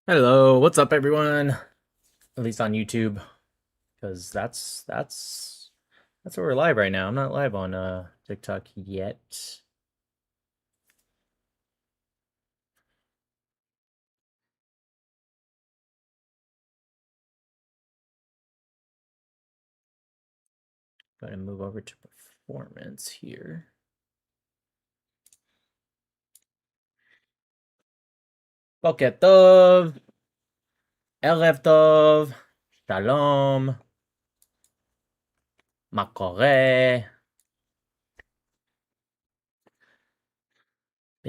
Hello, what's up, everyone? At least on YouTube, because that's where we're live right now. I'm not live on TikTok yet. Going to move over to performance here. Boker tov, erev tov, shalom, makore.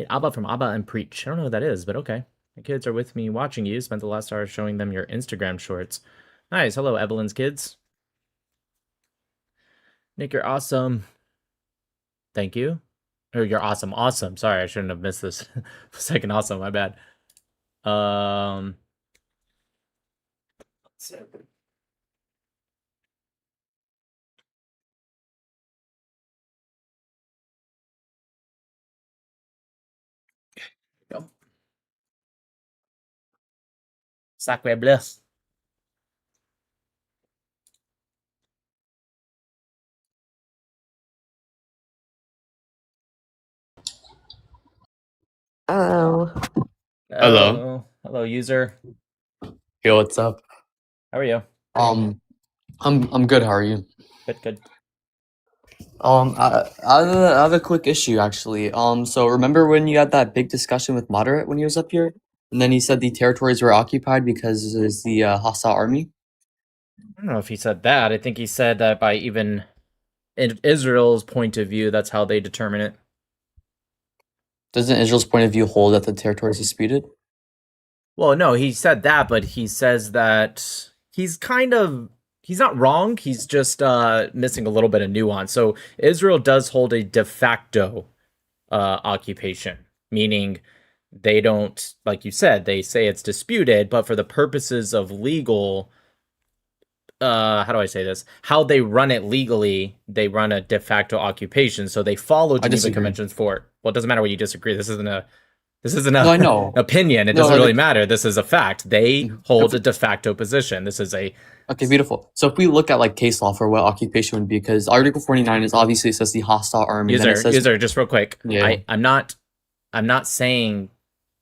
Abba from Abba and Preach. I don't know who that is, but okay. My kids are with me watching you. Spent the last hour showing them your Instagram shorts. Nice. Hello, Evelyn's kids. Nick, you're awesome. Thank you. Oh, you're awesome. Awesome. Sorry, I shouldn't have missed this. Second awesome, my bad. Let's see. Go. Sacre bleu. Hello. Hello. Hello, user. Yo, what's up? How are you? I'm good. How are you? Good. I have a quick issue actually. So remember when you had that big discussion with Moderate when he was up here, and then he said the territories were occupied because there's the hostile army. I don't know if he said that. I think he said that by even in Israel's point of view, that's how they determine it. Doesn't Israel's point of view hold that the territory is disputed? Well, no, he said that, but he says that he's not wrong. He's just missing a little bit of nuance. So Israel does hold a de facto occupation, meaning they don't, like you said, they say it's disputed, but for the purposes of legal, how do I say this? How they run it legally, they run a de facto occupation, so they follow Geneva disagree. Conventions for it. Well, it doesn't matter what you disagree. This isn't a No, I know. opinion. It doesn't really matter. This is a fact. They hold a de facto position. This is a Okay, beautiful. So if we look at like case law for what occupation would be, because Article 49 is obviously says the hostile army. user, just real quick. Yeah. I'm not saying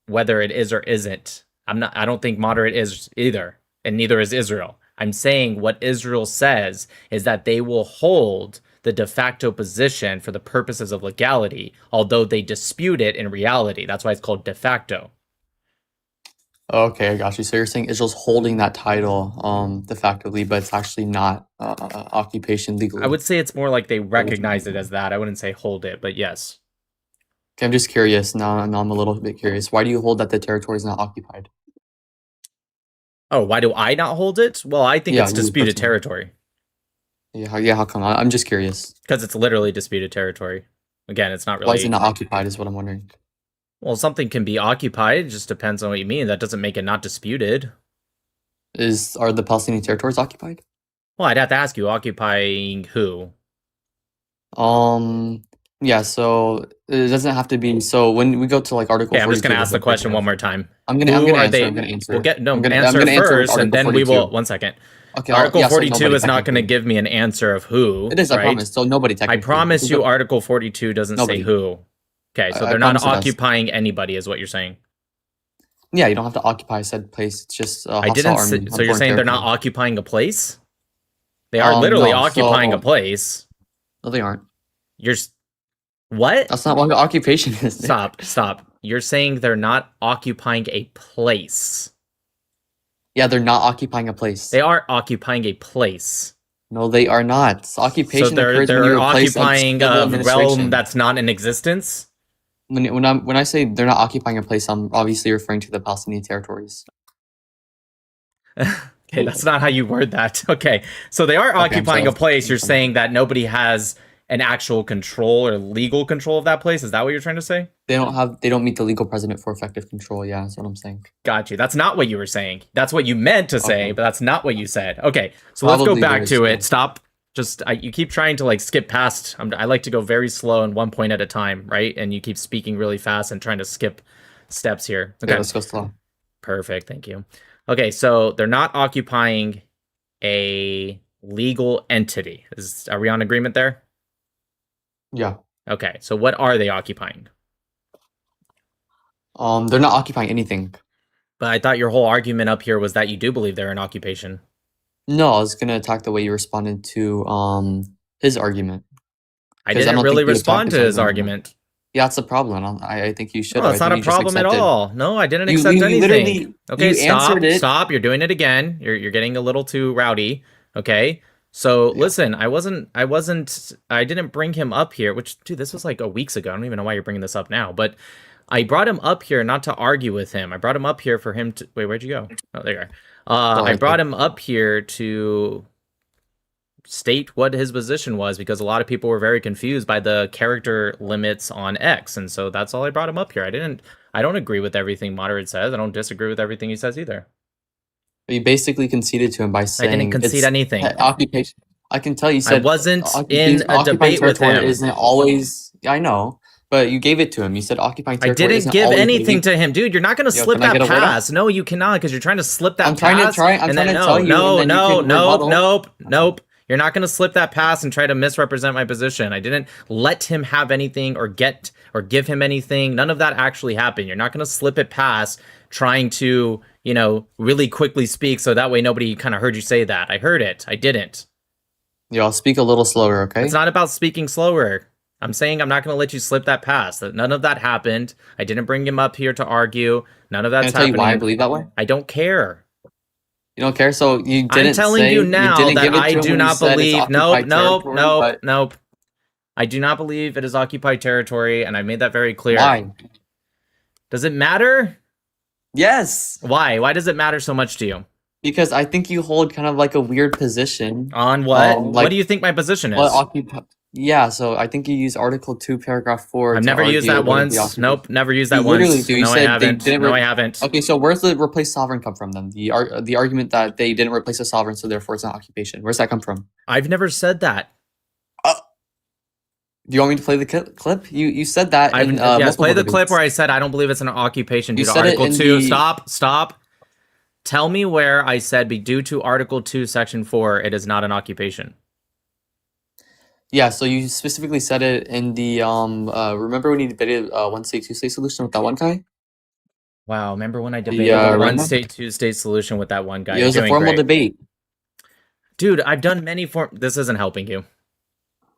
whether it is or isn't. I don't think moderate is either, and neither is Israel. I'm saying what Israel says is that they will hold the de facto position for the purposes of legality, although they dispute it in reality. That's why it's called de facto. Okay, I got you. So you're saying Israel's holding that title de facto, but it's actually not occupation legally. I would say it's more like they recognize it as that. I wouldn't say hold it, but yes. Okay, I'm just curious. Now I'm a little bit curious. Why do you hold that the territory is not occupied? Oh, why do I not hold it? Well, I think it's disputed territory. Yeah, how come? I'm just curious. Because it's literally disputed territory. Again, it's not really... Why is it not occupied is what I'm wondering. Well, something can be occupied. It just depends on what you mean. That doesn't make it not disputed. Are the Palestinian territories occupied? Well, I'd have to ask you, occupying who? Yeah, so it doesn't have to be. So when we go to like Article 42... I'm just going to ask the question one more time. I'm gonna answer. We'll answer first, and then we will... One second. Okay, Article 42 is not going to give me an answer of who. It is, I promise. So nobody technically. I promise you Article 42 doesn't say who. Okay, so they're not occupying anybody is what you're saying. Yeah, you don't have to occupy said place. It's just I didn't say, so you're saying they're not occupying a place? They are literally occupying a place. No, they aren't. What? That's not what occupation is. Stop. You're saying they're not occupying a place. Yeah, they're not occupying a place. They are occupying a place. No, they are not. Occupation so they're occupying a realm that's not in existence? When I say they're not occupying a place, I'm obviously referring to the Palestinian territories. Okay, that's not how you word that. Okay, so they are occupying a place. You're saying that nobody has an actual control or legal control of that place? Is that what you're trying to say? They don't meet the legal precedent for effective control. Yeah, that's what I'm saying. Got you. That's not what you were saying. That's what you meant to say, but that's not what you said. Okay, so let's go back to it. Stop. You keep trying to like skip past. I like to go very slow and one point at a time, right? And you keep speaking really fast and trying to skip steps here. Okay, yeah, let's go slow. Perfect. Thank you. Okay, so they're not occupying a legal entity. Are we on agreement there? Yeah. Okay, so what are they occupying? They're not occupying anything. But I thought your whole argument up here was that you do believe they're an occupation. No, I was gonna attack the way you responded to his argument. I 'Cause I didn't don't really think you attacked respond his to his argument. argument. Yeah, that's the problem. I think you should No, have. it's I not think a you just problem at accepted. all. No, I didn't You accept you anything. literally Okay, you stop. answered it. Stop. You're doing it again. You're getting a little too rowdy. Okay. So Yeah. listen, I didn't bring him up here, which dude, this was like a weeks ago. I don't even know why you're bringing this up now, but I brought him up here not to argue with him. I brought him up here for him to wait, where'd you go? Oh, there you are. Oh, I right brought there. him up here to state what his position was because a lot of people were very confused by the character limits on X, and so that's all I brought him up here. I don't agree with everything Moderate says. I don't disagree with everything he says either. You basically conceded to him by I saying didn't concede it's anything. occupation. I can tell you I said wasn't in a occupying debate with territory him. isn't always. Yeah, I know, but you gave it to him. You said occupying I territory didn't isn't give always anything to him, dude. You're not gonna Yo, slip can I that get a word out? pass. No, you cannot, because you're trying to slip that I'm trying pass. to I'm and trying then to tell you, no, and then you can nope, rebuttal. nope. You're not gonna slip that pass and try to misrepresent my position. I didn't let him have anything or give him anything. None of that actually happened. You're not gonna slip it past trying to, really quickly speak so that way nobody kind of heard you say that. I heard it. I didn't. Yo, I'll speak a little slower, okay? It's not about speaking slower. I'm saying I'm not going to let you slip that pass. None of that happened. I didn't bring him up here to argue. None of Can I that's tell you happening. why I believe that way? I don't care. You don't care, so you didn't I'm telling say you now didn't that give it to I him do when you not said it's believe. Nope, occupied territory, but nope. I do not believe it is occupied territory, and I made that very clear. why? Does it matter? Yes, Why? Why does it matter so much to you? because I think you hold kind of like a weird position. On what? Like, What do you think my position What is? occupy? Yeah, so I think you use Article 2, Paragraph 4 I've to never used argue that what is the once. occupation. Nope, never used that You literally once. do. You No, I said they haven't. didn't No, re- I haven't. Okay, so where's the replace sovereign come from then? The argument that they didn't replace a sovereign, so therefore it's not occupation. Where's that come from? I've never said that. Do you want me to play the clip? You said that in Yes, multiple play the clip debates. where I said I don't believe it's an occupation due You to said it Article in 2. the- Stop. Tell me where I said due to Article 2, Section 4, it is not an occupation. Yeah, so you specifically said it in the remember when you debated one state, two state solution with that one guy? Wow, remember when I debated the one random? state, two state solution with that one guy? Yeah, it was You're a doing formal great. debate. Dude, I've done many This isn't helping you.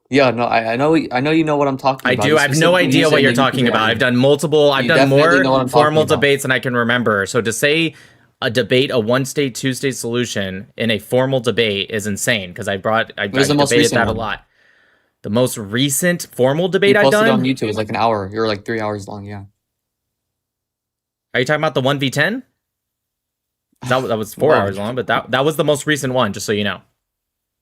Yeah, no, I know you know what I'm talking I about. do. You I have no specifically idea used it what in you're the talking UPB about. I've argument. done You more definitely know what I'm formal talking about. debates than I can remember. So to say a debate, a one state, two state solution in a formal debate is insane because I Where's the most debated recent that a one? lot. The most recent formal You debate I've posted it on done? YouTube. It was like an hour. You're like 3 hours long. Yeah. Are you talking about the 1v10? That was 4 Well, hours long, but that was the most recent one, just so you know.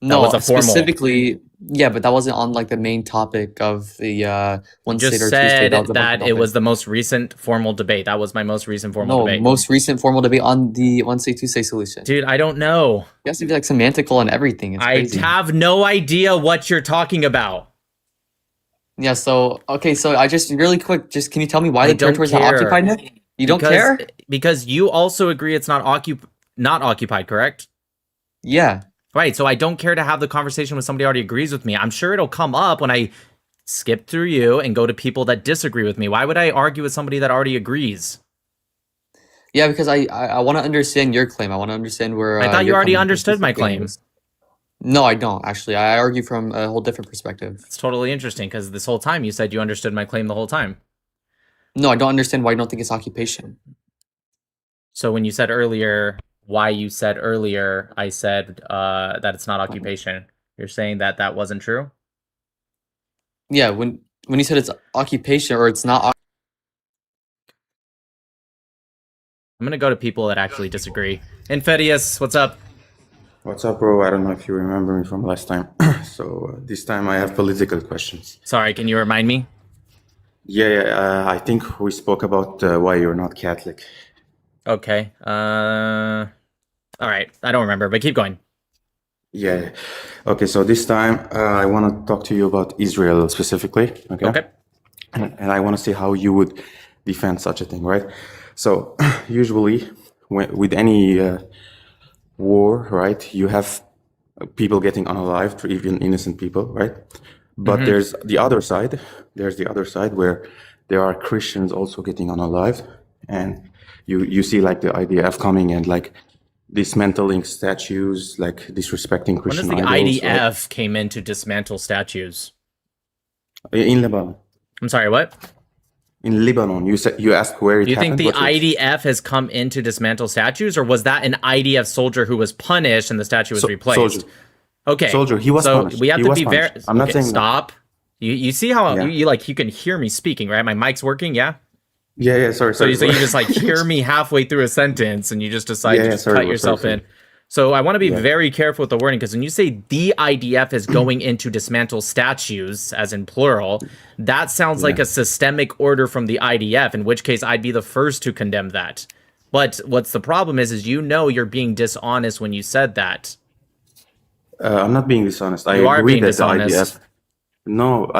no, was a formal. specifically, yeah, but that wasn't on like the main topic of the one Just state or two said state. Was a that bunch it of was the most recent formal debate. That was my most recent formal no debate. most recent formal debate on the one state two state solution. Dude, I don't know. You have to be like semantical and everything. It's I crazy. have no idea what you're talking about. Yeah. So okay. So I just really quick. Just can you tell me why I the don't territory is not care. occupied now? You don't care? Because you also agree it's not occupied, correct? Yeah. Right, so I don't care to have the conversation with somebody who already agrees with me. I'm sure it'll come up when I skip through you and go to people that disagree with me. Why would I argue with somebody that already agrees? Yeah, because I want to understand your claim. I want to understand where. I thought you you're already coming from understood my specifically. claim. No, I don't actually. I argue from a whole different perspective. It's totally interesting because this whole time you said you understood my claim the whole time. No, I don't understand why you don't think it's occupation. So when you said earlier, I said that it's not occupation. You're saying that wasn't true? Yeah, when you said it's occupation or it's not. I'm going to go to people that actually disagree. Infidious, what's up? What's up, bro? I don't know if you remember me from last time. So this time I have political questions. Sorry, can you remind me? Yeah, I think we spoke about why you're not Catholic. Okay. All right. I don't remember, but keep going. Yeah. Okay, so this time I want to talk to you about Israel specifically. Okay. And I want to see how you would defend such a thing, right? So usually with any war, right? You have people getting unalived, or even innocent people, right? But there's the other side. There's the other side where there are Christians also getting unalived, and you see like the IDF coming and like dismantling statues, like disrespecting When does Christian the idols, IDF came in to dismantle statues? right? In Lebanon. I'm sorry, what? In Lebanon, you asked where it Do you think happened. the IDF has come in to dismantle statues, or was that an IDF soldier who was punished and the statue was replaced? Soldier. Okay, Soldier. He was so punished. we have He to was be very. punished. I'm not okay, saying that. stop. You see how Yeah. you can hear me speaking, right? My mic's working, yeah. Yeah. Sorry. So you just like hear me halfway through a sentence and you just decide Yeah, to yeah, just sorry, cut bro, yourself sorry. in. So I want to be Yeah. very careful with the wording, because when you say the IDF is going in to dismantle statues, as in plural, that sounds like a systemic order from the IDF, in which case I'd be the first to condemn that. But what's the problem is you're being dishonest when you said that. I'm not being dishonest. I You are agree being that dishonest. the IDF. No,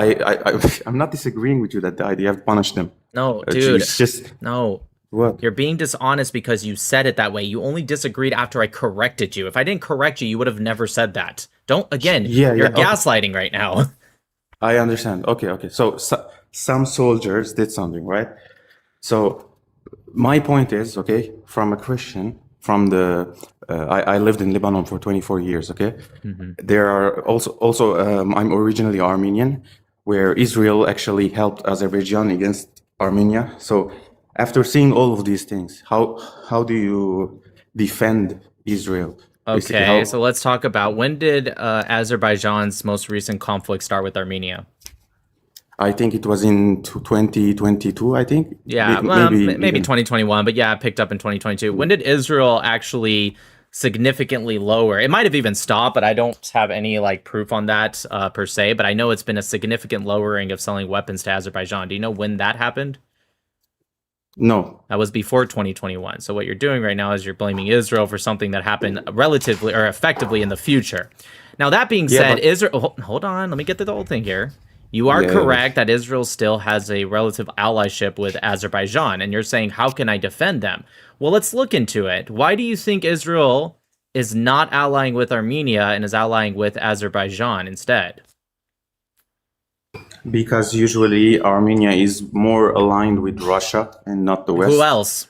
I'm not disagreeing with you that the IDF punished them. No, dude. It's just No. what? You're being dishonest because you said it that way. You only disagreed after I corrected you. If I didn't correct you, you would have never said that. You're Yeah, okay. gaslighting right now. I understand. Okay. So, some soldiers did something, right? So my point is, okay, from a Christian, from the I lived in Lebanon for 24 years. Okay, there are also I'm originally Armenian, where Israel actually helped Azerbaijan against Armenia. So after seeing all of these things, how do you defend Israel? Basically, Okay, how- so let's talk about, when did Azerbaijan's most recent conflict start with Armenia? I think it was in 2022. I think. Yeah, maybe 2021, but yeah, it picked up in 2022. When did Israel actually significantly lower? It might have even stopped, but I don't have any like proof on that per se. But I know it's been a significant lowering of selling weapons to Azerbaijan. Do you know when that happened? No. That was before 2021. So what you're doing right now is you're blaming Israel for something that happened relatively or effectively in the future. Now, that being Yeah, said, but- Israel, hold on, let me get to the whole thing here. You are Yeah. correct that Israel still has a relative allyship with Azerbaijan, and you're saying, how can I defend them? Well, let's look into it. Why do you think Israel is not allying with Armenia and is allying with Azerbaijan instead? Because usually Armenia is more aligned with Russia and not the West. Who else?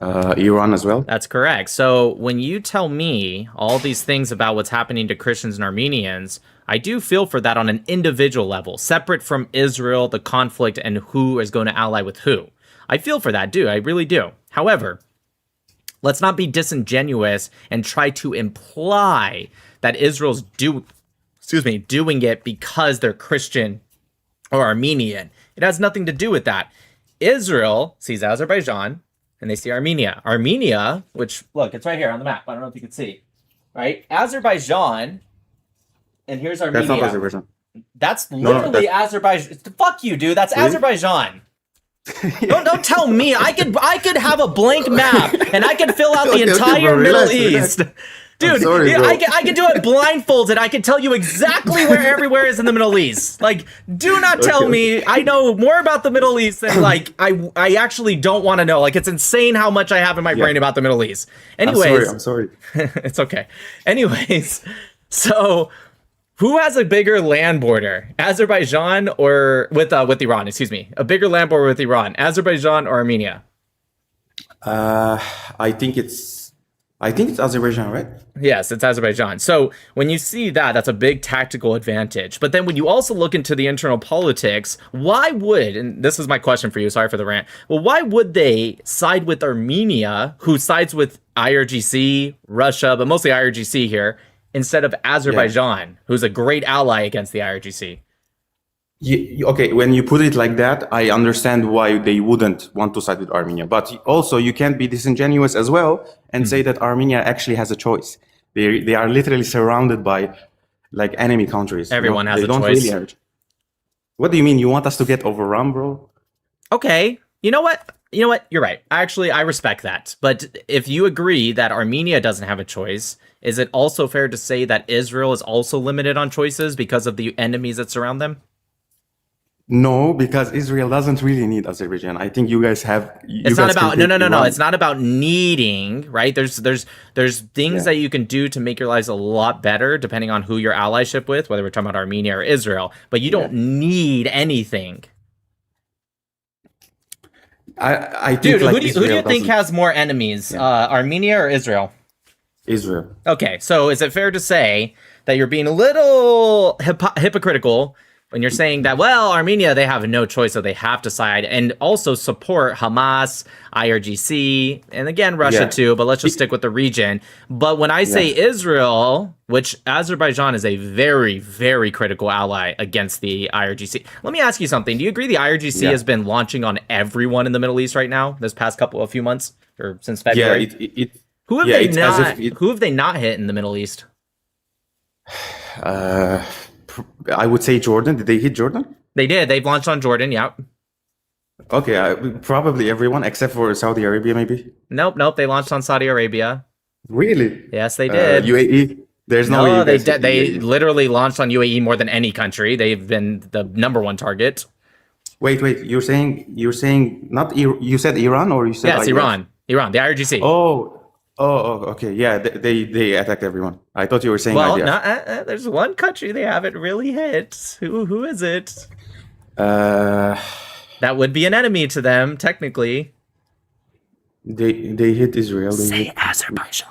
Iran as well. That's correct. So when you tell me all these things about what's happening to Christians and Armenians, I do feel for that on an individual level, separate from Israel, the conflict, and who is going to ally with who. I feel for that, I really do. However, let's not be disingenuous and try to imply that Israel's doing it because they're Christian or Armenian. It has nothing to do with that. Israel sees Azerbaijan and they see Armenia. Armenia, which, look, it's right here on the map. I don't know if you can see, right? Azerbaijan, and here's Armenia. That's not Azerbaijan. That's no, literally Azerbaijan. Fuck you, dude. That's Really? Azerbaijan. Don't tell me. I could have a blank map and I could fill out the Okay, entire bro, Middle relax. East. Dude, sorry, bro. I can do it blindfolded. I can tell you exactly where everywhere is in the Middle East. Like, do not tell Okay. me I know more about the Middle East than like I actually don't want to know. Like, it's insane how much I have in my brain about the Middle East. Anyways, I'm sorry. it's okay. Anyways, so who has a bigger land border, Azerbaijan or with Iran? Excuse me, a bigger land border with Iran, Azerbaijan or Armenia? I think it's Azerbaijan, right? Yes, it's Azerbaijan. So when you see that, that's a big tactical advantage. But then when you also look into the internal politics, why would, and this is my question for you, sorry for the rant, well, why would they side with Armenia, who sides with IRGC, Russia, but mostly IRGC here, instead of Azerbaijan, who's a great ally against the IRGC? Okay, when you put it like that, I understand why they wouldn't want to side with Armenia. But also, you can't be disingenuous as well and say that Armenia actually has a choice. They are literally surrounded by like enemy countries. Everyone has they a don't choice. Really have. What do you mean? You want us to get overrun, bro? Okay, you know what? You're right. Actually, I respect that. But if you agree that Armenia doesn't have a choice, is it also fair to say that Israel is also limited on choices because of the enemies that surround them? No, because Israel doesn't really need Azerbaijan. I think you guys have. It's not Guys can about no, take no, no, no. Iran. It's not about needing, right? There's things Yeah. that you can do to make your lives a lot better, depending on who your allyship with, whether we're talking about Armenia or Israel. But you don't need anything, I think dude. like Who do you Israel think doesn't. has more enemies, Armenia or Israel? Israel. Okay, so is it fair to say that you're being a little hypocritical when you're saying that, well, Armenia, they have no choice, so they have to side and also support Hamas, IRGC, and again, Russia Yeah. too, but let's just stick with the region. But when I say Israel, which Azerbaijan is a very, very critical ally against the IRGC, let me ask you something. Do you agree the IRGC Yeah. has been launching on everyone in the Middle East right now, this past a few months, or since Yeah, February? Who have yeah, they it's as not? if it- Who have they not hit in the Middle East? uh, I would say Jordan. Did they hit Jordan? They did. They've launched on Jordan. Yep. Okay, probably everyone except for Saudi Arabia, maybe. Nope. They launched on Saudi Arabia. Really? Yes, they did. UAE. There's no way No, you they guys hit they UAE. literally launched on UAE more than any country. They've been the number one target. Wait. You're saying not. You said Iran or you said Yes, IDF? Iran, the IRGC. Okay. Yeah, they attacked everyone. I thought you were saying Well, IDF. no, there's one country they haven't really hit. Who is it? Uh, That would be an enemy to them, technically. they hit Israel. Azerbaijan.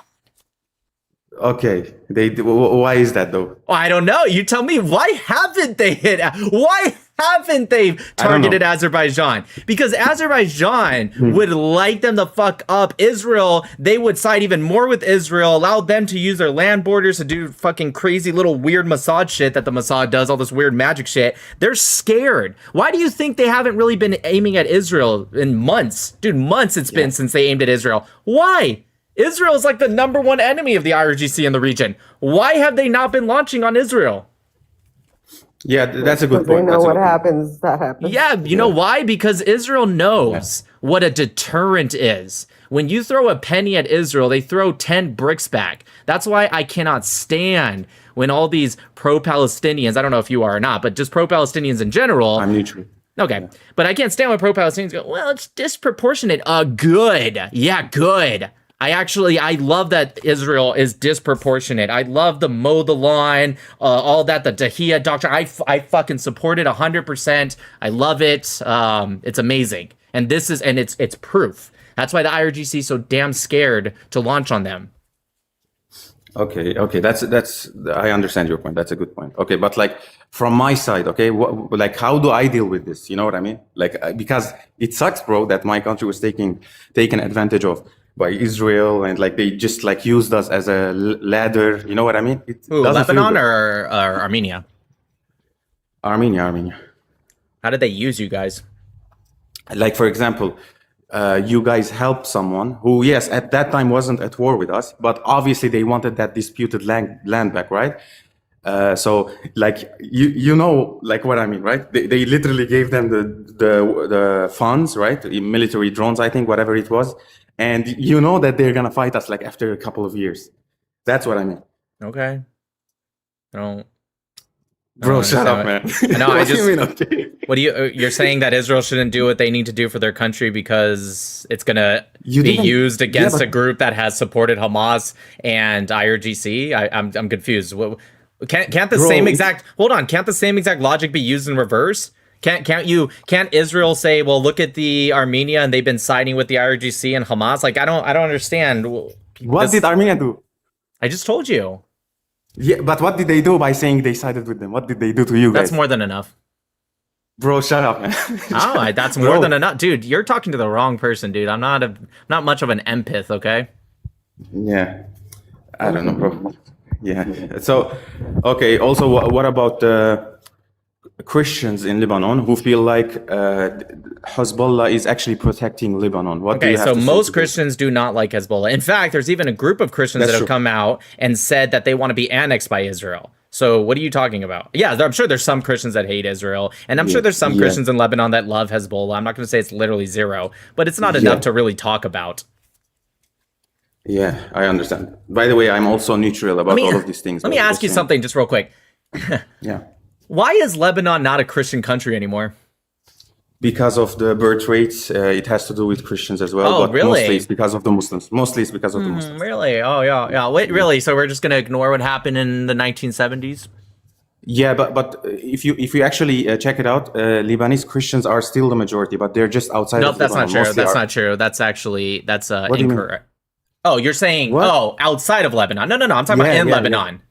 Okay. Why is that though? Oh, I don't know. You tell me. Why haven't they hit? Why haven't they targeted Azerbaijan? Because Azerbaijan would light them the fuck up. Israel, they would side even more with Israel, allow them to use their land borders to do fucking crazy little weird Mossad shit that the Mossad does, all this weird magic shit. They're scared. Why do you think they haven't really been aiming at Israel in months? Dude, months it's been since they aimed at Israel. Why? Israel is like the number one enemy of the IRGC in the region. Why have they not been launching on Israel? Yeah, that's a good They point. know That's a what good point. happens. That happens. Yeah, you know why? Because Israel knows what a deterrent is. When you throw a penny at Israel, they throw 10 bricks back. That's why I cannot stand when all these pro-Palestinians, I don't know if you are or not, but just pro-Palestinians in general. I'm neutral. Okay, but I can't stand when pro-Palestinians go, well, it's disproportionate. Good. Yeah, good. I love that Israel is disproportionate. I love the mow the lawn, all that, the Dahiyya doctrine. I fucking support it 100%. I love it. It's amazing. And it's proof. That's why the IRGC is so damn scared to launch on them. Okay. That's. I understand your point. That's a good point. Okay, but like from my side, okay, like how do I deal with this? You know what I mean? Like because it sucks, bro, that my country was taken advantage of by Israel, and like they just like used us as a ladder. You know what I mean? It Ooh, doesn't feel Lebanon good. or Armenia? Armenia. How did they use you guys? Like for example, you guys helped someone who, yes, at that time wasn't at war with us, but obviously they wanted that disputed land back, right? So like you know like what I mean, right? They literally gave them the funds, right? The military drones, I think, whatever it was, and you know that they're gonna fight us like after a couple of years. That's what I mean. Okay. No. Bro, I shut up, man. understand. I know, I What do just- you mean, okay? What do you're saying that Israel shouldn't do what they need to do for their country because it's gonna You be didn't- used against but- a group that has supported Hamas and IRGC? I'm confused. Can't the Bro, same it's- exact Can't the same exact logic be used in reverse? Can't Israel say, well, look at the Armenia and they've been siding with the IRGC and Hamas? Like I don't understand. What This- did Armenia do? I just told you. Yeah, but what did they do by saying they sided with them? What did they do to you guys? That's more than enough. Bro, shut up, man. Oh, that's more Bro. than enough, dude. You're talking to the wrong person, dude. I'm not much of an empath, okay? Yeah, I don't know, bro. Yeah. So, okay. Also, what about Christians in Lebanon who feel like Hezbollah is actually protecting Lebanon? What do Okay, you have so to say most to this? Christians do not like Hezbollah. In fact, there's even a group of Christians That's that have true. come out and said that they want to be annexed by Israel. So what are you talking about? Yeah, I'm sure there's some Christians that hate Israel, and I'm sure there's some yeah. Christians in Lebanon that love Hezbollah. I'm not going to say it's literally zero, but it's not enough to really talk about. Yeah, I understand. By the way, I'm also neutral about all of these things. Let me but ask you just saying. something just real quick. Yeah. Why is Lebanon not a Christian country anymore? because of the birth rates. It has to do with Christians as well, Oh, but really? mostly it's because of the Muslims. Mostly it's because of the Muslims. Really? Oh, yeah, yeah. Wait, really? So we're just gonna ignore what happened in the 1970s? Yeah, but if you actually check it out, Lebanese Christians are still the majority, but they're just outside Nope, of that's not Lebanon. true. Mostly That's are. not true. That's actually What do you mean? incorrect. Oh, you're saying What? outside of Lebanon? No. I'm talking about Yeah, in yeah, Lebanon.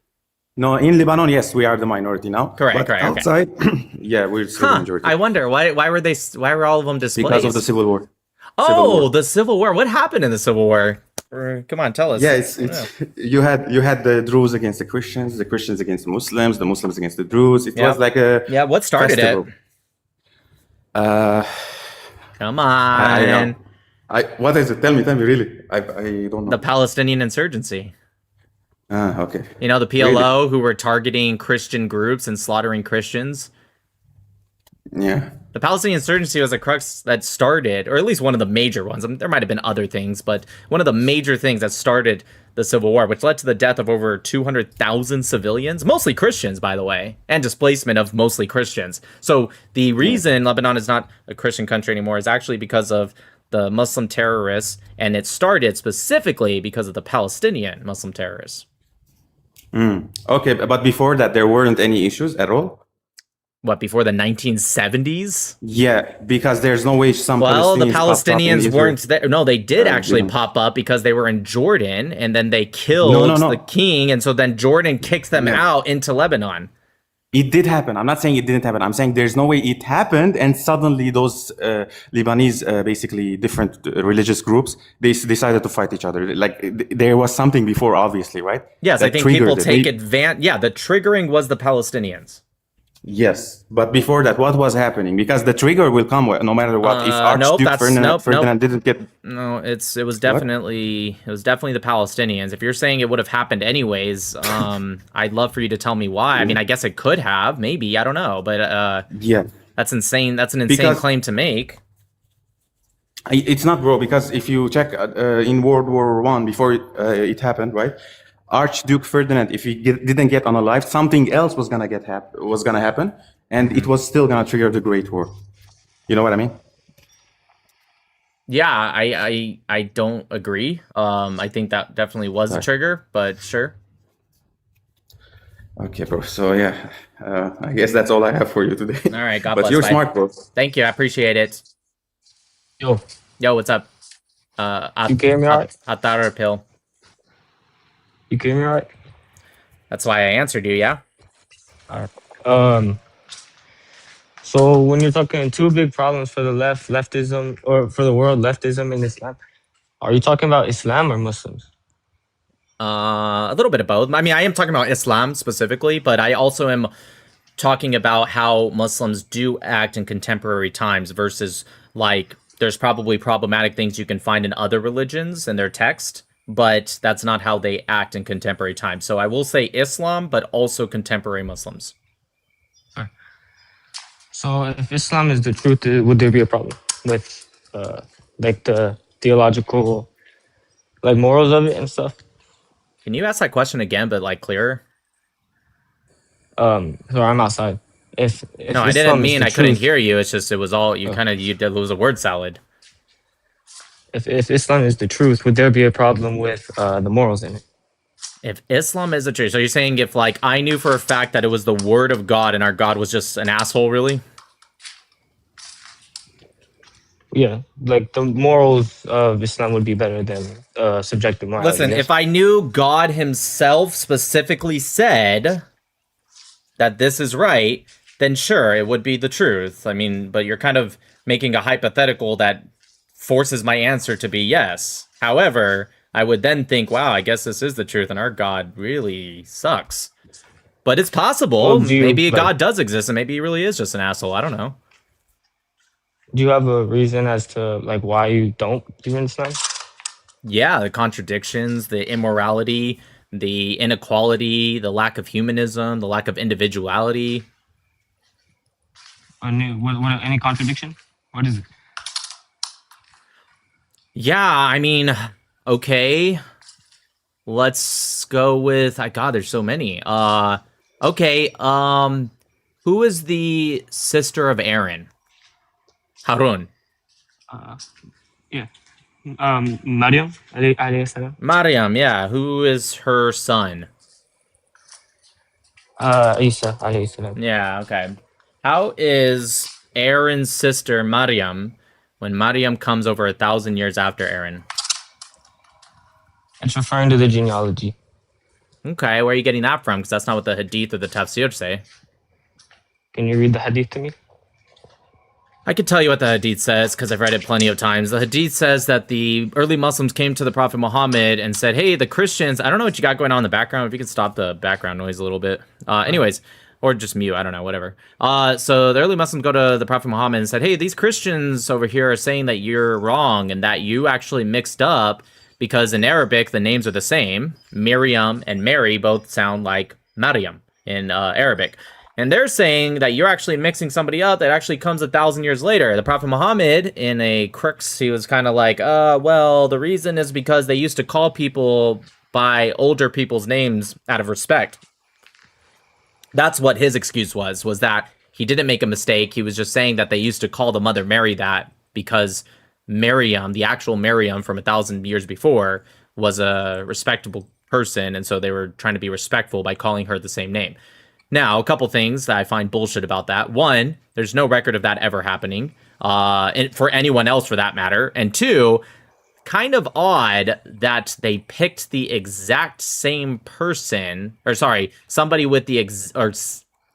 No, in Lebanon, yes, we are the minority now. Correct, But correct, okay. outside, yeah, we're still the Huh? majority I wonder why were all of them displaced? because of the civil war. Oh, Civil War. the Civil War. What happened in the Civil War? Come on, tell us. Yeah, it's you had the Druze against the Christians against the Muslims against the Druze. It Yeah. was like a Yeah, what started festival. it? Uh, Come I on. know. What is it? Tell me really. I don't know. The Palestinian insurgency. Okay. You know, the PLO who were targeting Christian groups and slaughtering Christians. Yeah. The Palestinian insurgency was a crux that started, or at least one of the major ones. There might have been other things, but one of the major things that started the Civil War, which led to the death of over 200,000 civilians, mostly Christians, by the way, and displacement of mostly Christians. So the reason Lebanon is not a Christian country anymore is actually because of the Muslim terrorists, and it started specifically because of the Palestinian Muslim terrorists. Okay, but before that, there weren't any issues at all. What, before the 1970s? Yeah, because there's no way some Well, the Palestinians popped up in Palestinians Israel. weren't there. No, they did actually yeah. pop up because they were in Jordan, and then they killed No. the king, and so then Jordan kicks them Yeah. out into Lebanon. It did happen. I'm not saying it didn't happen. I'm saying there's no way it happened, and suddenly those Lebanese, basically different religious groups, they decided to fight each other. Like there was something before, obviously, right? Yes, That I think triggered people it. take advantage. Yeah, the triggering was the Palestinians. Yes, but before that, what was happening? Because the trigger will come no matter what. If Nope, Archduke Ferdinand didn't get, No, it was definitely the Palestinians. If you're saying it would have happened anyways, I'd love for you to tell me why. I mean, I guess it could have, maybe, I don't know, but yeah, that's insane. That's an insane Because- claim to make. it's not, bro. Because if you check in World War I, before it happened, right? Archduke Ferdinand, if he didn't get unalived, something else was gonna happen, and it was still gonna trigger the Great War. You know what I mean? Yeah, I don't agree. I think that definitely was a trigger, but sure. Okay, bro. So yeah, I guess that's all I have for you today. All right, God But bless. you're Bye. smart, bro. Thank you, I appreciate it. Yo, Yo, what's up? you can hear me alright? Atar or pill. You can hear me alright? That's why I answered you. Yeah. So when you're talking two big problems for the leftism, or for the world, leftism and Islam, are you talking about Islam or Muslims? A little bit of both. I mean, I am talking about Islam specifically, but I also am talking about how Muslims do act in contemporary times versus, like, there's probably problematic things you can find in other religions in their text, but that's not how they act in contemporary times. So I will say Islam, but also contemporary Muslims. So if Islam is the truth, would there be a problem with like the theological, like morals of it and stuff? Can you ask that question again, but like clearer? So I'm outside. If No, I Islam didn't is mean the I couldn't truth- hear you. It's just it was all you kind of you did lose a word salad. If Islam is the truth, would there be a problem with the morals in it? If Islam is the truth, so you're saying if like I knew for a fact that it was the word of God and our God was just an asshole, really? Yeah, like the morals of Islam would be better than subjective morality. Listen, yes? if I knew God himself specifically said that this is right, then sure, it would be the truth. I mean, but you're kind of making a hypothetical that forces my answer to be yes. However, I would then think, wow, I guess this is the truth and our God really sucks. But it's possible. Well, do you, maybe a like- God does exist and maybe he really is just an asshole. I don't know. Do you have a reason as to like why you don't do Islam? Yeah, the contradictions, the immorality, the inequality, the lack of humanism, the lack of individuality. Any contradiction? What is it? Yeah, I mean, okay. Let's go with God, there's so many. Okay, who is the sister of Aaron? Harun. Uh, yeah. Maryam alayhi salam. Maryam, yeah. Who is her son? Isa alayhi salam. Yeah, okay. How is Aaron's sister Maryam when Maryam comes over 1,000 years after Aaron? It's referring to the genealogy. Okay, where are you getting that from? Because that's not what the Hadith or the Tafsir say. Can you read the hadith to me? I could tell you what the Hadith says because I've read it plenty of times. The Hadith says that the early Muslims came to the Prophet Muhammad and said, hey, the Christians, I don't know what you got going on in the background. If you could stop the background noise a little bit. Anyways, or just mute, I don't know, whatever. So the early Muslims go to the Prophet Muhammad and said, hey, these Christians over here are saying that you're wrong and that you actually mixed up because in Arabic, the names are the same. Miriam and Mary both sound like Maryam in Arabic. And they're saying that you're actually mixing somebody up that actually comes 1,000 years later. The Prophet Muhammad, in a crux, he was kind of like, well, the reason is because they used to call people by older people's names out of respect. That's what his excuse was that he didn't make a mistake. He was just saying that they used to call the mother Mary that because Maryam, the actual Maryam from 1,000 years before, was a respectable person. And so they were trying to be respectful by calling her the same name. Now, a couple things that I find bullshit about that. One, there's no record of that ever happening, for anyone else for that matter. And two, kind of odd that they picked the exact same person, or sorry, somebody with the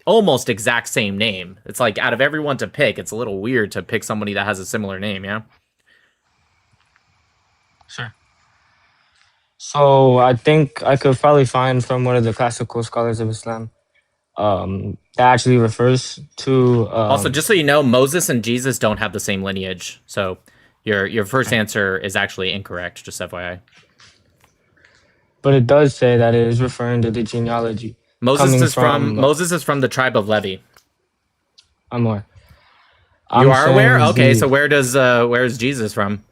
almost exact same name. It's like out of everyone to pick, it's a little weird to pick somebody that has a similar name, yeah? Sure. So I think I could probably find from one of the classical scholars of Islam that actually refers to Also, just so you know, Moses and Jesus don't have the same lineage. So your first answer is actually incorrect, just FYI. but it does say that it is referring to the genealogy. Moses coming is from the tribe of Levi. I'm aware. You are aware? saying Okay, the- so where is Jesus from?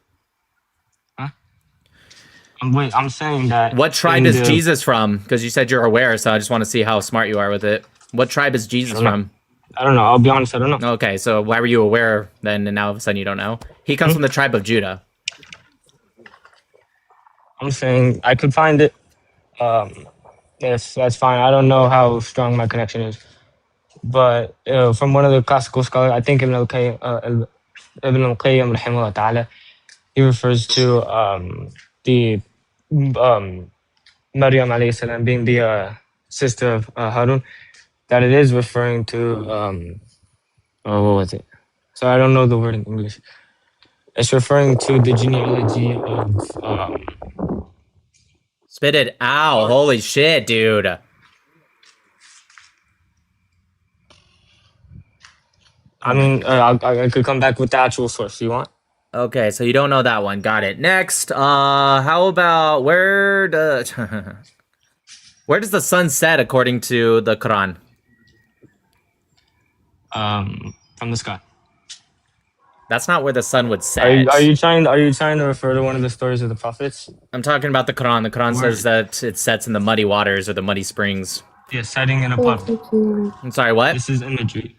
I'm saying that. What tribe in is the- Jesus from? Because you said you're aware, so I just want to see how smart you are with it. What tribe is Jesus I don't from? I don't know. I'll be honest. I don't know. Okay, so why were you aware then, and now all of a sudden you don't know? He comes from the tribe of Judah. I'm saying I could find it. Yes, that's fine. I don't know how strong my connection is, but from one of the classical scholars, I think Ibn al-Qayyim, rahimahullah ta'ala, he refers to the Maryam alayhi salam being the sister of Harun, that it is referring to what was it? So I don't know the word in English. It's referring to the genealogy of Spit it out. Holy shit, dude. I mean, I could come back with the actual source. You want? Okay, so you don't know that one. Got it. Next, how about where does the sun set according to the Quran? From the sky. That's not where the sun would set. Are you trying to refer to one of the stories of the prophets? I'm talking about the Quran. The Quran Where? says that it sets in the muddy waters or the muddy springs. Yeah, setting in a puddle. I'm sorry, what? This is imagery.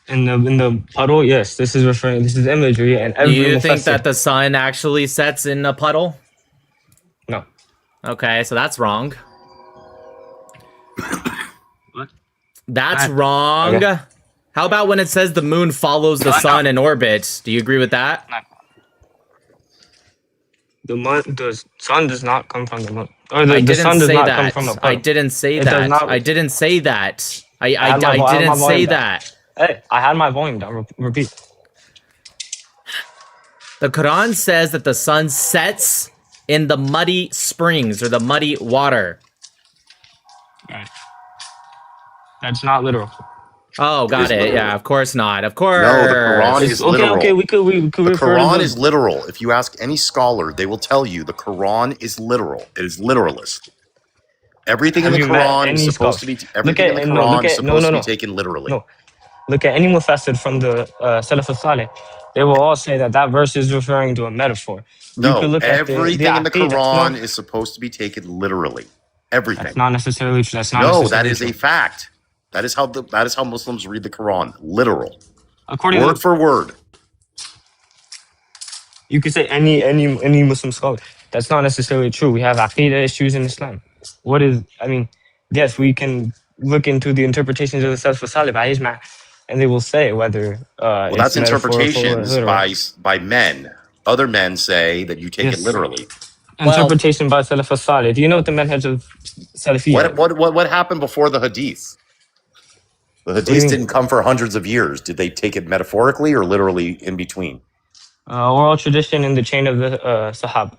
In the puddle, yes, this is referring. This is imagery, and Do every you think mufassir- that the sun actually sets in a puddle? No. Okay, so that's wrong. What? That's I- wrong. Okay. How about when it says the moon follows the sun in orbit? Do you agree with that? The sun does not come from the moon, or I the didn't sun does say not that. come from the puddle. I didn't say It does that. not- I didn't say that. I had my didn't say volume down. that. Hey, I had my volume down. Repeat. The Quran says that the sun sets in the muddy springs or the muddy water. Right. That's not literal. Oh, got is it. literal. Yeah, of course not. Of course. No, the Quran is literal. Okay, we could The refer to Quran the- is literal. If you ask any scholar, they will tell you the Quran is literal. It is literalist. Everything in Have the you met Quran is any supposed to be scholars? everything in the no, Quran is no, supposed to no. be taken literally. No. Look at any mufassir from the Salaf al-Salih. They will all say that verse is referring to a metaphor. You No, could look at everything in the Aqidah. Quran is supposed to be taken literally. Everything. That's not necessarily true. That's not No, necessarily that is true. a fact. That is how Muslims read the Quran. Literal. According Word to for word. You could say any Muslim scholar. That's not necessarily true. We have aqidah issues in Islam. What is? I mean, yes, we can look into the interpretations of the Salaf Salih by Ijma, and they will say whether Well, it's that's metaphorical or interpretations literal. by men. Other men say that you take it Yes. literally. Interpretation by Salaf Salih. Do you know what the manhaj of Salafiyya? What happened before the hadith? The do you hadith mean? didn't come for hundreds of years. Did they take it metaphorically or literally in between? Oral tradition in the chain of the Sahab.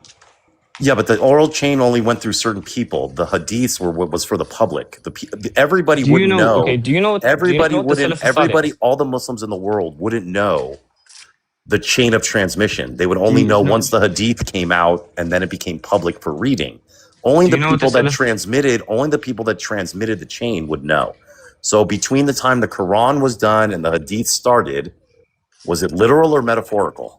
Yeah, but the oral chain only went through certain people. The hadiths were what was for the public. Everybody Do you wouldn't know? know. Okay. Do you know what? Everybody do you know what the wouldn't. Salaf Salih Everybody, is? all the Muslims in the world wouldn't know the chain of transmission. They would Do only you know know? once the hadith came out and then it became public for reading. Only Do the you know what the people that Salaf? transmitted, only the people that transmitted the chain would know. So between the time the Quran was done and the hadith started, was it literal or metaphorical?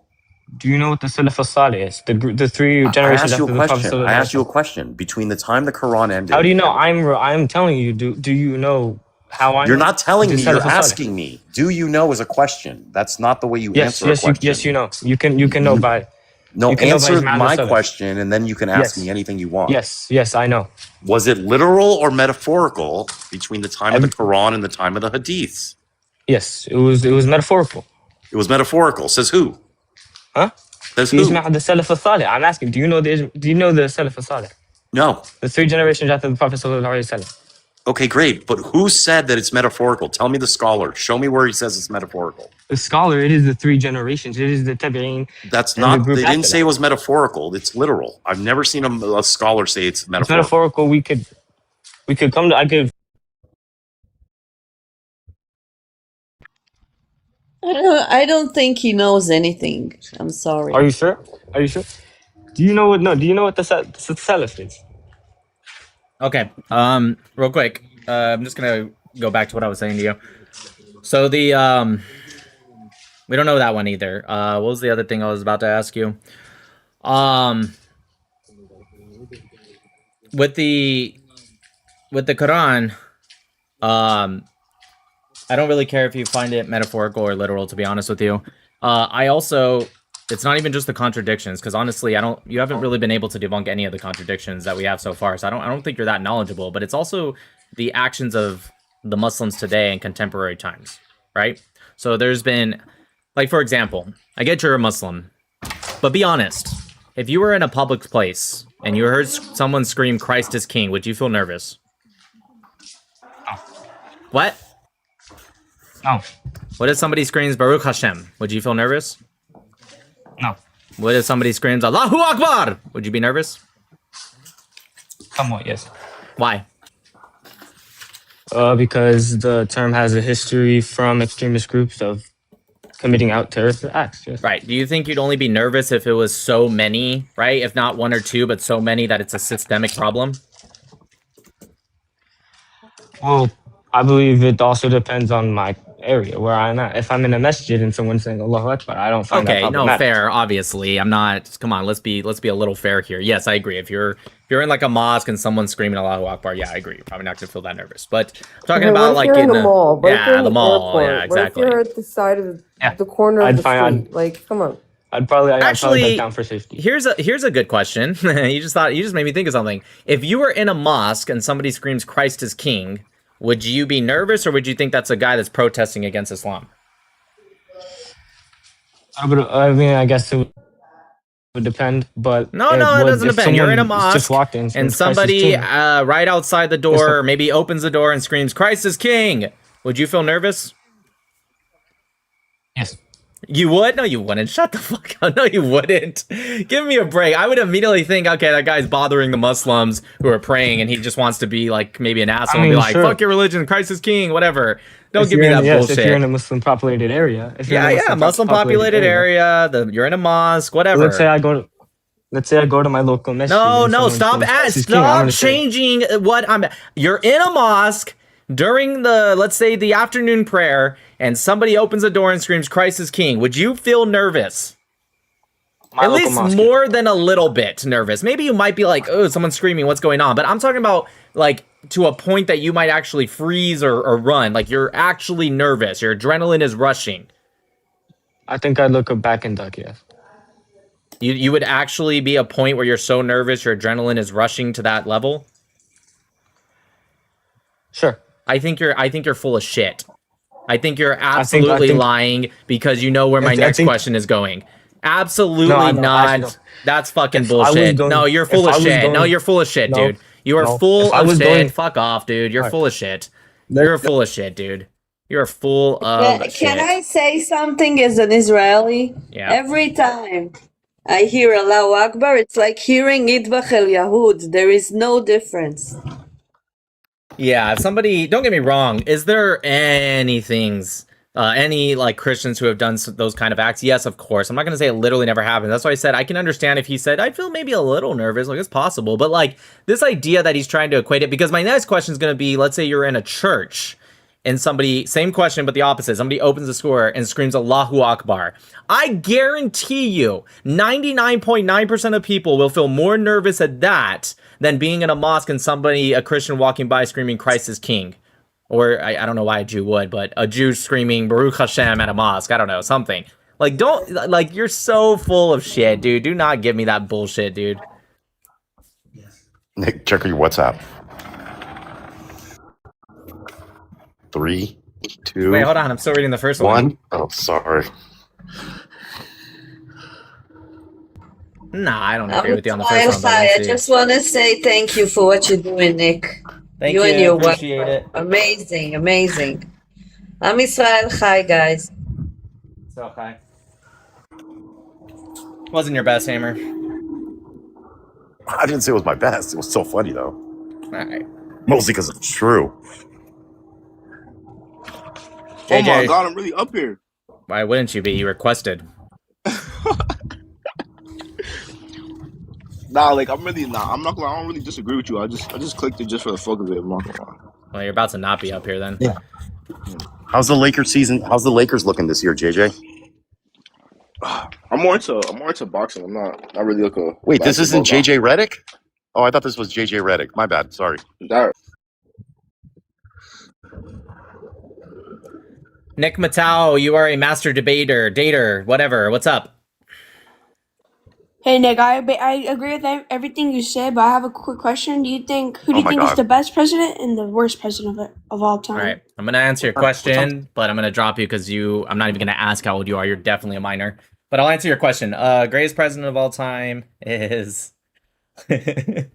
Do you know what the Salaf Salih is? The three I generations asked you after a the Prophet. question. I asked you a question. Between the time the Quran ended, How do you know? and I'm telling you. Do you know how I you're know? not telling The me. You're Salaf Salih. asking me. Do you know is a question. That's not the way you Yes, answer a question. yes, you know. You can know by No, you can know by answer Ijma' my al-Salaf. question, and then you can ask Yes, me anything you want. yes, I know. Was it literal or metaphorical between the time of the Every, Quran and the time of the Hadiths? yes, it was metaphorical. It was metaphorical. Says who? Huh? Says The who? Ijma' the Salaf Salih. I'm asking, do you know the Salaf Salih? No. The three generations after the Prophet sallallahu alaihi wasallam. Okay, great. But who said that it's metaphorical? Tell me the scholar. Show me where he says it's metaphorical. The scholar, it is the three generations. It is the Tabi'in That's and the not, group they after didn't say that. it was metaphorical. It's literal. I've never seen a scholar say it's It's metaphorical. metaphorical. We could come to. I could. I don't think he knows anything. I'm sorry. Are you sure? Are you sure? Do you know what? No. Do you know what the Salaf is? Okay. Real quick. I'm just gonna go back to what I was saying to you. So the we don't know that one either. What was the other thing I was about to ask you? With the Quran, I don't really care if you find it metaphorical or literal, to be honest with you. I also, it's not even just the contradictions, because honestly, you haven't really been able to debunk any of the contradictions that we have so far. So I don't think you're that knowledgeable. But it's also the actions of the Muslims today in contemporary times, right? So there's been, like, for example, I get you're a Muslim, but be honest. If you were in a public place and you heard someone scream "Christ is King," would you feel nervous? What? No. What if somebody screams Baruch Hashem? Would you feel nervous? No. What if somebody screams Allahu Akbar? Would you be nervous? Somewhat, yes. Why? Because the term has a history from extremist groups of committing out terrorist acts. Yes. Right. Do you think you'd only be nervous if it was so many, right? If not one or two, but so many that it's a systemic problem? Well, I believe it also depends on my area where I'm at. If I'm in a masjid and someone's saying Allahu Akbar, I don't find that Okay, no, problematic. fair. Obviously, I'm not. Come on, let's be a little fair here. Yes, I agree. If you're in like a mosque and someone's screaming Allahu Akbar, yeah, I agree. You're probably not gonna feel that nervous. But I'm talking Okay, about what if like you're in in the mall? What if you're yeah, in the mall. airport? Yeah, exactly. What if you're at the side of Yeah. the corner of I'd the find- street? Like, come on. I'd probably back Actually, down for safety. here's a good question. You just made me think of something. If you were in a mosque and somebody screams Christ is King, would you be nervous or would you think that's a guy that's protesting against Islam? I mean, I guess it would depend, but No, it doesn't if depend. You're in a someone mosque just walked in and screams, "Christ is somebody King," right outside the door maybe opens the door and screams Christ is King. Would you feel nervous? yes. You would? No, you wouldn't. Shut the fuck up. No, you wouldn't. Give me a break. I would immediately think, okay, that guy's bothering the Muslims who are praying and he just wants to be like maybe an asshole and be mean, like, sure. fuck your religion, Christ is King, whatever. Don't If give me you're that in, bullshit. If you're in a Muslim populated area. If you're in a Muslim populated area, you're in a mosque, whatever. Let's say I go to my local masjid. No, and no, someone stop screams, "Christ is King," I'm stop gonna say, changing what I'm. You're in a mosque during the, let's say, the afternoon prayer, and somebody opens the door and screams, Christ is King. Would you feel nervous? my At local least mosque. more than a little bit nervous. Maybe you might be like, oh, someone's screaming, what's going on? But I'm talking about, like, to a point that you might actually freeze or run. Like, you're actually nervous. Your adrenaline is rushing. I think I'd look back and duck, yes. You would actually be a point where you're so nervous, your adrenaline is rushing to that level. Sure. I think you're full of shit. I think you're absolutely lying because you know where my next question is going. Absolutely No, I don't. I actually not. don't. That's fucking If I was bullshit. going- No, you're if full I of was shit. No, going- you're full of shit, No, dude. You are no. full If I of was shit. going- Fuck off, dude. You're Alright. full of shit. There- You're full of shit, dude. You're full of shit. Can I say something as an Israeli? Yeah. Every time I hear Allahu Akbar, it's like hearing Idbach El Yahud. There is no difference. Yeah, if somebody, don't get me wrong, is there any things, any like Christians who have done those kind of acts? Yes, of course. I'm not going to say it literally never happened. That's why I said I can understand if he said, I feel maybe a little nervous, like it's possible. But like this idea that he's trying to equate it, because my next question is going to be, let's say you're in a church and somebody, same question, but the opposite. Somebody opens the door and screams Allahu Akbar. I guarantee you 99.9% of people will feel more nervous at that than being in a mosque and somebody, a Christian walking by screaming Christ is king. Or I don't know why a Jew would, but a Jew screaming Baruch Hashem at a mosque. I don't know, something. Like, you're so full of shit, dude. Do not give me that bullshit, dude. Nick, check your WhatsApp. 3, 2, Wait, hold on. I'm still reading the first one. 1. Oh, sorry. Nah, I don't agree with you on the first one. But I let's see. just want to say thank you for what you're doing, Nick. Thank you you. and your work. Appreciate it. Amazing, amazing. Am Israel Chai, guys. So high. Wasn't your best, Hammer. I didn't say it was my best. It was so funny, though. All right. Mostly because it's true. Oh my JJ, god, I'm really up here. why wouldn't you be? You requested. Nah, like I'm not gonna I don't really disagree with you. I just clicked it just for the fuck of it. I'm not gonna lie. Well, you're about to not be up here then. Yeah. How's the Lakers season? How's the Lakers looking this year, JJ? I'm more into boxing. I'm not really like a Wait, this isn't basketball JJ Redick? Oh, I thought this was JJ Redick. My bad. Sorry. guy. That Nick Matau, you are a master debater, dater, whatever. What's up? Hey Nick, I agree with everything you said, but I have a quick question. Who do you my think is God. the best president and the worst president of all time? All right, I'm gonna answer your question, but I'm gonna drop you because I'm not even gonna ask how old you are. You're definitely a minor, but I'll answer your question. Greatest president of all time is. I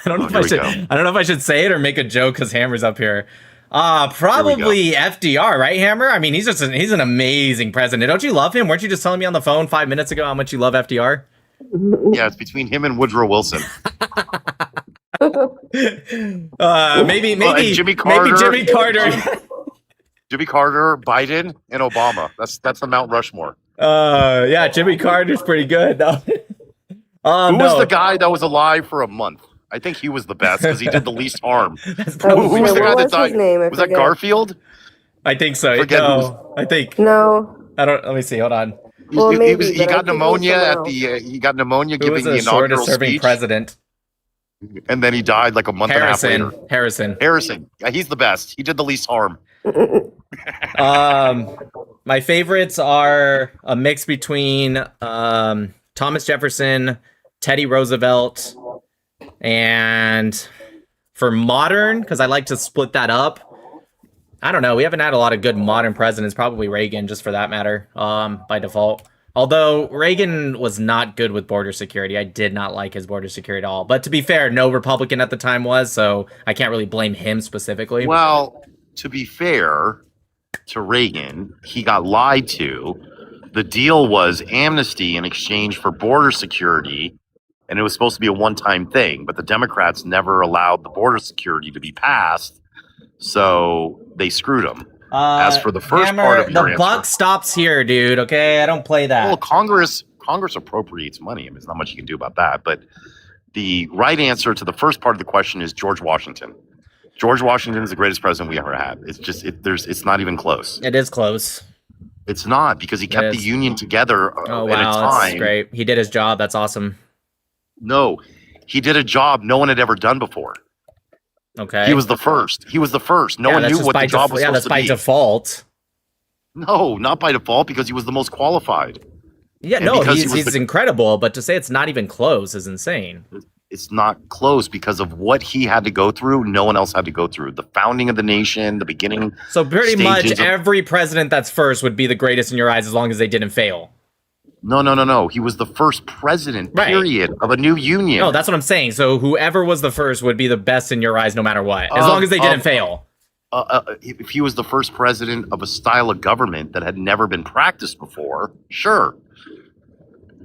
don't know Oh, if here I we should. go. I don't know if I should say it or make a joke because Hammer's up here. Probably FDR, right, Hammer? I mean, he's an amazing president. Don't you love him? Weren't you just telling me on the phone 5 minutes ago how much you love FDR? Yeah, it's between him and Woodrow Wilson. Maybe and Jimmy Carter. Maybe Jimmy Carter. Jimmy Carter, Biden, and Obama. That's the Mount Rushmore. Yeah, Jimmy Carter's pretty good. No. Who was the guy that was alive for a month? I think he was the best because he did the least harm. That's Who probably was the true. guy what that was died? his name? I Was that forget. Garfield? I think so. Forget No, I think No. I don't. Let me see. Hold on. Well, he maybe, he but I got think it was pneumonia someone at else. the he got pneumonia Who was giving the the inaugural shortest serving speech, president? and then he died like a month and a half later. Harrison. Harrison, yeah, he's the best. He did the least harm. My favorites are a mix between Thomas Jefferson, Teddy Roosevelt, and for modern, because I like to split that up. I don't know. We haven't had a lot of good modern presidents. Probably Reagan, just for that matter, by default. Although Reagan was not good with border security. I did not like his border security at all. But to be fair, no Republican at the time was, so I can't really blame him specifically. Well, to be fair to Reagan, he got lied to. The deal was amnesty in exchange for border security, and it was supposed to be a one-time thing, but the Democrats never allowed the border security to be passed, so they screwed him. As for the first Hammer, part of your the answer, buck stops here, dude. Okay, I don't play that. well, Congress appropriates money. I mean, there's not much you can do about that. But the right answer to the first part of the question is George Washington. George Washington is the greatest president we ever had. It's just it's not even close. It is close. It's not because he kept the is. Union together Oh at a wow, time. that's great. He did his job. That's awesome. No, he did a job no one had ever done before. Okay. He was the first. He was the first. No Yeah, one that's knew just what by the job was yeah, supposed that's to by be. default. No, not by default because he was the most qualified. Yeah, And no, because he he's was he's incredible, but to say it's not even close is insane. it's not close because of what he had to go through. No one else had to go through the founding of the nation, the beginning. So pretty much stages of- every president that's first would be the greatest in your eyes as long as they didn't fail. No. He was the first president, Right. period, of a new union. No, that's what I'm saying. So whoever was the first would be the best in your eyes no matter what, as long as they didn't fail. If he was the first president of a style of government that had never been practiced before, sure.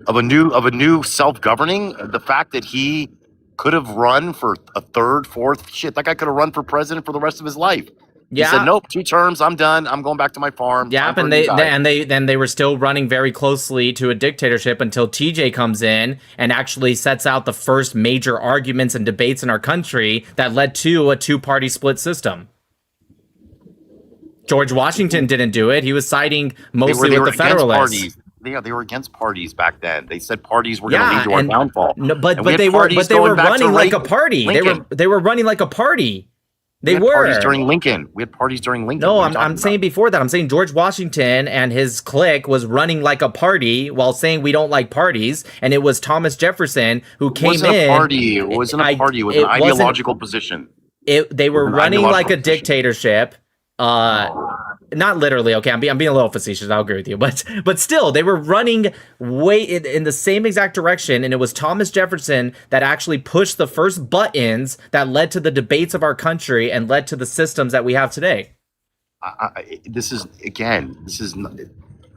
Of a new self-governing, the fact that he could have run for a third, fourth, shit, that guy could have run for president for the rest of his life. He Yeah. said, nope, 2 terms, I'm done. I'm going back to my farm. Yeah, Time for a and new guy." then they were still running very closely to a dictatorship until TJ comes in and actually sets out the first major arguments and debates in our country that led to a 2-party split system. George Washington didn't do it. He was siding mostly with the against Federalists. parties. Yeah, they were against parties back then. They said parties were going to lead to our and downfall. no, And but we had they were parties but they were going back to running like a Reagan- party. Lincoln. They were running like a party. They We had were parties during Lincoln. We had parties during Lincoln. No, What are you I'm talking saying about? before that. I'm saying George Washington and his clique was running like a party while saying we don't like parties, and it was Thomas Jefferson who It came wasn't in. a party. It wasn't a party. It was an it wasn't- ideological position. They were An running like a ideological position. dictatorship. Not literally. Okay, I'm being a little facetious. I'll agree with you, but still, they were running way in the same exact direction, and it was Thomas Jefferson that actually pushed the first buttons that led to the debates of our country and led to the systems that we have today. This is not,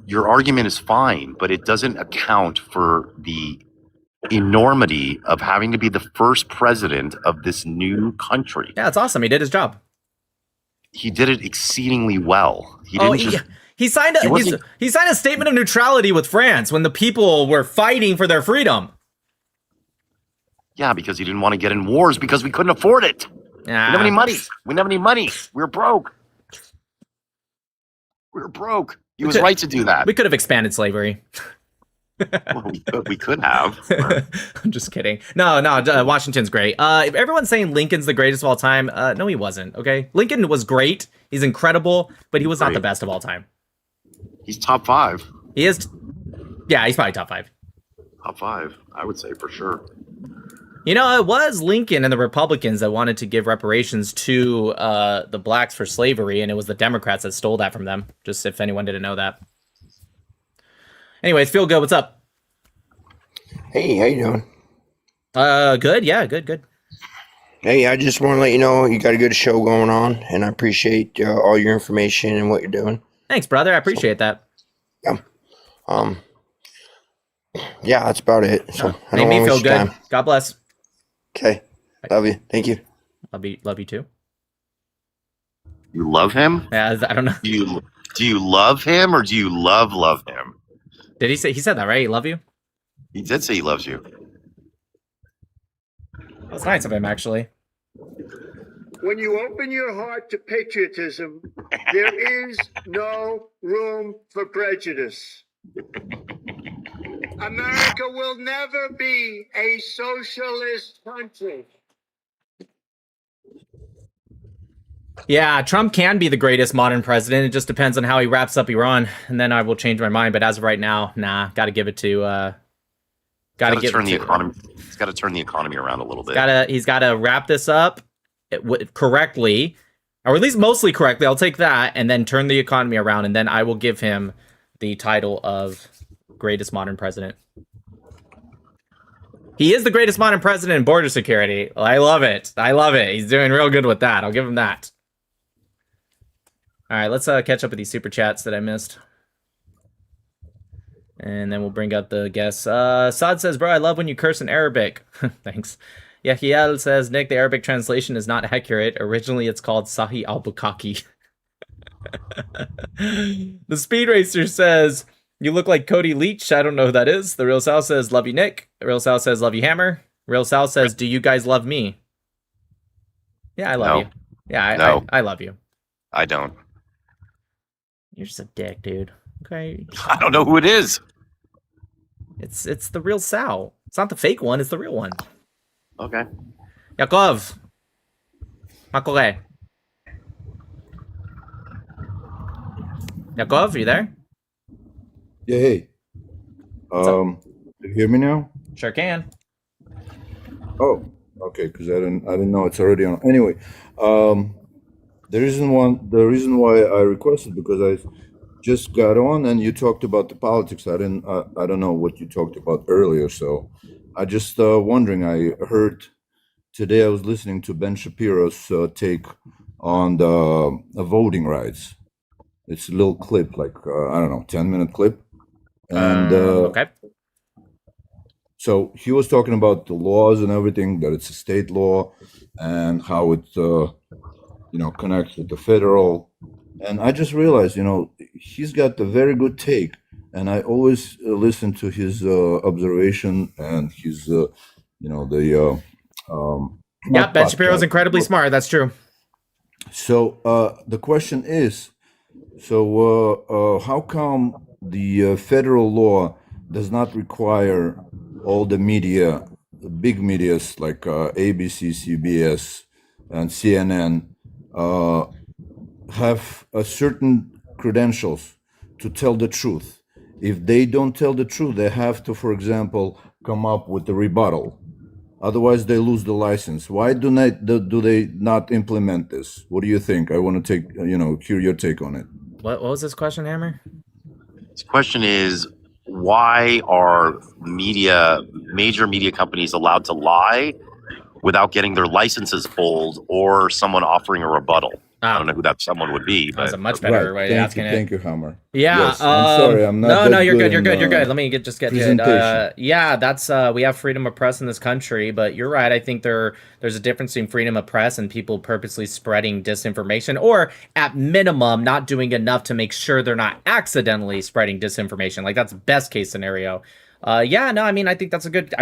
your argument is fine, but it doesn't account for the enormity of having to be the first president of this new country. Yeah, it's awesome. He did his job. He did it exceedingly well. He didn't just. He signed he signed a statement of neutrality with France when the people were fighting for their freedom. Yeah, because he didn't want to get in wars because we couldn't afford it. We didn't have any money. We didn't have any money. We were broke. We were broke. He was right to do that. We could have expanded slavery. Well, we could have. I'm just kidding. No, Washington's great. Everyone's saying Lincoln's the greatest of all time. No, he wasn't. Okay, Lincoln was great. He's incredible, but he was not the best of all time. He's top 5. He is. Yeah, he's probably top 5. Top 5, I would say for sure. You know, it was Lincoln and the Republicans that wanted to give reparations to the blacks for slavery, and it was the Democrats that stole that from them. Just if anyone didn't know that. Anyways, feel good. What's up? Hey, how you doing? Good. Yeah, good. Hey, I just want to let you know you got a good show going on, and I appreciate all your information and what you're doing. Thanks, brother. I appreciate that. Yeah, that's about it. So I Made don't me wanna feel waste your good. time. God bless. Okay, love you. Thank you. Love you too. You love him? Yeah, I don't know. Do you love him or do you love him? Did he say? He said that, right? He love you. He did say he loves you. That's nice of him, actually. When you open your heart to patriotism, there is no room for prejudice. America will never be a socialist country. Yeah, Trump can be the greatest modern president. It just depends on how he wraps up Iran, and then I will change my mind. But as of right now, nah, got to give it to. Got to turn the economy. He's got to turn the economy around a little bit. He's got to wrap this up correctly, or at least mostly correctly. I'll take that, and then turn the economy around, and then I will give him the title of greatest modern president. He is the greatest modern president in border security. I love it. He's doing real good with that. I'll give him that. All right, let's catch up with these super chats that I missed. And then we'll bring out the guests. Saad says, bro, I love when you curse in Arabic. Thanks. Yahiel says, Nick, the Arabic translation is not accurate. Originally, it's called Sahih al-Bukhari. The Speed Racer says, you look like Cody Leach. I don't know who that is. The Real Sal says, love you, Nick. The Real Sal says, love you, Hammer. Real Sal says, do you guys love me? Yeah, I love you. Yeah, I love you. I don't. You're just a dick, dude. Okay. I don't know who it is. It's the real Sal. It's not the fake one. It's the real one. Okay. Yakov. Makore. Yakov, you there? Yeah, hey. You hear me now? Sure can. Oh, okay. Because I didn't know it's already on. Anyway, the reason why I requested, because I just got on and you talked about the politics. I don't know what you talked about earlier, so I just wondering. I heard today, I was listening to Ben Shapiro's take on the voting rights. It's a little clip, like I don't know, 10-minute clip, and Okay. so he was talking about the laws and everything, that it's a state law, and how it connects with the federal. And I just realized, he's got a very good take, and I always listen to his observation and his, Yeah, not Ben Shapiro's podcast, incredibly smart. That's true. So the question is, how come the federal law does not require all the media, the big medias like ABC, CBS, and CNN, have a certain credentials to tell the truth? If they don't tell the truth, they have to, for example, come up with a rebuttal. Otherwise, they lose the license. Why do they not implement this? What do you think? I want to hear your take on it. What was this question, Hammer? This question is, why are major media companies allowed to lie without getting their licenses pulled or someone offering a rebuttal? I don't know who that someone would be, That was but a much better way of asking it. Thank you, Hammer. Yeah. Yes, I'm sorry, I'm not. No, you're that good. in, You're good. Let me just get to it. presentation. Yeah, that's we have freedom of press in this country, but you're right. I think there's a difference between freedom of press and people purposely spreading disinformation, or at minimum, not doing enough to make sure they're not accidentally spreading disinformation. Like that's best case scenario. Yeah, no, I mean, I think that's a good.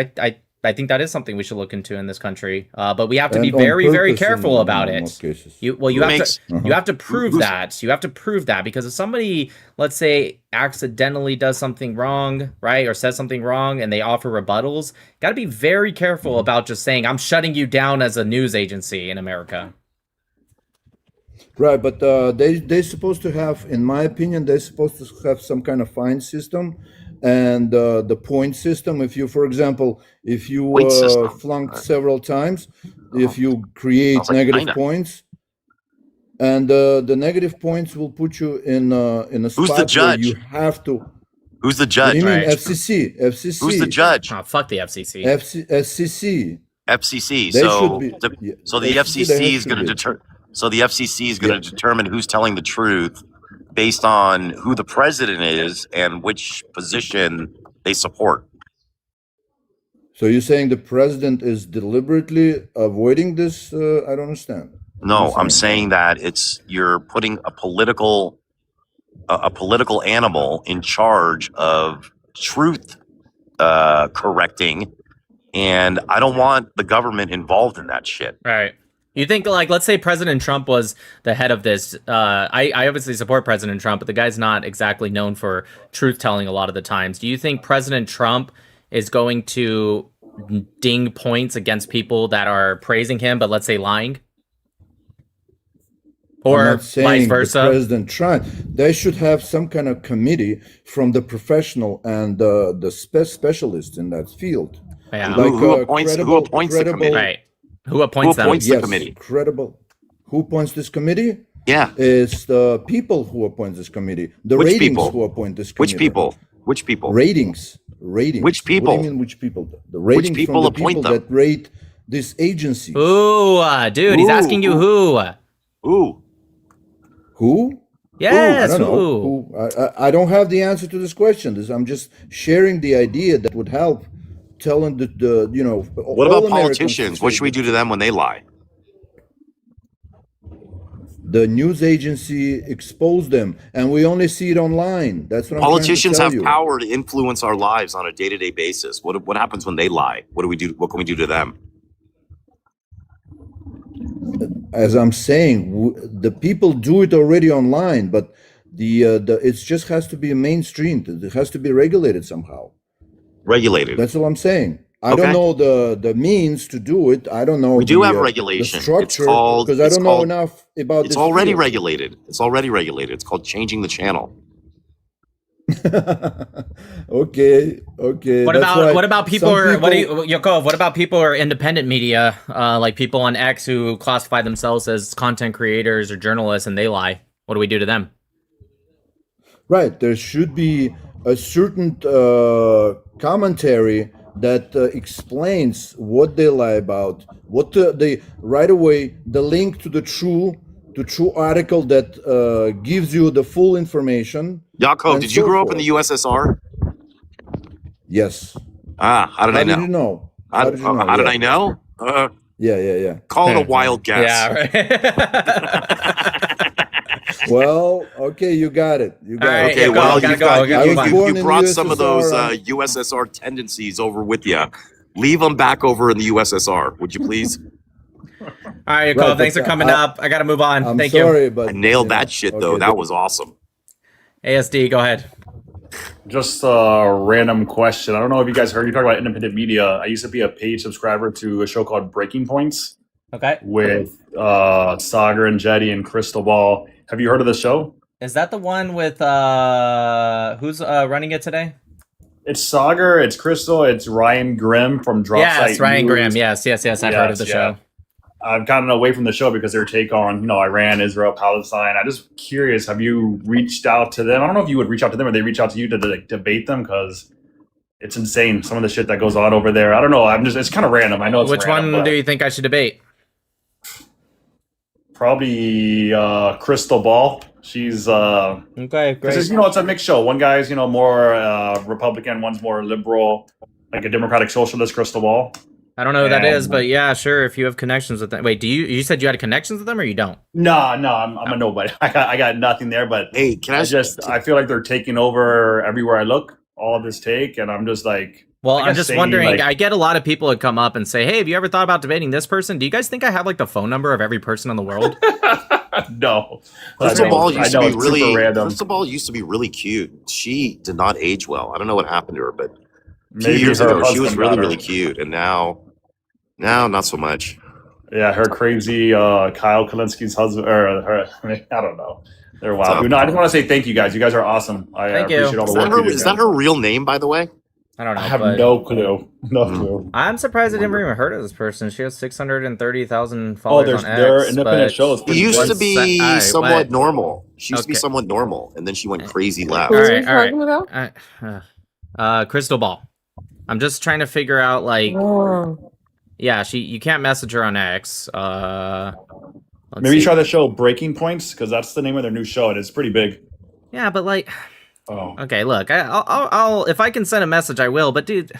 I think that is something we should look into in this country. But we have to be And on very, very purpose careful in about most it. cases. You Who have makes- to you have to prove that. You have to prove that, because if somebody, let's say, accidentally does something wrong, right, or says something wrong, and they offer rebuttals, got to be very careful about just saying, "I'm shutting you down as a news agency in America." Right, but they're supposed to have, in my opinion, they're supposed to have some kind of fine system and the point system. If you, for example, if you Point system. flunked several times, if you create Sounds like negative China. points, and the negative points will put you in a Who's spot the where judge? you have to. Who's the What do judge? you mean Right. FCC? FCC. Who's the judge? Oh, fuck the FCC. FCC. FCC. They So, should be. the, Yeah, so the FCC, FCC they is going to should be. deter. So the FCC is going to determine who's telling the truth based on who the president is and which position they support. So you're saying the president is deliberately avoiding this? I don't understand. No, What I'm you're saying that you're putting a political animal in charge of truth correcting, and I don't want the government involved in that shit. Right. You think, like, let's say President Trump was the head of this. I obviously support President Trump, but the guy's not exactly known for truth telling a lot of the times. Do you think President Trump is going to ding points against people that are praising him, but let's say lying? I'm Or not saying vice the versa? president Trump. They should have some kind of committee from the professional and the specialists in that field. Yeah. Like Who appoints the committee? Right. Who appoints them? appoints the Yes, committee? credible. Who appoints this committee? Yeah. It's the people who appoint this committee. The Which ratings people? who appoint this committee. Which people? Which people? Ratings. Which What do people? you mean which people? The ratings people from the appoint people them? that rate these agencies. Ooh, dude, he's Ooh, asking you who. Ooh. Who? Yes, I don't know. who? I don't have the answer to this question. I'm just sharing the idea that would help telling the What all about Americans politicians? to What say should we do to them when they lie? the news agency expose them, and we only see it online. That's what Politicians I'm trying have to tell you. power to influence our lives on a day-to-day basis. What happens when they lie? What do we do? What can we do to them? As I'm saying, the people do it already online, but the it just has to be mainstream. It has to be regulated somehow. Regulated. That's all I'm saying. I Okay. don't know the means to do it. I don't know. We do the, have the regulation. It's structure, called. because I It's don't know called. enough about It's this already field. regulated. It's already regulated. It's called changing the channel. Okay, okay. What That's about why what about people some are what do people- you Yakov, what about people who are independent media, like people on X who classify themselves as content creators or journalists and they lie? What do we do to them? Right, there should be a certain commentary that explains what they lie about, what they right away the link to the true article that gives you the full information. Yaakov, and did you so grow up in forth. the USSR? Yes. Ah, how did How I know? did you know? How did Yeah. I know? Yeah. Call it a wild guess. Yeah, right. Well, okay, you got it. You got All right, it. Okay, yeah, well, gotta you've go, got we gotta move on. I was born you in brought some of those USSR, USSR tendencies over with you. Leave them back over in the USSR, would you please? All right, Yakov, Right, thanks for but coming up. I gotta move on. I'm Thank sorry, but I nailed you know, that shit though. okay, That was awesome. you. ASD, go ahead. Just a random question. I don't know if you guys heard you talk about independent media. I used to be a paid subscriber to a show called Breaking Points Okay. with Sagar and Jetty and Crystal Ball. Have you heard of the show? Is that the one with who's running it today? It's Sagar, it's Crystal, it's Ryan Grimm from Drop Yes, Site Ryan News. Graham. Yes, I've heard of the Yes, show. I've gotten away from the show because their take on, Iran, Israel, Palestine. I'm just curious, have you reached out to them? I don't know if you would reach out to them or they reach out to you to debate them because it's insane. Some of the shit that goes on over there. I don't know. It's kind of random. I know it's Which random, one but do you think I should debate? probably Crystal Ball. She's Okay, great. because it's a mixed show. One guy's more Republican, one's more liberal, like a Democratic Socialist. Crystal Ball. I don't know who that is, And- but yeah, sure. If you have connections with them, wait, you said you had connections with them, or you don't? No, I'm a nobody. I got nothing there. But Hey, can I I feel like they're taking over everywhere I look. All this take, and I'm just like, Well, I I'm guess just saying, wondering. like- I get a lot of people that come up and say, "Hey, have you ever thought about debating this person?" Do you guys think I have like the phone number of every person in the world? no. Crystal I know- Ball I used to know be it's super really random. Crystal Ball used to be really cute. She did not age well. I don't know what happened to her, but a few Maybe years her ago she was husband really got her. really cute, and now not so much. Yeah, her crazy Kyle Kalinski's husband, or her. I don't know. They're wild. Tough. No, I just want to say thank you guys. You guys are awesome. I Thank you. appreciate all the Is work that, you her, do. is that her real name, by the way? I don't know. I have but no clue. No clue. I'm surprised I never even heard of this person. She has 630,000 Oh, followers on they're X. independent but- shows. She used to be All right, somewhat what? normal. She used to be Okay. somewhat normal, and then she went crazy left. All Who are right, you all right. talking about? Crystal Ball. I'm just trying to figure out like, Oh. yeah, you can't message her on X. Let's Maybe see. try the show Breaking Points because that's the name of their new show, and it's pretty big. Yeah, but like, Oh, okay, look, I'll if I can send a message, I will. But dude,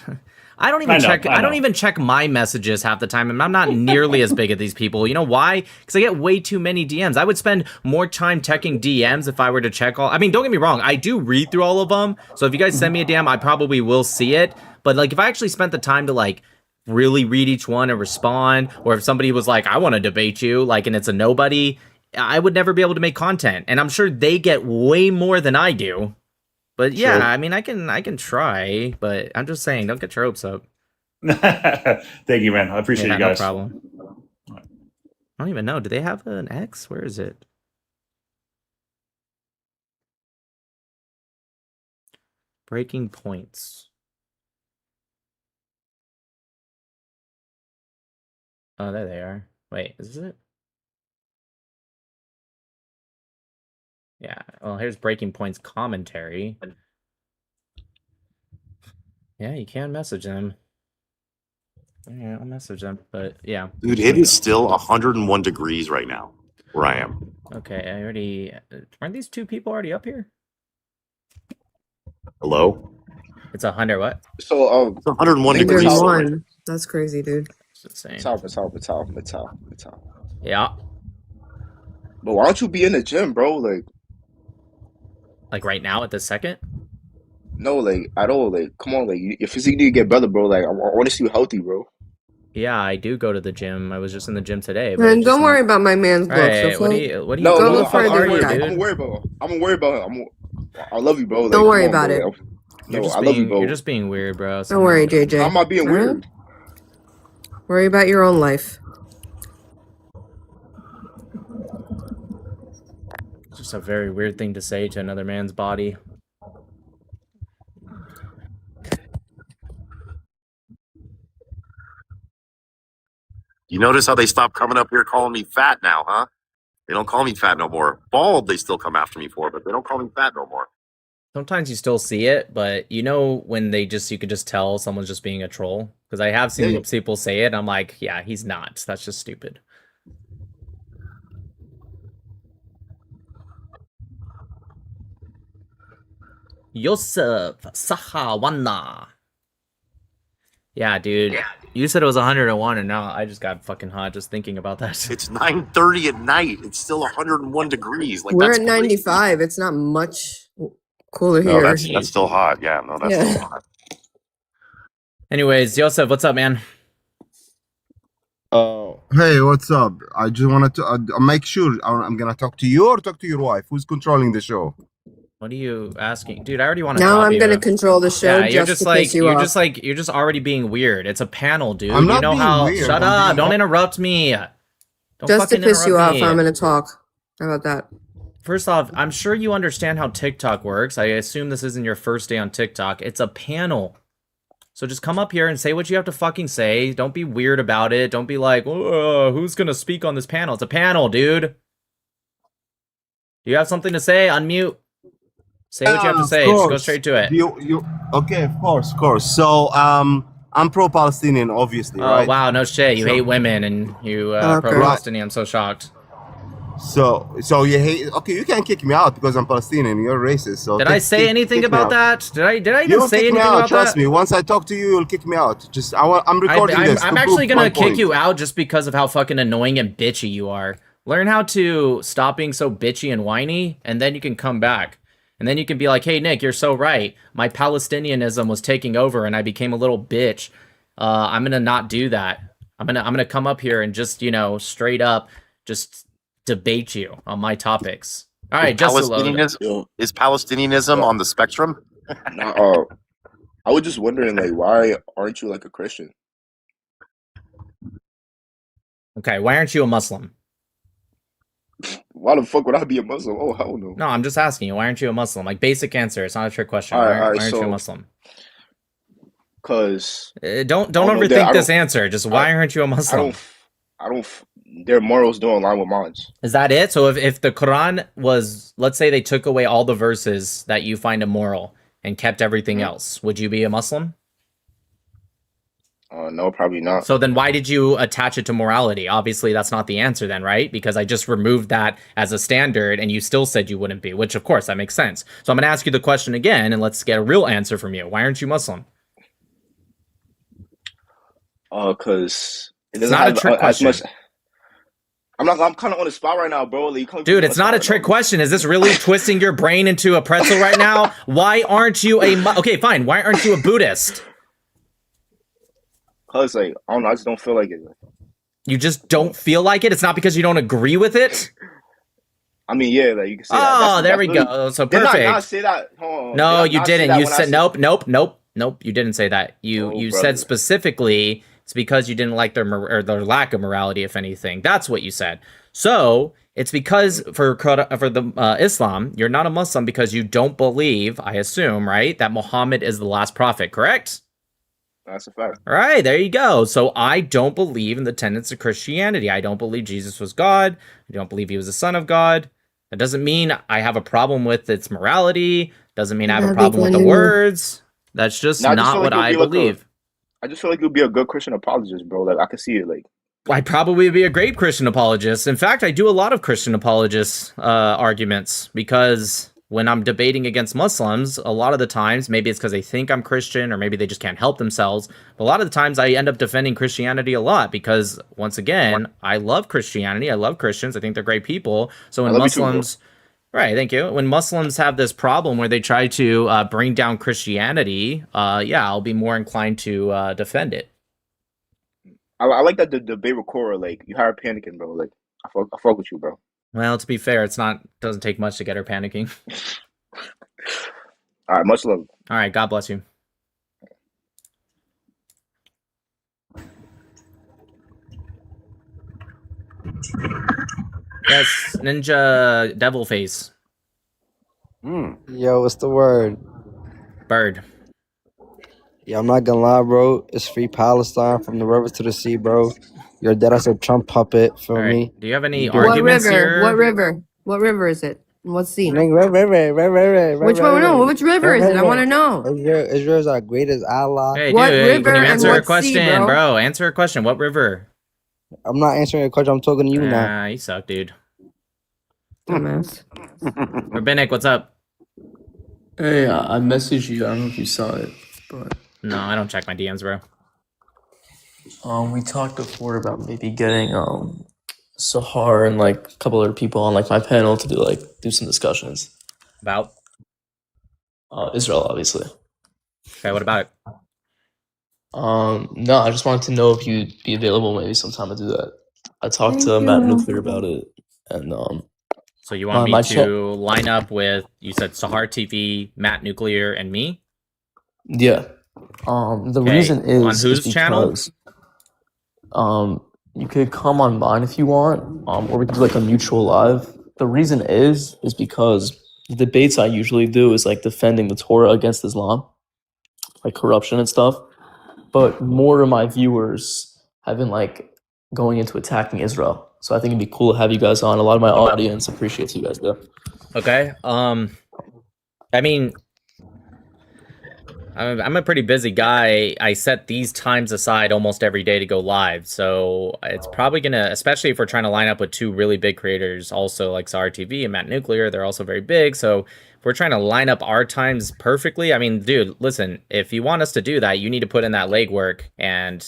I don't even I know, check. I I don't know. even check my messages half the time, and I'm not nearly as big as these people. You know why? Because I get way too many DMs. I would spend more time checking DMs if I were to check all. I mean, don't get me wrong, I do read through all of them. So if you guys send me a DM, I probably will see it. But like, if I actually spent the time to like really read each one and respond, or if somebody was like, I want to debate you, like, and it's a nobody, I would never be able to make content. And I'm sure they get way more than I do. But yeah, Sure. I mean, I can try, but I'm just saying, don't get your hopes up. thank you, man. I appreciate Yeah, you guys. no problem. I don't even know. Do they have an X? Where is it? Breaking points. Oh, there they are. Wait, is this it? Yeah. Well, here's Breaking Points commentary. Yeah, you can message them. Yeah, I'll message them, but yeah. Dude, it is still 101 degrees right now where I am. Okay, I already. Aren't these two people already up here? Hello? It's 100 what? So It's 101 Think degrees. there's still. one. That's crazy, dude. It's insane. Patal. Yeah. But why don't you be in the gym, bro? Like right now at this second? No, at all. Come on, your physique need to get better, bro. I want to see you healthy, bro. Yeah, I do go to the gym. I was just in the gym today. But Man, it's don't just worry not- about my man's looks. Alright, what do okay? you No, who go the for fuck the are you, guy. dude? I'm worried about him. I love you, bro. Don't come worry on, about bro. it. You're No, just I love you, being bro. you're just being weird, bro. Don't worry, JJ. I'm not being Alright? weird. Worry about your own life. It's just a very weird thing to say to another man's body. You notice how they stopped coming up here calling me fat now, huh? They don't call me fat no more. Bald, they still come after me for, but they don't call me fat no more. Sometimes you still see it, but you know when you could just tell someone's just being a troll? Because I have seen people say it, I'm like, yeah, he's not. That's just stupid. Yosef Sahawana. Yeah, dude. You said it was 101, and now I just got fucking hot just thinking about that. It's 9:30 at night. It's still 101 degrees. Like We're that's at crazy. 95. It's not much cooler No, here. that's still hot. Yeah, no, that's Yeah. still hot. Anyways, Yosef, what's up, man? Hey, what's up? I just wanted to make sure I'm gonna talk to you or talk to your wife. Who's controlling the show? What are you asking? Dude, I already want to Now drop I'm you. gonna control the show Yeah, you're just just to like piss you off. you're just already being weird. It's a panel, dude. I'm You not know being how weird. Shut I'm up. being Don't hon- interrupt me. Don't Just to fucking piss you interrupt off, me. I'm gonna talk. How about that? First off, I'm sure you understand how TikTok works. I assume this isn't your first day on TikTok. It's a panel. So just come up here and say what you have to fucking say. Don't be weird about it. Don't be like, who's gonna speak on this panel? It's a panel, dude. Do you have something to say? Unmute. Say what you have to Of say. Just go course. straight to it. Okay, of course. So, I'm pro-Palestinian, obviously, Oh, right? wow, no shit. You So- hate women and you Okay. pro-Palestinian. I'm so shocked. So you hate? Okay, you can't kick me out because I'm Palestinian. You're racist. So Did I say anything about that? Did I even You say kick anything me out. about Trust that? me. Once I talk to you, you'll kick me out. I'm recording this. I'm to actually prove my gonna kick point. you out just because of how fucking annoying and bitchy you are. Learn how to stop being so bitchy and whiny, and then you can come back. And then you can be like, hey, Nick, you're so right. My Palestinianism was taking over, and I became a little bitch. I'm gonna not do that. I'm gonna come up here and just, straight up just debate you on my topics. All right, just a load. Is Palestinianism on the spectrum? Nah, I was just wondering, like, why aren't you like a Christian? Okay, why aren't you a Muslim? Why the fuck would I be a Muslim? Oh, hell no. No, I'm just asking you. Why aren't you a Muslim? Like, basic answer. It's not a trick question. All Why right, aren't you a so- Muslim? Cause Don't I don't- overthink I this don't- answer. Just why aren't you a Muslim? I don't. Their morals don't align with mine. Is that it? So if the Quran was, let's say they took away all the verses that you find immoral and kept everything else, would you be a Muslim? No, probably not. So then why did you attach it to morality? Obviously that's not the answer then, right? Because I just removed that as a standard and you still said you wouldn't be, which of course that makes sense. So I'm going to ask you the question again and let's get a real answer from you. Why aren't you Muslim? Cause it It's doesn't not a have trick as question. much. I'm kind of on the spot right now, bro. Like, you can't Dude, put me it's on not the a spot trick right question. Is this really twisting your brain into a pretzel right now? Why aren't you okay, fine. Why aren't you a Buddhist? now. Cause like I don't know, I just don't feel like it. You just don't feel like it? It's not because you don't agree with it? I mean, yeah, like you can say that. Oh, That's there we literally- go. So Did perfect. I not say that? Hold on. No, Did I you not say didn't. that You when I said nope. You didn't say that. You Oh, said brother. specifically it's because you didn't like their lack of morality, if anything. That's what you said. So it's because for the Islam, you're not a Muslim because you don't believe, I assume, right, that Muhammad is the last prophet. Correct? That's a fact. All right, there you go. So I don't believe in the tenets of Christianity. I don't believe Jesus was God. I don't believe he was the son of God. That doesn't mean I have a problem with its morality. Doesn't mean I have a problem with the words. That's just Nah, I just not feel what like I you'll be like believe. I just feel like you'll be a good Christian apologist, bro. Like I can see it. Like I'd probably be a great Christian apologist. In fact, I do a lot of Christian apologist arguments because when I'm debating against Muslims, a lot of the times, maybe it's because they think I'm Christian or maybe they just can't help themselves. But a lot of the times I end up defending Christianity a lot because, once again, I love Christianity. I love Christians. I think they're great people. So when I love you too, bro. Muslims... Right, thank you. When Muslims have this problem where they try to bring down Christianity, yeah, I'll be more inclined to defend it. I like that the debate recorder. Like you hired panicking, bro. Like I fuck with you, bro. Well, to be fair, doesn't take much to get her panicking. All right, much love. All right, God bless you. Yes, Ninja Devil Face. Yo, what's the word? Bird. Yeah, I'm not gonna lie, bro. It's free Palestine from the river to the sea, bro. You're dead as a Trump puppet. Feel All right. me? Do you have any You do it. What arguments river? What here? river? What river is it? What sea? River. Which one? No, which river is it? I want to know. Israel's our greatest ally. Hey, What dude, river can you and answer a what sea, question, bro? bro? Answer a question. What river? I'm not answering your question. I'm talking to you now. Nah, you suck, dude. Dumbass. Rabbinic, what's up? Hey, I messaged you. I don't know if you saw it, but No, I don't check my DMs, bro. we talked before about maybe getting Sahar and like a couple other people on like my panel to do some discussions. About? Israel, obviously. Okay, what about it? No, I just wanted to know if you'd be available maybe sometime to do that. I talked to Matt Nuclear about it, and So you want me my to line up with, you said Sahar TV, Matt Nuclear, and me? yeah. The Okay, reason is on whose channel? because you could come on mine if you want, or we could do like a mutual live. The reason is because the debates I usually do is like defending the Torah against Islam, like corruption and stuff. But more of my viewers have been like going into attacking Israel. So I think it'd be cool to have you guys on. A lot of my audience appreciates you guys though. Okay. I mean, I'm a pretty busy guy. I set these times aside almost every day to go live. So it's probably going to, especially if we're trying to line up with two really big creators, also like Sahar TV and Matt Nuclear, they're also very big. So if we're trying to line up our times perfectly, I mean, dude, listen, if you want us to do that, you need to put in that legwork and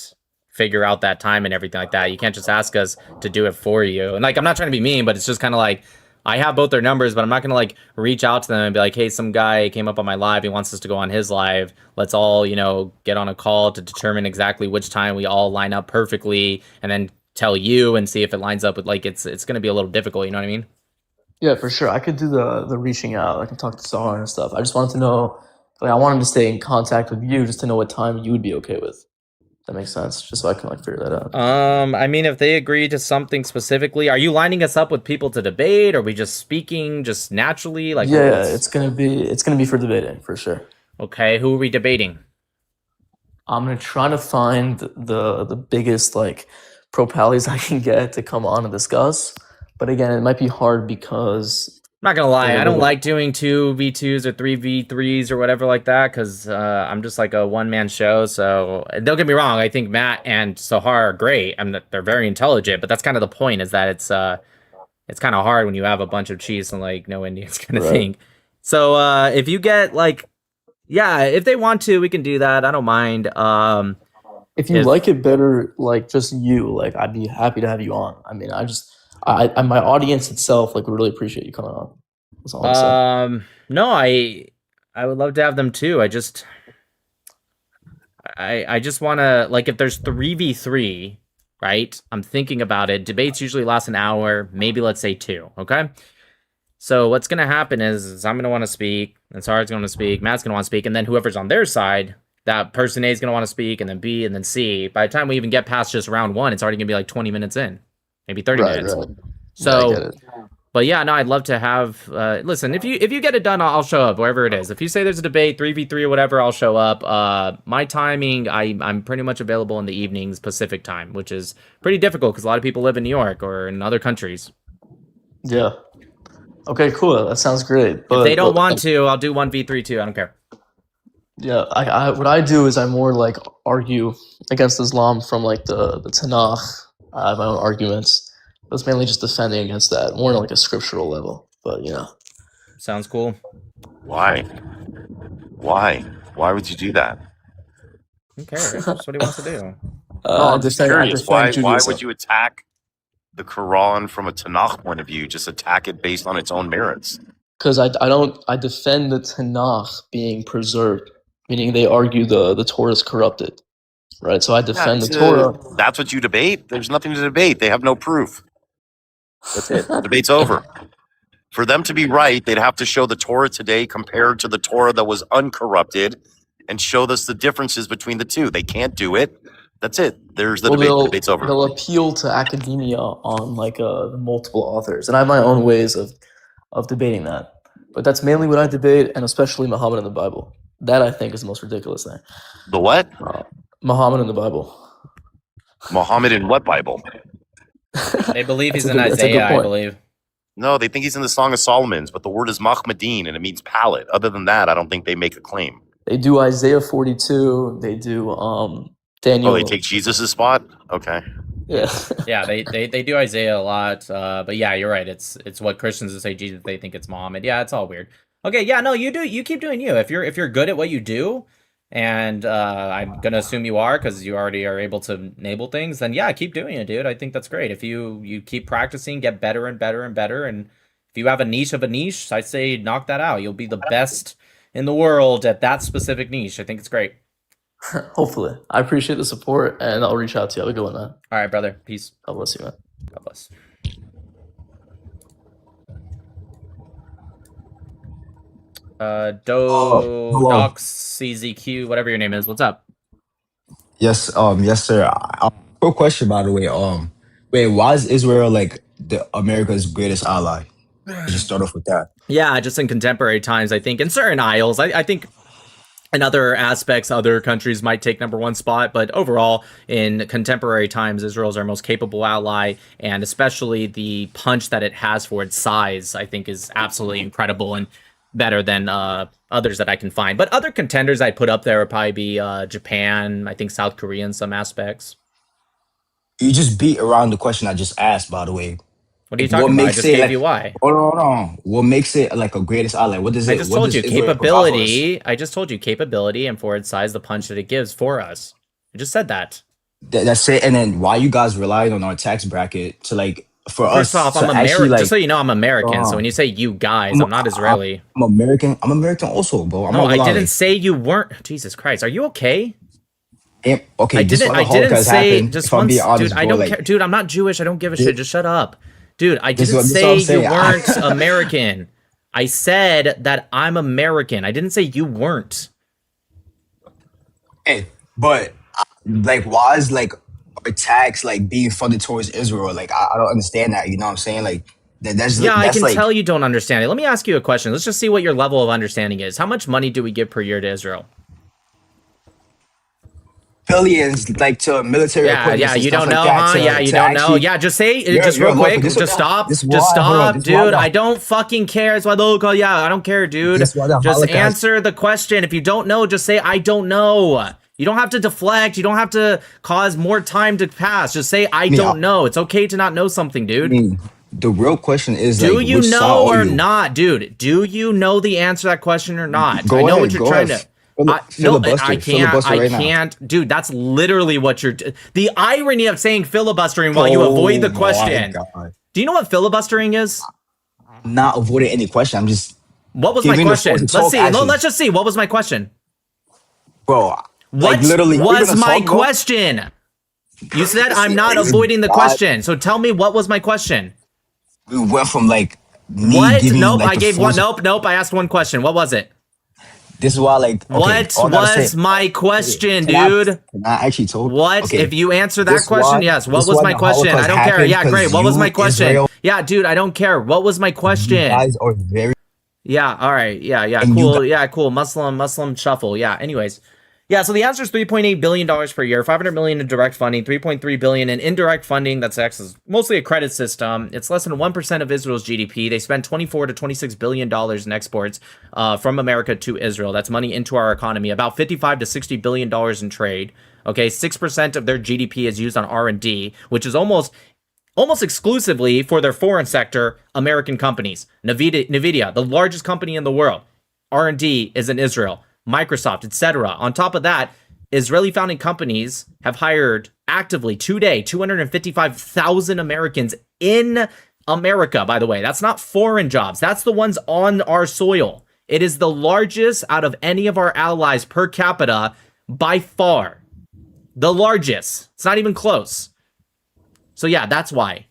figure out that time and everything like that. You can't just ask us to do it for you. And like, I'm not trying to be mean, but it's just kind of like, I have both their numbers, but I'm not going to like reach out to them and be like, hey, some guy came up on my live. He wants us to go on his live. Let's all, you know, get on a call to determine exactly which time we all line up perfectly and then tell you and see if it lines up with like, it's going to be a little difficult. You know what I mean? Yeah, for sure. I could do the reaching out. I can talk to Sahar and stuff. I just wanted to know, like, I wanted to stay in contact with you just to know what time you would be okay with. That makes sense, just so I can like figure that out. I mean, if they agree to something specifically, are you lining us up with people to debate? Or are we just speaking just naturally? Like, Yeah, what's- it's gonna be for debating for sure. Okay, who are we debating? I'm gonna try to find the biggest like pro pallies I can get to come on and discuss. But again, it might be hard because I'm not gonna lie, Yeah, I don't but- like doing 2v2s or 3v3s or whatever like that because I'm just like a one-man show. So don't get me wrong, I think Matt and Sahar are great. They're very intelligent, but that's kind of the point. Is that it's kind of hard when you have a bunch of Chiefs and like no Indians kind of Right. thing. So if you get like, yeah, if they want to, we can do that. I don't mind. if you like it better, like just you, like I'd be happy to have you on. I mean, I my audience itself like would really appreciate you coming on. That's all I'm saying. No, I would love to have them too. I just want to, like, if there's 3v3, right? I'm thinking about it. Debates usually last an hour, maybe let's say 2, okay? So what's going to happen is I'm going to want to speak, and Sarah's going to speak, Matt's going to want to speak, and then whoever's on their side, that person A is going to want to speak, and then B, and then C. By the time we even get past just round 1, it's already going to be like 20 minutes in, maybe 30 minutes. Right. So, Yeah, I get it. but yeah, no, I'd love to have. Listen, if you get it done, I'll show up wherever it is. If you say there's a debate, 3v3 or whatever, I'll show up. My timing, I'm pretty much available in the evenings Pacific time, which is pretty difficult because a lot of people live in New York or in other countries. Yeah. Okay, cool. That sounds great. But If they don't want to, I'll do 1v3 too. I don't care. yeah, I what I do is I more like argue against Islam from like the Tanakh. I have my own arguments. But it's mainly just defending against that, more on like a scriptural level. But you know, Sounds cool. Why? Why would you do that? Who cares? That's what he wants to do. No, I I'm just defend curious. Why Judaism. would you attack the Quran from a Tanakh point of view? Just attack it based on its own merits. Because I defend the Tanakh being preserved, meaning they argue the Torah is corrupted, right? So I defend the Torah. That's what you debate. There's nothing to debate. They have no proof. That's it. The debate's over. For them to be right, they'd have to show the Torah today compared to the Torah that was uncorrupted and show us the differences between the two. They can't do it. That's it. There's the debate. The debate's over. They'll appeal to academia on like multiple authors, and I have my own ways of debating that. But that's mainly what I debate, and especially Muhammad and the Bible. That I think is the most ridiculous thing. The what? Muhammad in the Bible. Muhammad in what Bible? They believe he's That's a in good- that's a good Isaiah, I point. believe. No, they think he's in the Song of Solomon's, but the word is Mahmadin and it means palette. Other than that, I don't think they make a claim. They do Isaiah 42. They do Daniel. Oh, they take Jesus' spot? Okay. Yeah. Yeah, they do Isaiah a lot. But yeah, you're right. It's what Christians would say Jesus, they think it's Muhammad. Yeah, it's all weird. Okay, yeah, no, you keep doing you. If you're good at what you do, and I'm gonna assume you are because you already are able to enable things, then yeah, keep doing it, dude. I think that's great. If you keep practicing, get better and better and better, and if you have a niche of a niche, I say knock that out. You'll be the best in the world at that specific niche. I think it's great. Hopefully. I appreciate the support, and I'll reach out to you. Have a good one, man. All right, brother. Peace. God bless you, man. God bless. hello. Docs CZQ, whatever your name is. What's up? Yes, yes, sir. Quick question, by the way. Wait, why is Israel like the America's greatest ally? Just start off with that. Yeah, just in contemporary times, I think in certain aisles, I think in other aspects, other countries might take #1 spot, but overall, in contemporary times, Israel's our most capable ally, and especially the punch that it has for its size, I think is absolutely incredible and better than others that I can find. But other contenders I'd put up there would probably be Japan, I think South Korea in some aspects. You just beat around the question I just asked, by the way. What are you Like, talking about? I makes just it gave like, you why. hold on. What makes it like a greatest ally? What does it? I just what told does you Israel provide for us? capability. I just told you capability and for its size, the punch that it gives for us. I just said that. That's it. And then why you guys relying on our tax bracket to like for First us off, to I'm actually American. like Just so you know, I'm American. So uh, when you say you guys, I'm not Israeli. I'm American. I'm American also, bro. I'm No, not I gonna lie. didn't say you weren't. Jesus Christ, are you okay? Okay, I this didn't. why the I didn't Holocaust say happened. just If I'm once, being honest, dude. I bro, don't like care, dude. I'm not Jewish. I don't give a thi- shit. Just shut up, dude. I this didn't is say what I'm you saying. weren't American. I said that I'm American. I didn't say you weren't. Hey, but like, why is like our tax like being funded towards Israel? Like, I don't understand that. You know what I'm saying? Like, Yeah, I can like tell you don't understand it. Let me ask you a question. Let's just see what your level of understanding is. How much money do we give per year to Israel? billions, like to military Yeah, equipment yeah, and you stuff don't like know, that. huh? Yeah, you To don't know. actually, Yeah, just say, just you're real local. quick, This just stop, this just why, hold on. stop, This why dude. the I don't fucking care. It's why local. Yeah, I don't care, dude. this why the Just Holocaust. answer the question. If you don't know, just say I don't know. You don't have to deflect. You don't have to cause more time to pass. Just say I I mean, don't know. It's okay to not know something, I dude. mean, the real question is Do like, you which side know are or you? not, dude? Do you know the answer to that question or not? I Go know what ahead, you're go trying ahead. to. No, Filibuster, I can't. filibuster I right now. can't, dude. That's literally what you're. The irony of saying filibustering while you avoid the Oh my question. God. Do you know what filibustering is? I'm not avoiding any question. I'm just What was my giving the floor question? to Let's talk. see. No, Actually, let's just see. What was my question? bro, like What literally, are you was gonna my talk, bro? question? You said I'm not Thanks avoiding the God. question. So tell me, what was my question? We went from like me What? giving you Nope. like I the gave one. force. Nope. I asked one question. What was it? This is why, like, okay, What all I gotta was say. my question, Can I, dude? can I actually talk? What? Okay, If you answer that this question, why yes. What this was why my the question? I Holocaust don't care. happened Yeah, great. because What was my you, question? Israel, Yeah, dude, I don't care. What was my you question? guys are very Yeah, all right. Yeah, and you cool. guys. Yeah, cool. Muslim shuffle. Yeah, anyways. Yeah, so the answer is $3.8 billion per year, $500 million in direct funding, $3.3 billion in indirect funding. That's actually mostly a credit system. It's less than 1% of Israel's GDP. They spend $24 to $26 billion in exports from America to Israel. That's money into our economy. About $55 to $60 billion in trade. Okay, 6% of their GDP is used on R&D, which is almost exclusively for their foreign sector American companies. Nvidia, the largest company in the world, R&D is in Israel. Microsoft, etc. On top of that, Israeli founding companies have hired actively today 255,000 Americans in America, by the way. That's not foreign jobs. That's the ones on our soil. It is the largest out of any of our allies per capita by far. The largest. It's not even close. So yeah, that's why.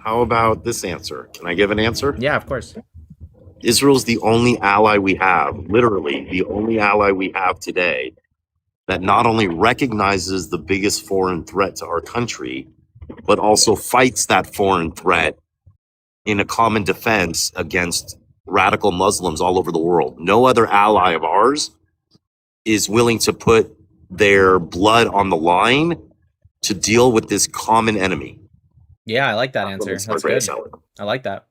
How about this answer? Can I give an answer? Yeah, of course. Israel's the only ally we have, literally the only ally we have today that not only recognizes the biggest foreign threat to our country, but also fights that foreign threat in a common defense against radical Muslims all over the world. No other ally of ours is willing to put their blood on the line to deal with this common enemy. Yeah, I like that answer. It's That's great. good. I like that.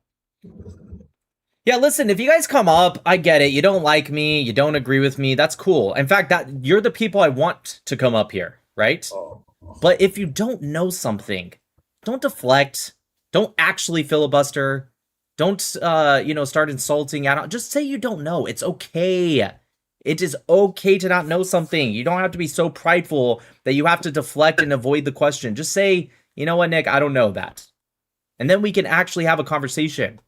Yeah, listen, if you guys come up, I get it. You don't like me, you don't agree with me, that's cool. In fact, that you're the people I want to come up here, right? But if you don't know something, don't deflect. Don't actually filibuster. Don't start insulting. Just say you don't know. It's okay. It is okay to not know something. You don't have to be so prideful that you have to deflect and avoid the question. Just say, you know what, Nick, I don't know that. And then we can actually have a conversation.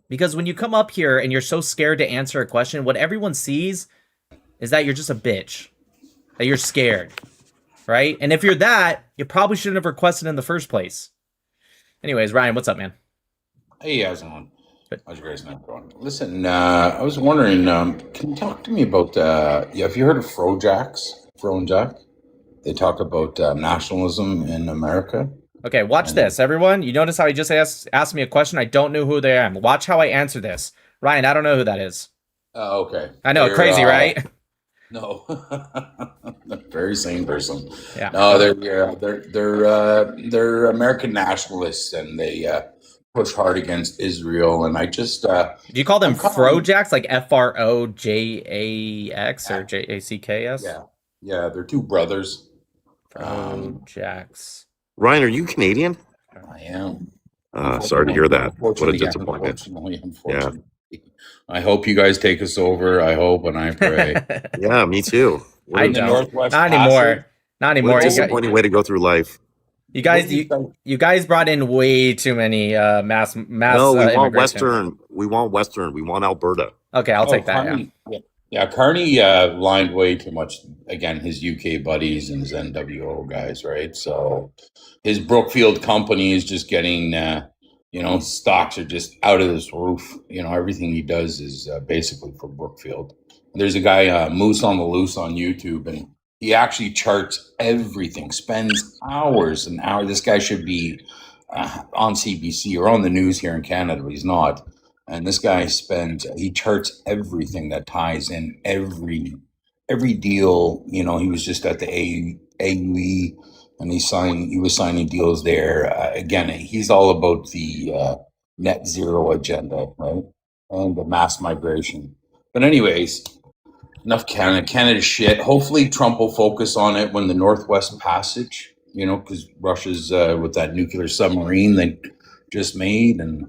Because when you come up here and you're so scared to answer a question, what everyone sees is that you're just a bitch. That you're scared. Right? And if you're that, you probably shouldn't have requested in the first place. Anyways, Ryan, what's up, man? Hey, how's it going? How's your guys' night going? Listen, I was wondering, can you talk to me about, have you heard of Fronjack? They talk about nationalism in America. Okay, watch this, everyone. You notice how he just asked me a question? I don't know who they are. Watch how I answer this. Ryan, I don't know who that is. Oh, okay. I know, crazy, right? No, very sane person. Yeah. No, they're American nationalists, and they push hard against Israel. And I just do you call them Frojacks, like Frojax or Jacks? Yeah, they're two brothers. Frojacks. Ryan, are you Canadian? I am. Sorry to hear that. What a disappointment. Unfortunately. I hope you guys take us over. I hope and I pray. Yeah, me too. I don't. Not anymore. Not anymore. What a disappointing way to go through life. You guys brought in way too many mass. No, we want Western. We want Western. We want Alberta. Okay, I'll take that. Carney, yeah, Carney lined way too much. Again, his UK buddies and his NWO guys, right? So his Brookfield company is just getting, stocks are just out of this roof. Everything he does is basically for Brookfield. There's a guy, Moose on the Loose on YouTube, and he actually charts everything, spends hours and hours. This guy should be on CBC or on the news here in Canada, but he's not. And this guy he charts everything that ties in every deal. He was just at the AUE and he was signing deals there. Again, he's all about the net zero agenda, right? And the mass migration. But anyways, enough Canada shit. Hopefully Trump will focus on it when the Northwest Passage, because Russia's with that nuclear submarine they just made and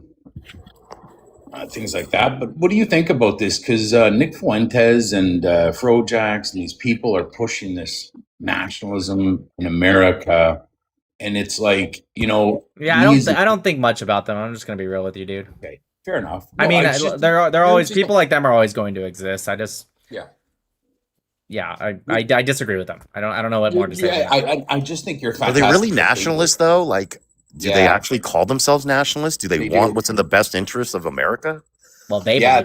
things like that. But what do you think about this? Because Nick Fuentes and Frojacks and these people are pushing this nationalism in America, and it's like, Yeah, I don't think much about them. I'm just gonna be real with you, dude. Okay, fair enough. I mean, they're always people like them are always going to exist. I disagree with them. I don't know what more to say. I just think you're Are fantastic. they really nationalists though? Like, do they actually call themselves nationalists? Do they want what's in the best interest of America? Well, they do.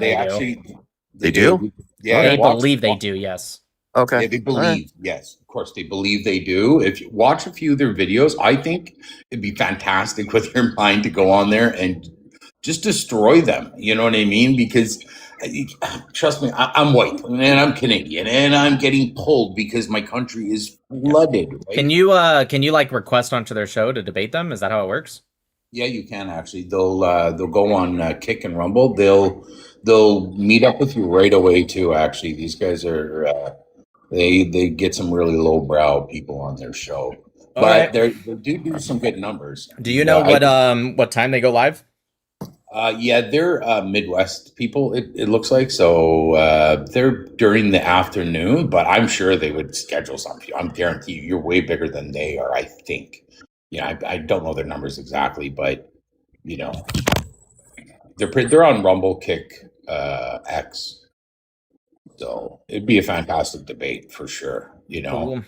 They do? Yeah, they believe they do. Yes. Okay. Yeah, they believe. Yes, of course, they believe they do. If you watch a few of their videos, I think it'd be fantastic with your mind to go on there and just destroy them. You know what I mean? Because trust me, I'm white and I'm Canadian and I'm getting pulled because my country is flooded. Right? Can you like request onto their show to debate them? Is that how it works? Yeah, you can actually. They'll go on Kick and Rumble. They'll meet up with you right away too. Actually, these guys are they get some really lowbrow people on their show, but they do some good numbers. Do you know what time they go live? Yeah, they're Midwest people. It looks like so. They're during the afternoon, but I'm sure they would schedule something. I'm guarantee you're way bigger than they are. I think. I don't know their numbers exactly, but they're on Rumble, Kick, X. So it'd be a fantastic debate for sure. Cool.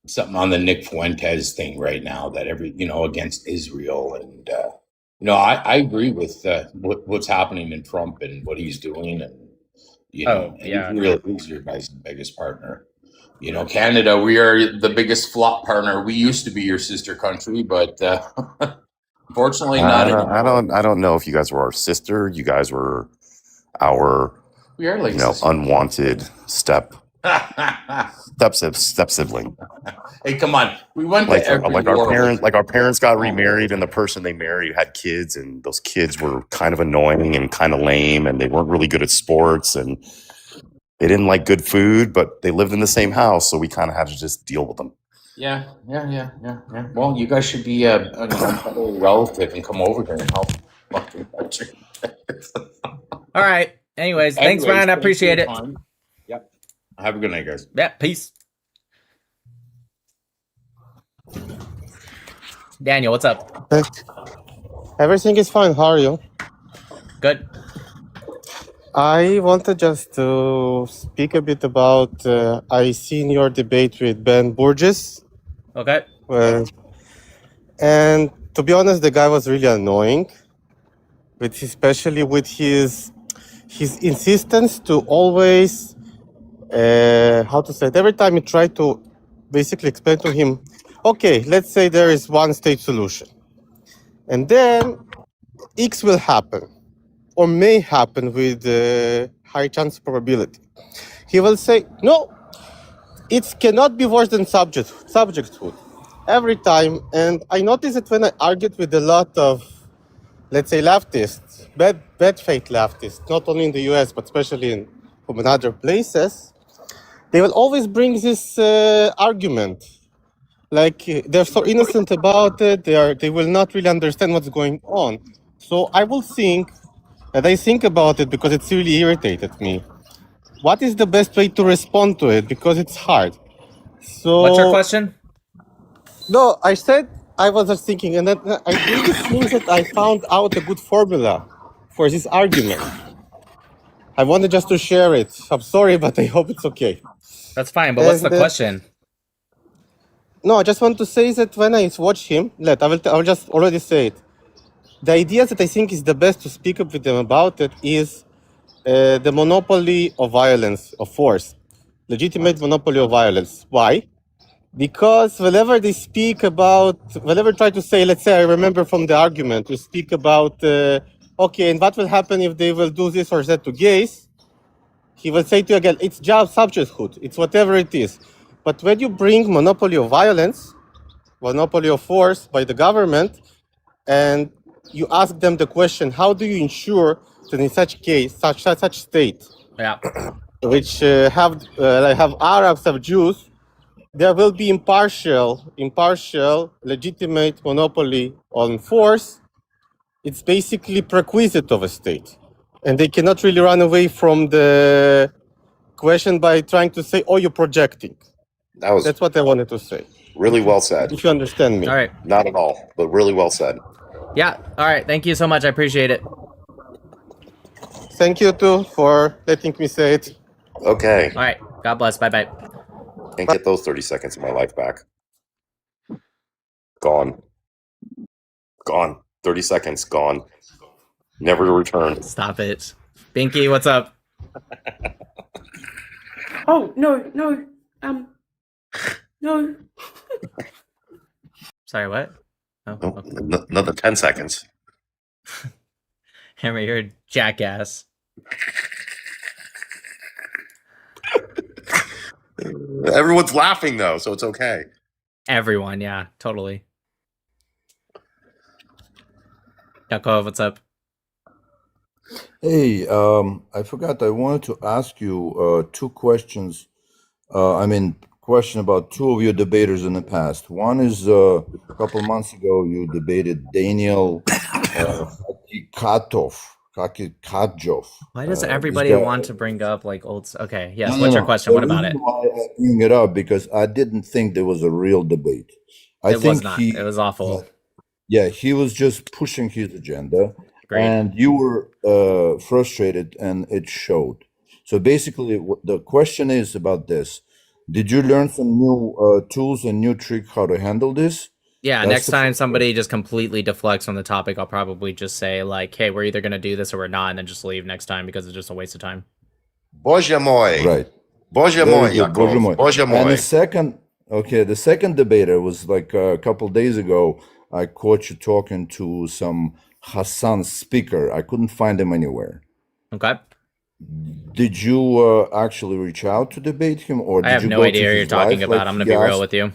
Something on the Nick Fuentes thing right now that against Israel and I agree with what's happening in Trump and what he's doing and he's your guys' biggest partner. Canada, we are the biggest flop partner. We used to be your sister country, but unfortunately not anymore. I don't know if you guys were our sister. You guys were our We are like You know, sisters. unwanted step sibling. Hey, come on. We went Like to every like war. our parents got remarried, and the person they married had kids, and those kids were kind of annoying and kind of lame, and they weren't really good at sports, and they didn't like good food, but they lived in the same house, so we kind of had to just deal with them. Yeah. Well, you guys should be a relative and come over here and help fucking culture. All right. Anyways, thanks, Ryan. I appreciate it. Yep. Have a good night, guys. Yeah, peace. Daniel, what's up? Everything is fine. How are you? Good. I wanted just to speak a bit about. I seen your debate with Ben Burgess, Okay. and to be honest, the guy was really annoying, especially with his insistence to always, how to say it. Every time you try to basically explain to him, okay, let's say there is one state solution, and then X will happen, or may happen with high chance probability. He will say, no, it cannot be worse than subjecthood. Every time, and I noticed it when I argued with a lot of, let's say, leftists, bad faith leftists, not only in the US, but especially from other places, they will always bring this argument. Like they're so innocent about it, they will not really understand what's going on. So I will think, and I think about it because it's really irritated me. What is the best way to respond to it? Because it's hard. So What's your question? No, I said I was just thinking, and then I really think that I found out a good formula for this argument. I wanted just to share it. I'm sorry, but I hope it's okay. That's fine, but what's the And, question? No, I just want to say that when I watch him, I will just already say it. The idea that I think is the best to speak up with them about it is the monopoly of violence, of force, legitimate monopoly of violence. Why? Because whenever they speak about, whenever try to say, let's say, I remember from the argument, you speak about, okay, and what will happen if they will do this or that to gays? He will say to you again, it's just subjecthood, it's whatever it is. But when you bring monopoly of violence, monopoly of force by the government, and you ask them the question, how do you ensure that in such case, such state, Yeah. which have Arabs, have Jews, there will be impartial, legitimate monopoly on force. It's basically prerequisite of a state. And they cannot really run away from the question by trying to say, oh, you're projecting. That's what I wanted to say. Really well said. If you understand me. All right. Not at all, but really well said. Yeah. All right. Thank you so much. I appreciate it. Thank you too for letting me say it. Okay. All right. God bless. Bye-bye. Can't get those 30 seconds of my life back. Gone. 30 seconds, gone. Never to return. Stop it. Binky, what's up? Oh, no. No. Sorry, what? Oh, Nope, okay. another 10 seconds. Hammer, you're a jackass. Everyone's laughing though, so it's okay. Everyone, yeah, totally. Yakov, what's up? Hey, I forgot. I wanted to ask you two questions. Question about two of your debaters in the past. One is a couple months ago you debated Daniel Kakikatov. Why does This everybody guy- want to bring up like old? Okay, yes. No, What's no, your no. question? The What about it? reason why I bring it up because I didn't think there was a real debate. I It think was not. It was awful. Yeah, he was just pushing his agenda, Great. and you were frustrated, and it showed. So basically, the question is about this: did you learn some new tools and new trick how to handle this? Yeah, That's next the time first somebody just completely deflects on the topic, I'll probably just say like, "Hey, we're either gonna do this or we're not," and then just leave next time because it's just a waste of time. Boże moi. Right. Boże Very moi, good. Boże Yakov. moi. Boże And moi. the second debater was like a couple days ago. I caught you talking to some Hassan speaker. I couldn't find him anywhere. Okay. Did you actually reach out to debate him, or I did have you no go to idea what you're his talking life about. like I'm gonna he be real asked? with you.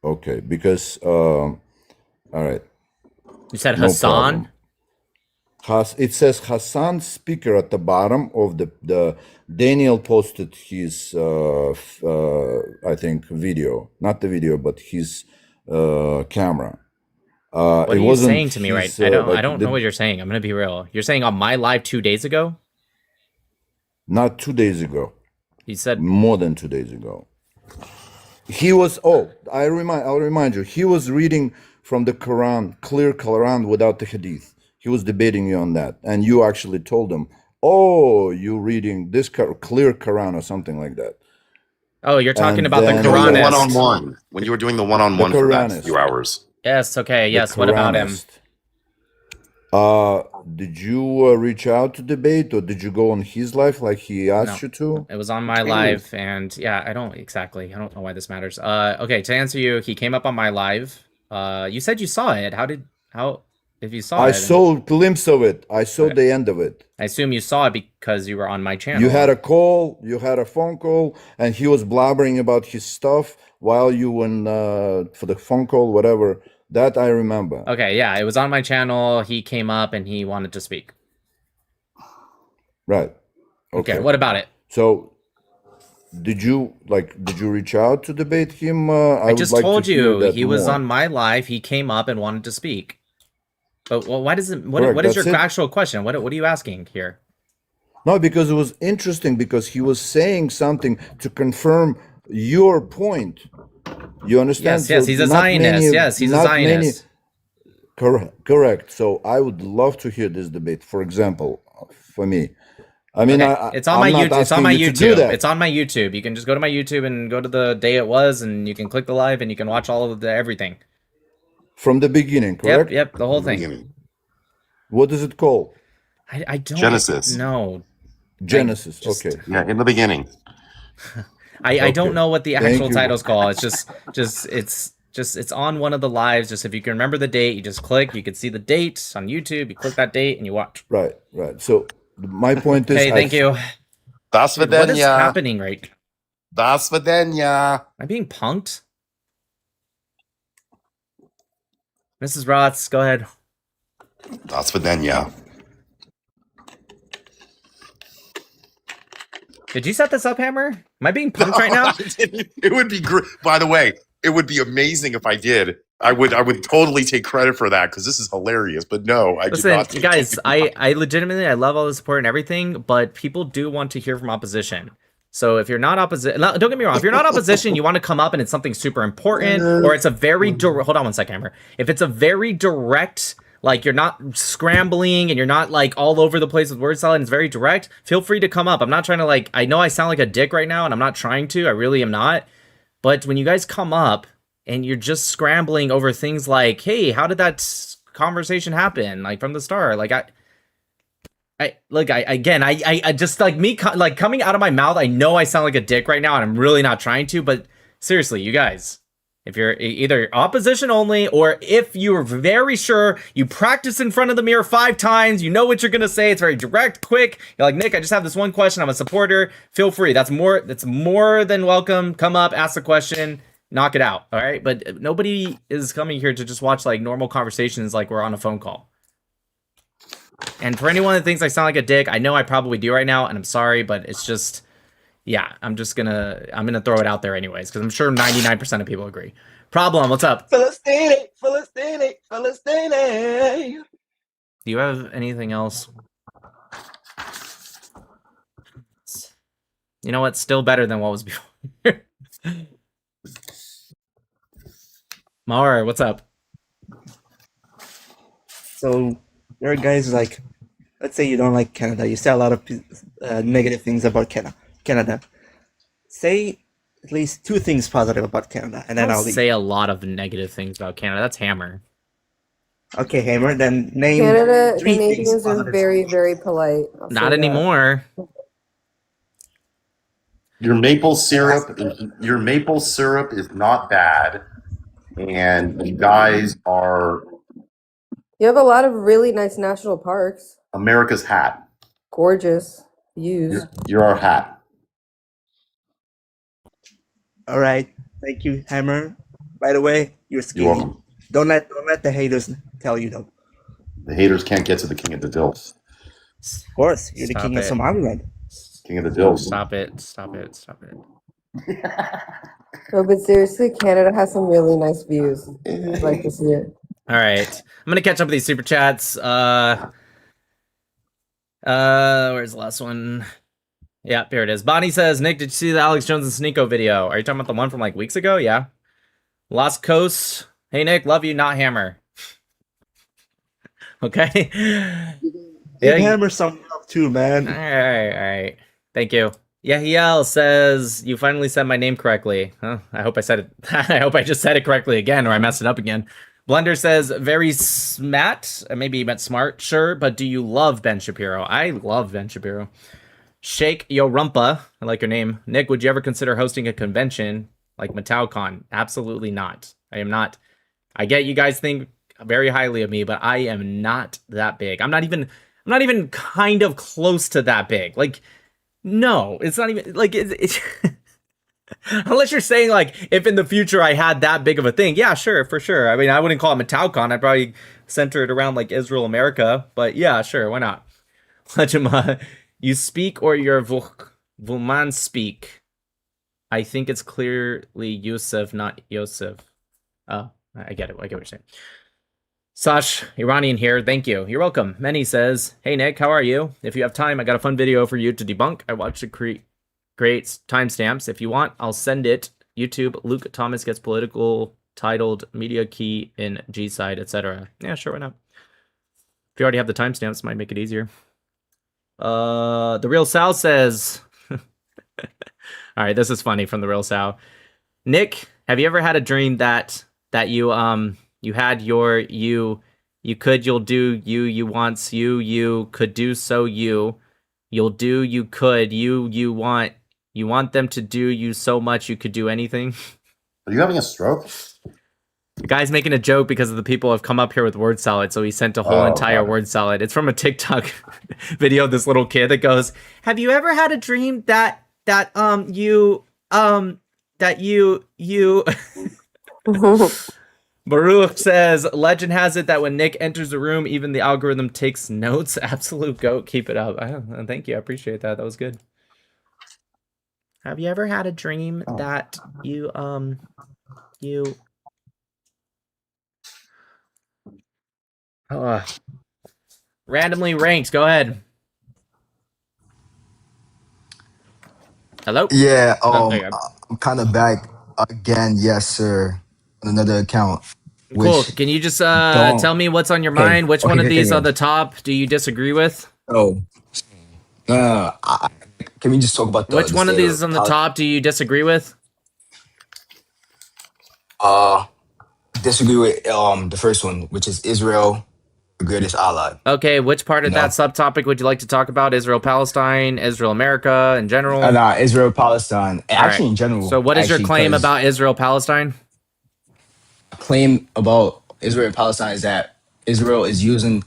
Okay, because all right, You said no Hassan? problem. It says Hassan speaker at the bottom of the Daniel posted his I think video, not the video, but his camera. What It are you wasn't saying to me right? his I like don't know what you're saying. I'm gonna be real. You're saying on my live 2 days ago? not 2 days ago, He said more than 2 days ago. He was I'll remind you, he was reading from the Quran, clear Quran without the hadith. He was debating you on that, and you actually told him, "Oh, you reading this clear Quran or something like that." Oh, you're talking And about the then Doing the Quranist. one-on-one. When you were doing the one-on-one The for that Quranist. few hours. Yes, okay, the yes. What about him? Quranist. Did you reach out to debate, or did you go on his live like he No. asked you to? It was on my live, and yeah, I don't know why this matters. Okay, to answer you, he came up on my live. You said you saw it. If you saw I it, saw a glimpse of it. I saw Okay. the end of it. I assume you saw it because you were on my channel. You had a call, you had a phone call, and he was blabbering about his stuff while you went for the phone call, whatever. That I remember. Okay, yeah, it was on my channel. He came up and he wanted to speak. Right. Okay, what about it? So, did you reach out to debate him? I would just like to told hear you that he was more. on my live. He came up and wanted to speak. But why does it? Correct, What is that's your it. actual question? What are you asking here? No, because it was interesting because he was saying something to confirm your point. You understand? Yes, he's a not Zionist. Yes, he's a not many- Zionist. Correct. So I would love to hear this debate. For example, for me, I mean, Okay, it's on I'm my not YouTube. It's on asking my you to do YouTube. that. It's on my YouTube. You can just go to my YouTube and go to the day it was, and you can click the live, and you can watch all of the everything. From the beginning, correct? Yep, the whole thing. What is it called? I don't Genesis. know. Genesis. Okay. Yeah, in the beginning. I don't know what the Thank actual you. title's called. It's it's on one of the lives. Just if you can remember the date, you just click. You can see the date on YouTube. You click that date and you watch. Right. So my point is, Hey, thank you. Das Dude, what is Videnya. happening right? Das Videnya. Am I being punked? Mrs. Rotz, go ahead. Das Videnya. Did you set this up, Hammer? Am I being punked right now? It would be great. By the way, it would be amazing if I did. I would totally take credit for that because this is hilarious. But no, I did Listen, not. you guys, I legitimately, I love all the support and everything, but people do want to hear from opposition. So if you're not opposition, don't get me wrong. If you're not opposition, you want to come up and it's something super important, or it's a very direct. Hold on one second, Hammer. If it's a very direct, like you're not scrambling and you're not like all over the place with word salad, and it's very direct. Feel free to come up. I'm not trying to like. I know I sound like a dick right now, and I'm not trying to. I really am not. But when you guys come up and you're just scrambling over things like, hey, how did that conversation happen? Like from the start, like I just like me like coming out of my mouth. I know I sound like a dick right now, and I'm really not trying to. But seriously, you guys, if you're either opposition only, or if you're very sure you practice in front of the mirror 5 times, you know what you're gonna say. It's very direct, quick. You're like, Nick, I just have this one question. I'm a supporter. Feel free. That's more than welcome. Come up, ask the question, knock it out. All right. But nobody is coming here to just watch like normal conversations like we're on a phone call. And for anyone that thinks I sound like a dick, I know I probably do right now, and I'm sorry, but it's just, yeah, I'm gonna throw it out there anyways, because I'm sure 99% of people agree. Problem, what's up? Philistine. Do you have anything else? You know what? Still better than what was before. Mauer, what's up? So there are guys like, let's say you don't like Canada. You say a lot of negative things about Canada. Say at least 2 things positive about Canada, and then I'll leave. Say a lot of negative things about Canada. That's Hammer. Okay, Hammer. Then name Canada, 3 things Canadians are positive. very, very polite. I'll say Not that. anymore. Your maple syrup is not bad, and you guys are You have a lot of really nice national parks. America's hat. gorgeous views. You're our hat. All right. Thank you, Hammer. By the way, you're skinny. You're welcome. Don't let the haters tell you though. The haters can't get to the king of the dills. Of course, you're the Stop king of it. Somaliland. King of the dills. Stop it. Stop it. Stop it. No, but seriously, Canada has some really nice views. I'd like to see it. All right. I'm gonna catch up with these super chats. Where's the last one? Yeah, here it is. Bonnie says, Nick, did you see the Alex Jones and Sneeko video? Are you talking about the one from like weeks ago? Yeah. Lost Coast. Hey Nick, love you, not Hammer. Okay. Give Hammer some love too, man. All right. Thank you. Yahiel says, you finally said my name correctly. Huh? I hope I said it. I hope I just said it correctly again, or I messed it up again. Blender says, very smat. Maybe he meant smart. Sure, but do you love Ben Shapiro? I love Ben Shapiro. Shake Yo Rumpa. I like your name. Nick, would you ever consider hosting a convention like MatauCon? Absolutely not. I am not. I get you guys think very highly of me, but I am not that big. I'm not even kind of close to that big. Like, no, it's not even like it's unless you're saying like if in the future I had that big of a thing. Yeah, sure, for sure. I mean, I wouldn't call it MatauCon. I'd probably center it around like Israel America, but yeah, sure, why not? Lejima, you speak or your Vuman speak? I think it's clearly Yusuf, not Yosef. Oh, I get it. I get what you're saying. Sash, Iranian here. Thank you. You're welcome. Many says, hey, Nick, how are you? If you have time, I got a fun video for you to debunk. I watched it create timestamps. If you want, I'll send it. YouTube, Luke Thomas gets political, titled Media Key in G-Side, etc. Yeah, sure, why not? If you already have the timestamps, might make it easier. The Real Sal says... All right, this is funny from The Real Sal. Nick, have you ever had a dream that you had you'll do, you wants, you could do, so you'll do, you could, you want them to do you so much you could do anything? Are you having a stroke? The guy's making a joke because of the people have come up here with word salad, so he sent a whole entire word salad. It's from a TikTok video of this little kid that goes, have you ever had a dream that you Baruch says, legend has it that when Nick enters the room, even the algorithm takes notes. Absolute goat. Keep it up. Thank you. I appreciate that. That was good. Have you ever had a dream that you randomly ranked? Go ahead. Hello? Yeah, there you go. I'm kind of back again, yes, sir, on another account. Cool. Which Can you just don't. tell me what's on your Okay, mind? Which okay, one of okay, these okay. on the top do you disagree with? Oh, can we just talk about Which the one of state these on the top do you disagree with? Disagree with the first one, which is Israel, the greatest ally. Okay, which part of that subtopic would you like to talk about? Israel, Palestine, Israel, America in general? Nah, Israel, Palestine, All actually right. in general. So what is your actually, claim 'cause about Israel, Palestine? claim about Israel and Palestine is that Israel is using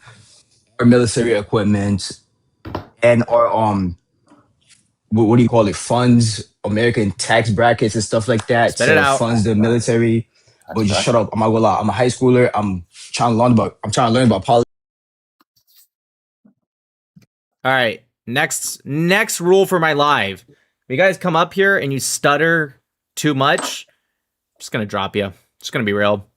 our military equipment and our what do you call it, funds, American tax brackets and stuff like that Spit it to out. funds the military. But just shut up. I'm not gonna lie. I'm a high schooler. I'm trying to learn about politics. All right. Next rule for my live. If you guys come up here and you stutter too much, I'm just gonna drop you. Just gonna be real.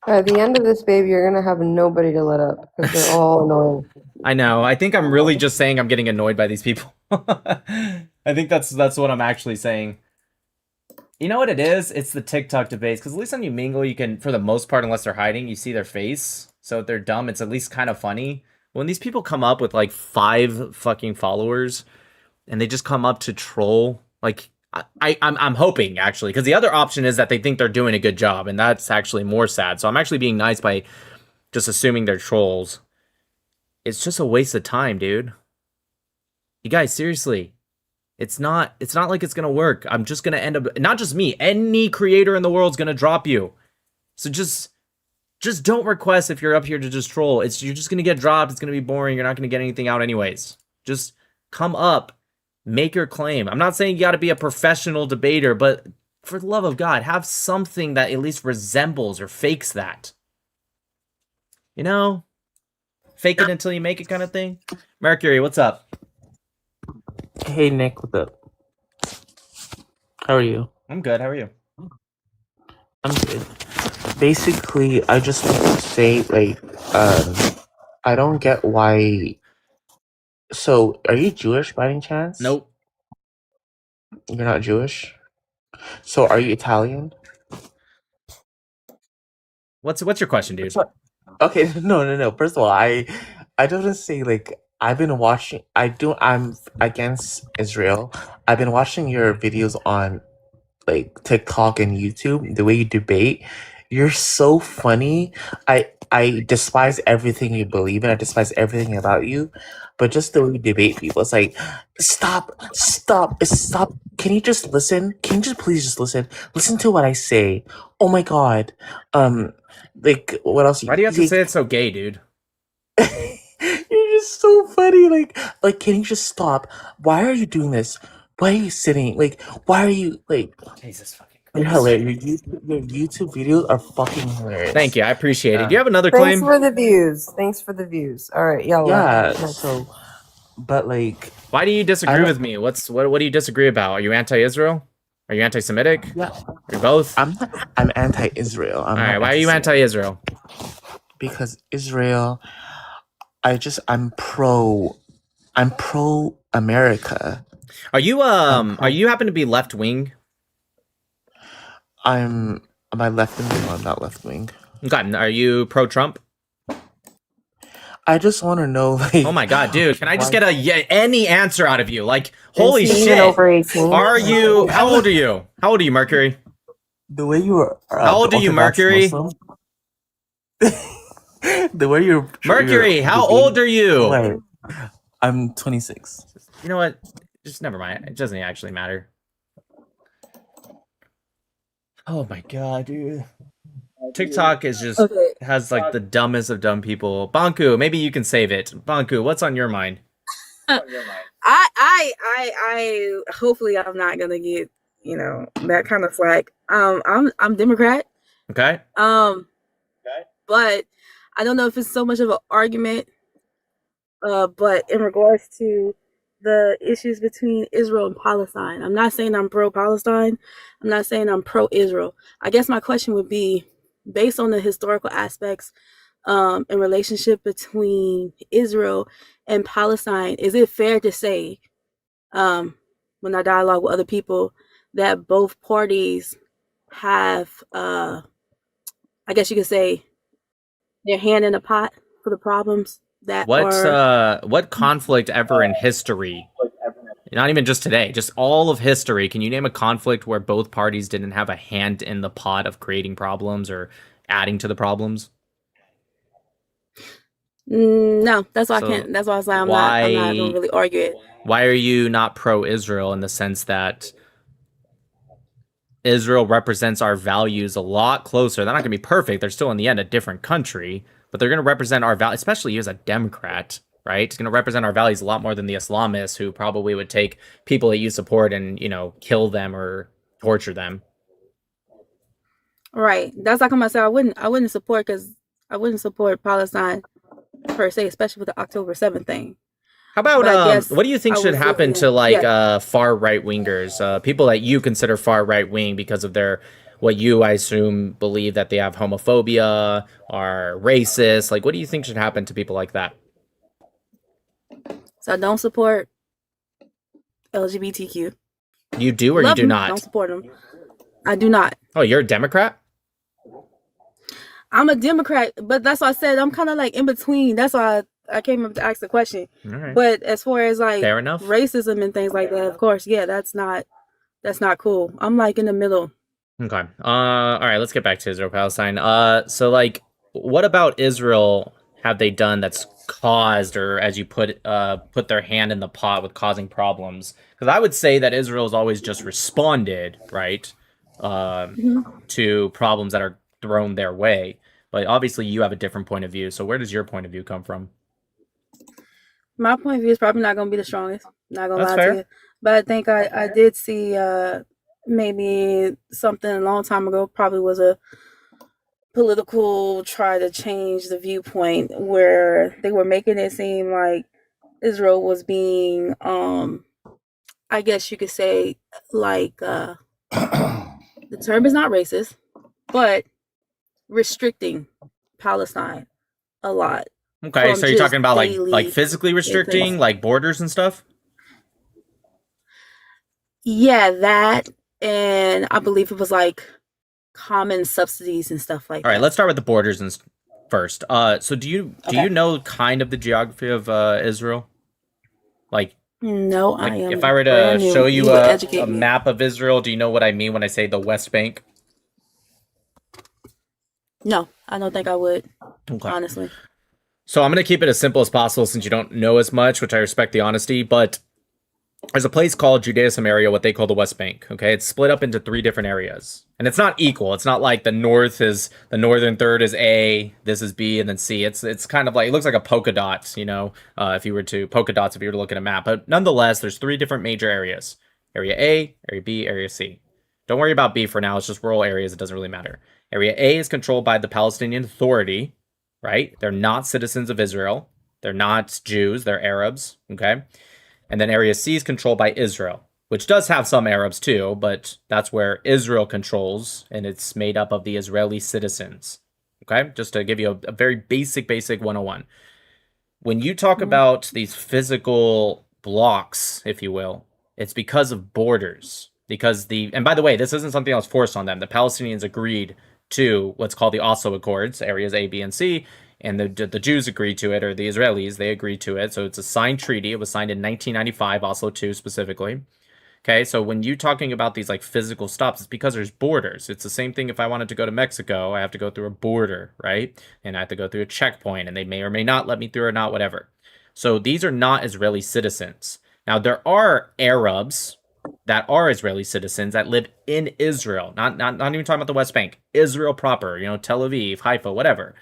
At the end of this, baby, you're gonna have nobody to let up because they're all annoying. I know. I think I'm really just saying I'm getting annoyed by these people. I think that's what I'm actually saying. You know what it is? It's the TikTok debates. Because at least when you mingle, you can, for the most part, unless they're hiding, you see their face. So if they're dumb, it's at least kind of funny. When these people come up with like 5 fucking followers and they just come up to troll, like I'm hoping actually, because the other option is that they think they're doing a good job, and that's actually more sad. So I'm actually being nice by just assuming they're trolls. It's just a waste of time, dude. You guys, seriously. It's not like it's gonna work. I'm just gonna end up, not just me, any creator in the world's gonna drop you. So just Just don't request if you're up here to just troll. You're just gonna get dropped. It's gonna be boring. You're not gonna get anything out anyways. Just come up, make your claim. I'm not saying you got to be a professional debater, but for the love of God, have something that at least resembles or fakes that. You know, fake it until you make it kind of thing. Mercury, what's up? Hey Nick, what's up? How are you? I'm good. How are you? I'm good. Basically, I just want to say, like, I don't get why. So, are you Jewish by any chance? Nope. You're not Jewish? So, are you Italian? What's your question, dude? Okay, no. First of all, I don't want to say like I've been watching. I'm against Israel. I've been watching your videos on like TikTok and YouTube. The way you debate, you're so funny. I despise everything you believe in. I despise everything about you. But just the way you debate people, it's like, stop. Can you just listen? Can you just please just listen? Listen to what I say. Oh my God. Like what else? Why do you have to say it's so gay, dude? You're just so funny. Like, can you just stop? Why are you doing this? Why are you sitting? Like, why are you like? Jesus fucking. You're hilarious. Your YouTube videos are fucking hilarious. Thank you. I appreciate it. Do you have another Thanks claim? for the views. Thanks for the views. All right, y'all. Yeah. So, but like, why do you disagree with me? What do you disagree about? Are you anti-Israel? Are you anti-Semitic? Yeah. You're both. I'm anti-Israel. All right. Why are you anti-Israel? Because Israel. I'm pro America. Are you happen to be left wing? Am I left wing? No, I'm not left wing. Okay. Are you pro Trump? I just want to know, like, oh my God, dude, can I just get any answer out of you? Like, Is holy he even shit. over 18? Are you, how old are you? How old are you, Mercury? The way you are. How old are you, Mercury? The way you're. Mercury, how old are you? Wait, I'm 26. You know what? Just never mind. It doesn't actually matter. Oh my God, dude. TikTok is just has like the dumbest of dumb people. Banku, maybe you can save it. Banku, what's on your mind? I hopefully I'm not gonna get, that kind of flack. I'm Democrat. Okay. But I don't know if it's so much of an argument. But in regards to the issues between Israel and Palestine, I'm not saying I'm pro-Palestine. I'm not saying I'm pro-Israel. I guess my question would be, based on the historical aspects and relationship between Israel and Palestine, is it fair to say, when I dialogue with other people, that both parties have, I guess you could say, their hand in the pot for the problems that what conflict ever in history, not even just today, just all of history, can you name a conflict where both parties didn't have a hand in the pot of creating problems or adding to the problems? No, that's why I can't. That's why I say I'm not gonna really argue it. Why are you not pro-Israel in the sense that Israel represents our values a lot closer? They're not gonna be perfect. They're still in the end a different country, but they're gonna represent our values, especially you as a Democrat, right? It's gonna represent our values a lot more than the Islamists, who probably would take people that you support and, kill them or torture them. Right. That's like I'm gonna say I wouldn't support Palestine per se, especially with the October 7th thing. How about what do you think I should was happen looking to at- far right wingers, people that you consider far right wing because of their what you, I assume, believe that they have homophobia, are racist? Like, what do you think should happen to people like that? So I don't support LGBTQ. You do or Love you do them, not? Don't support them. I do not. Oh, you're a Democrat? I'm a Democrat, but that's why I said I'm kind of like in between. That's why I came up to ask the question. All right. But as far as like Fair enough. racism and things like that, of course, yeah, that's not cool. I'm like in the middle. Okay. All right, let's get back to Israel Palestine. So like, what about Israel have they done that's caused, or as you put their hand in the pot with causing problems? Because I would say that Israel's always just responded, right, to problems that are thrown their way. But obviously, you have a different point of view. So where does your point of view come from? My point of view is probably not going to be the strongest. Not going to That's lie fair. to you. But I think I did see maybe something a long time ago, probably was a political try to change the viewpoint where they were making it seem like Israel was being, I guess you could say, like, the term is not racist, but restricting Palestine a lot. Okay, from so you're just talking about like daily physically restricting, things. like borders and stuff? Yeah, that, and I believe it was like common subsidies and stuff like All right, that. let's start with the borders first. So do you know kind of the geography of Israel? Like No, I am if I were to brand new. show You you will a educate me. map of Israel, do you know what I mean when I say the West Bank? No, I don't think I would, Okay. honestly. So I'm going to keep it as simple as possible since you don't know as much, which I respect the honesty, but there's a place called Judea Samaria, what they call the West Bank. Okay, it's split up into 3 different areas, and it's not equal. It's not like the northern third is A, this is B, and then C. It's kind of like, it looks like a polka dot, if you were to look at a map. But nonetheless, there's 3 different major areas: Area A, Area B, Area C. Don't worry about B for now. It's just rural areas. It doesn't really matter. Area A is controlled by the Palestinian Authority, right? They're not citizens of Israel. They're not Jews. They're Arabs. Okay. And then Area C is controlled by Israel, which does have some Arabs too, but that's where Israel controls, and it's made up of the Israeli citizens. Okay, just to give you a very basic 101. When you talk about these physical blocks, if you will, it's because of borders. And by the way, this isn't something that was forced on them. The Palestinians agreed to what's called the Oslo Accords, areas A, B, and C, and the Jews agreed to it, or the Israelis, they agreed to it. So it's a signed treaty. It was signed in 1995, Oslo II specifically. Okay, so when you're talking about these like physical stops, it's because there's borders. It's the same thing if I wanted to go to Mexico, I have to go through a border, right? And I have to go through a checkpoint, and they may or may not let me through or not, whatever. So these are not Israeli citizens. Now, there are Arabs that are Israeli citizens that live in Israel, not even talking about the West Bank, Israel proper, Tel Aviv, Haifa, whatever.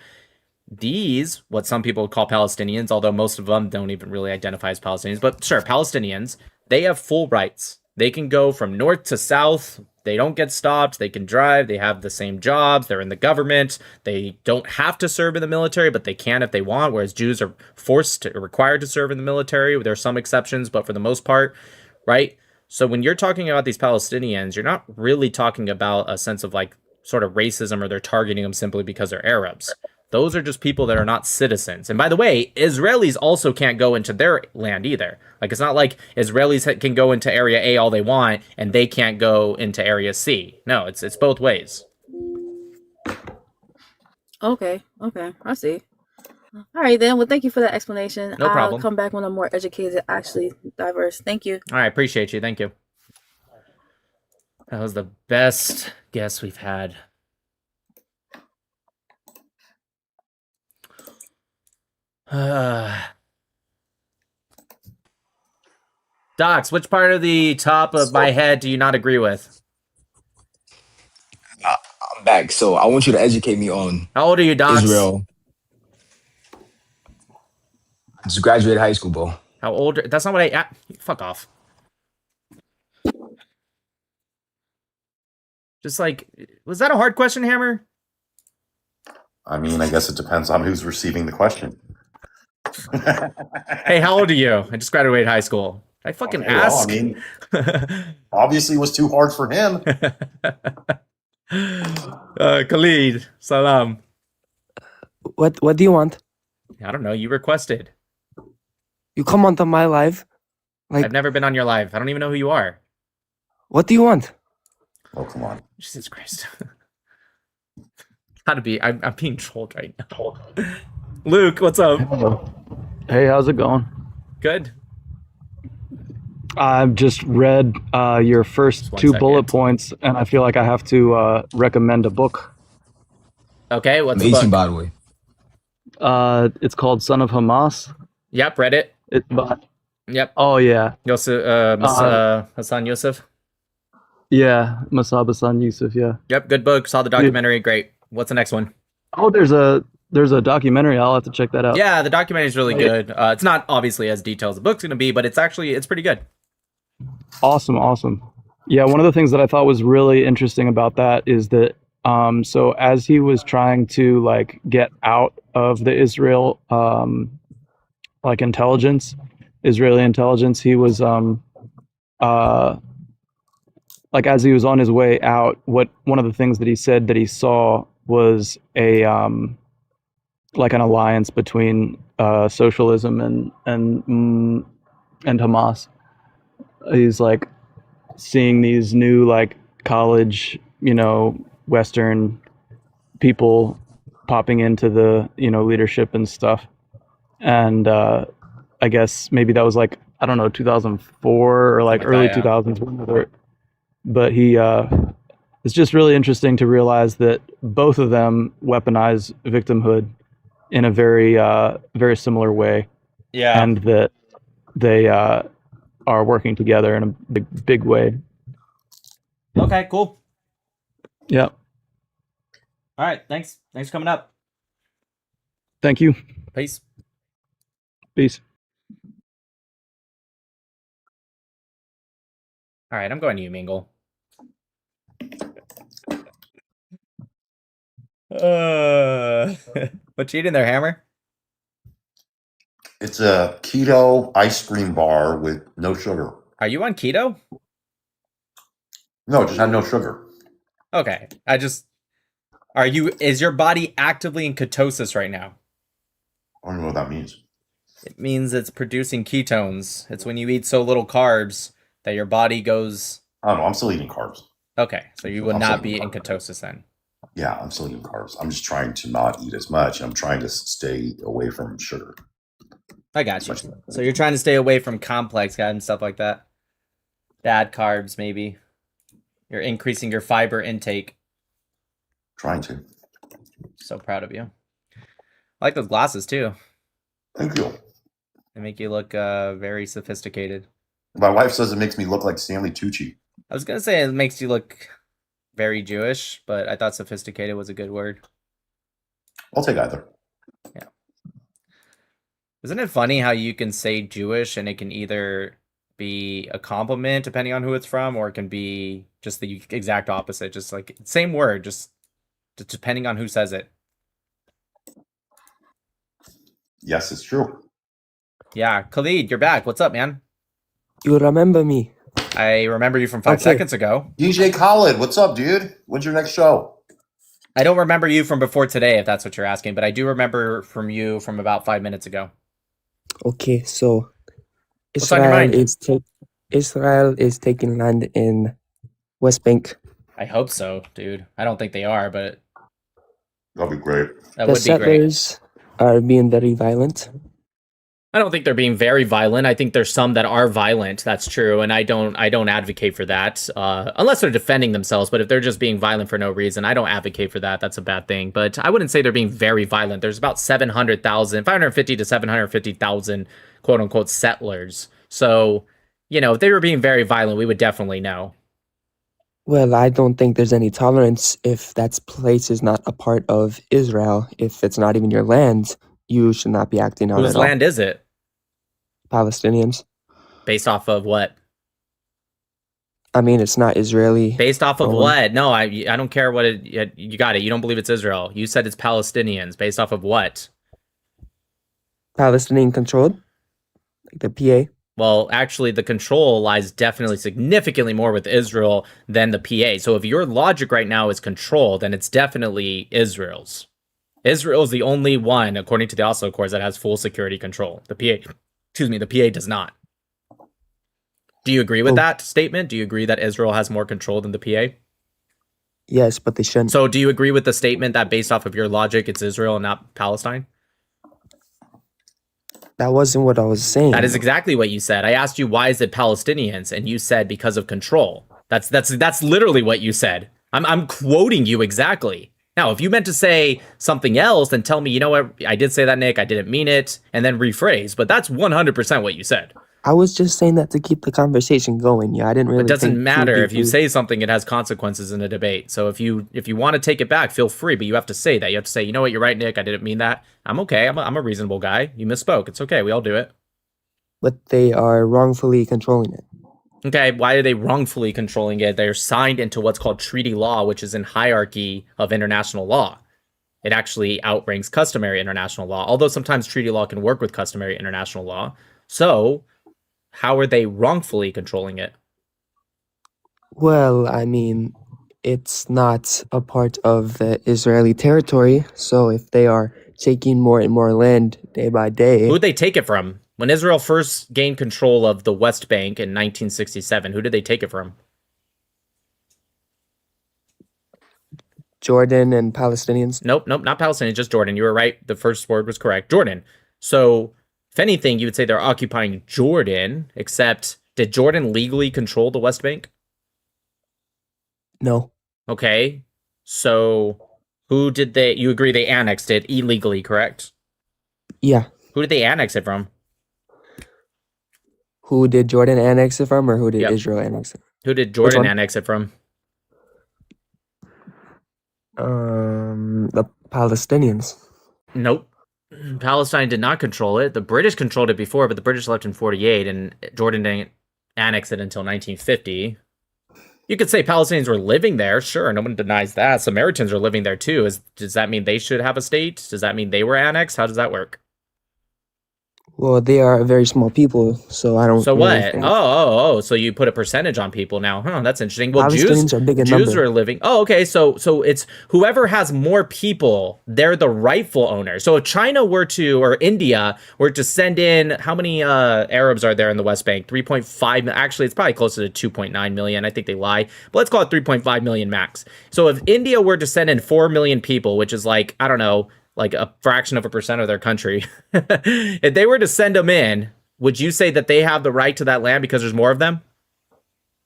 These, what some people call Palestinians, although most of them don't even really identify as Palestinians, but sure, Palestinians, they have full rights. They can go from north to south. They don't get stopped. They can drive. They have the same jobs. They're in the government. They don't have to serve in the military, but they can if they want, whereas Jews are required to serve in the military. There are some exceptions, but for the most part, right? So when you're talking about these Palestinians, you're not really talking about a sense of like sort of racism, or they're targeting them simply because they're Arabs. Those are just people that are not citizens. And by the way, Israelis also can't go into their land either. Like, it's not like Israelis can go into Area A all they want and they can't go into Area C. No, it's both ways. Okay, I see. All right, then. Well, thank you for that explanation. No problem. I'll come back when I'm more educated, actually diverse. Thank you. All right, appreciate you. Thank you. That was the best guess we've had. Docs, which part of the top of my head do you not agree with? I'm back, so I want you to educate me on How old are you, Docs? Israel. I just graduated high school, bro. How old? That's not what I... fuck off. Just like... Was that a hard question, Hammer? I mean, I guess it depends on who's receiving the question. Hey, how old are you? I just graduated high school. I fucking Okay, well, ask. I mean, obviously it was too hard for him. Khalid, salam. What do you want? I don't know. You requested. You come onto my live. I've never been on your live. I don't even know who you are. What do you want? Oh, come on. Jesus Christ. Gotta be. I'm being trolled right now. Luke, what's up? Hey, how's it going? Good. I've just read your first Just 2 1 bullet second. points, and I feel like I have to recommend a book. Okay, what's the Amazing, book? by the way. It's called Son of Hamas. Yep, read it. Yep. Oh yeah. Yosef, Hassan Yosef. Yeah, Masab Hassan Yusuf. Yeah. Yep, good book. Saw the documentary. Great. What's the next one? Oh, there's a documentary. I'll have to check that out. Yeah, the documentary is really good. It's not obviously as detailed as the book's going to be, but it's pretty good. Awesome. Yeah, one of the things that I thought was really interesting about that is that so as he was trying to like get out of the Israel like Israeli intelligence, he was like as he was on his way out, one of the things that he said that he saw was a like an alliance between socialism and Hamas. He's like seeing these new like college, Western people popping into the leadership and stuff, and I guess maybe that was like, I don't know, 2004 or like early 2000s, but he it's just really interesting to realize that both of them weaponize victimhood in a very similar way. Yeah. And that they are working together in a big way. Okay, cool. Yeah. All right, thanks for coming up. Thank you. Peace. All right, I'm going to you, Mingle. What you eating there, Hammer? It's a keto ice cream bar with no sugar. Are you on keto? No, it just had no sugar. Okay. Is your body actively in ketosis right now? I don't know what that means. It means it's producing ketones. It's when you eat so little carbs that your body goes... I don't know. I'm still eating carbs. Okay, so you would not be in ketosis then. Yeah, I'm still eating carbs. I'm just trying to not eat as much. I'm trying to stay away from sugar. I got you. So you're trying to stay away from complex and stuff like that. Bad carbs, maybe. You're increasing your fiber intake. Trying to. So proud of you. I like those glasses too. Thank you. They make you look very sophisticated. My wife says it makes me look like Stanley Tucci. I was gonna say it makes you look very Jewish, but I thought sophisticated was a good word. I'll take either. Yeah. Isn't it funny how you can say Jewish and it can either be a compliment depending on who it's from, or it can be just the exact opposite, just like same word, just depending on who says it. Yes, it's true. Yeah, Khalid, you're back. What's up, man? You remember me? I remember you from 5 seconds ago. DJ Khaled, what's up, dude? When's your next show? I don't remember you from before today, if that's what you're asking, but I do remember from you from about 5 minutes ago. Okay, so What's on your mind? Israel is taking land in West Bank. I hope so, dude. I don't think they are, but that'd be great. That The would be great. settlers are being very violent. I don't think they're being very violent. I think there's some that are violent. That's true, and I don't advocate for that unless they're defending themselves. But if they're just being violent for no reason, I don't advocate for that. That's a bad thing. But I wouldn't say they're being very violent. There's about 550 to 750,000 quote unquote settlers. So, if they were being very violent, we would definitely know. Well, I don't think there's any tolerance if that place is not a part of Israel. If it's not even your land, you should not be acting out Whose at all. land is it? Palestinians. Based off of what? I mean, it's not Israeli. Based off of owned. what? No, I don't care what it. You got it. You don't believe it's Israel. You said it's Palestinians. Based off of what? Palestinian controlled, like the PA. Well, actually, the control lies definitely significantly more with Israel than the PA. So if your logic right now is control, then it's definitely Israel's. Israel is the only one, according to the Oslo Accords, that has full security control. The PA does not. Do you agree with that statement? Do you agree that Israel has more control than the PA? Yes, but they shouldn't. So do you agree with the statement that based off of your logic, it's Israel and not Palestine? That wasn't what I was saying. That is exactly what you said. I asked you, why is it Palestinians? And you said because of control. That's literally what you said. I'm quoting you exactly. Now, if you meant to say something else, then tell me, you know what, I did say that, Nick, I didn't mean it, and then rephrase. But that's 100% what you said. I was just saying that to keep the conversation going. Yeah, I didn't really. It doesn't think too matter if you deeply. say something; it has consequences in a debate. So if you want to take it back, feel free, but you have to say that. You have to say, you know what, you're right, Nick. I didn't mean that. I'm okay. I'm a reasonable guy. You misspoke. It's okay. We all do it. But they are wrongfully controlling it. Okay, why are they wrongfully controlling it? They're signed into what's called treaty law, which is in hierarchy of international law. It actually outranks customary international law, although sometimes treaty law can work with customary international law. So, how are they wrongfully controlling it? Well, I mean, it's not a part of the Israeli territory, so if they are taking more and more land day by day, Who'd they take it from? When Israel first gained control of the West Bank in 1967, who did they take it from? Jordan and Palestinians. Nope, not Palestinians, just Jordan. You were right. The first word was correct. Jordan. So, if anything, you would say they're occupying Jordan, except did Jordan legally control the West Bank? No. Okay. So, who did you agree they annexed it illegally, correct? Yeah. Who did they annex it from? Who did Jordan annex it from, or who did Yep. Israel annex it? Who did Jordan one? annex it from? The Palestinians. Nope. Palestine did not control it. The British controlled it before, but the British left in 48, and Jordan didn't annex it until 1950. You could say Palestinians were living there. Sure, no one denies that. Samaritans are living there too. Does that mean they should have a state? Does that mean they were annexed? How does that work? Well, they are a very small people, so I don't. So really what? think- Oh! So you put a percentage on people now? Huh? That's interesting. Well, Palestinians are big in Jews number. are living. Oh, okay. So it's whoever has more people, they're the rightful owner. So if China were to, or India were to send in, how many Arabs are there in the West Bank? 3.5. Actually, it's probably closer to 2.9 million. I think they lie, but let's call it 3.5 million max. So if India were to send in 4 million people, which is like, I don't know, like a fraction of a percent of their country, if they were to send them in, would you say that they have the right to that land because there's more of them?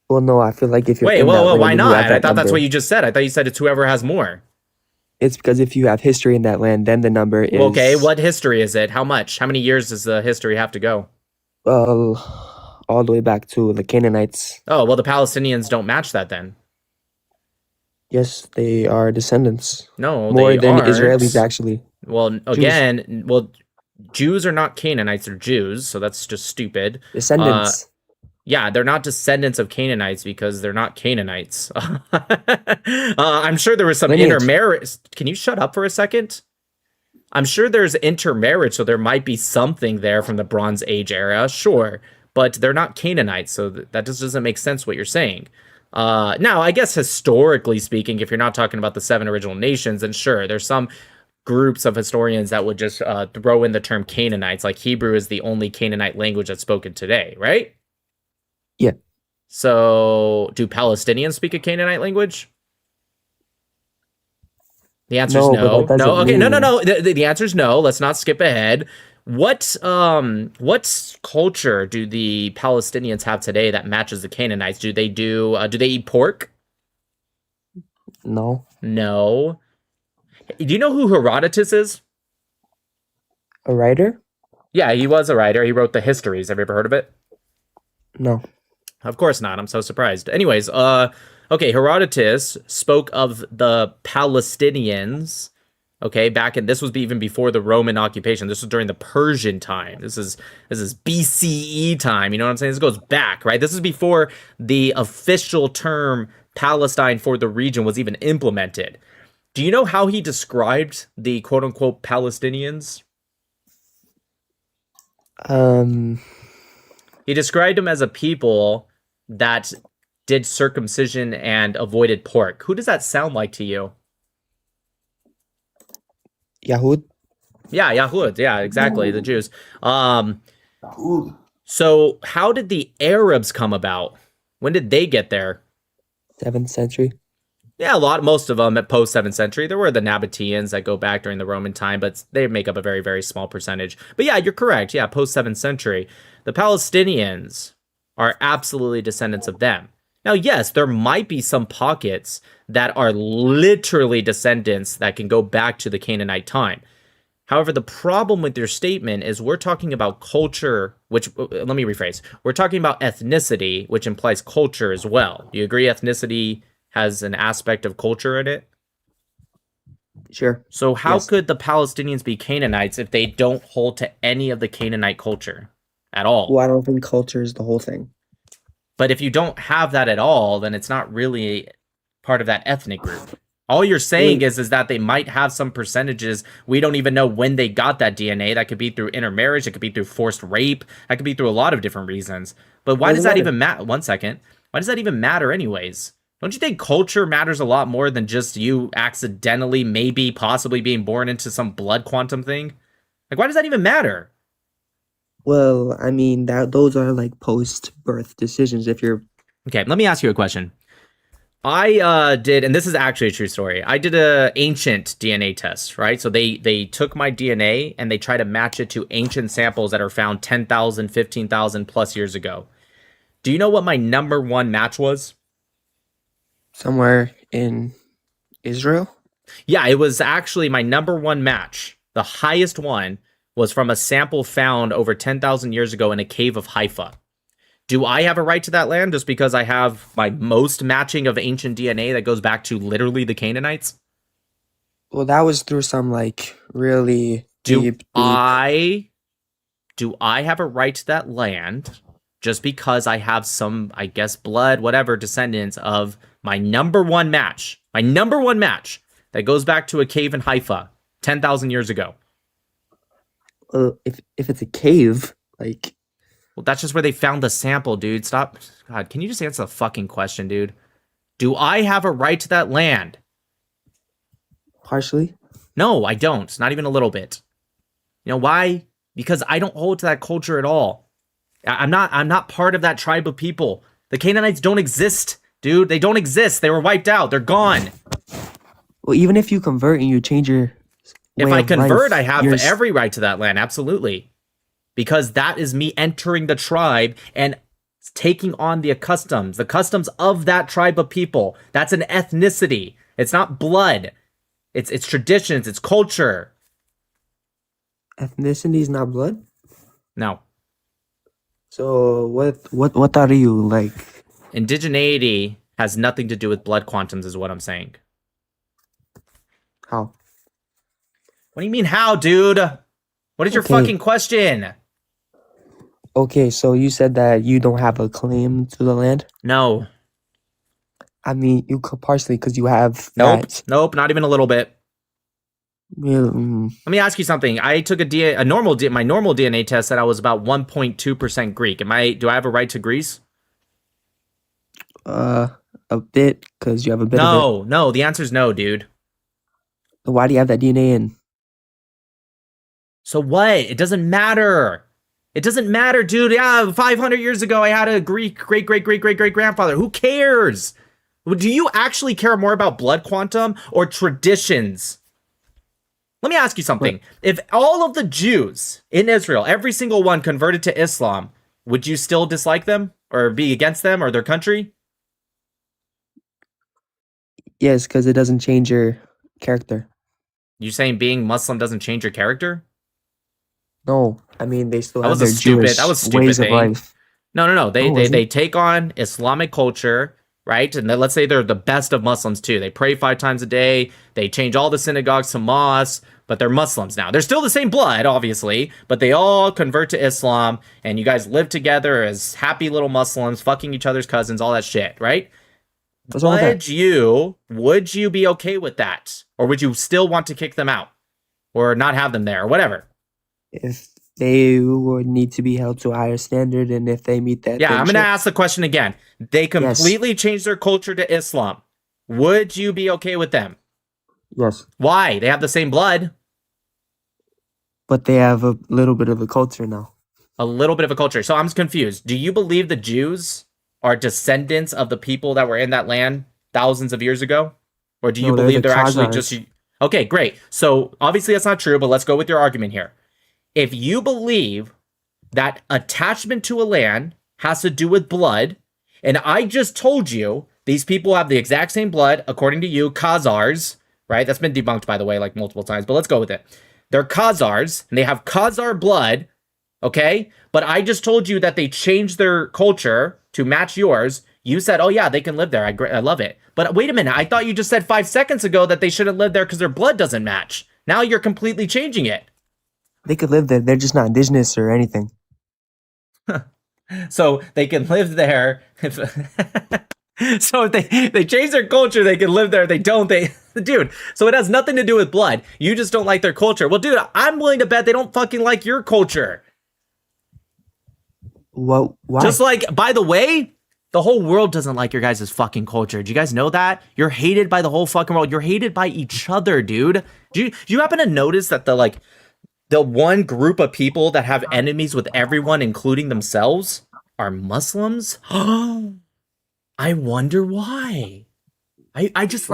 Well, no, I feel like if you're Wait, in that whoa, land, why you not? have I that thought that's number. what you just said. I thought you said it's whoever has more. It's because if you have history in that land, then the number is Okay, what history is it? How much? How many years does the history have to go? all the way back to the Canaanites. Oh, well, the Palestinians don't match that then. Yes, they are descendants. No, More they than aren't. Israelis, actually. Well, again, Jews are not Canaanites, they're Jews, so that's just stupid. Descendants. Yeah, they're not descendants of Canaanites because they're not Canaanites. I'm sure there was some Lineage. intermarriage. Can you shut up for a second? I'm sure there's intermarriage, so there might be something there from the Bronze Age era, sure, but they're not Canaanites, so that just doesn't make sense what you're saying. Now, I guess historically speaking, if you're not talking about the 7 original nations, then sure, there's some groups of historians that would just throw in the term Canaanites, like Hebrew is the only Canaanite language that's spoken today, right? Yeah. So, do Palestinians speak a Canaanite language? The answer is No, but no. that No. doesn't Okay. No. mean- The answer is no. Let's not skip ahead. What culture do the Palestinians have today that matches the Canaanites? Do they eat pork? No. No. Do you know who Herodotus is? A writer? Yeah, he was a writer. He wrote the histories. Have you ever heard of it? No. Of course not. I'm so surprised. Anyways, okay, Herodotus spoke of the Palestinians. Okay, this was even before the Roman occupation. This was during the Persian time. This is BCE time. You know what I'm saying? This goes back, right? This is before the official term Palestine for the region was even implemented. Do you know how he described the quote unquote Palestinians? He described them as a people that did circumcision and avoided pork. Who does that sound like to you? Yahud? Yeah, Yahud. Yeah, exactly. The Jews. So how did the Arabs come about? When did they get there? 7th century. Yeah, most of them at post 7th century. There were the Nabateans that go back during the Roman time, but they make up a very, very small percentage. But yeah, you're correct. Yeah, post 7th century. The Palestinians are absolutely descendants of them. Now, yes, there might be some pockets that are literally descendants that can go back to the Canaanite time. However, the problem with your statement is we're talking about culture, which, let me rephrase. We're talking about ethnicity, which implies culture as well. You agree ethnicity has an aspect of culture in it? Sure. So how Yes. could the Palestinians be Canaanites if they don't hold to any of the Canaanite culture at all? Well, I don't think culture is the whole thing. But if you don't have that at all, then it's not really part of that ethnic group. All you're saying is that they might have some percentages. We don't even know when they got that DNA. That could be through intermarriage. It could be through forced rape. That could be through a lot of different reasons. But why does that even matter? 1 second. Why does that even matter anyways? Don't you think culture matters a lot more than just you accidentally, maybe, possibly being born into some blood quantum thing? Like, why does that even matter? Well, I mean, those are like post-birth decisions. If you're Okay, let me ask you a question. I did, and this is actually a true story. I did a ancient DNA test, right? So they took my DNA and they tried to match it to ancient samples that are found 10,000, 15,000 plus years ago. Do you know what my number one match was? somewhere in Israel, Yeah, it was actually my number one match. The highest one was from a sample found over 10,000 years ago in a cave of Haifa. Do I have a right to that land just because I have my most matching of ancient DNA that goes back to literally the Canaanites? well, that was through some like really Do deep. I have a right to that land just because I have some, I guess, blood, whatever, descendants of my number one match that goes back to a cave in Haifa 10,000 years ago? If it's a cave, like, Well, that's just where they found the sample, dude. Stop. God, can you just answer the fucking question, dude? Do I have a right to that land? partially. No, I don't. Not even a little bit. You know why? Because I don't hold to that culture at all. I'm not part of that tribe of people. The Canaanites don't exist, dude. They don't exist. They were wiped out. They're gone. Well, even if you convert and you change your If way I of convert, life, I have you're every right to that land. Absolutely. Because that is me entering the tribe and taking on the customs of that tribe of people. That's an ethnicity. It's not blood. It's traditions. It's culture. ethnicity is not blood. No. So what are you like? Indigeneity has nothing to do with blood quantums, is what I'm saying. How? What do you mean, how, dude? What is your Okay. fucking question? Okay, so you said that you don't have a claim to the land. No. I mean, you could partially because you have Nope. that. Nope. Not even a little bit. Well, Let me ask you something. I took my normal DNA test said I was about 1.2% Greek. Do I have a right to Greece? a bit because you have a bit of No. The answer is no, dude. it. Why do you have that DNA in? So what? It doesn't matter. It doesn't matter, dude. Yeah, 500 years ago, I had a Greek great-great-great-great-great-grandfather. Who cares? Do you actually care more about blood quantum or traditions? Let me ask you something. If all of the Jews in Israel, every single one converted to Islam, would you still dislike them or be against them or their country? Yes, because it doesn't change your character. You saying being Muslim doesn't change your character? No, I mean they still That have was a their stupid. Jewish That was a stupid ways thing. of life. No. They Oh, was they it? take on Islamic culture, right? And then let's say they're the best of Muslims too. They pray 5 times a day. They change all the synagogues to mosques, but they're Muslims now. They're still the same blood, obviously, but they all convert to Islam, and you guys live together as happy little Muslims, fucking each other's cousins, all that shit, right? What's wrong with that? Would you be okay with that, or would you still want to kick them out, or not have them there, or whatever? If they would need to be held to a higher standard, and if they meet that, Yeah, then I'm going to sure. ask the question again. They completely changed their culture to Islam. Would you be okay with them? Yes, Why? They have the same blood. but they have a little bit of a culture now. A little bit of a culture. So I'm confused. Do you believe the Jews are descendants of the people that were in that land thousands of years ago? Or do you No, they're believe the they're actually Khazars. just... Okay, great. So obviously that's not true, but let's go with your argument here. If you believe that attachment to a land has to do with blood, and I just told you these people have the exact same blood, according to you, Khazars, right? That's been debunked, by the way, like multiple times, but let's go with it. They're Khazars, and they have Khazar blood, okay? But I just told you that they changed their culture to match yours. You said, oh yeah, they can live there. I love it. But wait a minute. I thought you just said 5 seconds ago that they shouldn't live there because their blood doesn't match. Now you're completely changing it. They could live there. They're just not indigenous or anything. So they can live there. So if they change their culture, they can live there. They don't. Dude, so it has nothing to do with blood. You just don't like their culture. Well, dude, I'm willing to bet they don't fucking like your culture. Well, why? Just like, by the way, the whole world doesn't like your guys' fucking culture. Do you guys know that? You're hated by the whole fucking world. You're hated by each other, dude. Do you happen to notice that the one group of people that have enemies with everyone, including themselves, are Muslims? I wonder why. I'm just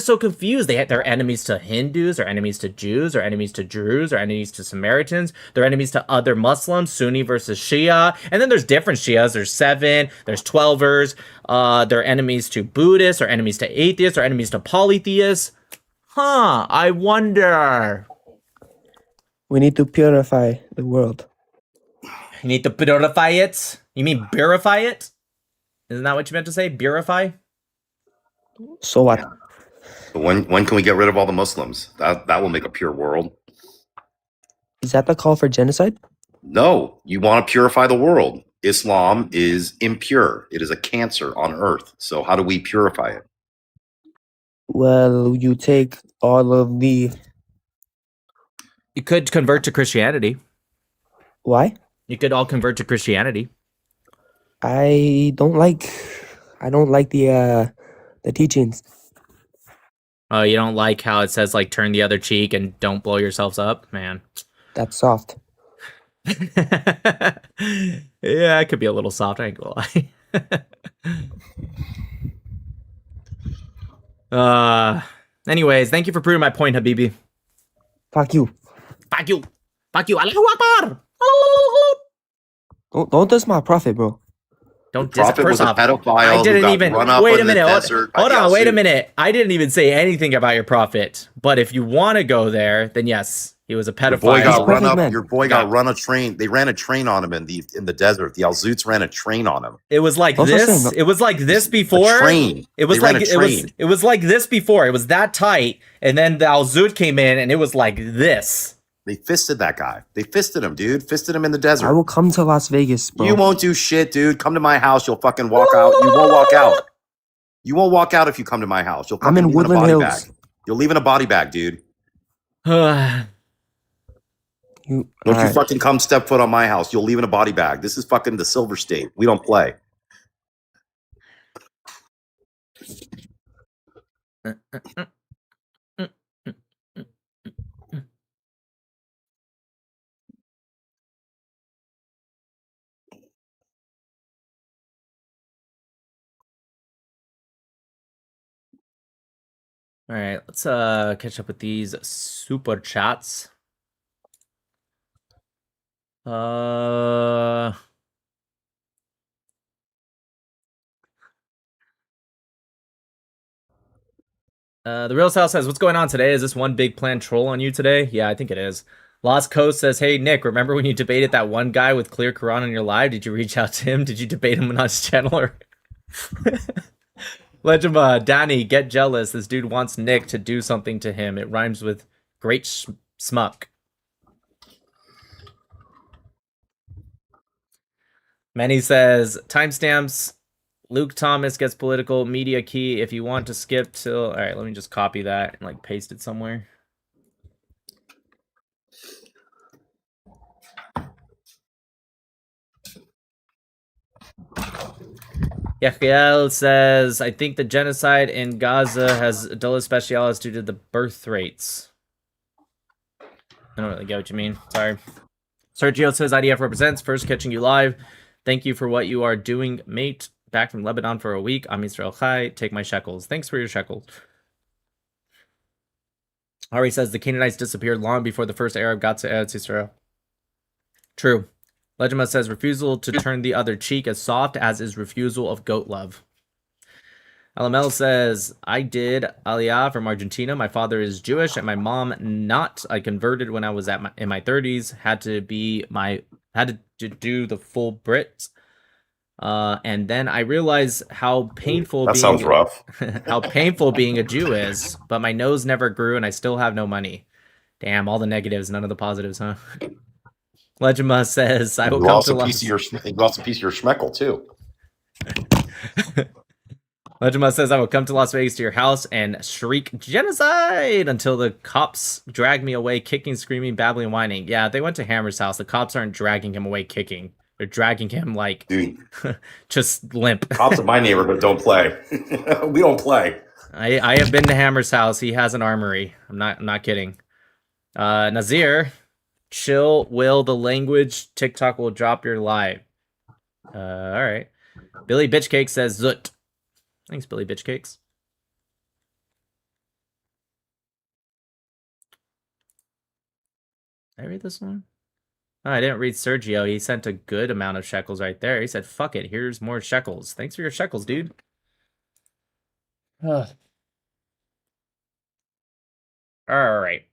so confused. They're enemies to Hindus, they're enemies to Jews, they're enemies to Druze, they're enemies to Samaritans, they're enemies to other Muslims, Sunni versus Shia, and then there's different Shias. There's 7, there's 12ers. They're enemies to Buddhists, or enemies to atheists, or enemies to polytheists. I wonder. We need to purify the world. You need to purify it? You mean purify it? Isn't that what you meant to say? Purify? So what? When can we get rid of all the Muslims? That will make a pure world. Is that the call for genocide? No, you want to purify the world. Islam is impure. It is a cancer on earth. So how do we purify it? Well, you take all of the... You could convert to Christianity. Why? You could all convert to Christianity. I don't like the teachings. Oh, you don't like how it says like turn the other cheek and don't blow yourselves up, man. That's soft. Yeah, it could be a little soft. I ain't gonna lie. Anyways, thank you for proving my point, Habibi. Fuck you. Fuck you. Fuck you. Allahu Akbar. Don't diss my prophet, bro. Don't diss. Prophet was First a off, pedophile I who didn't got even run up wait a in the minute. desert by Hold the on, wait a Alsuit. minute. I didn't even say anything about your prophet. But if you want to go there, then yes, he was a Your pedophile. boy got run up. man. Your boy got run a train. They ran a train on him in the desert. The Alzuts ran a train on him. It was like Also this. saying- It was like this before. A train. It was They ran like a train. it was like this before. It was that tight, and then the Alzut came in, and it was like this. They fisted that guy. They fisted him, dude. Fisted him in the I desert. will come to Las Vegas, bro. You won't do shit, dude. Come to my house. You'll fucking walk out. You won't walk out. You won't walk out if you come to my house. You'll I'm fucking in leave Woodland in a body Hills. bag. You'll leave in a body bag, dude. Alright. Don't you Alright. fucking come step foot on my house. You'll leave in a body bag. This is fucking the Silver State. We don't play. All right, let's catch up with these super chats. The Real South says, "What's going on today? Is this one big plan troll on you today?" Yeah, I think it is. Lost Coast says, "Hey Nick, remember when you debated that one guy with clear Quran on your live? Did you reach out to him? Did you debate him on his channel or?" Legend, Danny, get jealous. This dude wants Nick to do something to him. It rhymes with great smuck. Manny says, timestamps. Luke Thomas gets political. Media key. If you want to skip till... All right, let me just copy that and like paste it somewhere. Yachiel says, I think the genocide in Gaza has dulles specialis due to the birth rates. I don't really get what you mean. Sorry. Sergio says, IDF represents. First catching you live. Thank you for what you are doing, mate. Back from Lebanon for a week. I'm Israel Chai. Take my shekels. Thanks for your shekels. Ari says, the Canaanites disappeared long before the first Arab got to Eretz Israel. True. Legema says, refusal to turn the other cheek as soft as is refusal of goat love. LML says, I did Aliyah from Argentina. My father is Jewish and my mom not. I converted when I was in my 30s. Had to do the full Brit. And then I realized how painful That sounds rough. how painful being a Jew is. But my nose never grew and I still have no money. Damn, all the negatives, none of the positives, huh? Legima says, I will You come lost to a piece of your schmeckle too. Legima says, I will come to Las Vegas to your house and shriek genocide until the cops drag me away, kicking, screaming, babbling, and whining. Yeah, they went to Hammer's house. The cops aren't dragging him away kicking. They're dragging him like just limp. Cops in my neighborhood don't play. We don't play. I have been to Hammer's house. He has an armory. I'm not kidding. Nazir, chill, will the language TikTok will drop your live. All right. Billy Bitchcake says Zut. Thanks, Billy Bitchcakes. Did I read this one? Oh, I didn't read Sergio. He sent a good amount of shekels right there. He said, fuck it, here's more shekels. Thanks for your shekels, dude. All right.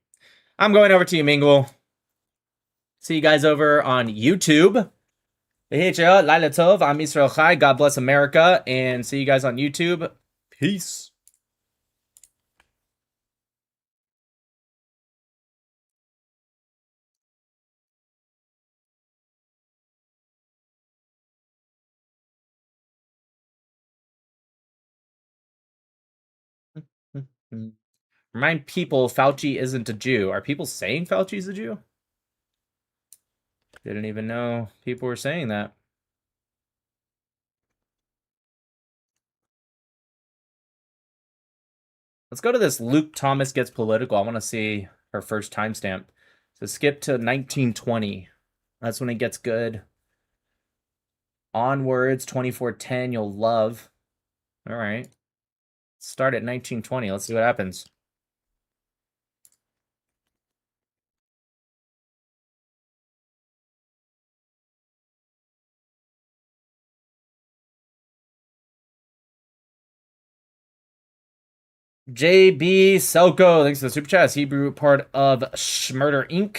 I'm going over to you, Mingle. See you guys over on YouTube. Laila Tov, I'm Israel Chai. God bless America. And see you guys on YouTube. Peace. Remind people Fauci isn't a Jew. Are people saying Fauci's a Jew? Didn't even know people were saying that. Let's go to this Luke Thomas Gets Political. I want to see her first timestamp. So skip to 1920. That's when it gets good. Onwards, 2410, you'll love. All right. Start at 1920. Let's see what happens. JB Selko, thanks for the super chat. Hebrew part of Schmurder Inc.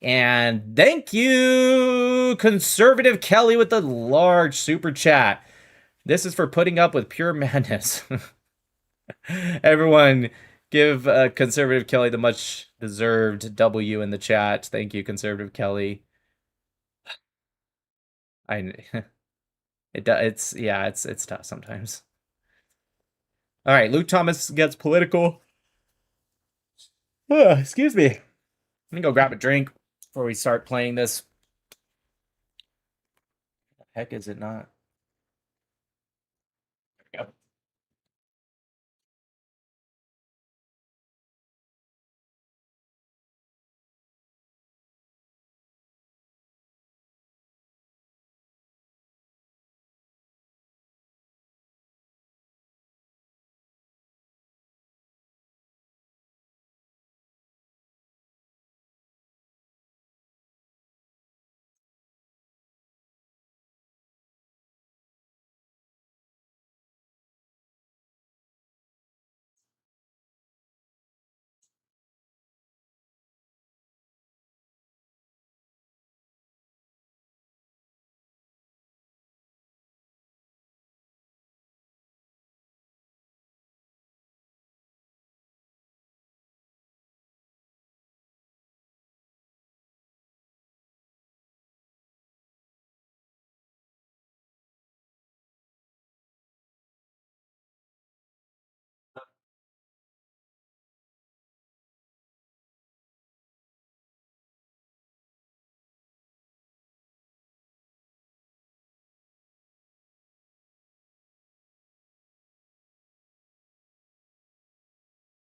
And thank you, Conservative Kelly, with the large super chat. This is for putting up with pure madness. Everyone, give Conservative Kelly the much deserved W in the chat. Thank you, Conservative Kelly. It's tough sometimes. All right, Luke Thomas Gets Political. Excuse me. Let me go grab a drink before we start playing this. What the heck is it not? There we go.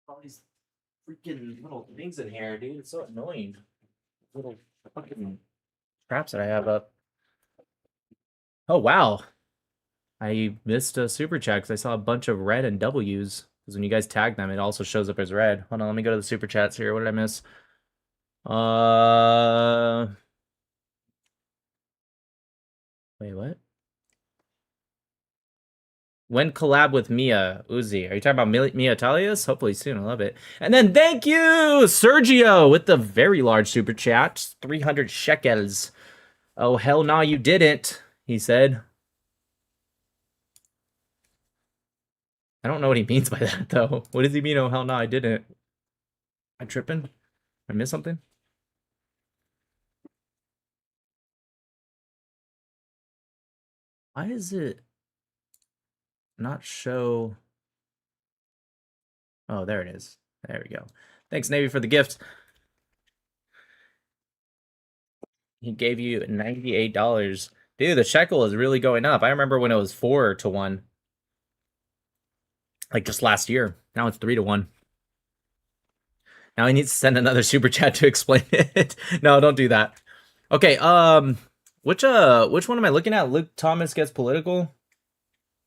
All these freaking little things in here, dude. It's so annoying. Little fucking traps that I have up. Oh, wow. I missed a super chat because I saw a bunch of red and W's. Because when you guys tag them, it also shows up as red. Hold on, let me go to the super chats here. What did I miss? Wait, what? When collab with Mia Uzi? Are you talking about Mia Talius? Hopefully soon. I love it. And then thank you, Sergio, with the very large super chat. 300 shekels. Oh, hell no, you didn't, he said. I don't know what he means by that, though. What does he mean, oh, hell no, I didn't? I'm tripping? I missed something? Why is it not show? Oh, there it is. There we go. Thanks, Navy, for the gift. He gave you $98. Dude, the shekel is really going up. I remember when it was 4 to 1. Like just last year. Now it's 3 to 1. Now he needs to send another super chat to explain it. No, don't do that. Okay, which one am I looking at? Luke Thomas gets political?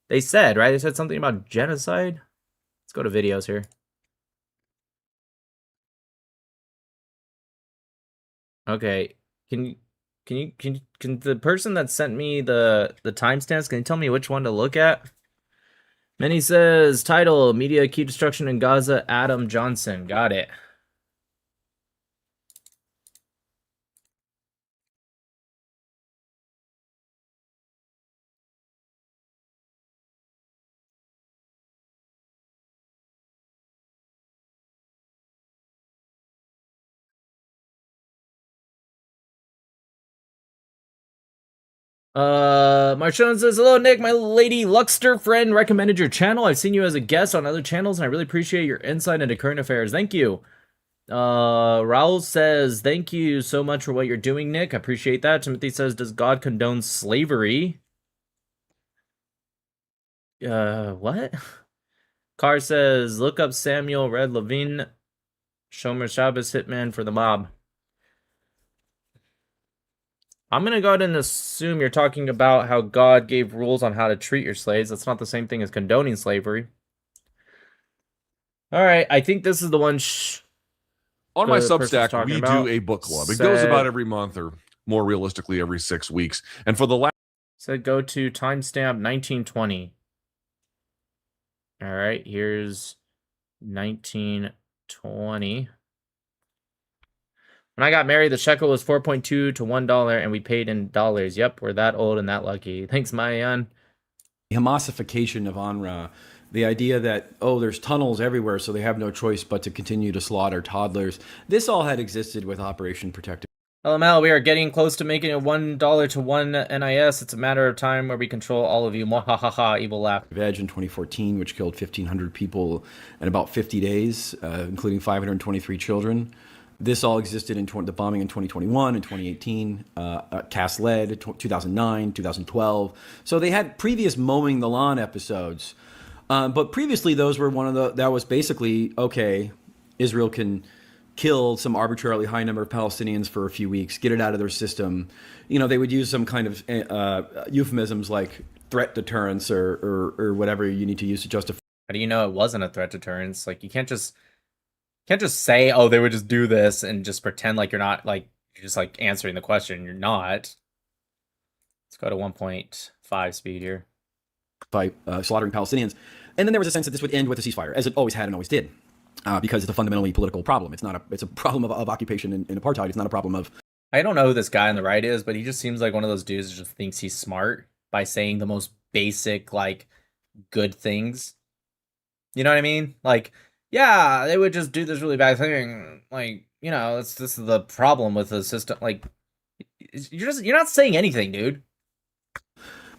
They said, right? They said something about genocide. Let's go to videos here. Okay. Can the person that sent me the timestamps, can you tell me which one to look at? Manny says, title, Media Key Destruction in Gaza, Adam Johnson. Got it. Marshon says, hello, Nick. My lady Luxter friend recommended your channel. I've seen you as a guest on other channels, and I really appreciate your insight into current affairs. Thank you. Raul says, thank you so much for what you're doing, Nick. I appreciate that. Timothy says, does God condone slavery? What? Carr says, look up Samuel Red Levine, Shomer Shabbos hitman for the mob. I'm going to go ahead and assume you're talking about how God gave rules on how to treat your slaves. That's not the same thing as condoning slavery. All right, I think this is the one. On my Substack, we do a book club. It goes about every month, or more realistically, every 6 weeks. And for the last... So go to timestamp 1920. All right, here's 1920. When I got married, the shekel was 4.2 to $1, and we paid in dollars. Yep, we're that old and that lucky. Thanks, Mayan. Hamasification of UNRWA, the idea that, oh, there's tunnels everywhere, so they have no choice but to continue to slaughter toddlers. This all had existed with Operation Protective. LML, we are getting close to making it $1 to 1 NIS. It's a matter of time where we control all of you. Mwahaha, evil laugh. Veg in 2014, which killed 1,500 people in about 50 days, including 523 children. This all existed in the bombing in 2021 and 2018, Cast Lead, 2009, 2012. So they had previous mowing the lawn episodes. But previously, those were that was basically, okay, Israel can kill some arbitrarily high number of Palestinians for a few weeks, get it out of their system. You know, they would use some kind of euphemisms like threat deterrence or whatever you need to use to justify. How do you know it wasn't a threat deterrence? Like, you can't just say, oh, they would just do this and just pretend like you're not, like, you're just like answering the question. You're not. Let's go to 1.5 speed here. By slaughtering Palestinians. And then there was a sense that this would end with a ceasefire, as it always had and always did, because it's a fundamentally political problem. It's a problem of occupation and apartheid. It's not a problem of... I don't know who this guy on the right is, but he just seems like one of those dudes who just thinks he's smart by saying the most basic, like, good things. You know what I mean? Like, yeah, they would just do this really bad thing. Like, you know, this is the problem with the system. Like, you're not saying anything, dude.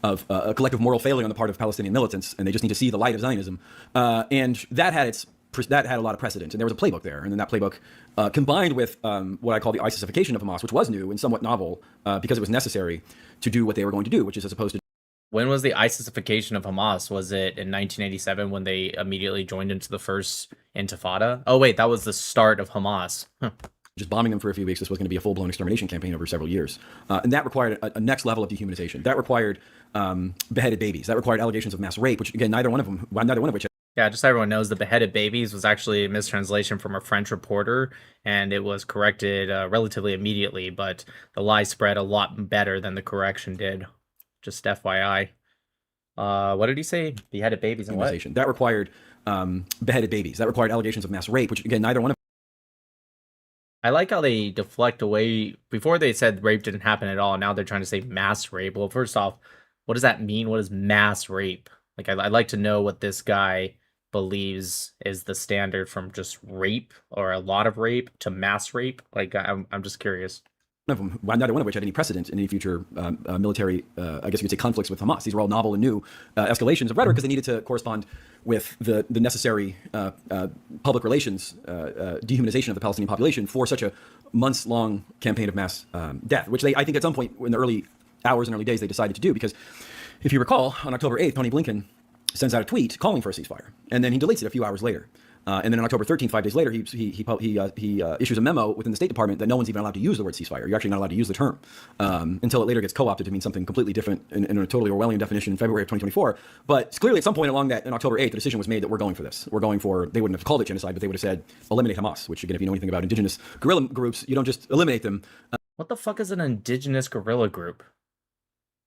Of a collective moral failure on the part of Palestinian militants, and they just need to see the light of Zionism. And that had a lot of precedent, and there was a playbook there. And then that playbook, combined with what I call the ISISification of Hamas, which was new and somewhat novel, because it was necessary to do what they were going to do, which is as opposed to... When was the ISISification of Hamas? Was it in 1987 when they immediately joined into the first Intifada? Oh, wait, that was the start of Hamas. Huh. Just bombing them for a few weeks. This was going to be a full-blown extermination campaign over several years. And that required a next level of dehumanization. That required beheaded babies. That required allegations of mass rape, which, again, neither one of which... Yeah, just so everyone knows, the beheaded babies was actually a mistranslation from a French reporter, and it was corrected relatively immediately, but the lie spread a lot better than the correction did. Just FYI. What did he say? Beheaded babies and what? That required beheaded babies. That required allegations of mass rape, which again, neither one of. I like how they deflect away. Before they said rape didn't happen at all. Now they're trying to say mass rape. Well, first off, what does that mean? What is mass rape? Like, I'd like to know what this guy believes is the standard from just rape or a lot of rape to mass rape. Like, I'm just curious. Of them, neither one of which had any precedent in any future military, I guess you could say, conflicts with Hamas. These were all novel and new escalations of rhetoric because they needed to correspond with the necessary public relations dehumanization of the Palestinian population for such a months-long campaign of mass death, which I think at some point in the early hours and early days they decided to do. Because if you recall, on October 8th, Tony Blinken sends out a tweet calling for a ceasefire, and then he deletes it a few hours later. And then on October 13th, 5 days later, he issues a memo within the State Department that no one's even allowed to use the word ceasefire. You're actually not allowed to use the term until it later gets co-opted to mean something completely different in a totally Orwellian definition in February of 2024. But clearly at some point along that, on October 8th, the decision was made that we're going for this. We're going for, they wouldn't have called it genocide, but they would have said, eliminate Hamas, which again, if you know anything about indigenous guerrilla groups, you don't just eliminate them. What the fuck is an indigenous guerrilla group?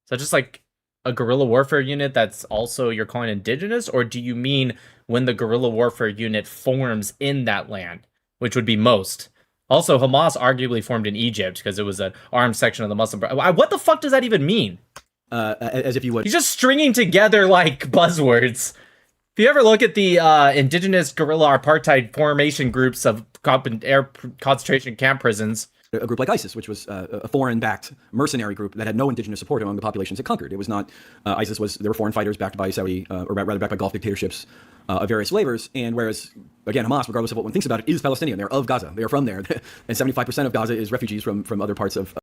Is that just like a guerrilla warfare unit that's also you're calling indigenous, or do you mean when the guerrilla warfare unit forms in that land, which would be most? Also, Hamas arguably formed in Egypt because it was an armed section of the Muslim. What the fuck does that even mean? As if you would. He's just stringing together like buzzwords. If you ever look at the indigenous guerrilla apartheid formation groups of air concentration camp prisons, a group like ISIS, which was a foreign-backed mercenary group that had no indigenous support among the populations it conquered. It was not ISIS they were foreign fighters backed by Saudi, or rather backed by Gulf dictatorships of various flavors. And whereas, again, Hamas, regardless of what one thinks about it, is Palestinian. They're of Gaza. They are from there, and 75% of Gaza is refugees from other parts of.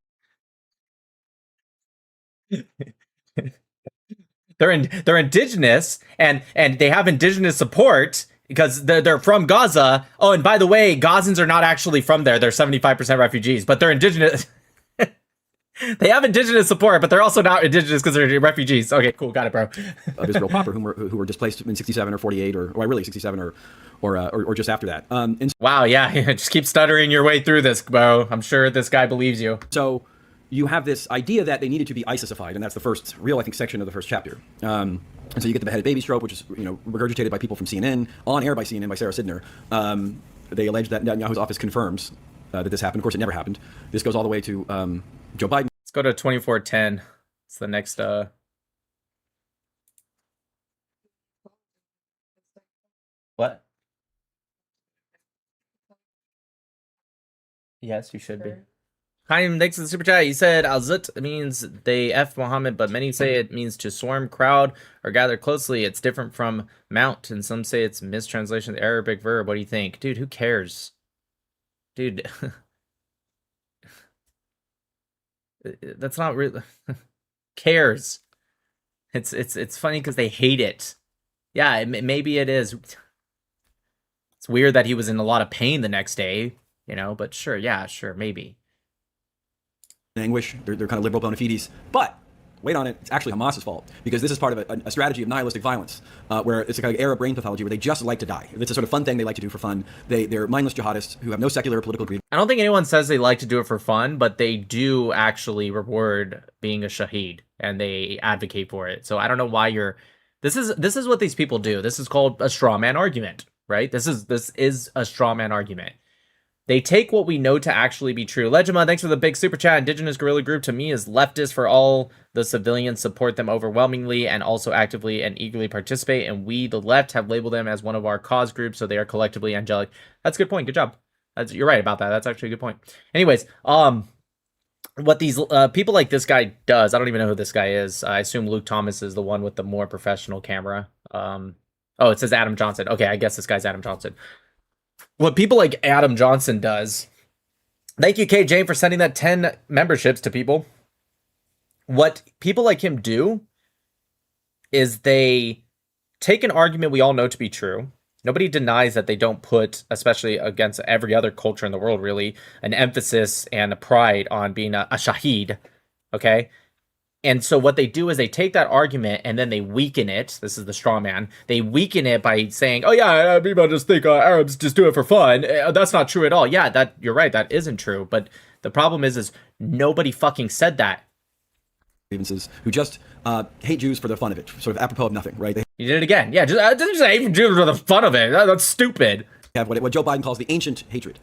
They're indigenous, and they have indigenous support. Because they're from Gaza. Oh, and by the way, Gazans are not actually from there. They're 75% refugees, but they're indigenous. They have indigenous support, but they're also not indigenous because they're refugees. Okay, cool, got it, bro. Of Israel proper, who were displaced in 67 or 48 or really 67 or just after that. Wow, yeah, just keep stuttering your way through this, bro. I'm sure this guy believes you. So you have this idea that they needed to be ISISified, and that's the first real, I think, section of the first chapter. And so you get the beheaded baby trope, which is regurgitated by people from CNN, on air by CNN, by Sarah Sidner. They allege that Netanyahu's office confirms that this happened. Of course, it never happened. This goes all the way to Joe Biden. Let's go to 2410. It's the next. What? Yes, you should be. Chaim, thanks for the super chat. He said Al-Zut means they F Muhammad, but many say it means to swarm, crowd, or gather closely. It's different from mount, and some say it's mistranslation of the Arabic verb. What do you think? Dude, who cares? Dude. That's not really... cares. It's funny because they hate it. Yeah, maybe it is. It's weird that he was in a lot of pain the next day, but sure, yeah, sure, maybe. Anguish, they're kind of liberal bona fides, but wait on it, it's actually Hamas's fault, because this is part of a strategy of nihilistic violence, where it's a kind of Arab brain pathology where they just like to die. It's a sort of fun thing they like to do for fun. They're mindless jihadists who have no secular or political greed. I don't think anyone says they like to do it for fun, but they do actually reward being a shaheed, and they advocate for it. So I don't know why you're... This is what these people do. This is called a straw man argument, right? This is a straw man argument. They take what we know to actually be true. Legima, thanks for the big super chat. Indigenous guerrilla group to me is leftist for all the civilians support them overwhelmingly and also actively and eagerly participate. And we, the left, have labeled them as one of our cause groups, so they are collectively angelic. That's a good point. Good job. You're right about that. That's actually a good point. Anyways, what these people like this guy does, I don't even know who this guy is. I assume Luke Thomas is the one with the more professional camera. Oh, it says Adam Johnson. Okay, I guess this guy's Adam Johnson. What people like Adam Johnson does, thank you, KJ, for sending that 10 memberships to people. What people like him do is they take an argument we all know to be true. Nobody denies that they don't put, especially against every other culture in the world, really, an emphasis and a pride on being a shaheed, okay? And so what they do is they take that argument and then they weaken it. This is the straw man. They weaken it by saying, oh yeah, people just think Arabs just do it for fun. That's not true at all. Yeah, you're right. That isn't true. But the problem is nobody fucking said that. grievances wwho just hate Jews for the fun of it, sort of apropos of nothing, right? You did it again. Yeah, just hate Jews for the fun of it. That's stupid. Have what Joe Biden calls the ancient hatred.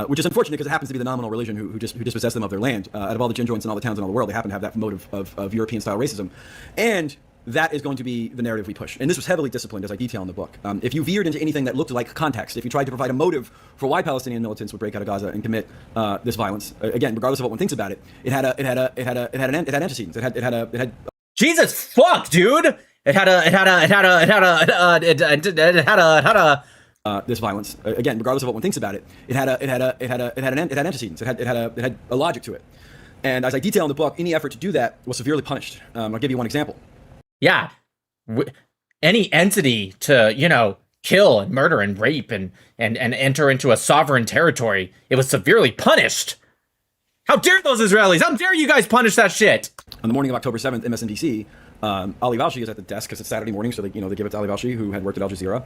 Which is unfortunate because it happens to be the nominal religion who dispossess them of their land. Out of all the gin joints in all the towns in all the world, they happen to have that motive of European-style racism. And that is going to be the narrative we push. And this was heavily disciplined, as I detail in the book. If you veered into anything that looked like context, if you tried to provide a motive for why Palestinian militants would break out of Gaza and commit this violence, again, regardless of what one thinks about it, it had antecedents. It had Jesus fuck, dude. It had this violence, again, regardless of what one thinks about it, it had antecedents. It had a logic to it. And as I detail in the book, any effort to do that was severely punished. I'll give you one example. Yeah, any entity to kill and murder and rape and enter into a sovereign territory, it was severely punished. How dare those Israelis? How dare you guys punish that shit? On the morning of October 7th, MSNBC, Ali Valshi is at the desk because it's Saturday morning, so they give it to Ali Valshi, who had worked at Al Jazeera.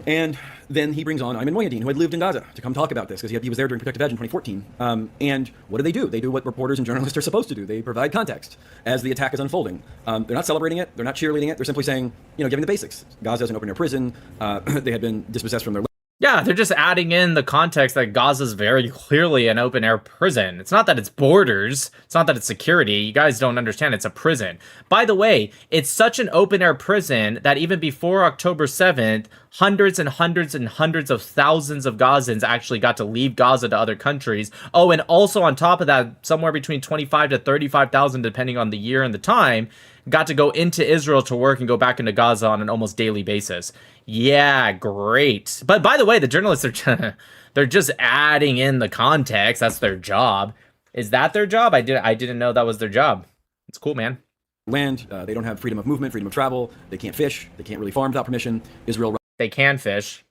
And then he brings on Ayman Mohyeldin, who had lived in Gaza, to come talk about this, because he was there during Protective Edge in 2014. And what do? They do what reporters and journalists are supposed to do. They provide context as the attack is unfolding. They're not celebrating it. They're not cheerleading it. They're simply saying, giving the basics. Gaza is an open-air prison. They had been dispossessed from their... Yeah, they're just adding in the context that Gaza's very clearly an open-air prison. It's not that it's borders. It's not that it's security. You guys don't understand. It's a prison. By the way, it's such an open-air prison that even before October 7th, hundreds and hundreds and hundreds of thousands of Gazans actually got to leave Gaza to other countries. Oh, and also on top of that, somewhere between 25 to 35,000, depending on the year and the time, got to go into Israel to work and go back into Gaza on an almost daily basis. Yeah, great. But by the way, the journalists are they're just adding in the context. That's their job. Is that their job? I didn't know that was their job. It's cool, man. Land. They don't have freedom of movement, freedom of travel. They can't fish. They can't really farm without permission. Israel. They can fish.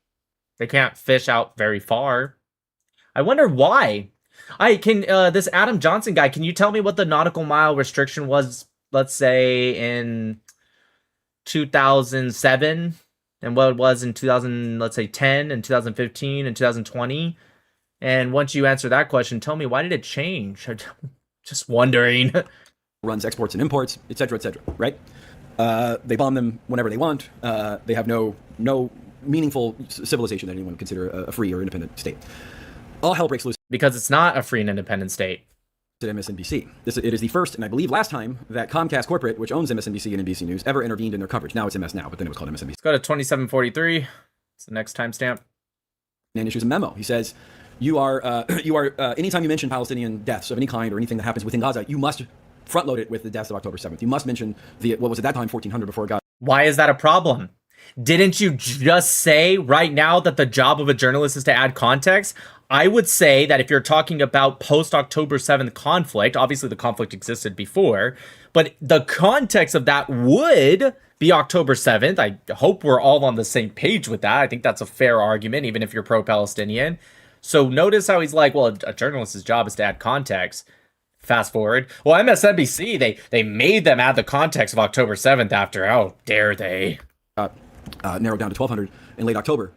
They can't fish out very far. I wonder why. This Adam Johnson guy, can you tell me what the nautical mile restriction was, let's say in 2007, and what it was in 2010 and 2015 and 2020? And once you answer that question, tell me, why did it change? I'm just wondering. Runs exports and imports, etc., right? They bomb them whenever they want. They have no meaningful civilization that anyone would consider a free or independent state. All hell breaks loose. Because it's not a free and independent state. At MSNBC. It is the first, and I believe last time, that Comcast Corporate, which owns MSNBC and NBC News, ever intervened in their coverage. Now it's MS Now, but then it was called MSNBC. Let's go to 2743. It's the next timestamp. And issues a memo. He says, you are anytime you mention Palestinian deaths of any kind or anything that happens within Gaza, you must front load it with the deaths of October 7th. You must mention what was at that time 1400 before God. Why is that a problem? Didn't you just say right now that the job of a journalist is to add context? I would say that if you're talking about post-October 7th conflict, obviously the conflict existed before, but the context of that would be October 7th. I hope we're all on the same page with that. I think that's a fair argument, even if you're pro-Palestinian. So notice how he's like, well, a journalist's job is to add context. Fast forward. Well, MSNBC, they made them add the context of October 7th after. How dare they? Narrowed down to 1,200 in late October.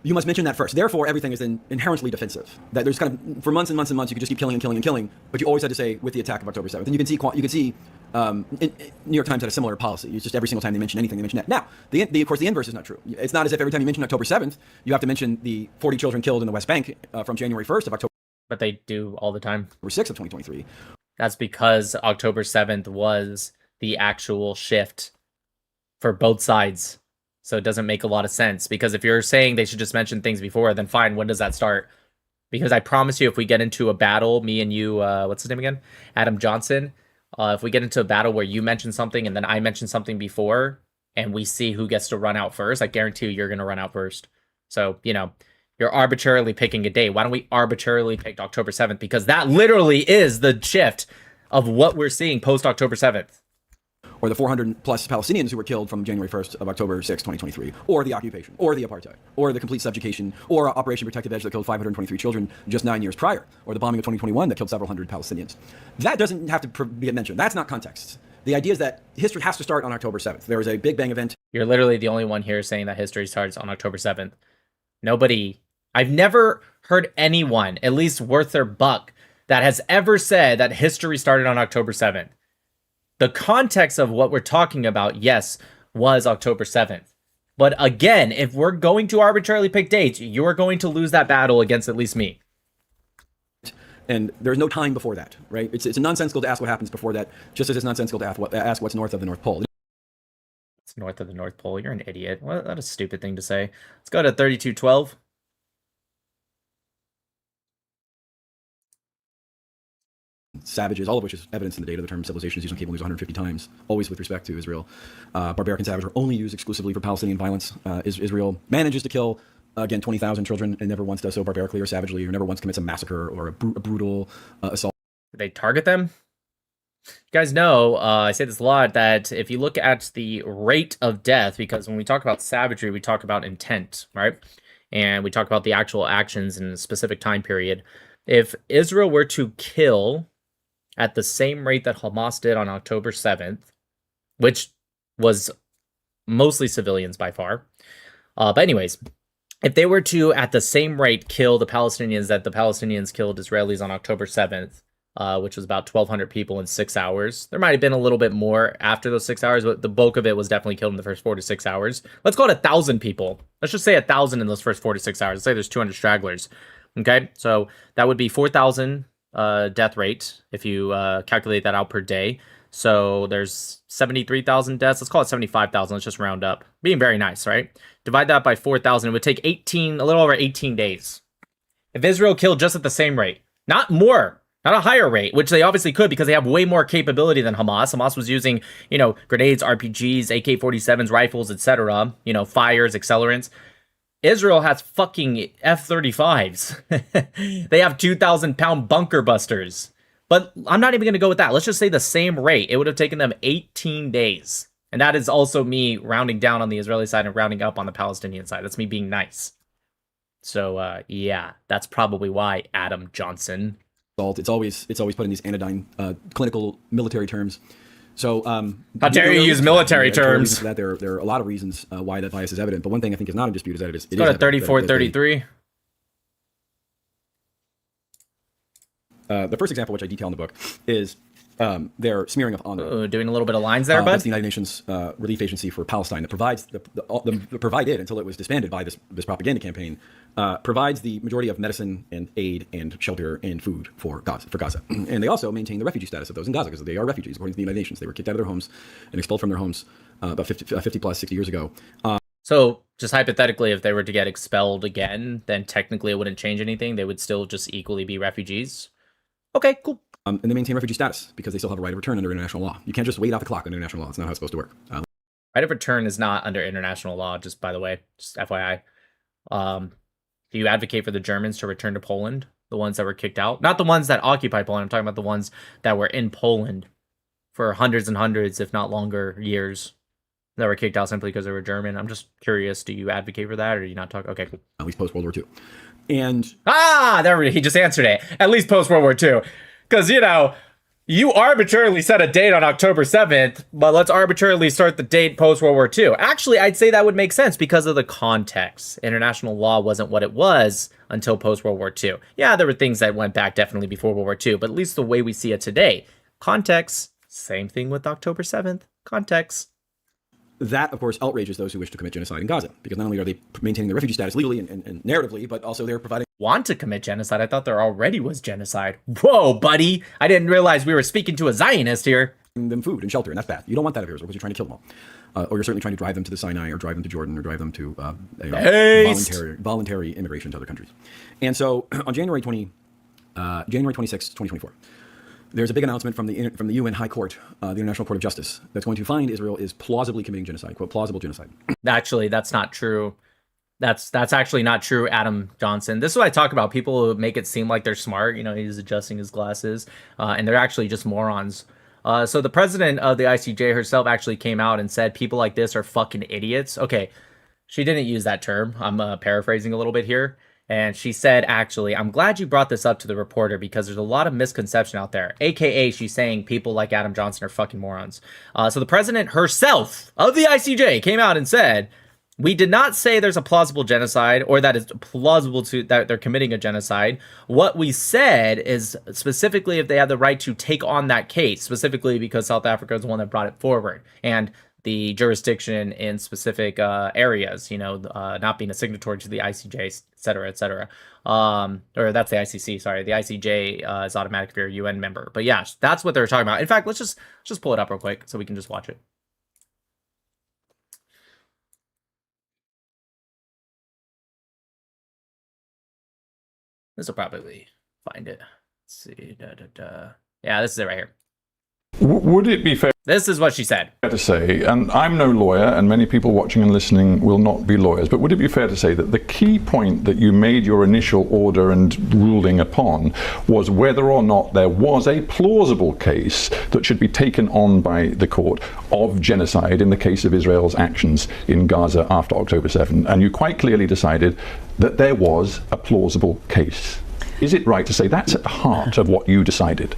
You must mention that first. Therefore, everything is then inherently defensive. That there's kind of, for months and months and months, you could just keep killing and killing and killing, but you always had to say with the attack of October 7th. And you can see New York Times had a similar policy. It's just every single time they mention anything, they mention that. Now, of course, the inverse is not true. It's not as if every time you mention October 7th, you have to mention the 40 children killed in the West Bank from January 1st of October. But they do all the time. 6th of 2023. That's because October 7th was the actual shift for both sides. So it doesn't make a lot of sense, because if you're saying they should just mention things before, then fine, when does that start? Because I promise you, if we get into a battle, me and you, what's his name again? Adam Johnson. If we get into a battle where you mention something and then I mention something before, and we see who gets to run out first, I guarantee you, you're going to run out first. So, you're arbitrarily picking a date. Why don't we arbitrarily pick October 7th? Because that literally is the shift of what we're seeing post October 7th. Or the 400 plus Palestinians who were killed from January 1st of October 6, 2023, or the occupation, or the apartheid, or the complete subjugation, or Operation Protective Edge that killed 523 children just 9 years prior, or the bombing of 2021 that killed several hundred Palestinians. That doesn't have to be mentioned. That's not context. The idea is that history has to start on October 7th. There was a Big Bang event. You're literally the only one here saying that history starts on October 7th. I've never heard anyone, at least worth their buck, that has ever said that history started on October 7th. The context of what we're talking about, yes, was October 7th. But again, if we're going to arbitrarily pick dates, you're going to lose that battle against at least me. And there's no time before that, right? It's nonsensical to ask what happens before that, just as it's nonsensical to ask what's north of the North Pole. It's north of the North Pole. You're an idiot. What a stupid thing to say. Let's go to 3212. Savages, all of which is evidence in the data. The term civilization is used on cable news 150 times, always with respect to Israel. Barbaric and savage are only used exclusively for Palestinian violence. Israel manages to kill, again, 20,000 children and never once does so barbarically or savagely, or never once commits a massacre or a brutal assault. Did they target them? You guys know, I say this a lot, that if you look at the rate of death, because when we talk about savagery, we talk about intent, right? And we talk about the actual actions in a specific time period. If Israel were to kill at the same rate that Hamas did on October 7th, which was mostly civilians by far. But anyways, if they were to, at the same rate, kill the Palestinians that the Palestinians killed Israelis on October 7th, which was about 1,200 people in 6 hours. There might have been a little bit more after those 6 hours, but the bulk of it was definitely killed in the first 4 to 6 hours. Let's call it 1,000 people. Let's just say 1,000 in those first 4 to 6 hours. Let's say there's 200 stragglers. Okay, so that would be 4,000 death rate if you calculate that out per day. So there's 73,000 deaths. Let's call it 75,000. Let's just round up. Being very nice, right? Divide that by 4,000. It would take a little over 18 days. If Israel killed just at the same rate, not more, not a higher rate, which they obviously could because they have way more capability than Hamas. Hamas was using, grenades, RPGs, AK-47s, rifles, etc., fires, accelerants. Israel has fucking F-35s. They have 2,000-pound bunker busters. But I'm not even going to go with that. Let's just say the same rate. It would have taken them 18 days. And that is also me rounding down on the Israeli side and rounding up on the Palestinian side. That's me being nice. So, yeah, that's probably why, Adam Johnson. It's always put in these anodyne clinical military terms. So, how dare you use military terms? For that, there are a lot of reasons why that bias is evident. But one thing I think is not in dispute is that it is. Let's go to 3433. The first example, which I detail in the book, is their smearing of honor. Doing a little bit of lines there, bud. That's the United Nations Relief Agency for Palestine that provides provided until it was disbanded by this propaganda campaign. Provides the majority of medicine and aid and shelter and food for Gaza. And they also maintain the refugee status of those in Gaza because they are refugees according to the United Nations. They were kicked out of their homes and expelled from their homes about 50 plus 60 years ago. So just hypothetically, if they were to get expelled again, then technically it wouldn't change anything. They would still just equally be refugees. Okay, cool. And they maintain refugee status because they still have a right of return under international law. You can't just wait out the clock under international law. It's not how it's supposed to work. Right of return is not under international law, just by the way, just FYI. Do you advocate for the Germans to return to Poland? The ones that were kicked out? Not the ones that occupy Poland. I'm talking about the ones that were in Poland for hundreds and hundreds, if not longer, years that were kicked out simply because they were German. I'm just curious. Do you advocate for that or do you not talk? Okay, cool. At least post-World War II. And he just answered it. At least post-World War II. Because, you arbitrarily set a date on October 7th, but let's arbitrarily start the date post-World War II. Actually, I'd say that would make sense because of the context. International law wasn't what it was until post-World War II. Yeah, there were things that went back definitely before World War II, but at least the way we see it today. Context, same thing with October 7th. Context. That, of course, outrages those who wish to commit genocide in Gaza, because not only are they maintaining their refugee status legally and narratively, but also they're providing... Want to commit genocide? I thought there already was genocide. Whoa, buddy! I didn't realize we were speaking to a Zionist here. Them food and shelter, and that's bad. You don't want that of Israel because you're trying to kill them all. Or you're certainly trying to drive them to the Sinai, or drive them to Jordan, or drive them to voluntary immigration to other countries. And so, on January 26, 2024, there's a big announcement from the UN High Court, the International Court of Justice, that's going to find Israel is plausibly committing genocide, quote, plausible genocide. Actually, that's not true. That's actually not true, Adam Johnson. This is what I talk about. People who make it seem like they're smart. He's adjusting his glasses, and they're actually just morons. So the president of the ICJ herself actually came out and said people like this are fucking idiots. Okay, she didn't use that term. I'm paraphrasing a little bit here. And she said, actually, I'm glad you brought this up to the reporter because there's a lot of misconception out there. AKA, she's saying people like Adam Johnson are fucking morons. So the president herself of the ICJ came out and said, We did not say there's a plausible genocide or that it's plausible that they're committing a genocide. What we said is specifically if they have the right to take on that case, specifically because South Africa is the one that brought it forward, and the jurisdiction in specific areas, not being a signatory to the ICJ, et cetera, or that's the ICC, sorry. The ICJ is automatic if you're a UN member. But yeah, that's what they're talking about. In fact, let's just pull it up real quick so we can just watch it. This will probably find it. Let's see. Yeah, this is it right here. Would it be fair? This is what she said. To say, and I'm no lawyer, and many people watching and listening will not be lawyers, but would it be fair to say that the key point that you made your initial order and ruling upon was whether or not there was a plausible case that should be taken on by the court of genocide in the case of Israel's actions in Gaza after October 7, and you quite clearly decided that there was a plausible case. Is it right to say that's at the heart of what you decided?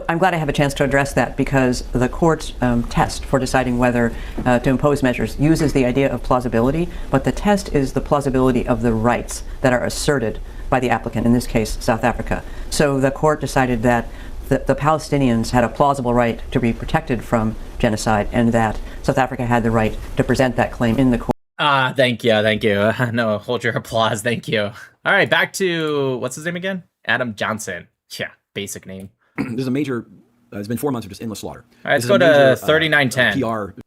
I'm glad I have a chance to address that because the court's test for deciding whether to impose measures uses the idea of plausibility, but the test is the plausibility of the rights that are asserted by the applicant, in this case, South Africa. So the court decided that the Palestinians had a plausible right to be protected from genocide and that South Africa had the right to present that claim in the court. Thank you. No, hold your applause. Thank you. All right, back to, what's his name again? Adam Johnson. Yeah, basic name. This is a major, it's been 4 months of just endless slaughter. All right, let's go to 3910. PR.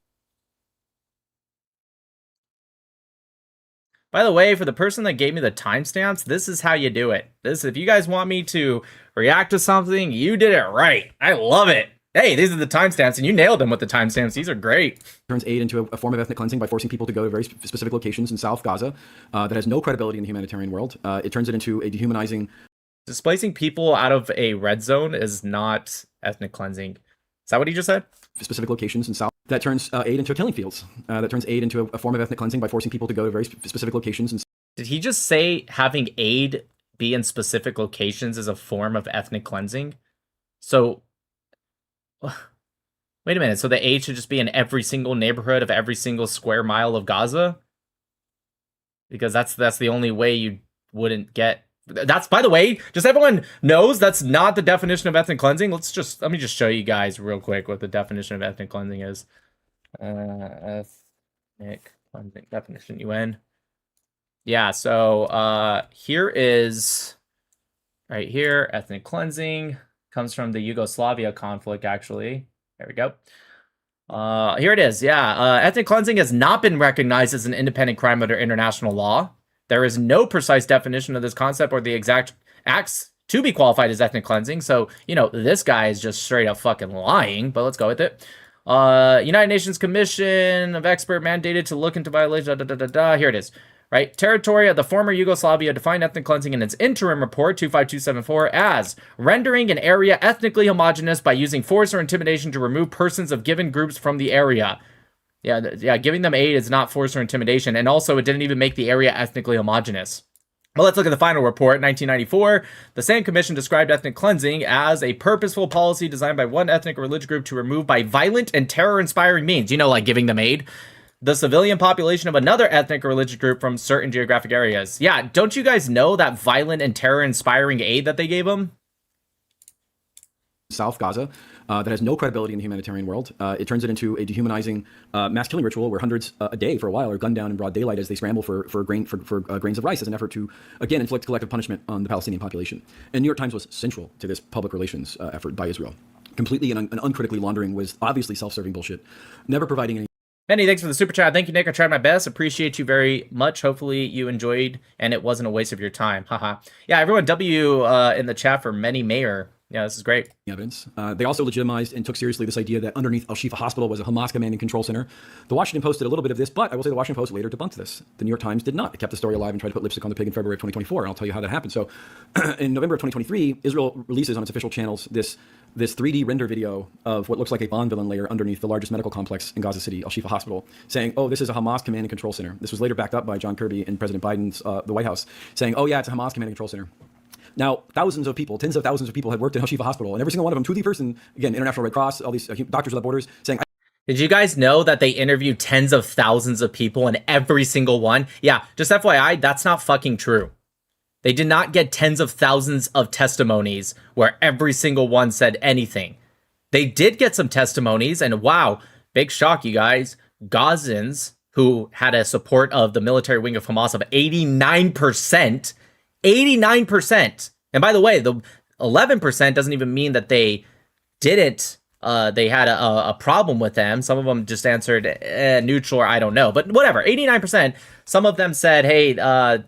By the way, for the person that gave me the timestamps, this is how you do it. If you guys want me to react to something, you did it right. I love it. Hey, these are the timestamps, and you nailed them with the timestamps. These are great. Turns aid into a form of ethnic cleansing by forcing people to go to very specific locations in South Gaza that has no credibility in the humanitarian world. It turns it into a dehumanizing. Displacing people out of a red zone is not ethnic cleansing. Is that what he just said? Specific locations in South. That turns aid into killing fields. That turns aid into a form of ethnic cleansing by forcing people to go to very specific locations. Did he just say having aid be in specific locations is a form of ethnic cleansing? So, wait a minute. So the aid should just be in every single neighborhood of every single square mile of Gaza? Because that's the only way you wouldn't get. That's, by the way, just everyone knows that's not the definition of ethnic cleansing. Let me just show you guys real quick what the definition of ethnic cleansing is. Ethnic cleansing definition, UN. Yeah, so here is right here, ethnic cleansing comes from the Yugoslavia conflict, actually. There we go. Here it is. Yeah, ethnic cleansing has not been recognized as an independent crime under international law. There is no precise definition of this concept or the exact acts to be qualified as ethnic cleansing. So, this guy is just straight up fucking lying, but let's go with it. United Nations Commission of Expert mandated to look into violations. Here it is. Right. Territory of the former Yugoslavia defined ethnic cleansing in its interim report 25274 as rendering an area ethnically homogeneous by using force or intimidation to remove persons of given groups from the area. Yeah, giving them aid is not force or intimidation, and also it didn't even make the area ethnically homogenous. Well, let's look at the final report, 1994. The same commission described ethnic cleansing as a purposeful policy designed by one ethnic or religious group to remove by violent and terror-inspiring means, like giving them aid, the civilian population of another ethnic or religious group from certain geographic areas. Yeah, don't you guys know that violent and terror-inspiring aid that they gave them? South Gaza that has no credibility in the humanitarian world. It turns it into a dehumanizing mass killing ritual where hundreds a day for a while are gunned down in broad daylight as they scramble for grains of rice as an effort to, again, inflict collective punishment on the Palestinian population. And New York Times was central to this public relations effort by Israel. Completely and uncritically laundering was obviously self-serving bullshit, never providing any. Many thanks for the super chat. Thank you, Nick. I tried my best. Appreciate you very much. Hopefully you enjoyed and it wasn't a waste of your time. Haha. Yeah, everyone W in the chat for Many Mayor. Yeah, this is great. Evidence. They also legitimized and took seriously this idea that underneath Al-Shifa Hospital was a Hamas command and control center. The Washington Post did a little bit of this, but I will say the Washington Post later debunked this. The New York Times did not. It kept the story alive and tried to put lipstick on the pig in February of 2024, and I'll tell you how that happened. So in November of 2023, Israel releases on its official channels this 3D render video of what looks like a Bond villain layer underneath the largest medical complex in Gaza City, Al-Shifa Hospital, saying, oh, this is a Hamas command and control center. This was later backed up by John Kirby and President Biden's the White House, saying, oh yeah, it's a Hamas command and control center. Now, thousands of people, tens of thousands of people had worked at Al-Shifa Hospital, and every single one of them, to the person, again, International Red Cross, all these Doctors Without Borders, saying, Did you guys know that they interviewed tens of thousands of people and every single one? Yeah, just FYI, that's not fucking true. They did not get tens of thousands of testimonies where every single one said anything. They did get some testimonies, and wow, big shock, you guys. Gazans, who had a support of the military wing of Hamas of 89%, 89%. And by the way, the 11% doesn't even mean that they didn't they had a problem with them. Some of them just answered neutral or I don't know. But whatever, 89%. Some of them said, hey,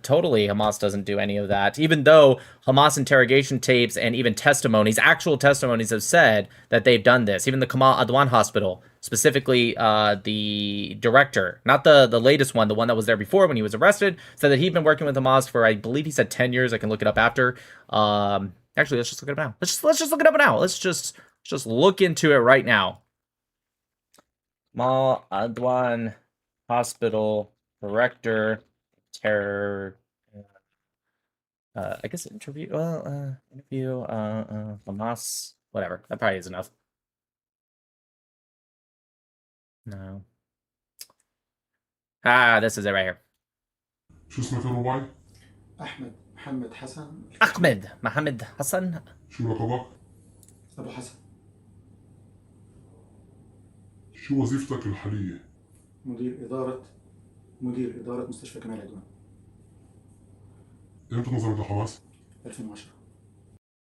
totally, Hamas doesn't do any of that. Even though Hamas interrogation tapes and even testimonies, actual testimonies have said that they've done this. Even the Kamal Adwan Hospital, specifically the director, not the latest one, the one that was there before when he was arrested, said that he'd been working with Hamas for, I believe he said 10 years. I can look it up after. Actually, let's just look it up now. Let's just look it up now. Let's just look into it right now. Kamal Adwan Hospital director, terror. I guess interview. Hamas. Whatever. That probably is enough. No. This is it right here. شو اسمك الرباعي؟ أحمد محمد حسن. Ahmed Mohammed Hassan. شو لقبك؟ أبو حسن. شو وظيفتك الحالية؟ مدير إدارة مستشفى كمال عدوان. إمتى نظمت لحماس؟ 2010.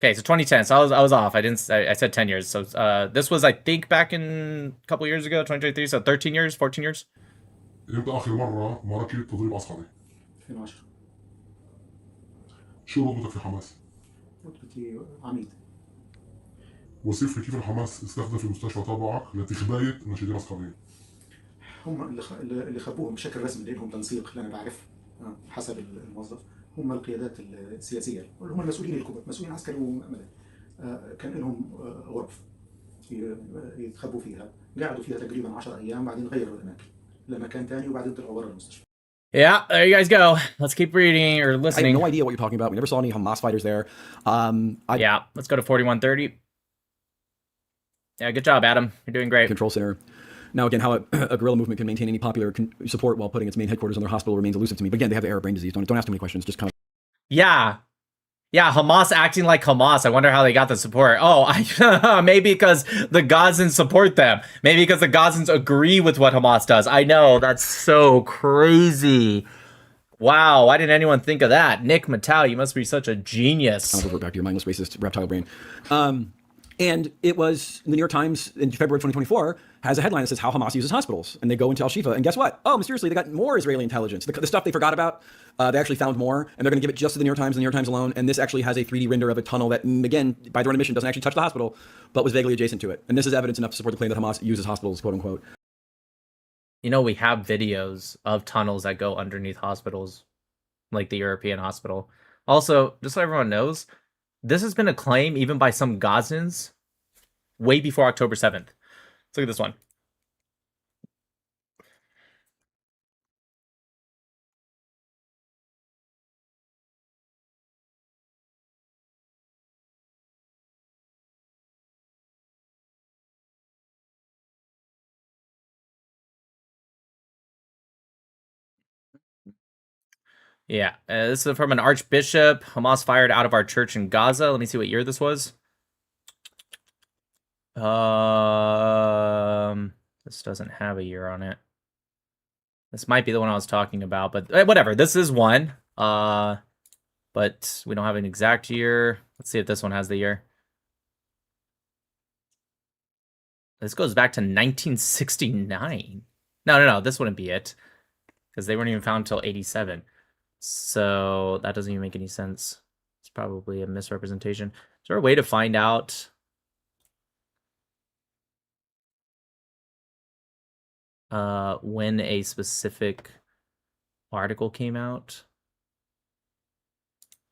Okay, so 2010. So I was off. I said 10 years. So this was, I think, back in a couple years ago, 2023. So 13 years, 14 years. إمتى آخر مرة ماركت تدريب عسكري؟ 2010. شو رتبتك في حماس؟ رتبتي عميد. وصف لي كيف الحماس استخدم المستشفى تبعك لتخباية ناشدين عسكريين. هم اللي خبوهم بشكل رسمي لهم تنسيق اللي انا بعرف حسب الموظف هم القيادات السياسيه هم المسؤولين الكبار مسؤولين عسكري ومدني كان لهم غرف يتخبوا فيها قعدوا فيها تقريبا 10 ايام بعدين غيروا الاماكن لمكان ثاني وبعدين طلعوا برا المستشفى. Yeah, there you guys go. Let's keep reading or listening. I have no idea what you're talking about. We never saw any Hamas fighters there. Yeah, let's go to 4130. Yeah, good job, Adam. You're doing great. Control center. Now, again, how a guerrilla movement can maintain any popular support while putting its main headquarters on their hospital remains elusive to me. But again, they have the Arab brain disease. Don't ask too many questions. Just kind of. Yeah. Yeah, Hamas acting like Hamas. I wonder how they got the support. Oh, maybe because the Gazans support them. Maybe because the Gazans agree with what Hamas does. I know, that's so crazy. Wow, why didn't anyone think of that? Nick Mattel, you must be such a genius. I'll revert back to your mindless racist reptile brain. And it was the New York Times in February 2024 has a headline that says how Hamas uses hospitals. And they go into Al-Shifa. And guess what? Oh, mysteriously, they got more Israeli intelligence. The stuff they forgot about, they actually found more. And they're going to give it just to the New York Times and the New York Times alone. And this actually has a 3D render of a tunnel that, again, by their own admission, doesn't actually touch the hospital, but was vaguely adjacent to it. And this is evidence enough to support the claim that Hamas uses hospitals, quote unquote. You know, we have videos of tunnels that go underneath hospitals, like the European hospital. Also, just so everyone knows, this has been a claim even by some Gazans way before October 7th. Let's look at this one. Yeah, this is from an archbishop. Hamas fired out of our church in Gaza. Let me see what year this was. This doesn't have a year on it. This might be the one I was talking about, but whatever. This is one. But we don't have an exact year. Let's see if this one has the year. This goes back to 1969. No. This wouldn't be it, because they weren't even found until 87. So that doesn't even make any sense. It's probably a misrepresentation. Is there a way to find out? When a specific article came out,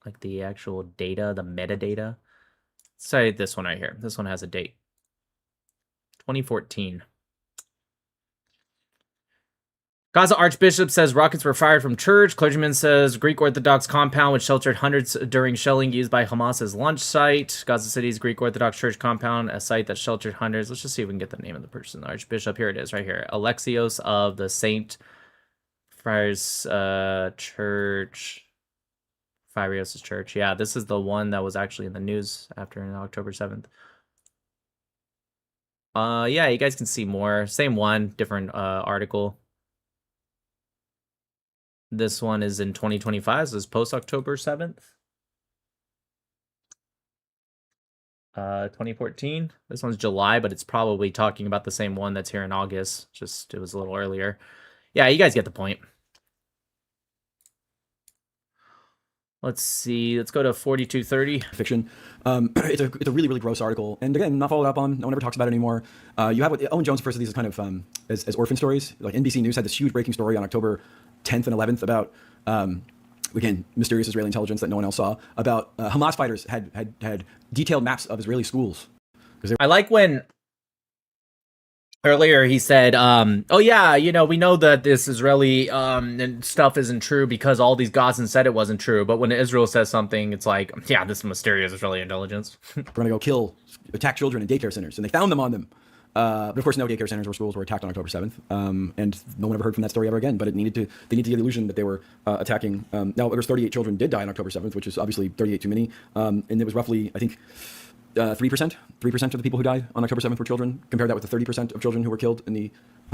like the actual data, the metadata. Let's say this one right here. This one has a date, 2014. Gaza Archbishop says rockets were fired from church. Clergyman says Greek Orthodox compound which sheltered hundreds during shelling used by Hamas as launch site. Gaza City's Greek Orthodox Church compound, a site that sheltered hundreds. Let's just see if we can get the name of the person. The Archbishop, here it is, right here. Alexios of the Saint Friars Church. Firios' church. Yeah, this is the one that was actually in the news after October 7th. Yeah, you guys can see more. Same one, different article. This one is in 2025, so it's post October 7th. 2014. This one's July, but it's probably talking about the same one that's here in August. Just it was a little earlier. Yeah, you guys get the point. Let's see. Let's go to 4230. Fiction. It's a really, really gross article. And again, not followed up on. No one ever talks about it anymore. You have what Owen Jones refers to these as kind of as orphan stories. Like NBC News had this huge breaking story on October 10th and 11th about, again, mysterious Israeli intelligence that no one else saw, about Hamas fighters had detailed maps of Israeli schools. I like when earlier he said, oh yeah, you know, we know that this Israeli stuff isn't true because all these Gazans said it wasn't true. But when Israel says something, it's like, yeah, this is mysterious Israeli intelligence. We're going to go attack children in daycare centers. And they found them on them. But of course, no daycare centers or schools were attacked on October 7th. And no one ever heard from that story ever again. But they needed to get the illusion that they were attacking. Now, there was 38 children did die on October 7th, which is obviously 38 too many. And it was roughly, I think, 3% of the people who died on October 7th were children. Compare that with the 30% of children who were killed in the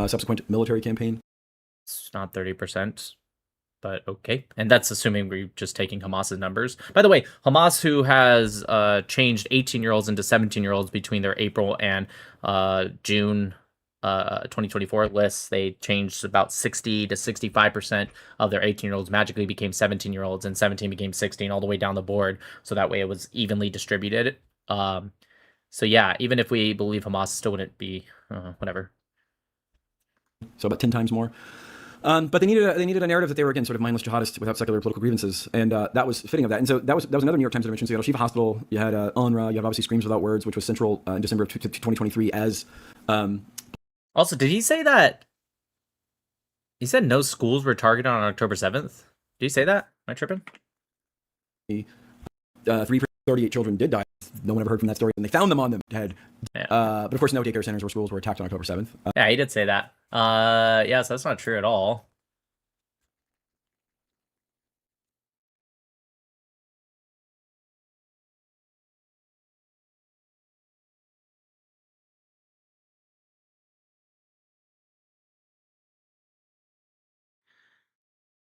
subsequent military campaign. It's not 30%, but okay. And that's assuming we're just taking Hamas's numbers. By the way, Hamas, who has changed 18-year-olds into 17-year-olds between their April and June 2024 lists, they changed about 60 to 65% of their 18-year-olds magically became 17-year-olds, and 17 became 16 all the way down the board. So that way it was evenly distributed. So yeah, even if we believe Hamas, still wouldn't be whatever. So about 10 times more. But they needed a narrative that they were, again, sort of mindless jihadists without secular political grievances, and that was fitting of that. And so that was another New York Times intervention. So you had Al-Shifa Hospital, you had UNRWA, you have obviously Screams Without Words, which was central in December of 2023 as. Also, did he say that? He said no schools were targeted on October 7th. Did he say that? Am I tripping? 38 children did die. No one ever heard from that story, and they found them on them. But of course, no daycare centers or schools were attacked on October 7th. Yeah, he did say that. Yeah, so that's not true at all.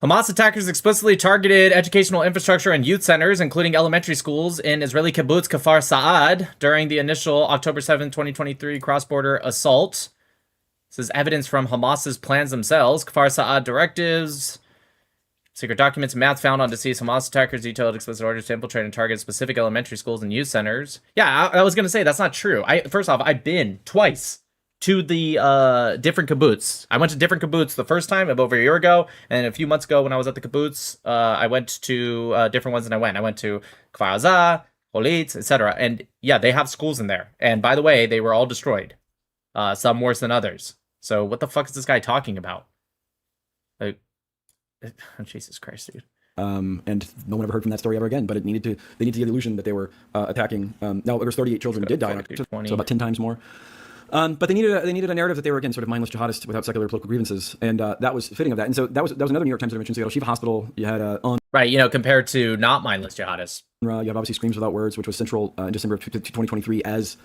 Hamas attackers explicitly targeted educational infrastructure and youth centers, including elementary schools, in Israeli kibbutz Kfar Saad during the initial October 7, 2023 cross-border assault. This is evidence from Hamas's plans themselves. Kfar Saad directives, secret documents, and math found on deceased Hamas attackers detailed explicit orders to infiltrate and target specific elementary schools and youth centers. Yeah, I was going to say, that's not true. First off, I've been twice to the different kibbutz. I went to different kibbutz the first time over a year ago, and a few months ago when I was at the kibbutz, I went to different ones than I went. I went to Kfar Aza, Holitz, etc. And yeah, they have schools in there. And by the way, they were all destroyed. Some worse than others. So what the fuck is this guy talking about? Like, Jesus Christ, dude. And no one ever heard from that story ever again. But they needed to get the illusion that they were attacking. Now there was 38 children did die, so about 10 times more. But they needed a narrative that they were, again, sort of mindless jihadists without secular political grievances, and that was fitting of that. And so that was another New York Times intervention. So you had Al-Shifa Hospital, you had right, you know, compared to not mindless jihadists. You have obviously Screams Without Words, which was central in December of 2023 as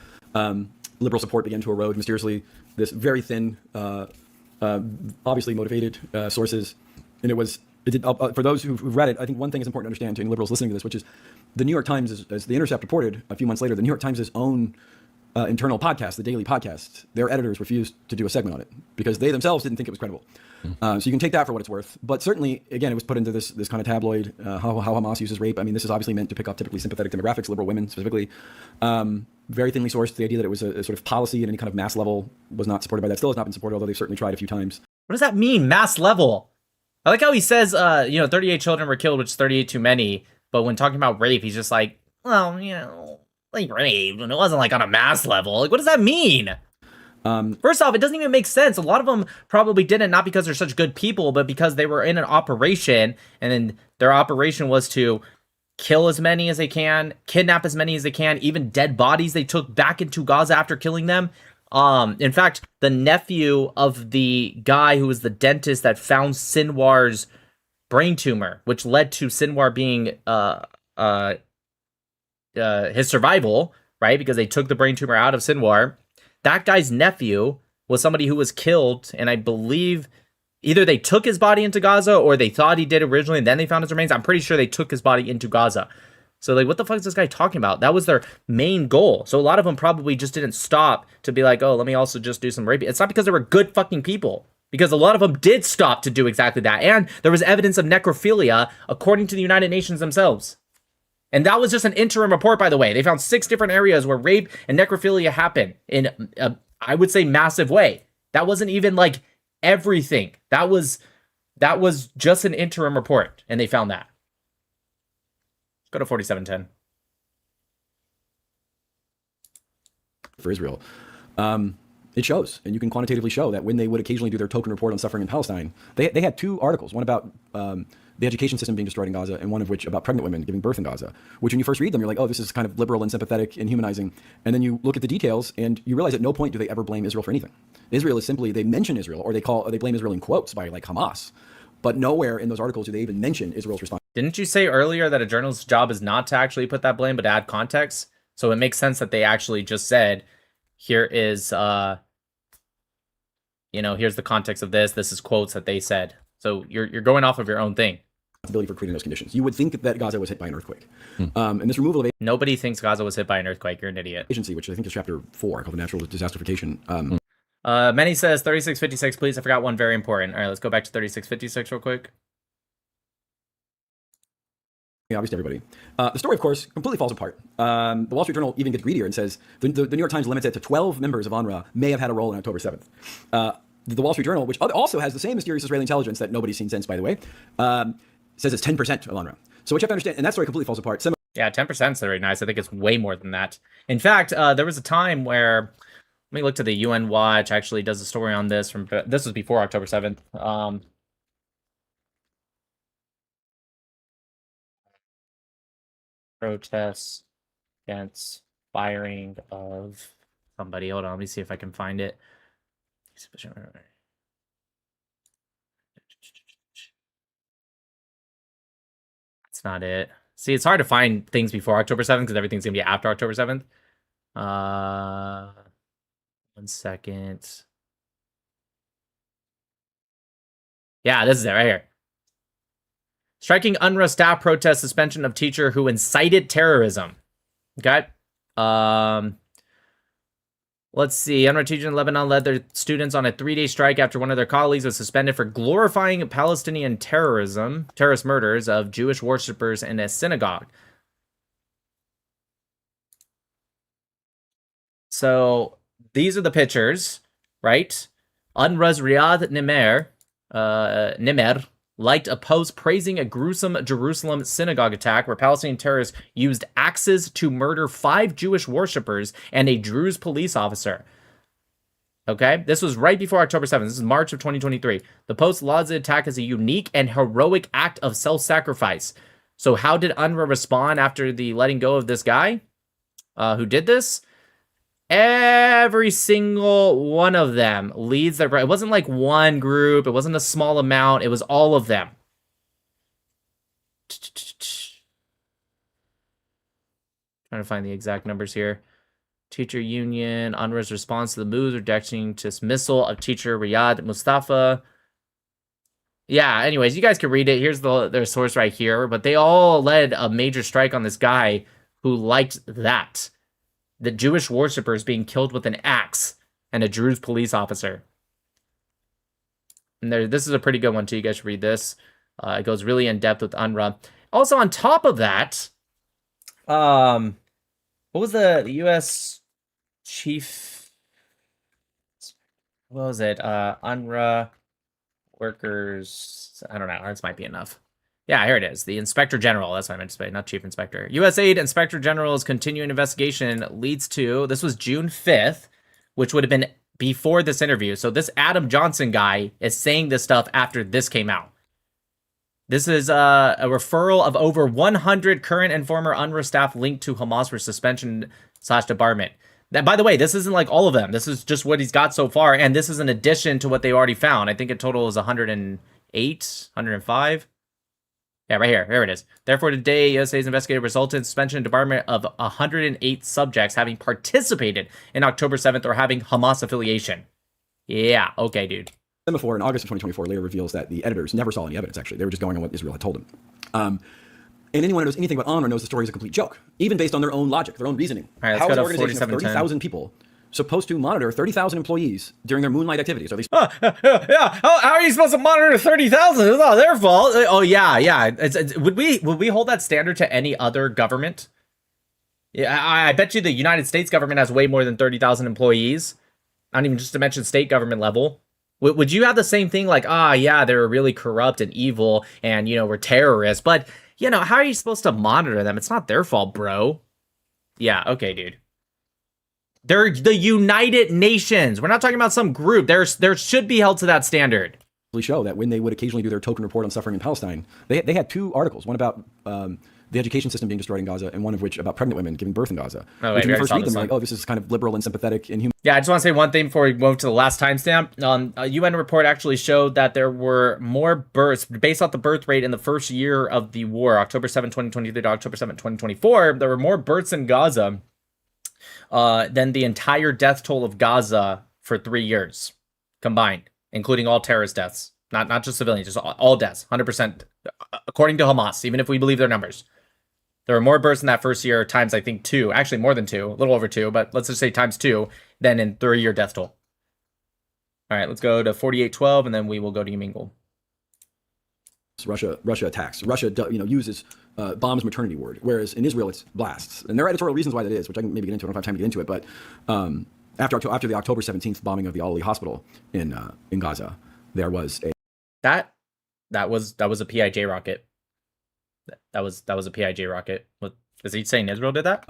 liberal support began to erode mysteriously. This very thin, obviously motivated sources, and it did. For those who've read it, I think one thing is important to understand to any liberals listening to this, which is the New York Times, as The Intercept reported a few months later, the New York Times' own internal podcast, the Daily Podcast, their editors refused to do a segment on it because they themselves didn't think it was credible. So you can take that for what it's worth. But certainly, again, it was put into this kind of tabloid, how Hamas uses rape. I mean, this is obviously meant to pick up typically sympathetic demographics, liberal women specifically. Very thinly sourced. The idea that it was a sort of policy at any kind of mass level was not supported by that. Still has not been supported, although they've certainly tried a few times. What does that mean, mass level? I like how he says, 38 children were killed, which is 38 too many. But when talking about rape, he's just like, well, like rape, and it wasn't like on a mass level. Like, what does that mean? First off, it doesn't even make sense. A lot of them probably didn't, not because they're such good people, but because they were in an operation, and then their operation was to kill as many as they can, kidnap as many as they can, even dead bodies they took back into Gaza after killing them. In fact, the nephew of the guy who was the dentist that found Sinwar's brain tumor, which led to Sinwar being his survival, right? Because they took the brain tumor out of Sinwar. That guy's nephew was somebody who was killed, and I believe either they took his body into Gaza or they thought he did originally and then they found his remains. I'm pretty sure they took his body into Gaza. So, like, what the fuck is this guy talking about? That was their main goal. So a lot of them probably just didn't stop to be like, oh, let me also just do some rape. It's not because they were good fucking people. Because a lot of them did stop to do exactly that. And there was evidence of necrophilia, according to the United Nations themselves. And that was just an interim report, by the way. They found 6 different areas where rape and necrophilia happened in, I would say, massive way. That wasn't even like everything. That was just an interim report, and they found that. Let's go to 4710. For Israel. It shows, and you can quantitatively show that when they would occasionally do their token report on suffering in Palestine, they had 2 articles, one about the education system being destroyed in Gaza, and one of which about pregnant women giving birth in Gaza, which when you first read them, you're like, oh, this is kind of liberal and sympathetic and humanizing. And then you look at the details, and you realize at no point do they ever blame Israel for anything. Israel is simply, they mention Israel, or they blame Israel in quotes by like Hamas, but nowhere in those articles do they even mention Israel's response. Didn't you say earlier that a journalist's job is not to actually put that blame, but to add context? So it makes sense that they actually just said, here is, here's the context of this. This is quotes that they said. So you're going off of your own thing. Responsibility for creating those conditions. You would think that Gaza was hit by an earthquake. And this removal of nobody thinks Gaza was hit by an earthquake. You're an idiot. Agency, which I think is chapter 4 called the natural disasterification. Many says 3656, please. I forgot one very important. All right, let's go back to 3656 real quick. Yeah, obviously everybody. The story, of course, completely falls apart. The Wall Street Journal even gets greedier and says the New York Times limits it to 12 members of UNRWA may have had a role on October 7th. The Wall Street Journal, which also has the same mysterious Israeli intelligence that nobody's seen since, by the way, says it's 10% of UNRWA. So what you have to understand, and that story completely falls apart. Yeah, 10% is very nice. I think it's way more than that. In fact, there was a time where, let me look to the UN Watch, actually does a story on this. This was before October 7th. Protests against firing of somebody. Hold on, let me see if I can find it. That's not it. See, it's hard to find things before October 7th because everything's going to be after October 7th. 1 second. Yeah, this is it right here. Striking UNRWA staff protest suspension of teacher who incited terrorism. Okay. Let's see. UNRWA teacher in Lebanon led their students on a 3-day strike after one of their colleagues was suspended for glorifying Palestinian terrorist murders of Jewish worshippers in a synagogue. So these are the pictures, right? UNRWA's Riyad Nimer liked a post praising a gruesome Jerusalem synagogue attack where Palestinian terrorists used axes to murder 5 Jewish worshippers and a Druze police officer. Okay, this was right before October 7th. This is March of 2023. The post lauds the attack as a unique and heroic act of self-sacrifice. So how did UNRWA respond after the letting go of this guy who did this? Every single one of them leads their... It wasn't like one group. It wasn't a small amount. It was all of them. Trying to find the exact numbers here. Teacher Union, UNRWA's response to the moves, rejecting dismissal of teacher Riyad Mustafa. Yeah, anyways, you guys can read it. Here's their source right here. But they all led a major strike on this guy who liked that. The Jewish worshippers being killed with an axe and a Druze police officer. And this is a pretty good one too. You guys should read this. It goes really in depth with UNRWA. Also, on top of that, what was the U.S. chief? What was it? UNRWA workers. I don't know. This might be enough. Yeah, here it is. The Inspector General. That's what I meant to say, not Chief Inspector. USAID Inspector General's continuing investigation leads to, this was June 5th, which would have been before this interview. So this Adam Johnson guy is saying this stuff after this came out. This is a referral of over 100 current and former UNRWA staff linked to Hamas for suspension/debarment. That, by the way, this isn't like all of them. This is just what he's got so far, and this is in addition to what they already found. I think in total is 108, 105. Yeah, right here. There it is. Therefore, today, USA's investigator resulted in suspension and debarment of 108 subjects having participated in October 7th or having Hamas affiliation. Yeah, okay, dude. Then before, in August of 2024, later reveals that the editors never saw any evidence, actually. They were just going on what Israel had told them. And anyone who knows anything about UNRWA knows the story is a complete joke, even based on their own logic, their own reasoning. All right, How let's is go an to organization of 30,000 people supposed to monitor 30,000 employees during their moonlight activities? Are they yeah, how are you supposed to monitor 30,000? It's not their fault. Oh yeah. Would we hold that standard to any other government? Yeah, I bet you the United States government has way more than 30,000 employees. Not even just to mention state government level. Would you have the same thing like, yeah, they're really corrupt and evil and, we're terrorists, but, how are you supposed to monitor them? It's not their fault, bro. Yeah, okay, dude. They're the United Nations. We're not talking about some group. There should be held to that standard. show that when they would occasionally do their token report on suffering in Palestine, they had 2 articles, one about the education system being destroyed in Gaza, and one of which about pregnant women giving birth in Gaza. Oh, which when you first read them, like, this is kind of liberal and sympathetic and human. Yeah, I just want to say one thing before we move to the last timestamp. A UN report actually showed that there were more births, based off the birth rate in the first year of the war, October 7, 2023 to October 7, 2024, there were more births in Gaza than the entire death toll of Gaza for 3 years combined, including all terrorist deaths. Not just civilians, just all deaths, 100%, according to Hamas, even if we believe their numbers. There were more births in that first year, times I think 2, actually more than 2, a little over 2, but let's just say times 2, than in 3-year death toll. All right, let's go to 4812, and then we will go to Mingle. Russia attacks. Russia, uses bombs maternity word, whereas in Israel it's blasts. And there are editorial reasons why that is, which I can maybe get into. I don't have time to get into it, but after the October 17th bombing of the Al-Ali hospital in Gaza, there was a that was a PIJ rocket. That was a PIJ rocket. What is he saying? Israel did that?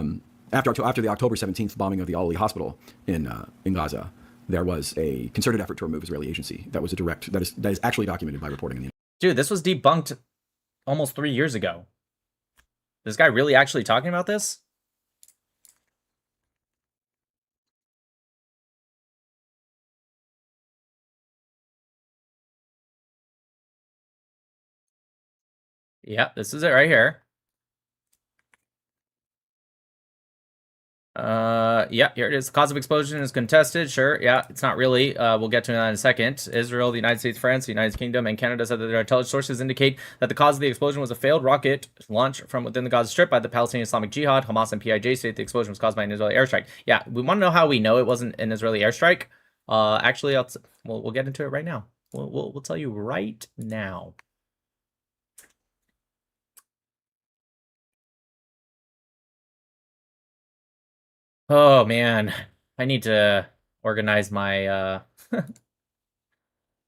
After the October 17th bombing of the Al-Ali hospital in Gaza, there was a concerted effort to remove Israeli agency. That was that is actually documented by reporting in the. Dude, this was debunked almost 3 years ago. This guy really actually talking about this? Yeah, this is it right here. Yeah, here it is. The cause of explosion is contested. Sure, yeah, it's not really. We'll get to that in a second. Israel, the United States, France, the United Kingdom, and Canada said that their intelligence sources indicate that the cause of the explosion was a failed rocket launch from within the Gaza Strip by the Palestinian Islamic Jihad. Hamas and PIJ state the explosion was caused by an Israeli airstrike. Yeah, we want to know how we know it wasn't an Israeli airstrike. Actually, we'll get into it right now. We'll tell you right now. Oh man, I need to organize my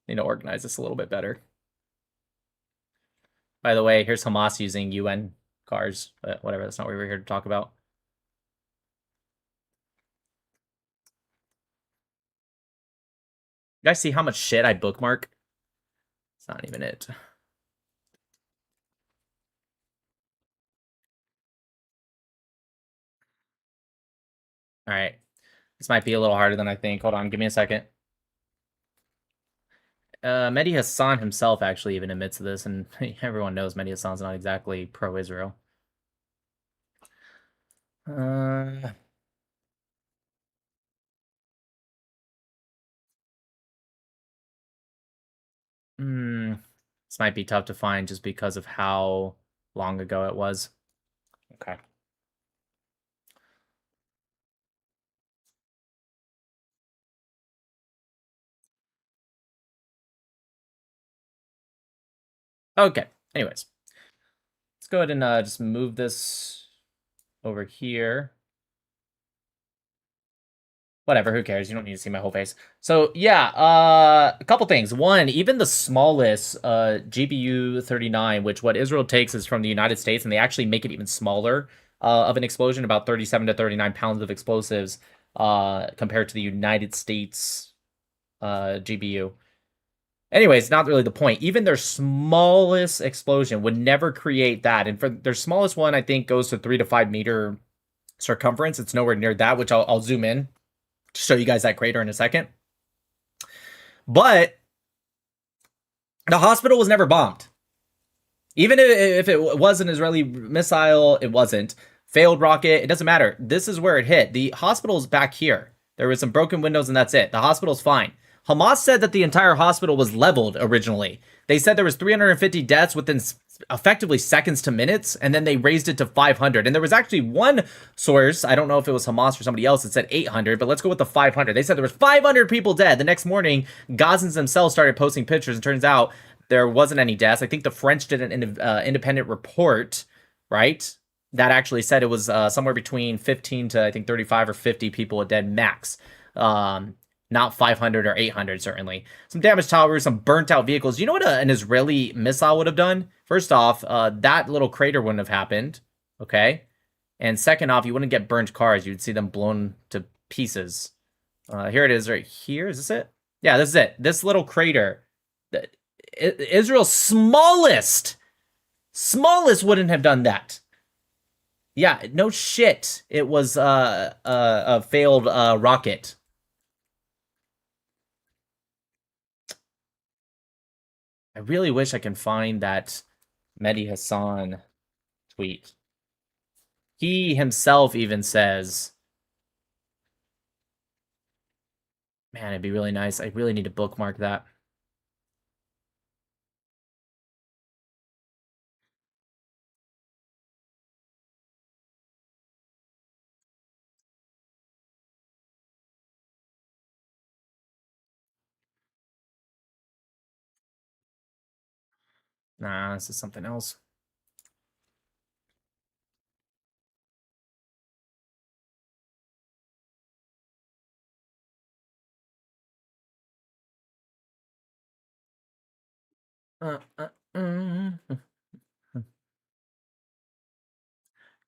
need to organize this a little bit better. By the way, here's Hamas using UN cars, but whatever, that's not what we're here to talk about. You guys see how much shit I bookmark? It's not even it. All right. This might be a little harder than I think. Hold on, give me a second. Mehdi Hassan himself actually even admits to this, and everyone knows Mehdi Hassan's not exactly pro-Israel. This might be tough to find just because of how long ago it was. Okay. Okay, anyways. Let's go ahead and just move this over here. Whatever, who cares? You don't need to see my whole face. So, yeah, a couple things. One, even the smallest GBU 39, which what Israel takes is from the United States, and they actually make it even smaller of an explosion, about 37 to 39 pounds of explosives compared to the United States GBU. Anyways, not really the point. Even their smallest explosion would never create that. And for their smallest one, I think goes to 3 to 5 meter circumference. It's nowhere near that, which I'll zoom in to show you guys that crater in a second. But the hospital was never bombed. Even if it was an Israeli missile, it wasn't. Failed rocket, it doesn't matter. This is where it hit. The hospital is back here. There was some broken windows and that's it. The hospital's fine. Hamas said that the entire hospital was leveled originally. They said there was 350 deaths within effectively seconds to minutes, and then they raised it to 500. And there was actually one source, I don't know if it was Hamas or somebody else, that said 800, but let's go with the 500. They said there was 500 people dead. The next morning, Gazans themselves started posting pictures, and turns out there wasn't any deaths. I think the French did an independent report, right? That actually said it was somewhere between 15 to, I think, 35 or 50 people dead max. Not 500 or 800, certainly. Some damaged towers, some burnt out vehicles. You know what an Israeli missile would have done? First off, that little crater wouldn't have happened, okay? And second off, you wouldn't get burnt cars. You'd see them blown to pieces. Here it is right here. Is this it? Yeah, this is it. This little crater. Israel's smallest wouldn't have done that. Yeah, no shit. It was a failed rocket. I really wish I can find that Mehdi Hassan tweet. He himself even says, man, it'd be really nice. I really need to bookmark that. Nah, this is something else.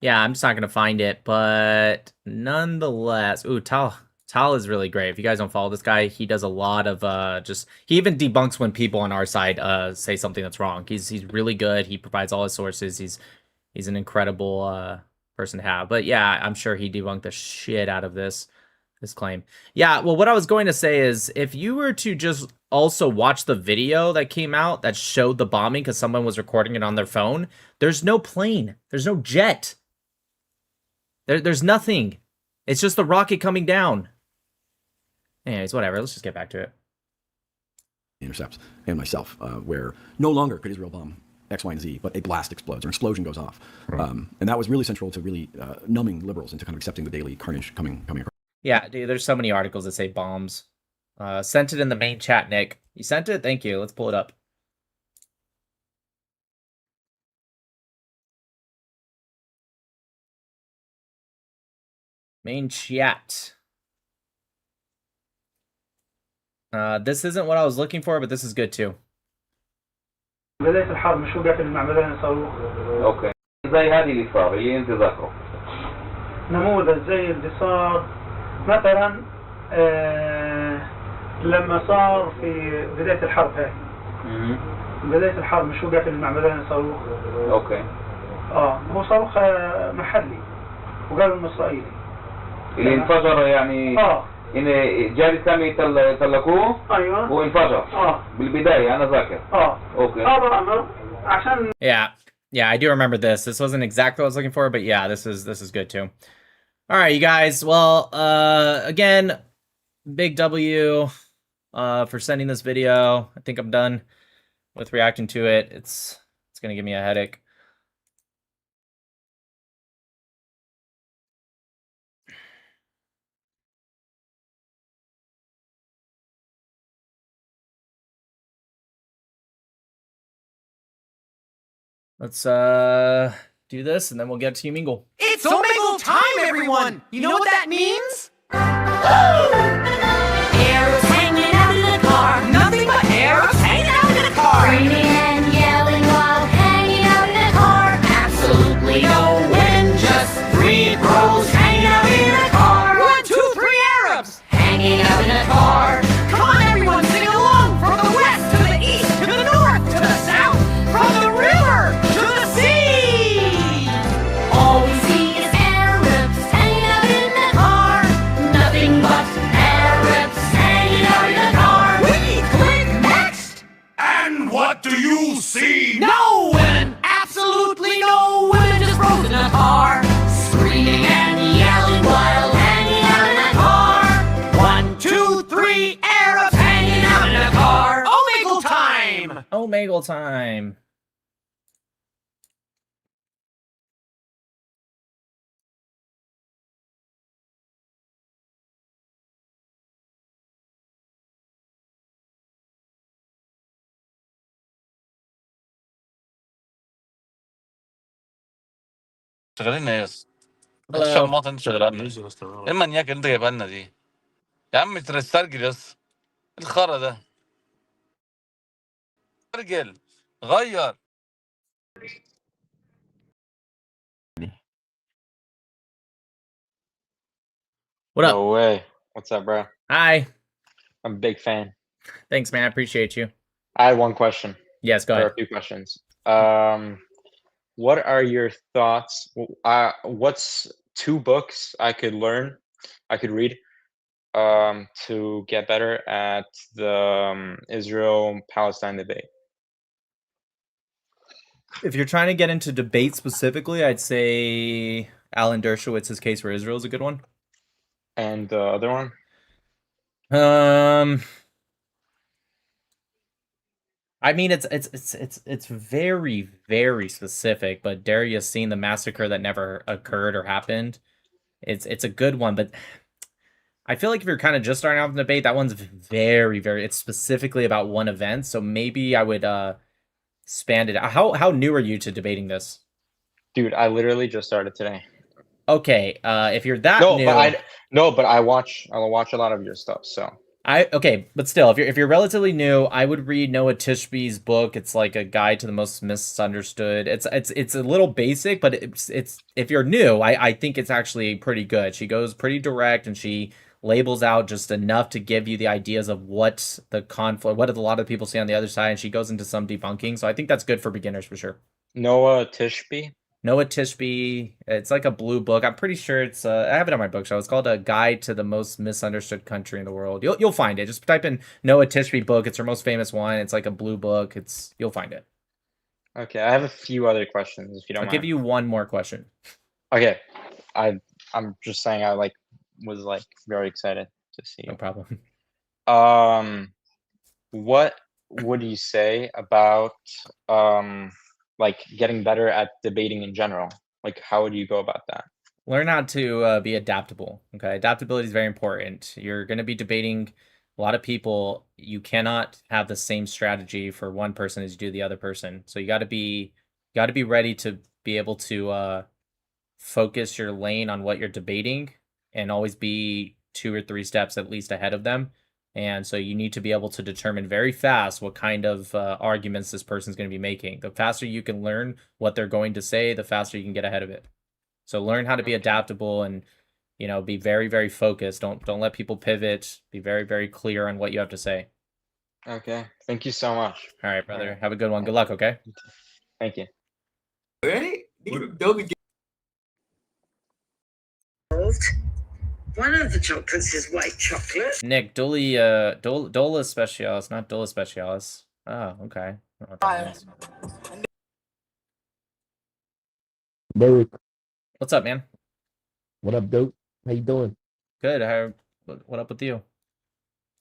Yeah, I'm just not gonna find it, but nonetheless, ooh, Tal is really great. If you guys don't follow this guy, he does a lot of he even debunks when people on our side say something that's wrong. He's really good. He provides all his sources. He's an incredible person to have. But yeah, I'm sure he debunked the shit out of this claim. Yeah, well, what I was going to say is if you were to just also watch the video that came out that showed the bombing because someone was recording it on their phone, there's no plane. There's no jet. There's nothing. It's just the rocket coming down. Anyways, whatever. Let's just get back to it. Intercepts and myself, where no longer could Israel bomb X, Y, and Z, but a blast explodes or an explosion goes off. Right. And that was really central to really numbing liberals into kind of accepting the daily carnage coming across. Yeah, dude, there's so many articles that say bombs. Sent it in the main chat, Nick. You sent it? Thank you. Let's pull it up. Main chat. This isn't what I was looking for, but this is good too. بداية الحرب مش وقع في المعملين صاروخ. اوكي. زي هذه اللي صار اللي انت ذاكره. نموذج زي اللي صار مثلا لما صار في بداية الحرب هاي. بداية الحرب مش وقع في المعملين صاروخ. اوكي. هو صاروخ محلي وقالوا انه اسرائيلي. اللي انفجر يعني ان جاري سامي يطلقوه ايوه وانفجر بالبدايه انا ذاكر اوكي عشان yeah I do remember this. This wasn't exactly what I was looking for, but yeah, this is good too. All right, you guys, well, again, big W for sending this video. I think I'm done with reacting to it. It's gonna give me a headache. Let's do this and then we'll get to Mingle. It's Omegle time, everyone! You know what that means? Arrows hanging out in the car. Nothing but arrows hanging out in the car. Screaming and yelling while hanging out in the car. Absolutely no wind, just 3 pros hanging out in a car. 1, 2, 3 Arabs hanging out in a car. Come on, everyone! Omegle time. شغالين ايه يا اسطى؟ Hello. الشرماطه انت شغالنا ايه المنياك اللي انت جايبها لنا دي؟ يا عم تسترجل يا اسطى الخرا ده استرجل غير What up? No way. What's up, bro? Hi. I'm a big fan. Thanks, man. I appreciate you. I had one question. Yes, go Or ahead. a few questions. What are your thoughts? What's 2 books I could read, to get better at the Israel-Palestine debate? If you're trying to get into debate specifically, I'd say Alan Dershowitz's Case for Israel is a good one. And the other one? I mean, it's very, very specific, but Darius seen the massacre that never occurred or happened. It's a good one, but I feel like if you're kind of just starting out the debate, that one's very, very. It's specifically about one event, so maybe I would expand it. How new are you to debating this? Dude, I literally just started today. Okay, if you're that new, but I'll watch a lot of your stuff. So okay, but still, if you're relatively new, I would read Noah Tishby's book. It's like a guide to the most misunderstood. It's a little basic, but it's if you're new, I think it's actually pretty good. She goes pretty direct and she labels out just enough to give you the ideas of what the conflict, what a lot of people see on the other side, and she goes into some debunking. So I think that's good for beginners for sure. Noah Tishby. Noah Tishby. It's like a blue book. I'm pretty sure it's. I have it on my bookshelf. It's called A Guide to the Most Misunderstood Country in the World. You'll find it. Just type in Noah Tishby book. It's her most famous one. It's like a blue book. You'll find it. Okay, I have a few other questions if you don't mind. I'll give you one more question. Okay, I'm just saying I was very excited to see. No problem. What would you say about getting better at debating in general? Like, how would you go about that? Learn how to be adaptable. Okay, adaptability is very important. You're going to be debating a lot of people. You cannot have the same strategy for one person as you do the other person. So you got to be ready to be able to focus your lane on what you're debating and always be 2 or 3 steps at least ahead of them. And so you need to be able to determine very fast what kind of arguments this person's going to be making. The faster you can learn what they're going to say, the faster you can get ahead of it. So learn how to be adaptable and, be very, very focused. Don't let people pivot. Be very, very clear on what you have to say. Okay. Thank you so much. All right, brother. Have a good one. Good luck, okay? Thank you. Ready? One of the chocolates is white chocolate. Nick, Dola Specialis, not Dola Specialis. Oh, okay. I don't know what that means. Baruch. What's up, man? What up, dope? How you doing? Good. What up with you?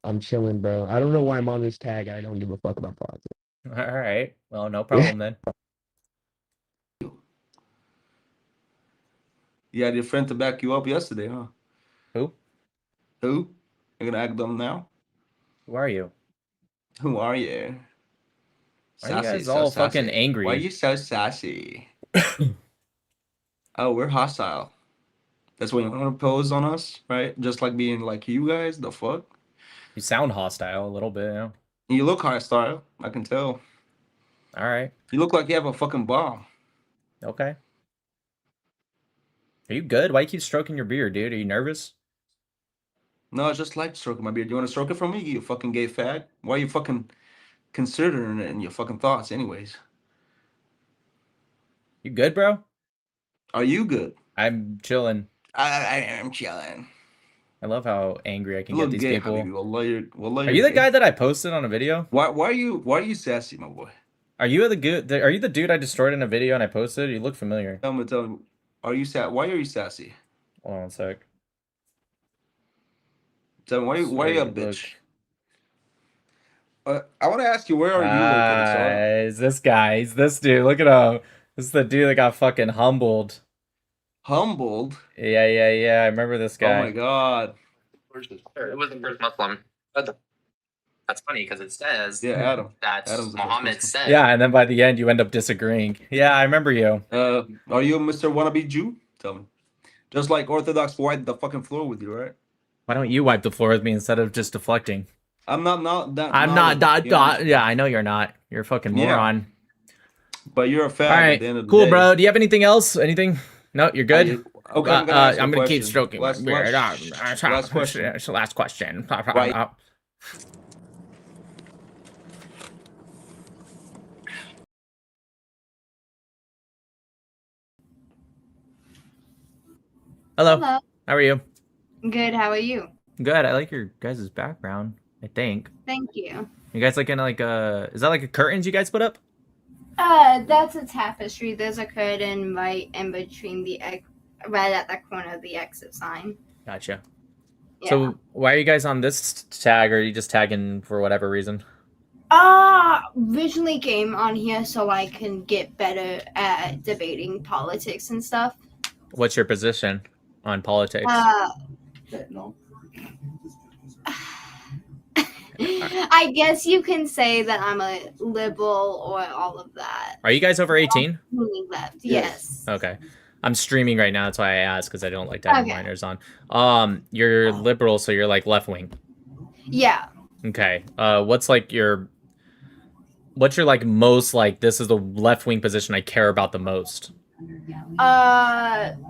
I'm chilling, bro. I don't know why I'm on this tag. I don't give a fuck about politics. All right. Well, no problem then. You had your friend to back you up yesterday, huh? Who? You're gonna act dumb now? Who are you? Who are you? Why are you guys all fucking angry? Why are you so sassy? Oh, we're hostile. That's when you want to pose on us, right? Just like being like you guys, the fuck? You sound hostile a little bit, yeah. You look hostile, I can tell. All right. You look like you have a fucking bomb. Okay. Are you good? Why you keep stroking your beard, dude? Are you nervous? No, I just like stroking my beard. You want to stroke it from me, you fucking gay fag? Why are you fucking considering it in your fucking thoughts anyways? You good, bro? Are you good? I'm chilling. I am chilling. I love how angry I can get these people. Are Are you the guy that I posted on a video? Why are you sassy, my boy? Are you the dude I destroyed in a video and I posted? You look familiar. Tell me. Are you why are you sassy? Hold on one sec. Tell me, why are you a bitch? I want to ask you, where are you located, Sarah? He's this guy. He's this dude. Look at him. This is the dude that got fucking humbled. Humbled? Yeah. I remember this guy. Oh my god. It was the first Muslim. That's funny because it says Adam. that Muhammad said. Yeah, and then by the end you end up disagreeing. Yeah, I remember you. Are you Mr. Wannabe Jew? Tell me. Just like Orthodox wiped the fucking floor with you, right? Why don't you wipe the floor with me instead of just deflecting? I'm not that. I'm not. Yeah, I know you're not. You're a fucking moron. But you're a fag. All right, at the end of the cool, day. bro. Do you have anything else? Anything? No, you're good. Okay, I'm gonna ask you a I'm gonna keep question. stroking. Last question. Last question. Right. Hello. Hello. How are you? Good. How are you? Good. I like your guys' background. I think. Thank you. You guys like in like is that like a curtains you guys put up? That's a tapestry. There's a curtain right in between right at the corner of the exit sign. Gotcha. Yeah. So why are you guys on this tag, or are you just tagging for whatever reason? Originally came on here so I can get better at debating politics and stuff. What's your position on politics? I guess you can say that I'm a liberal or all of that. Are you guys over 18? Leaning left, yes. Okay. I'm streaming right now, that's why I asked, because I don't like to have Okay. minors on. You're liberal, so you're like left wing. Yeah. Okay. What's your like most like this is the left wing position I care about the most?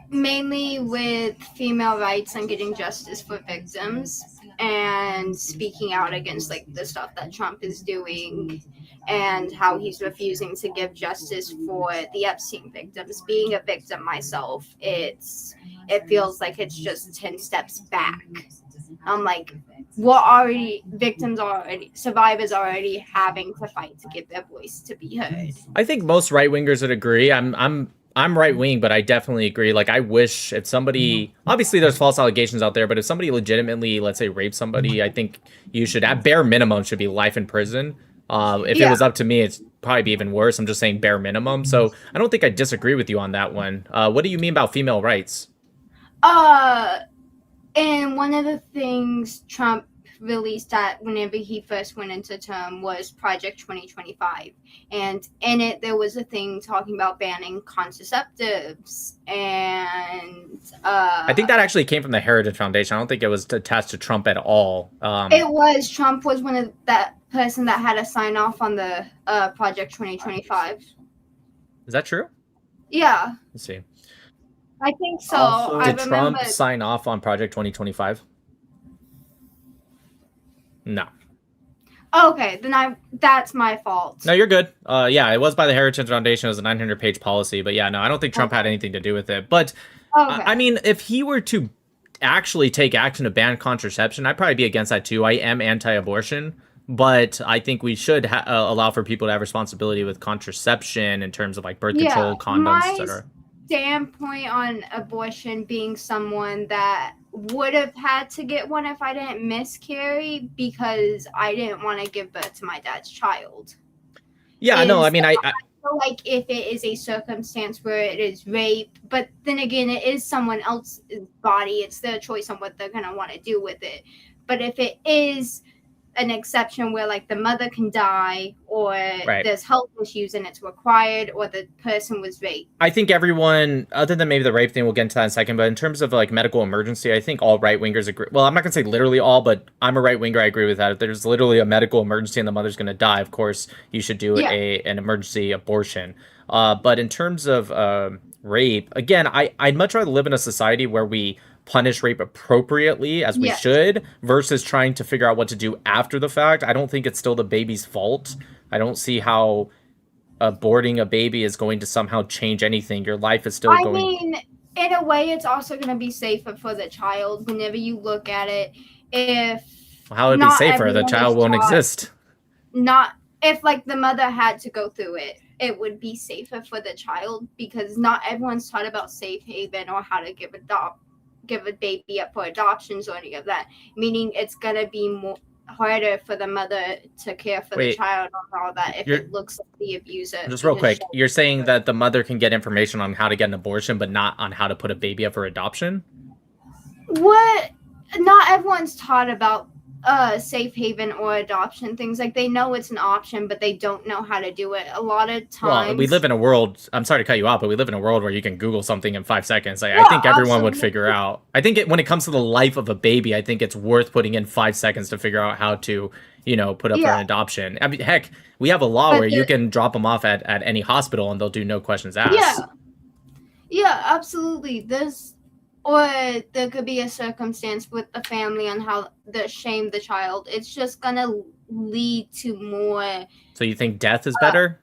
Mainly with female rights and getting justice for victims and speaking out against like the stuff that Trump is doing and how he's refusing to give justice for the Epstein victims. Being a victim myself, it feels like it's just 10 steps back. I'm like, survivors already having to fight to get their voice to be heard. I think most right wingers would agree. I'm right wing, but I definitely agree. Like, I wish if somebody, obviously there's false allegations out there, but if somebody legitimately, let's say, raped somebody, I think you should, at bare minimum, should be life in prison. If it was up to me, it's probably be even worse. I'm just saying bare minimum. So I don't think I disagree with you on that one. What do you mean about female rights? And one of the things Trump released that whenever he first went into term was Project 2025. And in it, there was a thing talking about banning contraceptives. And I think that actually came from the Heritage Foundation. I don't think it was attached to Trump at all. Trump was one of that person that had a sign off on the Project 2025. Is that true? Yeah, Let's see. I think so. Did Trump sign off on Project 2025? No. Okay, then that's my fault. No, you're good. Yeah, it was by the Heritage Foundation. It was a 900-page policy. But yeah, no, I don't think Trump had anything to do with it. But, I mean, if he were to actually take action to ban contraception, I'd probably be against that too. I am anti-abortion. But I think we should allow for people to have responsibility with contraception in terms of like birth control, condoms, etc. Standpoint on abortion being someone that would have had to get one if I didn't miscarry because I didn't want to give birth to my dad's child. Yeah, no, I mean, I feel like if it is a circumstance where it is rape, but then again, it is someone else's body. It's their choice on what they're going to want to do with it. But if it is an exception where like the mother can die or there's health issues and it's required or the person was raped. I think everyone, other than maybe the rape thing, we'll get into that in a second, but in terms of like medical emergency, I think all right wingers agree. Well, I'm not gonna say literally all, but I'm a right winger. I agree with that. If there's literally a medical emergency and the mother's gonna die, of course you should do an emergency abortion. But in terms of rape, again, I'd much rather live in a society where we punish rape appropriately as we should versus trying to figure out what to do after the fact. I don't think it's still the baby's fault. I don't see how aborting a baby is going to somehow change anything. Your life is still going. I mean, in a way, it's also going to be safer for the child whenever you look at it. How would it be safer? The child won't exist. Not if like the mother had to go through it. It would be safer for the child because not everyone's taught about safe haven or how to give a baby up for adoptions or any of that, meaning it's going to be harder for the mother to care for the Wait. child and all that if You're- it looks like the abuser. Just real because quick, you're saying that the mother can get information on how to get an abortion, but not on how to put a baby up for adoption? What? Not everyone's taught about safe haven or adoption things. Like they know it's an option, but they don't know how to do it. A lot of times. Well, we live in a world. I'm sorry to cut you off, but we live in a world where you can Google something in 5 seconds. Like, I Yeah, think everyone would absolutely. figure out. I think when it comes to the life of a baby, I think it's worth putting in 5 seconds to figure out how to, put up for Yeah. an adoption. I mean, heck, we have a law But where you the- can drop them off at any hospital and they'll do no questions asked. Yeah, absolutely. Or there could be a circumstance with the family on how they shame the child. It's just gonna lead to more. So you think death is better?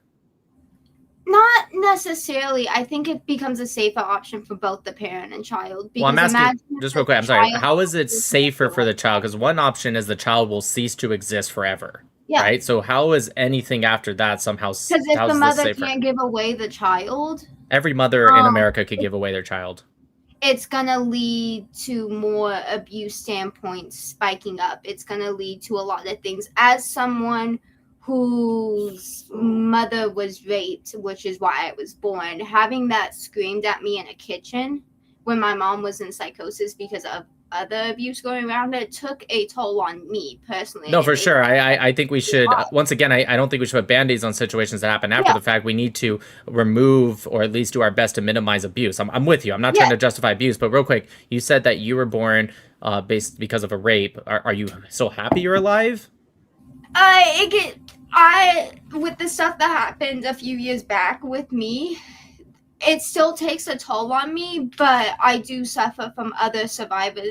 Not necessarily. I think it becomes a safer option for both the parent and child. Well, I'm because asking imagine just if real quick. the I'm sorry. child- How is it safer for the child? Because one option is the child will cease to exist forever, Yeah. right? So how is anything after that somehow? Because if how the is this mother safer? can't give away the child, Every mother in Um, America could give away their child. it's gonna lead to more abuse standpoints spiking up. It's gonna lead to a lot of things. As someone whose mother was raped, which is why I was born, having that screamed at me in a kitchen when my mom was in psychosis because of other abuse going around, it took a toll on me personally. No, for It- sure. I think we should, once again, I don't think we should put band-aids on situations that happen after Yeah. the fact. We need to remove or at least do our best to minimize abuse. I'm with you. I'm not trying Yeah. to justify abuse, but real quick, you said that you were born because of a rape. Are you still happy you're alive? With the stuff that happened a few years back with me, it still takes a toll on me, but I do suffer from other survivor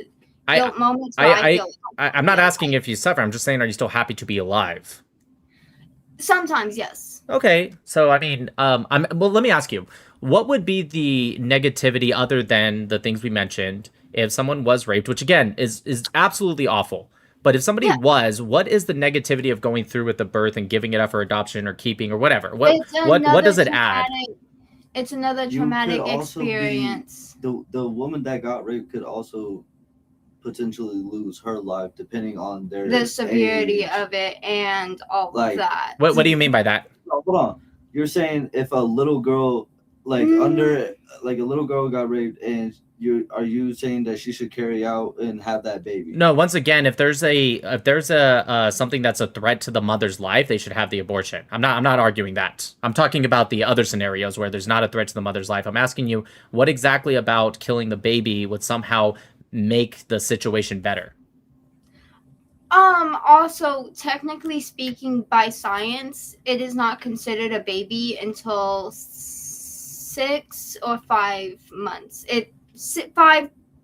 guilt moments where I feel I'm not asking if you suffer. I'm just saying, are you still happy to be alive? sometimes, yes. Okay, so I mean, well, let me ask you, what would be the negativity other than the things we mentioned if someone was raped, which again is absolutely awful. But if somebody was, what is the negativity of going through with the birth and giving it up for adoption or keeping or whatever? What does it add? It's another You traumatic could also be- experience. The woman that got raped could also potentially lose her life depending on their The severity age. of it and all Like- of that. What do you mean by that? No, hold on. You're saying if a little girl a little girl got raped and are you saying that she should carry out and have that baby? No, once again, if there's a something that's a threat to the mother's life, they should have the abortion. I'm not arguing that. I'm talking about the other scenarios where there's not a threat to the mother's life. I'm asking you, what exactly about killing the baby would somehow make the situation better? Also, technically speaking, by science, it is not considered a baby until 6 or 5 months.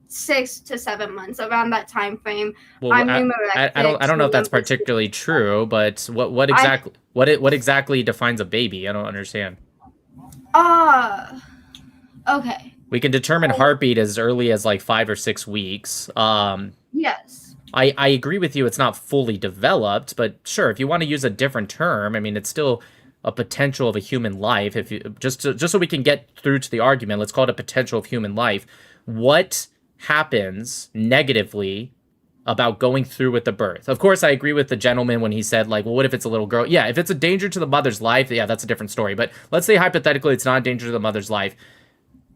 6 to 7 months, around that time frame. Well, I don't know if that's particularly true, but what exactly defines a baby? I don't understand. Okay. We can determine heartbeat as early as like 5 or 6 weeks. Yes. I agree with you. It's not fully developed, but sure, if you want to use a different term, I mean, it's still a potential of a human life. If you just so we can get through to the argument, let's call it a potential of human life. What happens negatively about going through with the birth? Of course, I agree with the gentleman when he said, like, well, what if it's a little girl? Yeah, if it's a danger to the mother's life, yeah, that's a different story. But let's say hypothetically it's not a danger to the mother's life.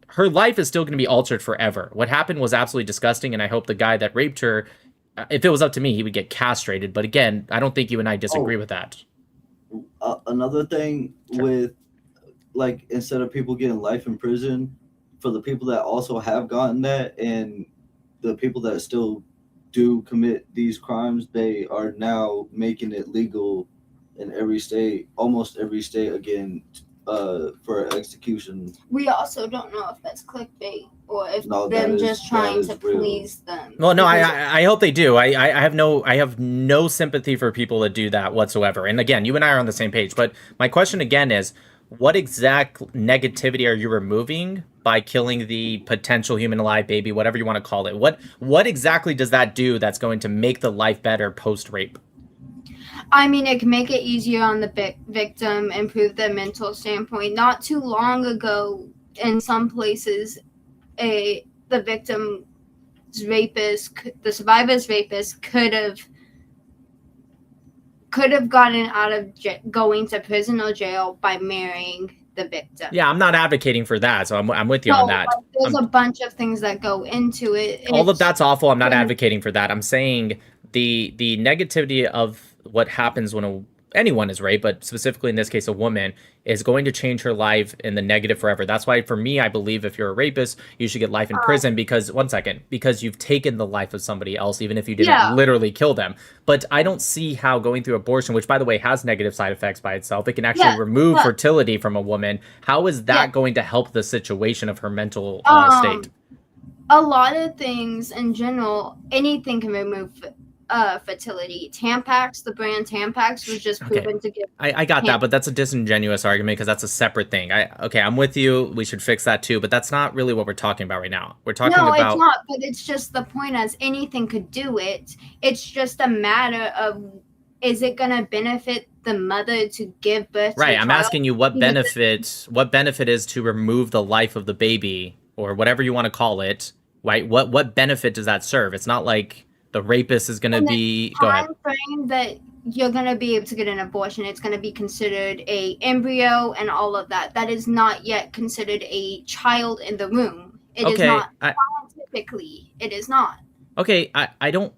Her life is still going to be altered forever. What happened was absolutely disgusting, and I hope the guy that raped her, if it was up to me, he would get castrated. But again, I don't think you and I disagree with that. Another thing with, like, instead of people getting life in prison, for the people that also have gotten that and the people that still do commit these crimes, they are now making it legal in every state, almost every state again, for execution. We also don't know if that's clickbait or if No, them that just is trying to real. please them. Well, no, Because- I hope they do. I have no sympathy for people that do that whatsoever. And again, you and I are on the same page. But my question again is, what exact negativity are you removing by killing the potential human alive baby, whatever you want to call it? What exactly does that do that's going to make the life better post-rape? I mean, it can make it easier on the victim, improve their mental standpoint. Not too long ago, in some places, the victim's rapist, the survivor's rapist, could have could have gotten out of going to prison or jail by marrying the victim. Yeah, I'm not advocating for that, so I'm with you on that. Like, there's a bunch of things that go into it. All of that's awful. I'm not advocating for that. I'm saying the negativity of what happens when anyone is raped, but specifically in this case, a woman, is going to change her life in the negative forever. That's why, for me, I believe if you're a rapist, you should get life in prison because you've taken the life of somebody else, even if you didn't literally kill them. But I don't see how going through abortion, which by the way has negative side effects by itself, it can actually remove fertility from a woman. How is that going to help the situation of her mental state? A lot of things in general, anything can remove fertility. Tampax, the brand Tampax, was just proven to give. I got that, but that's a disingenuous argument because that's a separate thing. I'm with you. We should fix that too, but that's not really what we're talking about right now. We're talking about. No, it's not. But it's just the point as anything could do it. It's just a matter of, is it going to benefit the mother to give birth? Right. To I'm asking you what benefit is to remove the life of the baby or whatever you want to call it. Right. What benefit does that serve? It's not like the rapist is going to be. Go ahead. Frame that you're going to be able to get an abortion. It's going to be considered a embryo and all of that. That is not yet considered a child in the womb. It is not scientifically. It is not. Okay, I don't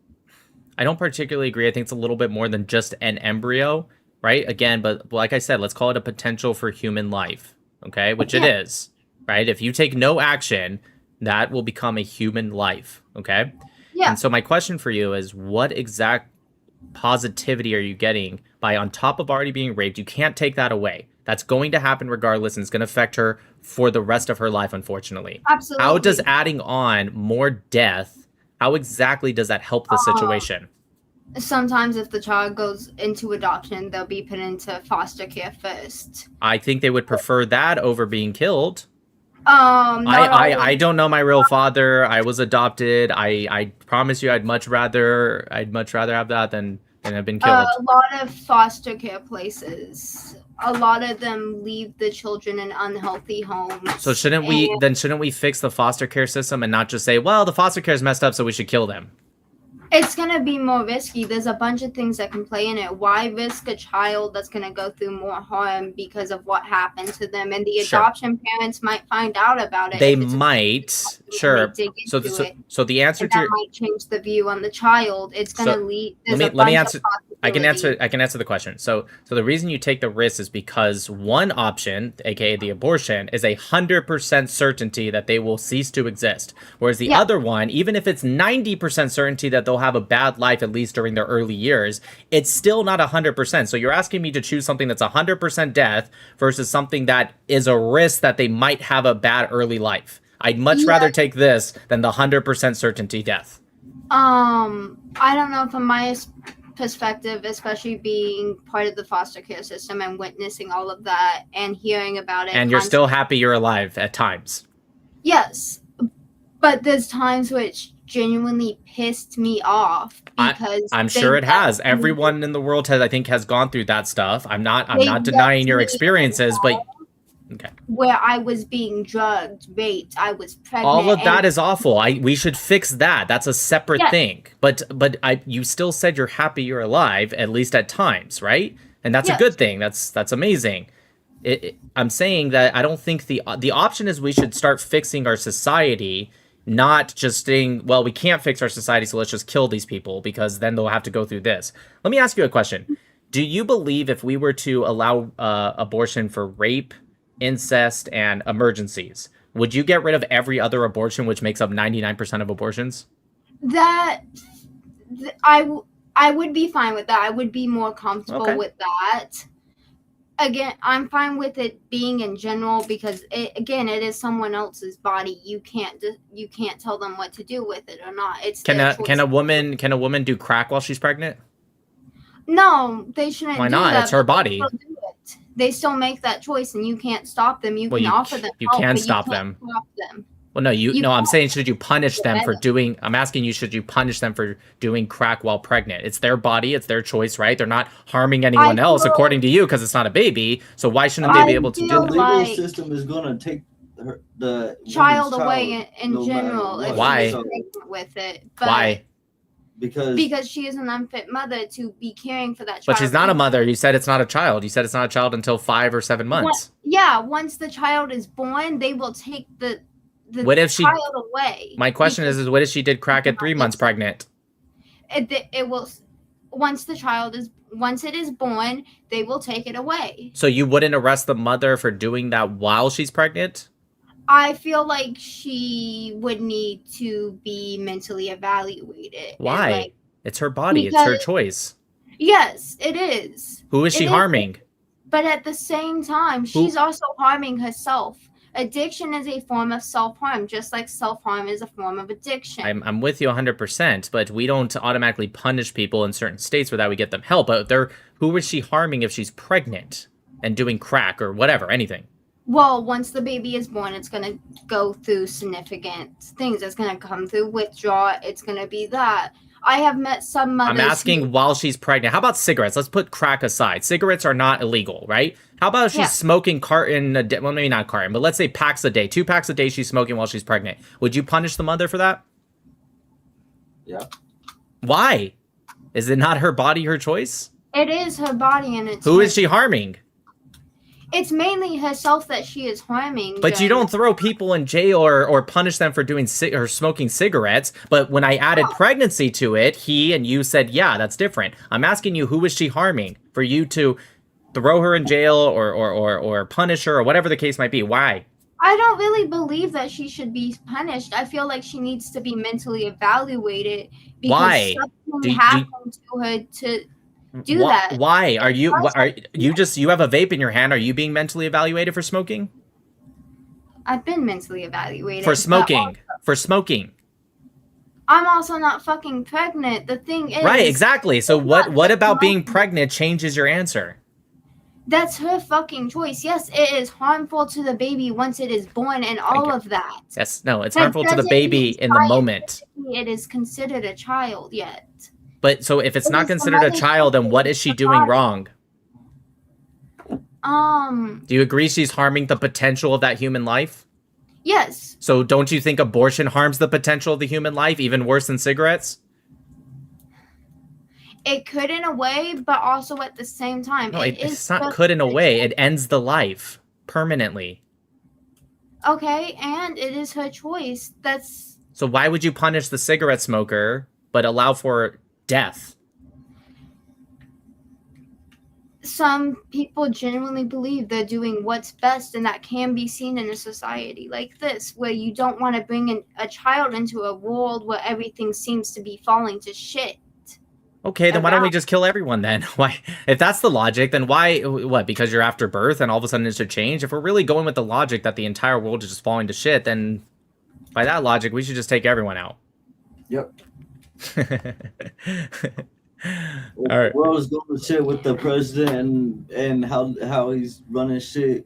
particularly agree. I think it's a little bit more than just an embryo, right? Again, but like I said, let's call it a potential for human life. Okay, which it is, right? If you take no action, that will become a human life. Okay. Yeah. And so my question for you is, what exact positivity are you getting by, on top of already being raped? You can't take that away. That's going to happen regardless, and it's going to affect her for the rest of her life, unfortunately. Absolutely. How does adding on more death, how exactly does that help the situation? Sometimes if the child goes into adoption, they'll be put into foster care first. I think they would prefer that over being killed. I don't know my real father. I was adopted. I promise you, I'd much rather have that than have been killed. A lot of foster care places, a lot of them leave the children in unhealthy homes. So shouldn't we fix the foster care system and not just say, well, the foster care is messed up, so we should kill them? It's going to be more risky. There's a bunch of things that can play in it. Why risk a child that's going to go through more harm because of what happened to them? And the adoption parents might find out about it. They might, sure. So the answer to that might change the view on the child. It's going to lead. Let me answer. I can answer the question. So the reason you take the risk is because one option, aka the abortion, is 100% certainty that they will cease to exist. Whereas the other one, even if it's 90% certainty that they'll have a bad life, at least during their early years, it's still not 100%. So you're asking me to choose something that's 100% death versus something that is a risk that they might have a bad early life. I'd much rather take this than the 100% certainty death. I don't know, from my perspective, especially being part of the foster care system and witnessing all of that and hearing about it. And you're still happy you're alive at times. Yes, but there's times which genuinely pissed me off because I'm sure it has. Everyone in the world has gone through that stuff. I'm not denying your experiences, but okay. Where I was being drugged, raped, I was pregnant. All of that is awful. We should fix that. That's a separate thing. But you still said you're happy you're alive, at least at times, right? And that's a good thing. That's amazing. I'm saying that I don't think the option is we should start fixing our society, not just saying, well, we can't fix our society, so let's just kill these people because then they'll have to go through this. Let me ask you a question. Do you believe if we were to allow abortion for rape, incest, and emergencies, would you get rid of every other abortion, which makes up 99% of abortions? I would be fine with that. I would be more comfortable with that. Again, I'm fine with it being in general because it is someone else's body. You can't tell them what to do with it or not. It's can a woman do crack while she's pregnant? No, they shouldn't. Why not? It's her body. They still make that choice, and you can't stop them. You can offer them. You can stop them. Well, no, I'm saying, should you punish them for doing? I'm asking you, should you punish them for doing crack while pregnant? It's their body, it's their choice, right? They're not harming anyone else, according to you, because it's not a baby. So why shouldn't they be able to do that? The legal system is going to take the child away in general. Why? With it, Why? Because she is an unfit mother to be caring for that child. But she's not a mother. You said it's not a child. You said it's not a child until 5 or 7 months. Once the child is born, they will take the What if she- child away. My question is what if she did crack at 3 months pregnant? It will once it is born, they will take it away. So you wouldn't arrest the mother for doing that while she's pregnant? I feel like she would need to be mentally evaluated. Why? Like, it's her body. It's her because- choice. yes, it is. Who is she It is. harming? But at the same time, she's also harming herself. Addiction is a form of self-harm, just like self-harm is a form of addiction. I'm with you 100%, but we don't automatically punish people in certain states without we get them help. But who is she harming if she's pregnant and doing crack or whatever, anything? Well, once the baby is born, it's going to go through significant things. It's going to come through withdrawal. It's going to be that. I have met some mothers. I'm asking while she's pregnant. How about cigarettes? Let's put crack aside. Cigarettes are not illegal, right? How about if she's smoking carton a day? Well, maybe not carton, but let's say packs a day. 2 packs a day she's smoking while she's pregnant. Would you punish the mother for that? Yeah. Why? Is it not her body, her choice? It is her body, and it's Who is she harming? It's mainly herself that she is harming. But you Jen. don't throw people in jail or punish them for doing or smoking cigarettes. But when I added pregnancy to it, he and you said, yeah, that's different. I'm asking you, who is she harming for you to throw her in jail or punish her or whatever the case might be? Why? I don't really believe that she should be punished. I feel like she needs to be mentally evaluated because Why? something happened to her to do that. Why are you you have a vape in your hand? Are you being mentally evaluated for smoking? I've been mentally evaluated For but smoking. For smoking. I'm also not fucking pregnant. The thing is, Right, exactly. So what about being pregnant changes your answer? that's her fucking choice. Yes, it is harmful to the baby once it is born and all of that. Yes, no, it's That harmful to the doesn't baby mean in the moment. It is considered a child yet. But so if it's It not is the considered a mother's child, then what is she doing wrong? Do you agree she's harming the potential of that human life? Yes. So don't you think abortion harms the potential of the human life even worse than cigarettes? It could in a way, but also at the same time. No, it is it's not just could in a way. It ends the life permanently. Okay, and it is her choice. That's So why would you punish the cigarette smoker but allow for death? some people genuinely believe they're doing what's best, and that can be seen in a society like this, where you don't want to bring in a child into a world where everything seems to be falling to shit. Okay, then why don't we just kill everyone then? Why, if that's the logic, then why, what, because you're after birth and all of a sudden it should change? If we're really going with the logic that the entire world is just falling to shit, then by that logic, we should just take everyone out. Yep. All right. World's going to shit with the president and how he's running shit.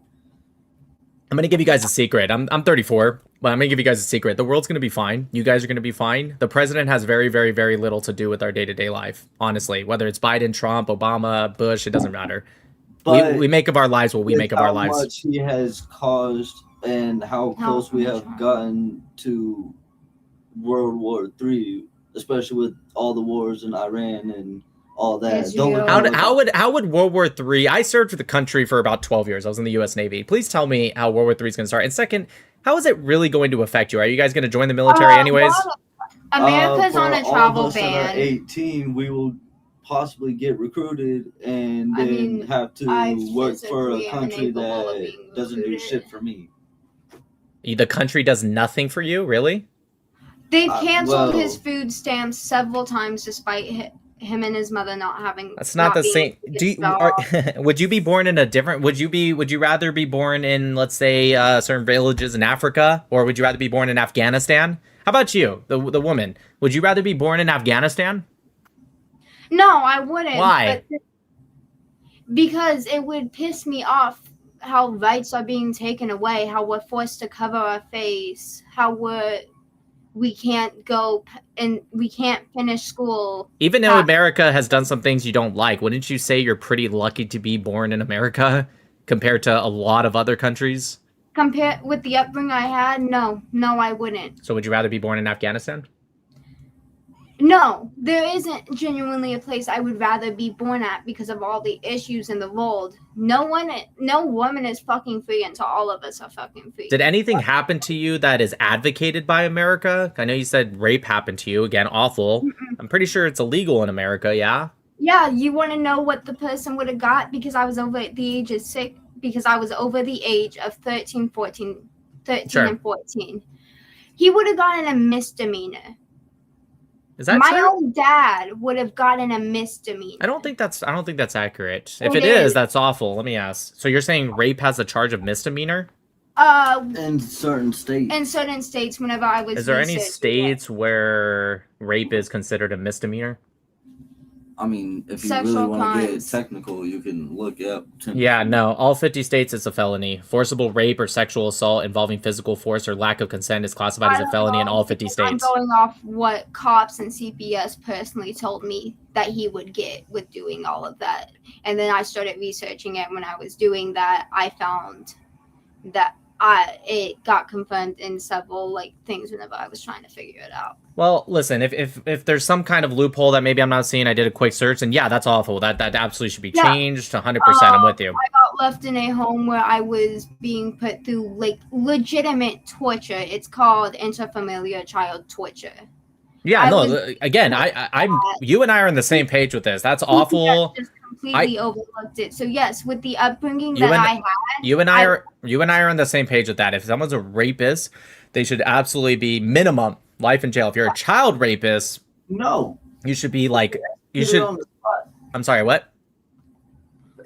I'm gonna give you guys a secret. I'm 34, but I'm gonna give you guys a secret. The world's gonna be fine. You guys are gonna be fine. The president has very, very, very little to do with our day-to-day life. Honestly, whether it's Biden, Trump, Obama, Bush, it doesn't matter. We make of our lives what we make of our lives. How much he has caused and how close we have gotten to World War III, especially with all the wars in Iran and all that. How would World War III? I served for the country for about 12 years. I was in the U.S. Navy. Please tell me how World War III is going to start. And second, how is it really going to affect you? Are you guys going to join the military anyways? America's on a For travel all of us that are ban. 18, we will possibly get recruited and then have to work for a country that doesn't do shit for me. The country does nothing for you, really? They've canceled well- his food stamps several times despite him and his mother not having. That's not the being same. able to Do you, get jobs. would you be born in a different? Would you rather be born in, let's say, certain villages in Africa, or would you rather be born in Afghanistan? How about you, the woman? Would you rather be born in Afghanistan? No, I wouldn't. Why? but- because it would piss me off how rights are being taken away, how we're forced to cover our face, how we can't go and we can't finish school. Even though America has done some things you don't like, wouldn't you say you're pretty lucky to be born in America compared to a lot of other countries? Compared with the upbringing I had, no, I wouldn't. So would you rather be born in Afghanistan? No, there isn't genuinely a place I would rather be born at because of all the issues in the world. No woman is fucking free until all of us are fucking free. Did anything happen to you that is advocated by America? I know you said rape happened to you. Again, awful. I'm pretty sure it's illegal in America, yeah? Yeah, you want to know what the person would have got because I was over the age of 6, because I was over the age of 13 Sure. and 14. He would have gotten a misdemeanor. Is that My true? own dad would have gotten a misdemeanor. I don't think that's accurate. If It it is, is. that's awful. Let me ask. So you're saying rape has a charge of misdemeanor? In certain states. In certain states, whenever I was Is there any researching states where rape is considered a misdemeanor? I mean, if you Sexual really want to get crimes. technical, you can look up. Yeah, no. All 50 states it's a felony. Forcible rape or sexual assault involving physical force or lack of consent is classified as a felony in all 50 I'm states. going off what cops and CPS personally told me that he would get with doing all of that. And then I started researching it. When I was doing that, I found that it got confirmed in several things whenever I was trying to figure it out. Well, listen, if there's some kind of loophole that maybe I'm not seeing, I did a quick search, and yeah, that's awful. That absolutely should be Yeah. changed. 100%, I'm with you. I got left in a home where I was being put through legitimate torture. It's called interfamiliar child torture. Yeah, I no. was- Again, I'm you and I are on the same page with this. That's awful. Just completely overlooked it. So yes, with the upbringing You that and- I had, You and I are on the same page with that. If someone's a rapist, they should absolutely be minimum life in jail. If you're a child rapist, No. you should be like you Put it should. on the spot. I'm sorry, what?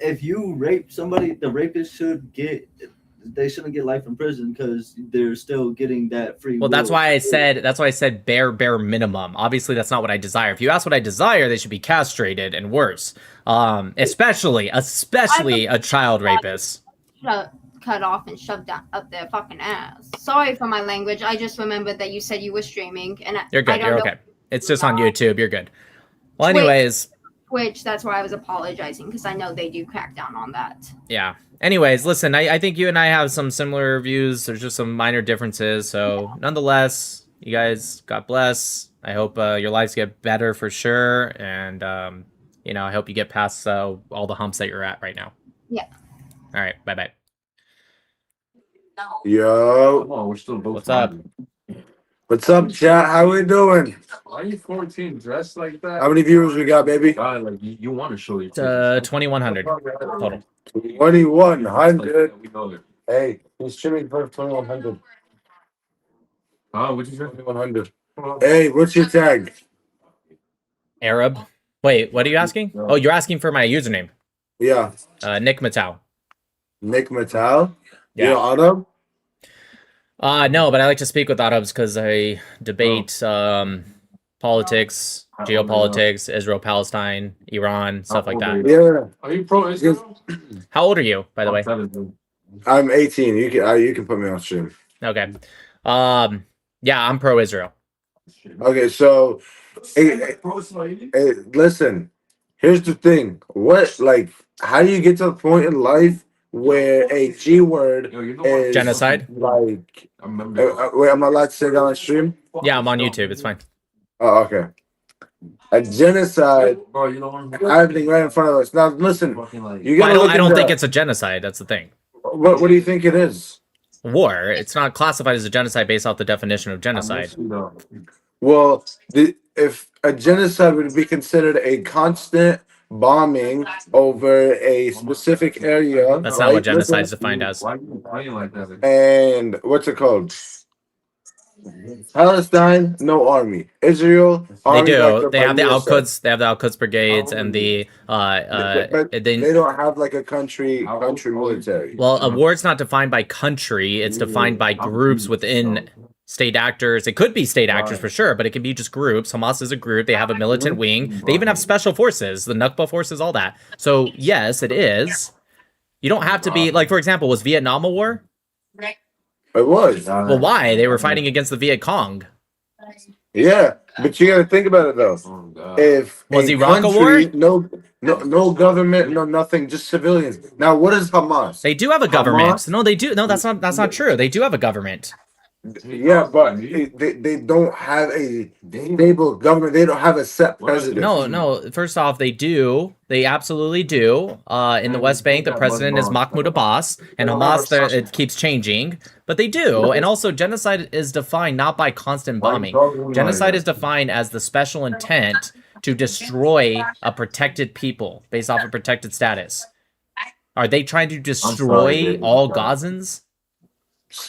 If you rape somebody, the rapist shouldn't get life in prison because they're still getting that free. Well, that's will. why I said bare minimum. Obviously, that's not what I desire. If you ask what I desire, they should be castrated and worse. Especially a child rapist. cut off and shoved down up their fucking ass. Sorry for my language. I just remembered that you said you were streaming, and You're good. I don't You're know okay. It's just on YouTube. You're good. Well, Twitch. anyways, Twitch. That's why I was apologizing because I know they do crack down on that. yeah. Anyways, listen, I think you and I have some similar views. There's just some minor differences. So nonetheless, you guys, God bless. I hope your lives get better for sure. And, I hope you get past all the humps that you're at right now. Yeah. All right. Bye-bye. Yo. Oh, we're still both. What's up? What's up, chat? How we doing? Why are you 14 dressed like that? How many viewers we got, baby? God, like you want to show your 2,100 total. 2,100. We know it. Hey, who's streaming for 2,100? Oh, what'd you say? 2,100. Hey, what's your tag? Arab. Wait, what are you asking? Oh, you're asking for my username. Yeah. Nick Matau. Nick Metal? Yeah. You're Autumn? No, but I like to speak with Arabs because I debate politics, geopolitics, Israel, Palestine, Iran, stuff like that. Yeah. Are you pro Israel? How old are you, by the way? I'm 18. You can put me on stream. Okay. Yeah, I'm pro-Israel. Okay, so listen. Here's the thing. How do you get to the point in life where a G word is Genocide? Wait, am I allowed to say that on stream? Yeah, I'm on YouTube. It's fine. Oh, okay. A genocide happening right in front of us. Now, listen. You gotta look I don't into- think it's a genocide. That's the thing. What do you think it is? War. It's not classified as a genocide based off the definition of genocide. Well, if a genocide would be considered a constant bombing over a specific area. That's not what genocide is defined as. And what's it called? Palestine, no army. Israel, They army do. backed up They by have the USA. Al-Quds. They have the Al-Quds brigades and the But they don't have like a country military. Well, a war's not defined by country. It's defined by groups within state actors. It could be state actors for sure, but it can be just groups. Hamas is a group. They have a militant wing. They even have special forces, the Nakba forces, all that. So yes, it is. You don't have to be like, for example, was Vietnam a war? It was. Well, why? They were fighting against the Viet Cong. Yeah, but you got to think about it though. If Was a Iraq a war? country, no government, no nothing, just civilians. Now, what is Hamas? They do have a government. No, they do. No, that's not true. They do have a government. Yeah, but they don't have a stable government. They don't have a set president. No. First off, they do. They absolutely do. In the West Bank, the president is Mahmoud Abbas, and Hamas, it keeps changing. But they do. And also, genocide is defined not by constant bombing. Genocide is defined as the special intent to destroy a protected people based off of protected status. Are they trying to destroy all Gazans?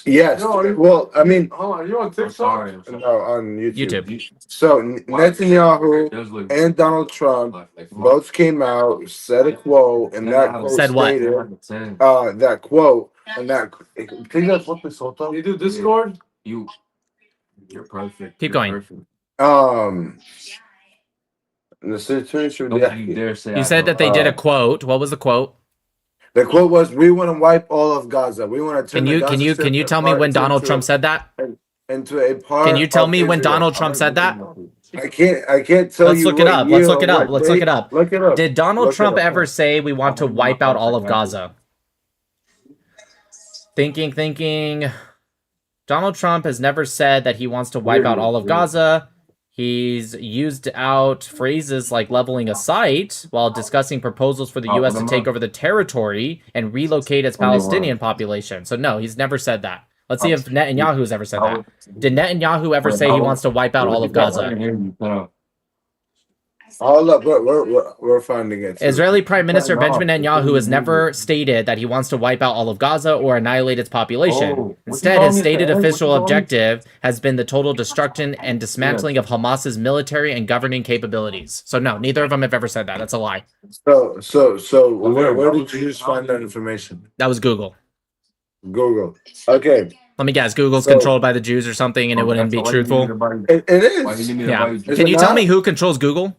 Yes. Well, I mean, Are you on TikTok? no, on YouTube. So Netanyahu and Donald Trump both came out, said a quote, and that quote Said what? stated, that quote, and that. You do Discord? You're perfect. Keep going. The situation. Don't you dare say You said that they did a quote. What was the quote? The quote was, "We want to wipe all of Gaza. We want to turn." Can you tell me when Donald Trump said that? Into a part. Can you tell me when Israel. Donald Trump said that? I can't tell Let's you. look it up. Let's look it up. Let's look it up. Look it up. Did Donald Look it Trump up. ever say we want to wipe out all of Gaza? Thinking. Donald Trump has never said that he wants to wipe out all of Gaza. He's used out phrases like leveling a site while discussing proposals for the U.S. to take over the territory and relocate its Palestinian population. So no, he's never said that. Let's see if Netanyahu's ever said that. Did Netanyahu ever say he wants to wipe out all of Gaza? Hold up, we're finding it. Israeli Prime Minister Benjamin Netanyahu has never stated that he wants to wipe out all of Gaza or annihilate its population. Instead, his stated official objective has been the total destruction and dismantling of Hamas's military and governing capabilities. So no, neither of them have ever said that. That's a lie. So where did you just find that information? That was Google. Google. Okay. Let me guess. Google's controlled by the Jews or something, and it wouldn't be truthful. It is. Yeah. Can you tell me who controls Google?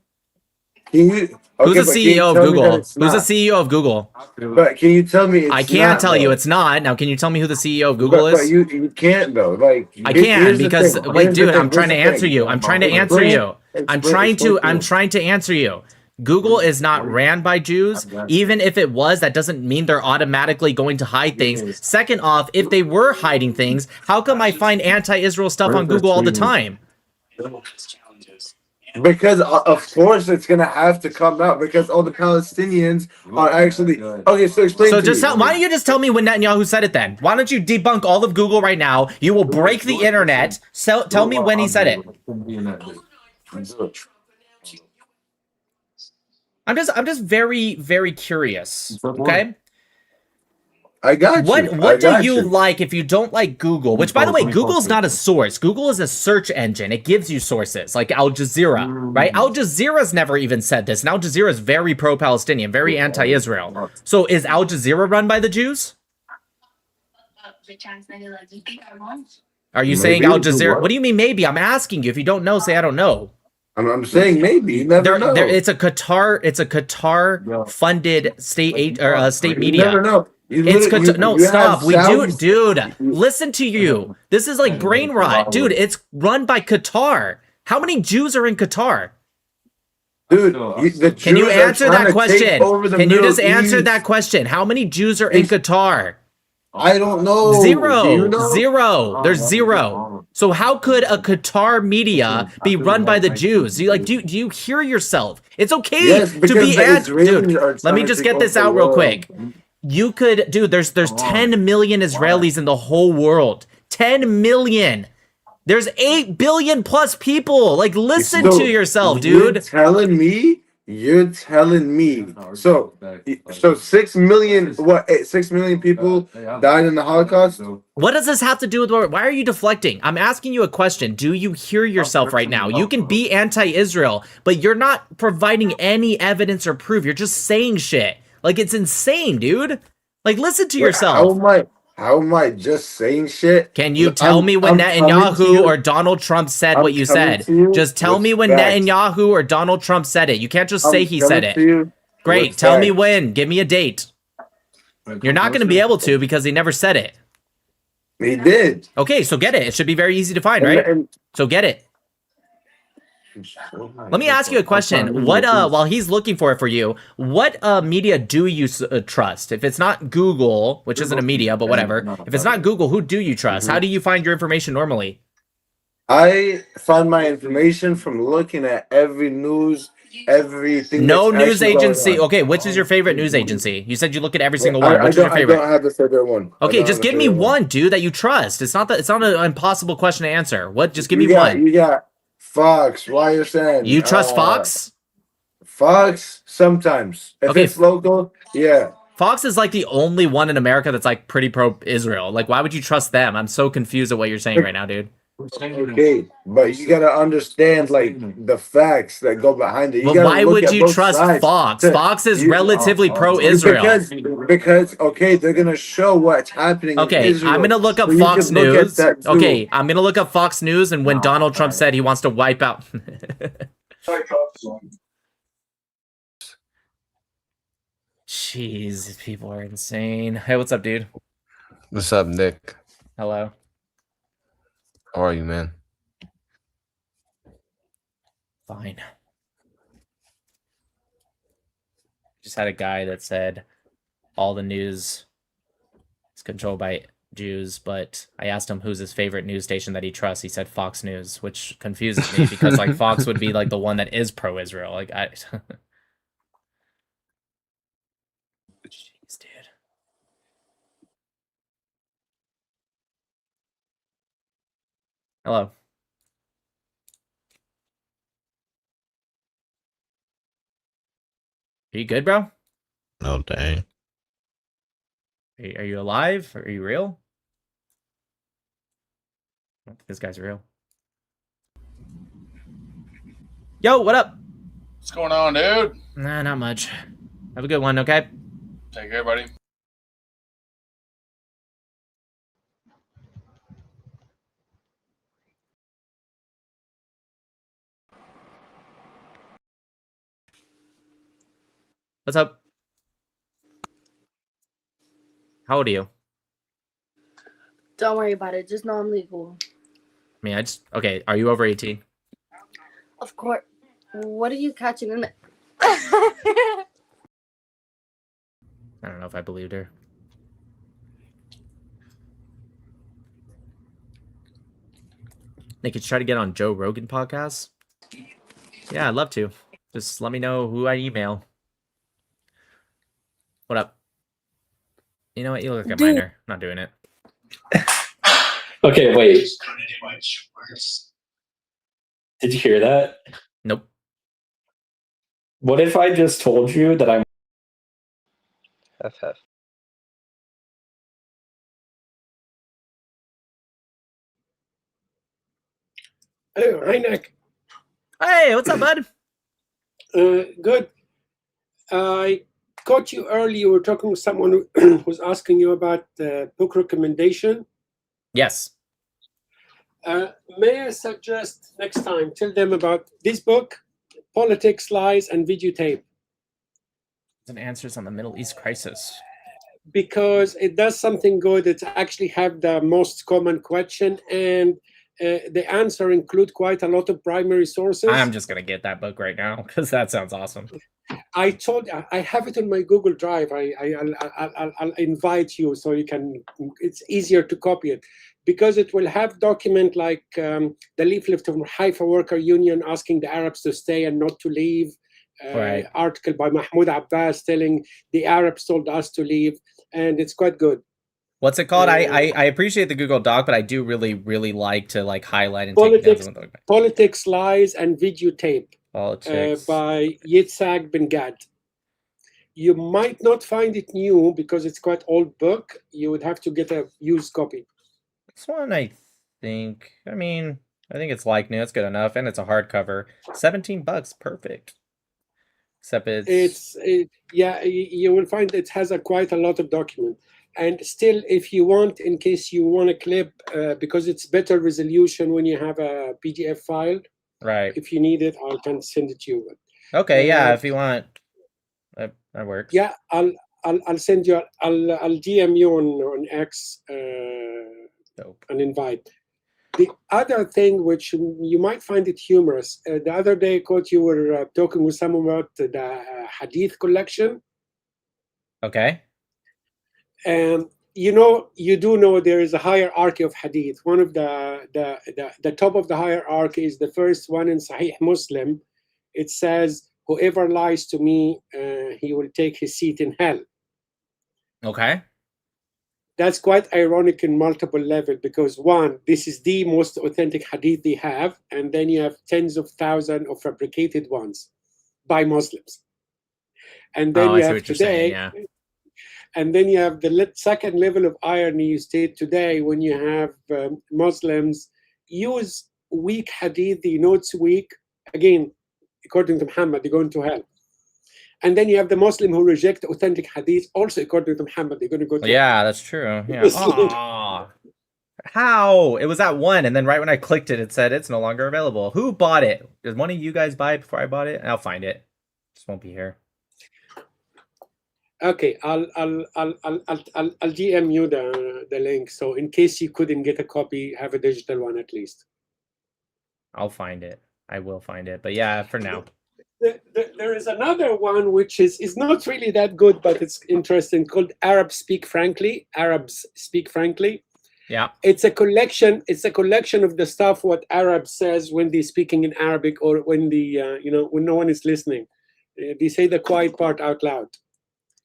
Who's the CEO of Google? Who's the CEO of Google? But can you tell me? I can't tell you it's not. Now, can you tell me who the CEO of Google is? But you can't though. Like I can because wait, dude, I'm trying to answer you. I'm trying to answer you. I'm trying to answer you. Google is not ran by Jews. Even if it was, that doesn't mean they're automatically going to hide things. Second off, if they were hiding things, how come I find anti-Israel stuff on Google all the time? Because of course it's gonna have to come out because all the Palestinians are actually okay. So explain. So to just me. why don't you just tell me when Netanyahu said it then? Why don't you debunk all of Google right now? You will break the internet. So tell me when he said it. I'm just very, very curious. Okay. I got you. What do you like if you don't like Google? Which, by the way, Google's not a source. Google is a search engine. It gives you sources like Al Jazeera, right? Al Jazeera's never even said this. And Al Jazeera is very pro-Palestinian, very anti-Israel. So is Al Jazeera run by the Jews? Are you saying Al Jazeera? What do you mean maybe? I'm asking you. If you don't know, say I don't know. I'm saying maybe. You never know. It's a Qatar funded state media. You never know. Stop. We do, dude. Listen to you. This is like brain rot, dude. It's run by Qatar. How many Jews are in Qatar? Dude, can you answer that question? Can you just answer that question? How many Jews are in Qatar? I don't know. Zero. There's zero. So how could a Qatar media be run by the Jews? Do you hear yourself? It's okay to be dude. Let me just get this out real quick. You could, dude, there's 10 million Israelis in the whole world. 10 million. There's 8 billion plus people. Like, listen to yourself, dude. You're telling me. So 6 million, 6 million people died in the Holocaust? What does this have to do with, why are you deflecting? I'm asking you a question. Do you hear yourself right now? You can be anti-Israel, but you're not providing any evidence or proof. You're just saying shit. Like, it's insane, dude. Like, listen to yourself. How am I just saying shit? Can you tell me when Netanyahu or Donald Trump said what you said? Just tell me when Netanyahu or Donald Trump said it. You can't just say he said it. Great. Tell me when. Give me a date. You're not going to be able to because he never said it. He did. Okay, so get it. It should be very easy to find, right? So get it. Let me ask you a question. What while he's looking for it for you, what media do you trust? If it's not Google, which isn't a media, but whatever. If it's not Google, who do you trust? How do you find your information normally? I find my information from looking at every news, everything. No that's news actually going agency. on. Okay, which is your favorite news agency? You said you look at every single one. Which is your favorite? I don't have a favorite one. Okay, just give me one, dude, that you trust. It's not an impossible question to answer. What? Just give me one. You got Fox, YSN. You trust Fox? Fox sometimes. If it's local, yeah. Fox is like the only one in America that's like pretty pro-Israel. Like, why would you trust them? I'm so confused at what you're saying right now, dude. Okay, but you gotta understand like the facts that go behind it. But why would you trust Fox? Fox is relatively pro-Israel. Because okay, they're gonna show what's happening. Okay, in Israel. I'm gonna look up So you Fox can look at News. that too. Okay, I'm gonna look up Fox News, and when Donald Trump said he wants to wipe out. Jeez, these people are insane. Hey, what's up, dude? What's up, Nick? Hello. How are you, man? Fine. Just had a guy that said all the news is controlled by Jews, but I asked him who's his favorite news station that he trusts. He said Fox News, which confuses me because like Fox would be like the one that is pro-Israel. Like I Jeez, dude. Hello. Are you good, bro? Oh, dang. Are you alive? Are you real? I don't think this guy's real. Yo, what up? What's going on, dude? Nah, not much. Have a good one, okay? Take care, buddy. What's up? How old are you? Don't worry about it. Just know I'm legal. I mean, okay, are you over 18? Of course. What are you catching in it? I don't know if I believed her. Nick, could you try to get on Joe Rogan podcast? Yeah, I'd love to. Just let me know who I email. What up? You know what? You look like a minor. I'm not doing it. Okay, wait. Did you hear that? Nope. What if I just told you that I'm FF. Oh, hi, Nick. Hey, what's up, bud? Good. I caught you early. You were talking with someone who was asking you about book recommendation. Yes. May I suggest next time, tell them about this book, Politics, Lies, and Videotape. An answers on the Middle East crisis. Because it does something good. It actually have the most common question, and the answer include quite a lot of primary sources. I'm just gonna get that book right now because that sounds awesome. I have it on my Google Drive. I'll invite you so you can. It's easier to copy it because it will have document like the leaflet from Haifa Worker Union asking the Arabs to stay and not to leave. Right. Article by Mahmoud Abbas telling the Arabs told us to leave, and it's quite good. What's it called? I appreciate the Google Doc, but I do really like to like highlight and Politics, Lies, and Videotape. Politics. By Yitzhak Ben Gad. You might not find it new because it's quite old book. You would have to get a used copy. This one, I think it's like new. It's good enough, and it's a hardcover. $17, perfect. Except you will find it has quite a lot of document. And still, if you want, in case you want a clip, because it's better resolution when you have a PDF file. Right. If you need it, I can send it to you. Okay, yeah, if you want, that works. Yeah, I'll send you. I'll DM you on X. Dope. An invite. The other thing, which you might find it humorous, the other day, Coach, you were talking with someone about the Hadith collection. Okay. And you do know there is a hierarchy of Hadith. One of the top of the hierarchy is the first one in Sahih Muslim. It says, "Whoever lies to me, he will take his seat in hell." Okay. That's quite ironic in multiple levels because one, this is the most authentic hadith they have, and then you have tens of thousands of fabricated ones by Muslims. And then you have today, and then you have the second level of irony you state today when you have Muslims use weak hadith, they know it's weak. Again, according to Muhammad, they're going to hell. And then you have the Muslim who reject authentic hadith, also according to Muhammad, they're going to go to hell. That's true. Yeah. Aww. How? It was at 1, and then right when I clicked it, it said it's no longer available. Who bought it? Did one of you guys buy it before I bought it? I'll find it. Just won't be here. Okay, I'll DM you the link. So in case you couldn't get a copy, have a digital one at least. I'll find it. I will find it. But yeah, for now. There is another one which is not really that good, but it's interesting, called Arabs Speak Frankly. Arabs Speak Frankly. Yeah. It's a collection. It's a collection of the stuff what Arab says when they're speaking in Arabic, or when the when no one is listening. They say the quiet part out loud.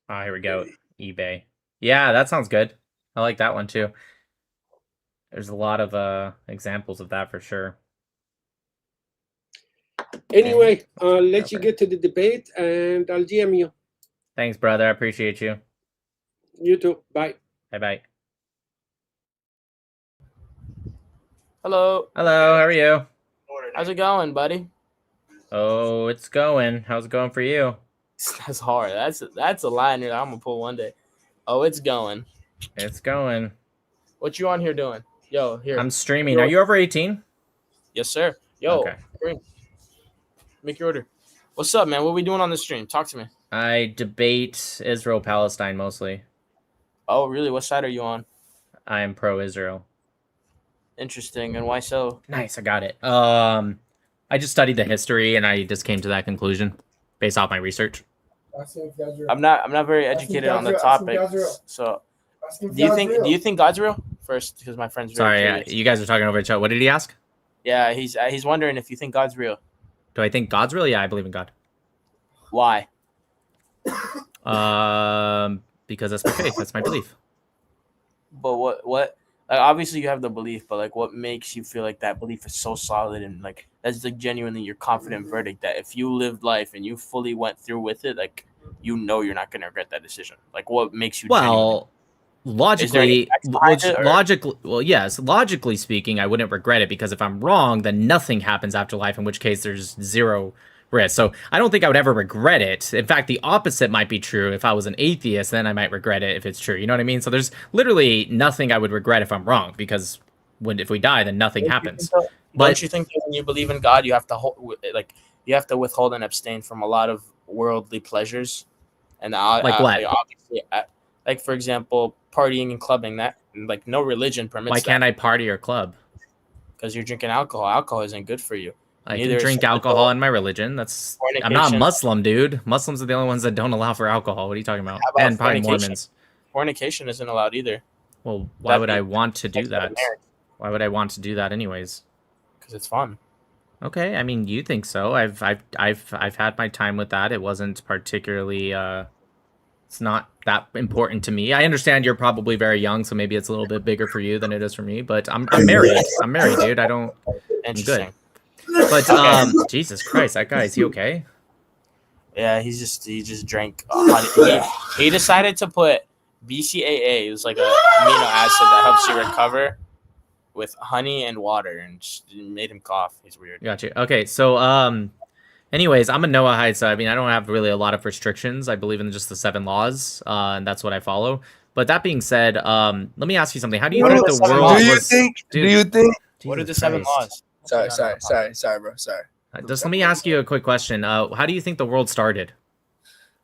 Oh, here we go. eBay. Yeah, that sounds good. I like that one too. There's a lot of examples of that for sure. Anyway, I'll let you get to the debate, and I'll DM you. Thanks, brother. I appreciate you. You too. Bye. Bye-bye. Hello. Hello, how are you? How's it going, buddy? Oh, it's going. How's it going for you? That's hard. That's a line that I'm gonna pull one day. Oh, it's going. It's going. What you on here doing? Yo, here. I'm streaming. Are you over 18? Yes, sir. Yo, okay. Make your order. What's up, man? What are we doing on the stream? Talk to me. I debate Israel-Palestine mostly. Oh, really? What side are you on? I am pro-Israel. Interesting. And why so? Nice, I got it. I just studied the history and I just came to that conclusion based off my research. I'm not very educated on the topic. So, do you think God's real? First, because my friend's sorry, yeah, you guys are talking over each other. What did he ask? Yeah, he's wondering if you think God's real. Do I think God's real? Yeah, I believe in God. Why? Because that's my faith. That's my belief. But what? Like, obviously you have the belief, but like, what makes you feel like that belief is so solid and like that's like genuinely your confident verdict that if you lived life and you fully went through with it, like you're not gonna regret that decision. Like, what makes you? Well, logically, logically speaking, I wouldn't regret it because if I'm wrong, then nothing happens after life, in which case there's zero risk. So I don't think I would ever regret it. In fact, the opposite might be true. If I was an atheist, then I might regret it if it's true. You know what I mean? So there's literally nothing I would regret if I'm wrong because if we die, then nothing happens. Don't you think that when you believe in God, you have to withhold and abstain from a lot of worldly pleasures? And like what? Obviously, like for example, partying and clubbing. That like no religion permits. Why can't I party or club? Because you're drinking alcohol. Alcohol isn't good for you. I can drink alcohol in my religion. I'm not a Muslim, dude. Muslims are the only ones that don't allow for alcohol. What are you talking about? And probably Mormons. Fornication isn't allowed either. Well, why would I want to do that? Why would I want to do that anyways? Because it's fun. Okay, I mean, you think so. I've had my time with that. It wasn't particularly it's not that important to me. I understand you're probably very young, so maybe it's a little bit bigger for you than it is for me, but I'm married. I'm married, dude. I'm good. But Jesus Christ, that guy, is he okay? Yeah, he just drank. He decided to put BCAA, it was like a amino acid that helps you recover, with honey and water, and it made him cough. He's weird. Gotcha. Okay, so anyways, I'm a Noahide, so I mean I don't have really a lot of restrictions. I believe in just the 7 laws, and that's what I follow. But that being said, let me ask you something. How do you think the world? Do you think? What are the 7 laws? Sorry, bro. Sorry. Just let me ask you a quick question. How do you think the world started?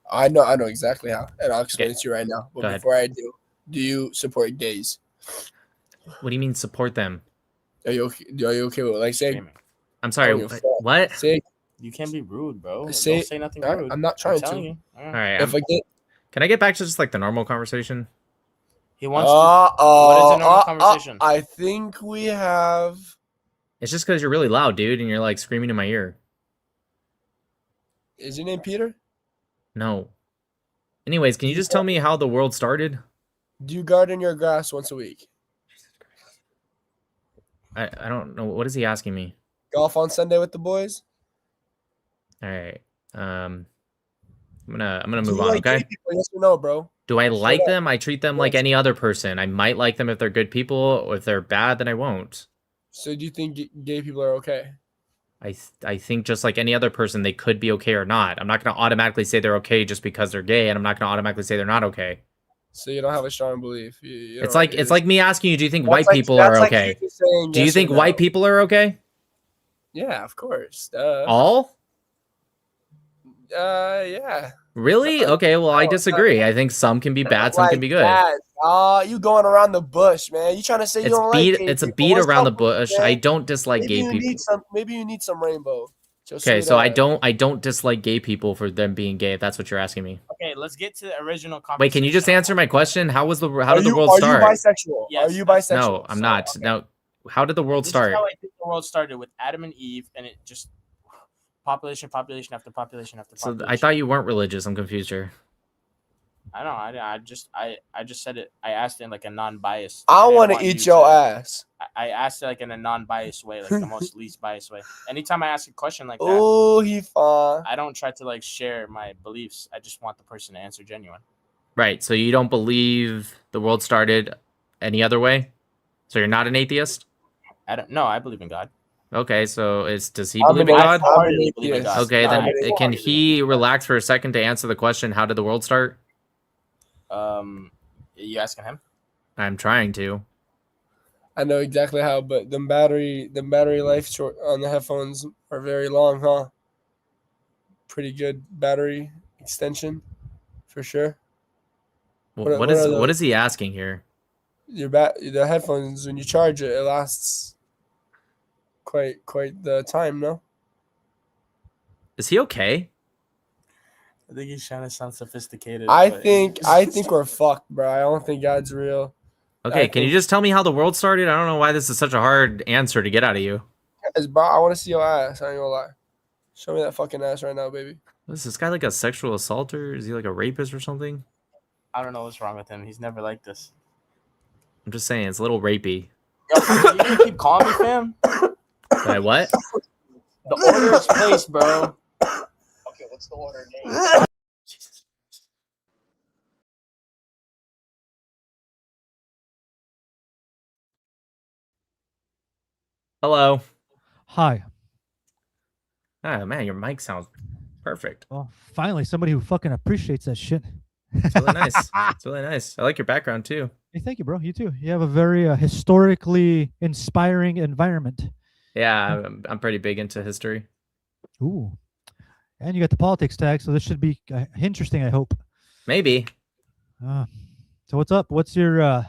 I know exactly how, and I'll explain it to you right now. But before I do you support gays? What do you mean support them? Are you okay with like say? I'm sorry. What? Say You can't be rude, bro. Don't Say- say nothing I- rude. I'm not trying telling to. you. All right. if I get Can I get back to just like the normal conversation? He wants to. What is the normal conversation? I think we have. It's just because you're really loud, dude, and you're like screaming in my ear. Is your name Peter? No. Anyways, can you just tell me how the world started? Do you garden your grass once a week? I don't know. What is he asking me? Golf on Sunday with the boys? All right. I'm gonna Do move you on. like gay Okay. people? Yes or no, bro? Do I Straight like up. them? I treat them like any other person. I might like them if they're good people, or if they're bad, then I won't. So do you think gay people are okay? I think just like any other person, they could be okay or not. I'm not gonna automatically say they're okay just because they're gay, and I'm not gonna automatically say they're not okay. So you don't have a strong belief. You It's don't- like me asking you, do you think That's white like- people that's are like okay? you just saying Do you yes or think no. white people are okay? Yeah, of course. All? Yeah. Really? Okay, well I disagree. I think some can be bad, some can be good. You going around the bush, man. You trying to say you It's don't beat like gay it's a people. beat What's around the up with bush. you, man? I don't dislike Maybe gay you people. need some. Maybe you need some rainbow. Just Okay, sweet so ass. I don't dislike gay people for them being gay, if that's what you're asking me. Okay, let's get to the original conversation. Wait, can you just answer my question? How did the Are world you start? bisexual? Yes, Are you bisexual? No, I'm not. No. How did the world This start? is how I think the world started with Adam and Eve, and it just population after population after So population. I thought you weren't religious. I'm confused here. I know. I just said it. I asked it in like a non-biased. I didn't want to want you eat your ass. I asked it like in a non-biased way, like the most least biased way. Anytime I ask a question like that, Oh, he fine. I don't try to like share my beliefs. I just want the person to answer genuine. Right. So you don't believe the world started any other way? So you're not an atheist? I don't. No, I believe in God. Okay, so does he I'm believe an in God? wholeheartedly believe in God. Okay, No, then I do. can he relax for a second to answer the question, how did the world start? You asking him? I'm trying to. I know exactly how, but the battery life short on the headphones are very long, huh? Pretty good battery extension, for sure. Well, What are what those? is he asking here? The headphones, when you charge it, it lasts quite the time, no? Is he okay? I think he's trying to sound sophisticated. I but- think we're fucked, bro. I don't think God's real. Okay, can you just tell me how the world started? I don't know why this is such a hard answer to get out of you. Yes, bro, I want to see your ass. I ain't gonna lie. Show me that fucking ass right now, baby. Is this guy like a sexual assaulter? Is he like a rapist or something? I don't know what's wrong with him. He's never like this. I'm just saying, it's a little rapey. Yo, you gonna keep calling me, fam? Wait, what? The order is placed, bro. Okay, what's the order name? Hello. Hi. Oh man, your mic sounds perfect. Well, finally, somebody who fucking appreciates that shit. It's really nice. It's really nice. I like your background too. Hey, thank you, bro. You too. You have a very historically inspiring environment. Yeah, I'm pretty big into history. Ooh. And you got the politics tag, so this should be interesting, I hope. Maybe. So what's up? What's your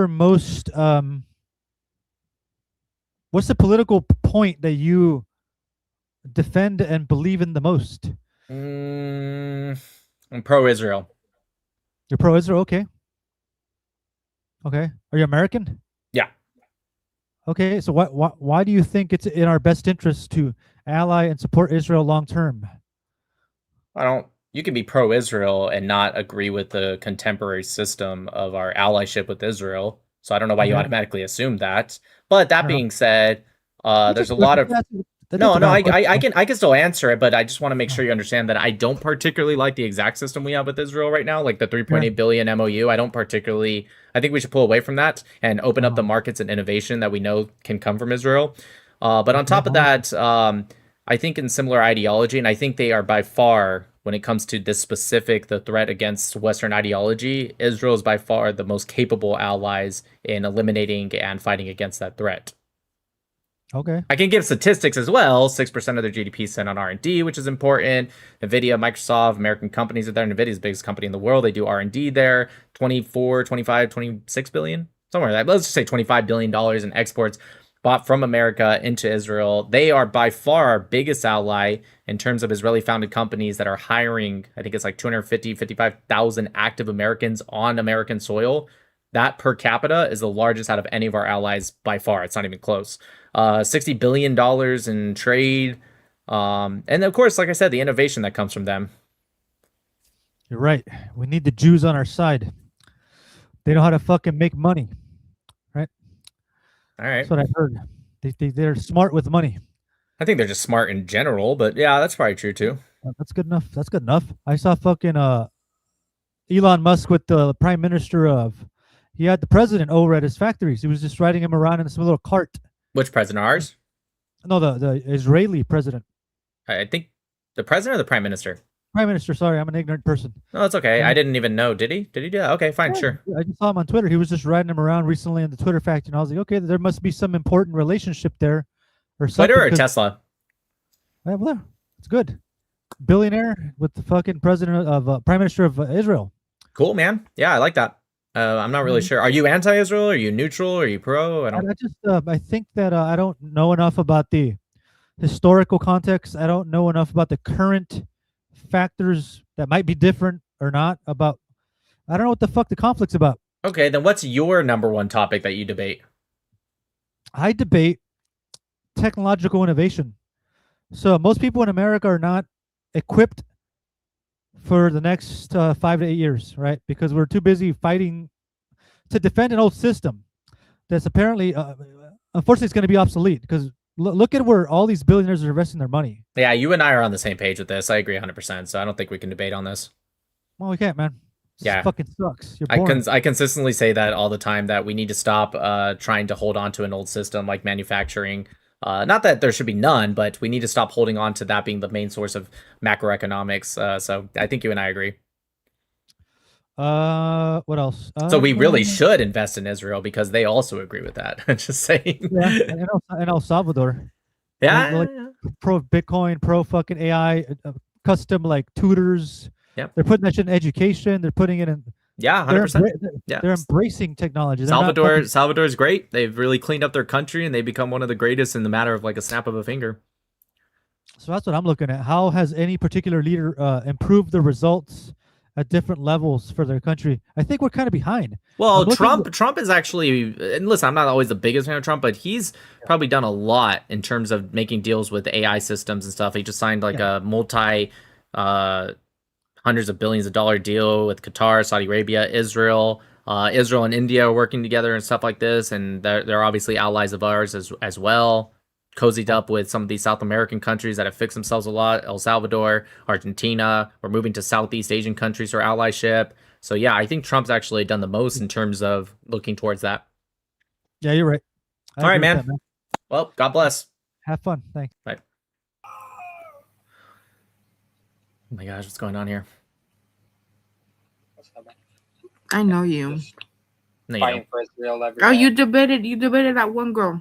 most what's the political point that you defend and believe in the most? I'm pro-Israel. You're pro-Israel, okay. Okay. Are you American? Yeah. Okay, so why do you think it's in our best interest to ally and support Israel long term? You can be pro-Israel and not agree with the contemporary system of our allyship with Israel. So I don't know why you Okay. automatically assume that. But that No. being said, there's a lot of No, I can still answer it, but I just want to make sure you understand that I don't particularly like the exact system we have with Israel right now, like the 3.8 billion MOU. I think we should pull away from that and open up the markets and innovation that we know can come from Israel. But on top of that, I think in similar ideology, and I think they are by far, when it comes to this specific, the threat against Western ideology, Israel is by far the most capable allies in eliminating and fighting against that threat. Okay. I can give statistics as well. 6% of their GDP spent on R&D, which is important. NVIDIA, Microsoft, American companies are there. NVIDIA is the biggest company in the world. They do R&D there. 24, 25, 26 billion. somewhere like let's just say $25 billion in exports bought from America into Israel. They are by far our biggest ally in terms of Israeli-founded companies that are hiring. I think it's like 55,000 active Americans on American soil. That per capita is the largest out of any of our allies by far. It's not even close. $60 billion in trade. And of course, like I said, the innovation that comes from them. You're right. We need the Jews on our side. They know how to fucking make money, right? All right. That's what I heard. They're smart with money. I think they're just smart in general, but yeah, that's probably true too. That's good enough. That's good enough. I saw fucking Elon Musk with the prime minister of. He had the president over at his factories. He was just riding him around in this little cart. Which president? Ours? No, the Israeli president. I think the president or the prime minister? Prime minister. Sorry, I'm an ignorant person. No, it's okay. I didn't even know. Did he? Did he do that? Okay, fine, sure. I just saw him on Twitter. He was just riding him around recently in the Twitter factory, and I was like, okay, there must be some important relationship there, or something. Twitter or Tesla? Yeah, well, it's good. Billionaire with the fucking president of prime minister of Israel. Cool, man. Yeah, I like that. I'm not really sure. Are you anti-Israel? Are you neutral? Are you pro? I think that I don't know enough about the historical context. I don't know enough about the current factors that might be different or not about. I don't know what the fuck the conflict's about. Okay, then what's your number one topic that you debate? I debate technological innovation. So most people in America are not equipped for the next 5 to 8 years, right? Because we're too busy fighting to defend an old system that's apparently, unfortunately, it's going to be obsolete. Because look at where all these billionaires are investing their money. Yeah, you and I are on the same page with this. I agree 100%. So I don't think we can debate on this. Well, we can't, man. Yeah, fucking sucks. You're boring. I consistently say that all the time, that we need to stop trying to hold on to an old system like manufacturing. Not that there should be none, but we need to stop holding on to that being the main source of macroeconomics. So I think you and I agree. What else? So we really should invest in Israel because they also agree with that. Just saying. Yeah, and El Salvador. Yeah, like pro Bitcoin, pro fucking AI, custom like tutors. Yep. They're putting that shit in education. They're putting it in. Yeah, 100%. Yeah, they're embracing technology. Salvador's great. They've really cleaned up their country and they become one of the greatest in the matter of like a snap of a finger. So that's what I'm looking at. How has any particular leader improved the results at different levels for their country? I think we're kind of behind. Well, Trump is actually, and listen, I'm not always the biggest fan of Trump, but he's probably done a lot in terms of making deals with AI systems and stuff. He just signed like a multi hundreds of billions of dollar deal with Qatar, Saudi Arabia, Israel. Israel and India are working together and stuff like this, and they're obviously allies of ours as well. Cozied up with some of these South American countries that have fixed themselves a lot. El Salvador, Argentina. We're moving to Southeast Asian countries for allyship. So yeah, I think Trump's actually done the most in terms of looking towards that. Yeah, you're right. All right, man. Well, God bless. Have fun. Thanks. Bye. Oh my gosh, what's going on here? I know you. No, you Fighting for Israel every Oh, day. you debated that one girl.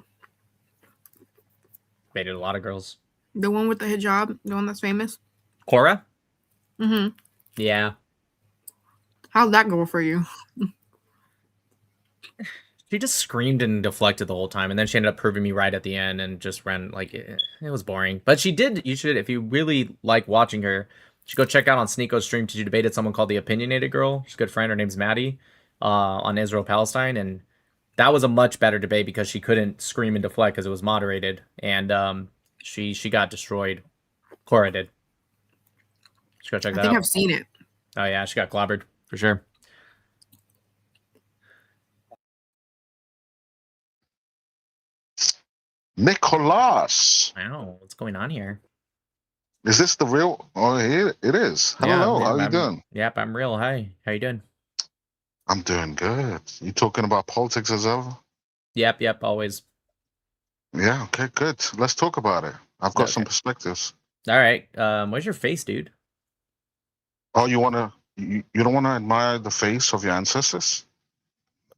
Debated a lot of girls. The one with the hijab, the one that's famous. Cora? Mm-hmm. Yeah. How'd that go for you? She just screamed and deflected the whole time, and then she ended up proving me right at the end and just ran like it was boring. But she did. You should, if you really like watching her, you should go check out on Sneeko's stream. She debated someone called the Opinionated Girl. She's a good friend. Her name's Maddie, on Israel Palestine, and that was a much better debate because she couldn't scream and deflect because it was moderated, and she got destroyed. Cora did. Just go check that out. I think I've seen it. Oh yeah, she got clobbered for sure. Nicholas. Wow, what's going on here? Is this the real? Oh, it is. Hello, how you doing? Yep, I'm real. Hi, how you doing? I'm doing good. You talking about politics as ever? Yep, always. Yeah, okay, good. Let's talk about it. I've got some perspectives. All right. Where's your face, dude? Oh, you don't want to admire the face of your ancestors?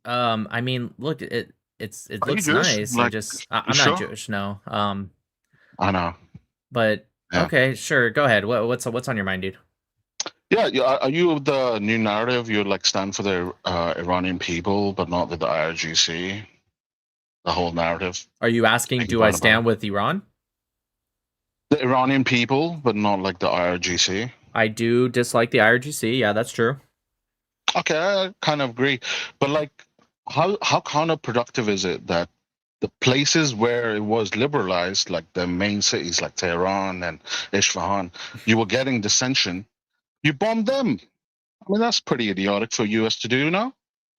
I mean, look, it Are looks you Jewish? nice. Like, I'm sure? not Jewish, no. I know. But Yeah. okay, sure. Go ahead. What's on your mind, dude? Are you of the new narrative? You like stand for the Iranian people, but not with the IRGC. The whole narrative. Are you asking, do I stand with Iran? The Iranian people, but not like the IRGC. I do dislike the IRGC. Yeah, that's true. Okay, I kind of agree. But like, how counterproductive is it that the places where it was liberalized, like the main cities like Tehran and Isfahan, you were getting dissension. You bombed them. I mean, that's pretty idiotic for US to do now.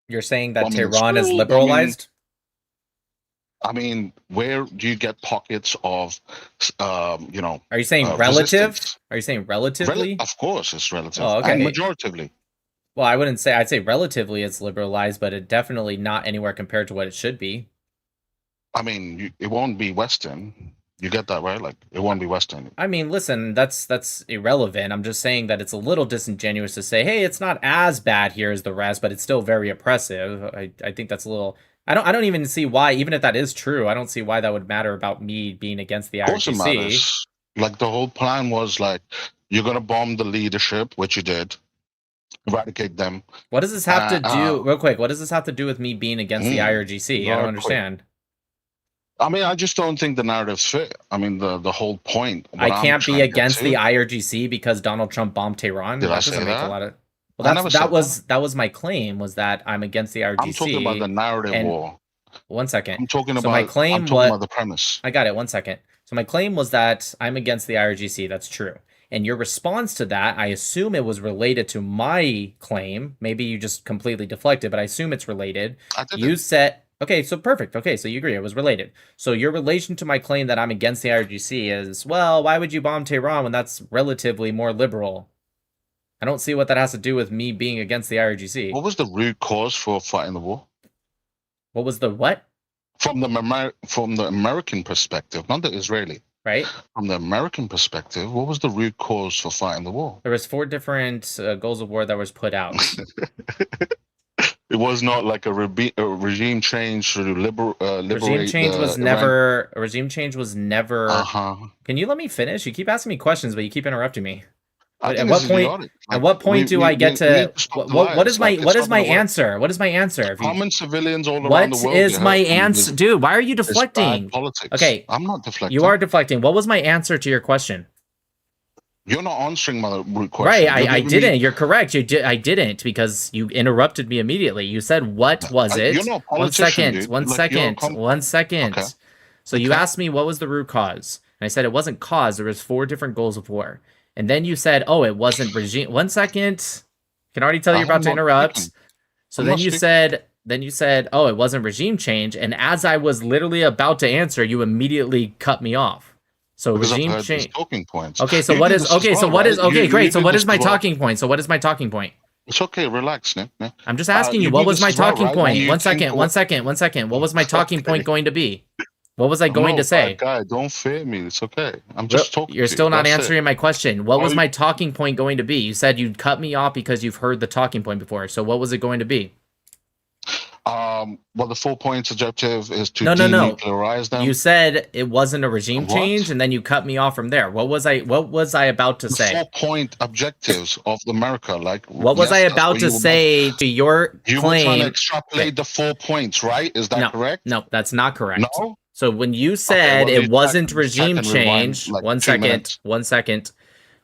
You're saying that Bombing Tehran is schools, liberalized? I mean, where do you get pockets of, you know? Are you saying relative? resistance? Are you saying relatively? Of course, it's relative. Oh, okay. And majoritively. Well, I wouldn't say, I'd say relatively it's liberalized, but it definitely not anywhere compared to what it should be. I mean, it won't be Western. You get that, right? Like, it won't be Western. I mean, listen, that's irrelevant. I'm just saying that it's a little disingenuous to say, hey, it's not as bad here as the rest, but it's still very oppressive. I think that's a little... I don't even see why, even if that is true, I don't see why that would matter about me being against the Of course it IRGC. matters. Like, the whole plan was, like, you're going to bomb the leadership, which you did. Eradicate them. What does this have to do, real quick, what does this have to do with me being against the IRGC? I very don't quick. understand. I mean, I just don't think the narrative's fit. I mean, the whole point. what I I'm can't trying be to get against to- the IRGC because Donald Trump bombed Tehran. Did I That say doesn't make a that? lot of... I Well, never that was my claim, was that I'm against the IRGC. I'm talking about the narrative and- war. One second. I'm talking So about. my claim I'm talking about the premise. I got it. One second. So my claim was that I'm against the IRGC. That's true. And your response to that, I assume it was related to my claim. Maybe you just completely deflected, but I assume it's related. You said, okay, so perfect. Okay, so you agree it was related. So your relation to my claim that I'm against the IRGC is, well, why would you bomb Tehran when that's relatively more liberal? I don't see what that has to do with me being against the IRGC. What was the root cause for fighting the war? What was the what? From the American perspective, not the Israeli. Right. From the American perspective, what was the root cause for fighting the war? There was 4 different goals of war that was put out. It was not like a regime change to liberate. Regime change was never. A regime change was never. Uh-huh. Can you let me finish? You keep asking me questions, but you keep interrupting me. I At think what this is point? idiotic. At what point do I get we to? need to stop the What is lies. my Like, it's what is not my gonna work. answer? What is my answer? If you, Common civilians all around what the world. is get my hurt from answer, this- dude? Why are you this bad deflecting? politics. Okay, I'm not deflecting. you are deflecting. What was my answer to your question? You're not answering my root question. Right, You're I giving me- didn't. You're correct. You did. I didn't because you interrupted me immediately. You said, "What was it?" You're not a One politician, second. dude. One Like, you're a second. One second. Okay. So you asked me what was the root cause, and I said it wasn't cause. There was 4 different goals of war, and then you said, "Oh, it wasn't regime." 1 second. Can already tell you're about to I'm not interrupt. speaking. So I'm then not you speaking. said, "Oh, it wasn't regime change," and as I was literally about to answer, you immediately cut me off. So Because I've regime heard these change. talking points. Okay, so You what did is this as okay? So well, what is right? okay? You Great. So did what this is my as well. talking point? So what is my talking point? It's okay. Relax, Nick. I'm just asking you, you what did was this my as well, talking right? point? When you One think second. what- One second. One second. What was my talking point going to be? What was I going to say? Guy, don't fear me. It's okay. I'm just talking. You're to still you. not That's it. answering my question. What was Oh, my talking point going to be? You said you'd cut me off because you've heard the talking point before. So what was it going to be? Well, the 4 points objective is to No. denuclearize them. You said it wasn't a regime What? change, and then you cut me off from there. What was I about to The say? 4-point objectives of America, like What was yes, I that's about what to you were- say to your You were trying claim? to extrapolate the 4 points, right? Is that correct? No, that's not correct. No. So when you said well, it you wasn't check regime and rewind, change, like, 1 2 second, minutes. 1 second.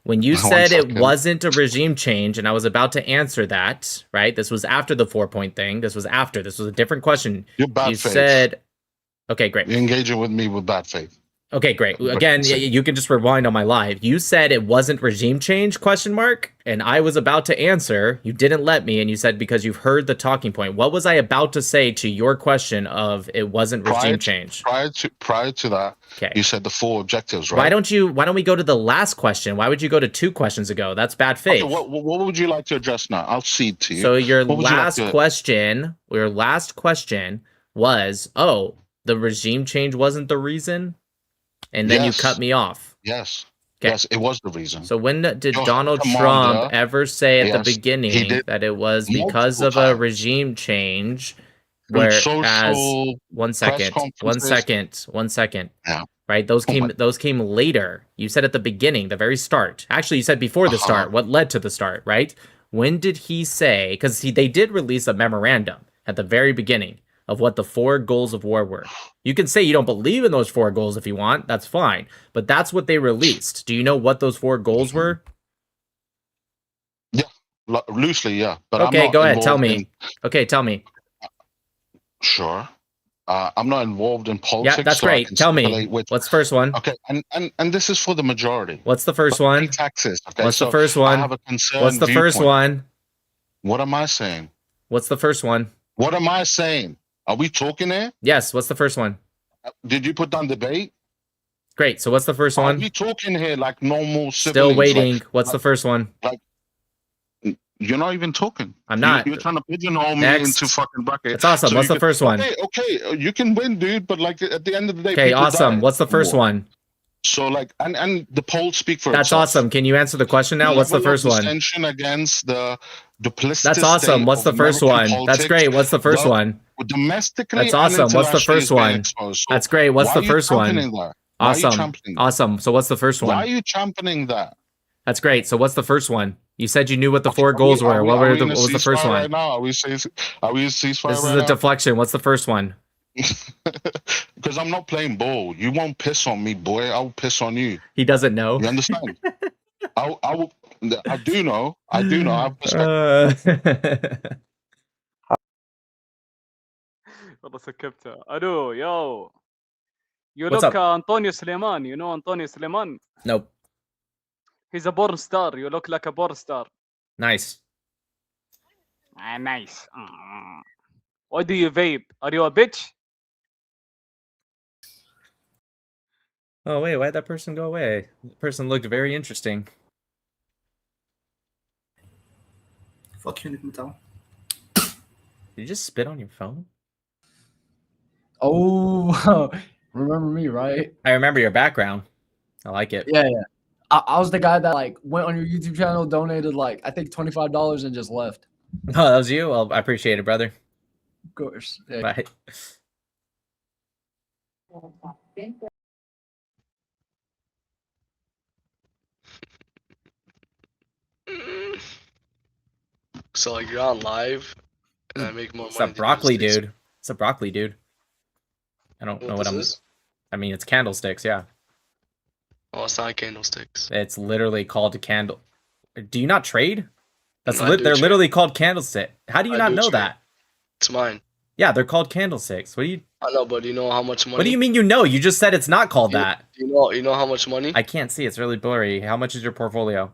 When you 1 said it second. wasn't a regime change, and I was about to answer that, right? This was after the 4-point thing. This was after. This was a different question. You're bad You faith. said, okay, great. You're engaging with me with bad faith. Okay, great. Again, you can just rewind on my live. You said it wasn't regime change, ? And I was about to answer. You didn't let me, and you said because you've heard the talking point. What was I about to say to your question of it wasn't regime change? Prior to that, Okay. you said the 4 objectives, right? Why don't we go to the last question? Why would you go to 2 questions ago? That's bad faith. Okay, what would you like to address now? I'll cede to you. So your What would you like last to- question was, oh, the regime change wasn't the reason? And then Yes. you cut me off. Yes. Okay. Yes, it was the reason. So when did Your Donald commander- Trump ever say at the Yes, he beginning did that it was because multiple of a times. regime change? Through Whereas, social one press second, one conferences. second, one second. Yeah. right? Those came later. You said at the beginning, the very start. Actually, you said before the start. What led to the start, right? When did he say? Because they did release a memorandum at the very beginning of what the 4 goals of war were. You can say you don't believe in those 4 goals if you want. That's fine. But that's what they released. Do you know what those 4 goals were? Yeah, loosely, yeah. But okay, I'm not go ahead. Tell involved me. in- Okay, tell me. Sure. I'm not involved in politics. Yeah, that's so I great. can Tell me. speculate which- What's the first one? Okay, and this is for the majority. What's the first But one? pay taxes. Okay, What's the so first I one? have a concerned What's the first viewpoint. one? What am I saying? What's the first one? What am I saying? Are we talking here? Yes, what's the first one? Did you put down debate? Great. So what's the first Are one? we talking here like normal siblings? Still waiting. What's the like, first one? Like, you're not even talking. I'm not. You're trying to pigeonhole me Next. into fucking bracket. That's awesome. So What's you the first one? Okay, you can win, dude. But like at the end of the day, Okay, people awesome. die. What's the first one? So like, and the polls speak for That's itself. awesome. Can you answer the question now? What's the level of first one? dissension against the duplicitous That's awesome. state What's the of first American one? That's politics, great. What's the first well, one? Domestically, That's and awesome. What's the internationally first is being one? exposed. So That's great. What's why the are you first one? championing that? Why are you Awesome. championing that? Awesome. So what's the first Why are one? you championing that? That's great. So what's the first one? You said you knew what the 4 Are goals we- were. are we- What are were we the, in a what was the first ceasefire one? right now? Are we a ceasefire This is right a now? deflection. What's the first one? Because I'm not playing ball. You won't piss on me, boy. I'll piss on you. He doesn't know. You understand? I do know. I do know. I have respect. والله سكبتها. الو يو. You What's look up? Antonio Suleiman. You know Antonio Suleiman? Nope. He's a porn star. You look like a porn star. Nice. Nice. Why do you vape? Are you a bitch? Oh wait, why'd that person go away? The person looked very interesting. Fuck you, Nick Mattel. Did you just spit on your phone? Oh, remember me, right? I remember your background. I like it. Yeah, yeah. I was the guy that like went on your YouTube channel, donated like I think $25 and just left. Oh, that was you? Well, I appreciate it, brother. Of course. Yeah. Bye. So like you're on live, and I make more It's money. a broccoli, dude. It's a broccoli, dude. I don't know what I'm. I mean, it's candlesticks, yeah. Oh, it's not candlesticks. It's literally called a candle. Do you not trade? That's I do they're trade. literally called candlestick. How do you I not do know trade. that? It's mine. Yeah, they're called candlesticks. What do you? I know, but do you know how much money? What do you mean you know? You just said it's not called that. You know how much money? I can't see. It's really blurry. How much is your portfolio?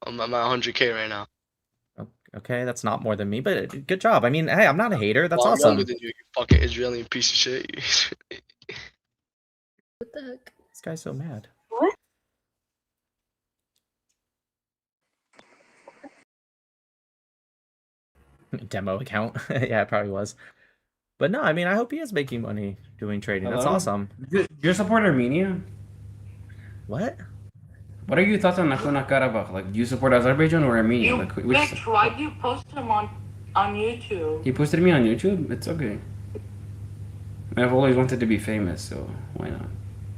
I'm at 100K right now. Okay, that's not more than me, but good job. I mean, hey, I'm not a hater. That's Well, I'm awesome. younger than you fucking Israeli piece of shit. What the heck? This guy's so mad. What? Demo account. Yeah, it probably was. But no, I mean, I hope he is making money doing trading. That's Hello? awesome. Do you support Armenia? What? What are your thoughts on Nagorno-Karabakh? Like, do you support Azerbaijan or Armenia? Like, which... Bitch, why do you post them on YouTube? He posted me on YouTube. It's okay. I've always wanted to be famous, so why not?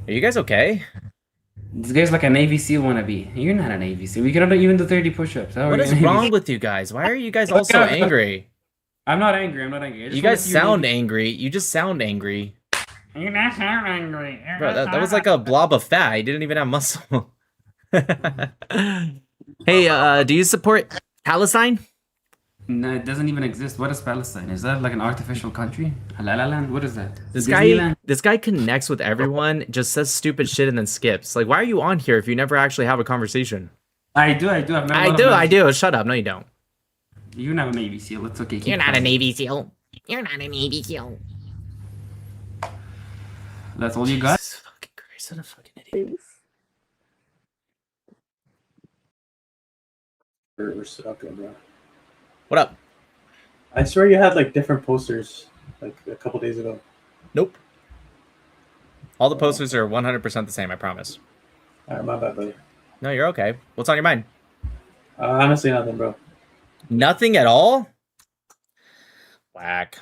Are you guys okay? This guy's like a Navy SEAL wannabe. You're not a Navy SEAL. We cannot even do 30 push-ups. How are What you is a Navy wrong SEAL? with you guys? Why are you guys all so angry? I'm not angry. I'm not angry. I just You wanna guys see your sound Navy- angry. You just sound angry. You're not sound angry. You're Bro, not that was sound- like a blob of fat. He didn't even have muscle. Hey, do you support Palestine? No, it doesn't even exist. What is Palestine? Is that like an artificial country? Halala land? What is that? This guy connects with everyone, just says stupid shit and then skips. Like, why are you on here if you never actually have a conversation? I do. I've met a I lot of do. Navy- I do. Shut up. No, you don't. You're not a Navy SEAL. It's okay. Keep You're not a quiet. Navy SEAL. You're not a Navy SEAL. That's all you got? Fucking Christ, what a fucking idiot. We're stuck, bro. What up? I swear you had like different posters like a couple days ago. Nope. All the posters are 100% the same, I promise. Alright, my bad, buddy. No, you're okay. What's on your mind? Honestly, nothing, bro. Nothing at all? Whack.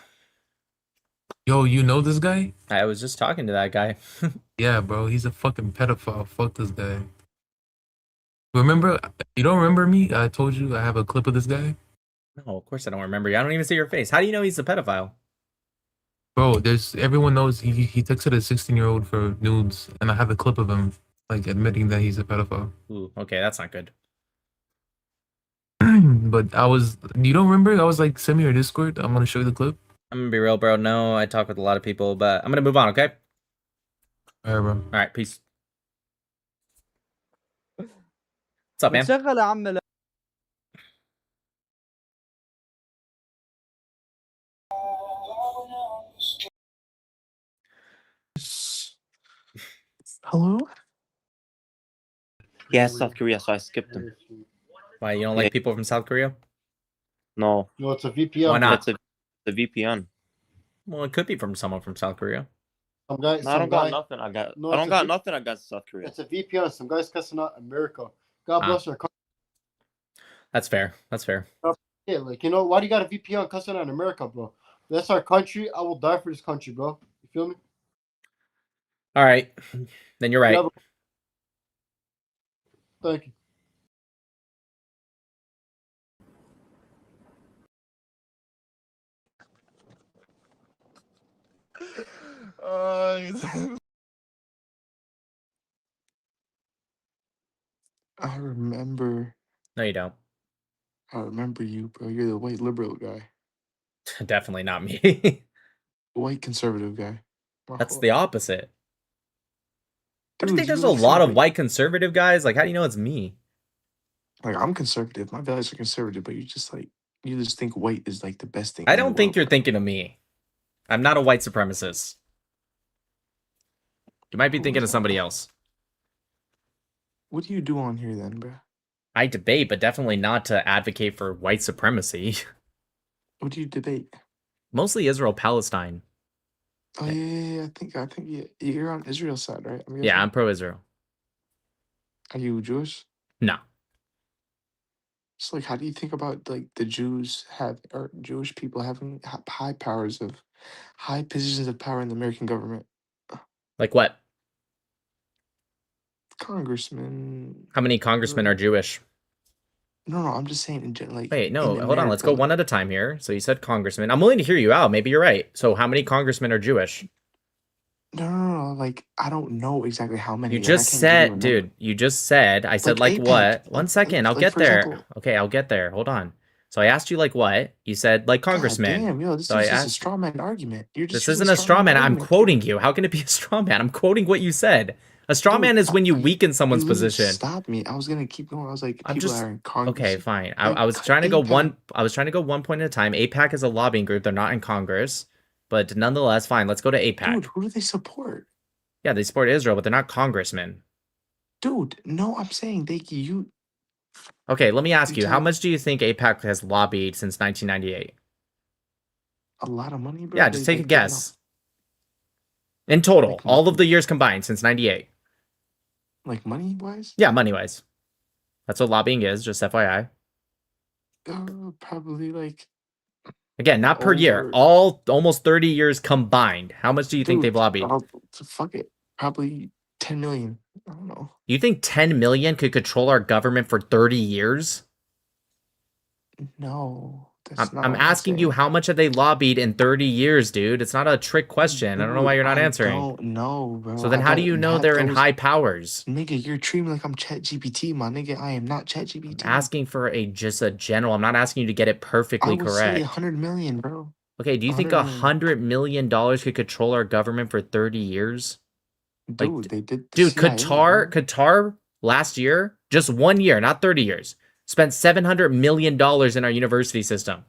Yo, you know this guy? I was just talking to that guy. Yeah, bro, he's a fucking pedophile. Fuck this guy. Remember? You don't remember me? I told you I have a clip of this guy. No, of course I don't remember you. I don't even see your face. How do you know he's a pedophile? Bro, everyone knows he texted a 16-year-old for nudes, and I have a clip of him like admitting that he's a pedophile. Ooh, okay, that's not good. But you don't remember? I was like, send me your Discord. I'm gonna show you the clip. I'm gonna be real, bro. No, I talk with a lot of people, but I'm gonna move on, okay? Alright, bro. Alright, peace. What's up, man? شغل يا عم لا. Hello? Yeah, South Korea, so I skipped him. Why, you don't like people from South Korea? No. No, it's a VPN. Why not? It's a VPN. Well, it could be from someone from South Korea. Some guy, No, I don't got nothing. I don't got nothing against South Korea. It's a VPN. Some guys cussing out America. God bless our country. That's fair. That's fair. Yeah, like, you know, why do you got a VPN cussing out America, bro? That's our country. I will die for this country, bro. You feel me? All right. Then you're right. Yeah, thank you. I remember. No, you don't. I remember you, bro. You're the white liberal guy. Definitely not me. White conservative guy. That's the opposite. Don't you Dude, think there's you a like lot of somebody- white conservative guys? Like, how do you know it's me? Like, I'm conservative. My values are conservative, but you just think white is like the best thing. I in the don't think world. you're thinking of me. I'm not a white supremacist. You might be thinking of somebody else. What do you do on here then, bro? I debate, but definitely not to advocate for white supremacy. What do you debate? Mostly Israel Palestine. Oh yeah. I think yeah, you're on Israel's side, right? Yeah, I'm pro-Israel. Are you Jewish? No. So like, how do you think about like the Jews or Jewish people having high positions of power in the American government? Like what? Congressman. How many congressmen are Jewish? No, I'm just saying in general. Like, Wait, no, in hold on. Let's go America, one at a time here. So you said congressman. I'm willing to hear you out. Maybe you're right. So how many congressmen are Jewish? No. Like, I don't know exactly how many. You and I just can't give you a said, number. dude, you just said, I said like AIPAC, what? One second, I'll like, get for there. example- Okay, I'll get there. Hold on. So I asked you like what? You said like congressman. Damn, yo, this So I is just a asked, straw man argument. You're just this using isn't a straw man. I'm argument. quoting you. How can it be a straw man? I'm quoting what you said. A straw Dude, man is when you weaken someone's You literally position. Stop me. I was gonna keep going. I was like, I'm people just that are in Congress. okay, fine. Like, I was trying to go AIPAC. I was trying to go one point at a time. APAC is a lobbying group. They're not in Congress, but nonetheless, fine. Let's go to APAC. Dude, who do they support? Yeah, they support Israel, but they're not congressmen. Dude, no, I'm saying you. Okay, let me ask You you, how tell- much do you think APAC has lobbied since 1998? A lot of money, bro. Yeah, just They, take a like, getting guess. In total, all of the years combined since 98. Like money wise? Yeah, money-wise. That's what lobbying is, just FYI. Probably like. Again, not per year. Over- All almost 30 years combined. How much do you think Dude, they've lobbied? Fuck it. Probably 10 million. I don't know. You think 10 million could control our government for 30 years? No. That's not I'm what asking you, saying. how much have they lobbied in 30 years, dude? It's not a trick question. I don't know why you're not I answering. don't know, bro. So then I how do don't you know have they're in those- high powers? Nigga, you're treating me like I'm ChatGPT, my nigga. I am not ChatGPT. Asking for just a general. I'm not asking you to get it perfectly I would correct. say 100 million, bro. Okay, do you think $100 million could control our government for 30 years? Dude, they did. The Dude, CIA, Qatar last year, just 1 year, not 30 years, spent $700 million in our university system.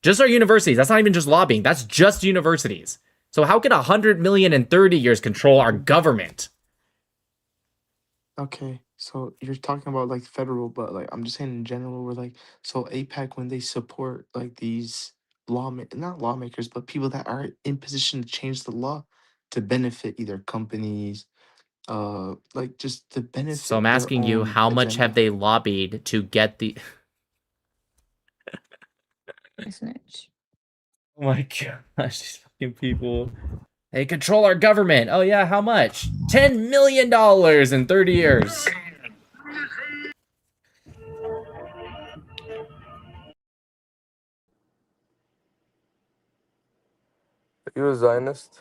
Just our universities. That's not even just lobbying. That's just universities. So how could 100 million in 30 years control our government? Okay, so you're talking about like federal, but like I'm just saying in general, we're like, so APAC, when they support like these not lawmakers, but people that are in position to change the law to benefit either companies, like just to benefit. So I'm their asking you, own how much have agenda. they lobbied to get the... Snitch. Oh my gosh, these fucking people. They control our government. Oh yeah, how much? $10 million in 30 years. Are you a Zionist?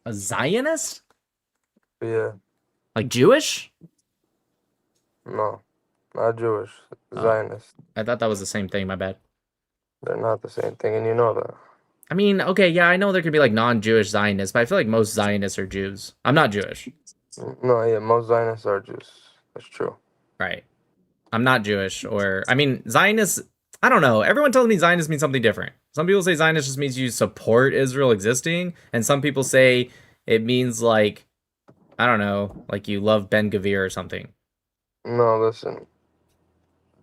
A Zionist? Yeah. Like Jewish? No, not Jewish. Zionist. I thought that was the same thing, my bad. They're not the same thing, and you know that. I mean, okay, yeah, I know there could be like non-Jewish Zionists, but I feel like most Zionists are Jews. I'm not Jewish. No, yeah, most Zionists are Jews. That's true. Right. I'm not Jewish, or I mean, Zionists, I don't know. Everyone tells me Zionist means something different. Some people say Zionist just means you support Israel existing, and some people say it means like, I don't know, like you love Ben Gavir or something. No, listen.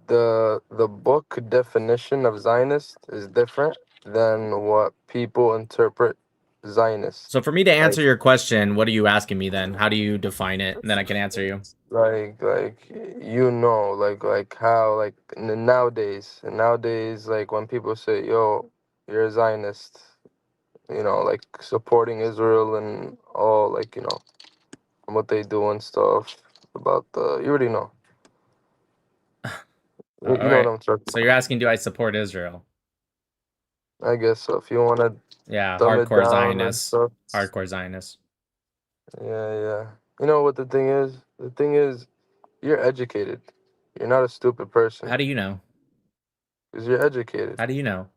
The book definition of Zionist is different than what people interpret Zionist. So for me to answer your question, what are you asking me then? How do you define it? And then I can answer you. Like you know, like how like nowadays, like when people say, "Yo, you're a Zionist," you know, like supporting Israel and all, like, you know, what they do and stuff about the, you already know. You know what I'm talking So you're asking, do I support Israel? I guess so. If you want to, Yeah, dumb it hardcore down and Zionists. stuff. Hardcore Zionists. Yeah. You know what the thing is? The thing is, you're educated. You're not a stupid person. How do you know? Because you're educated. How do you know?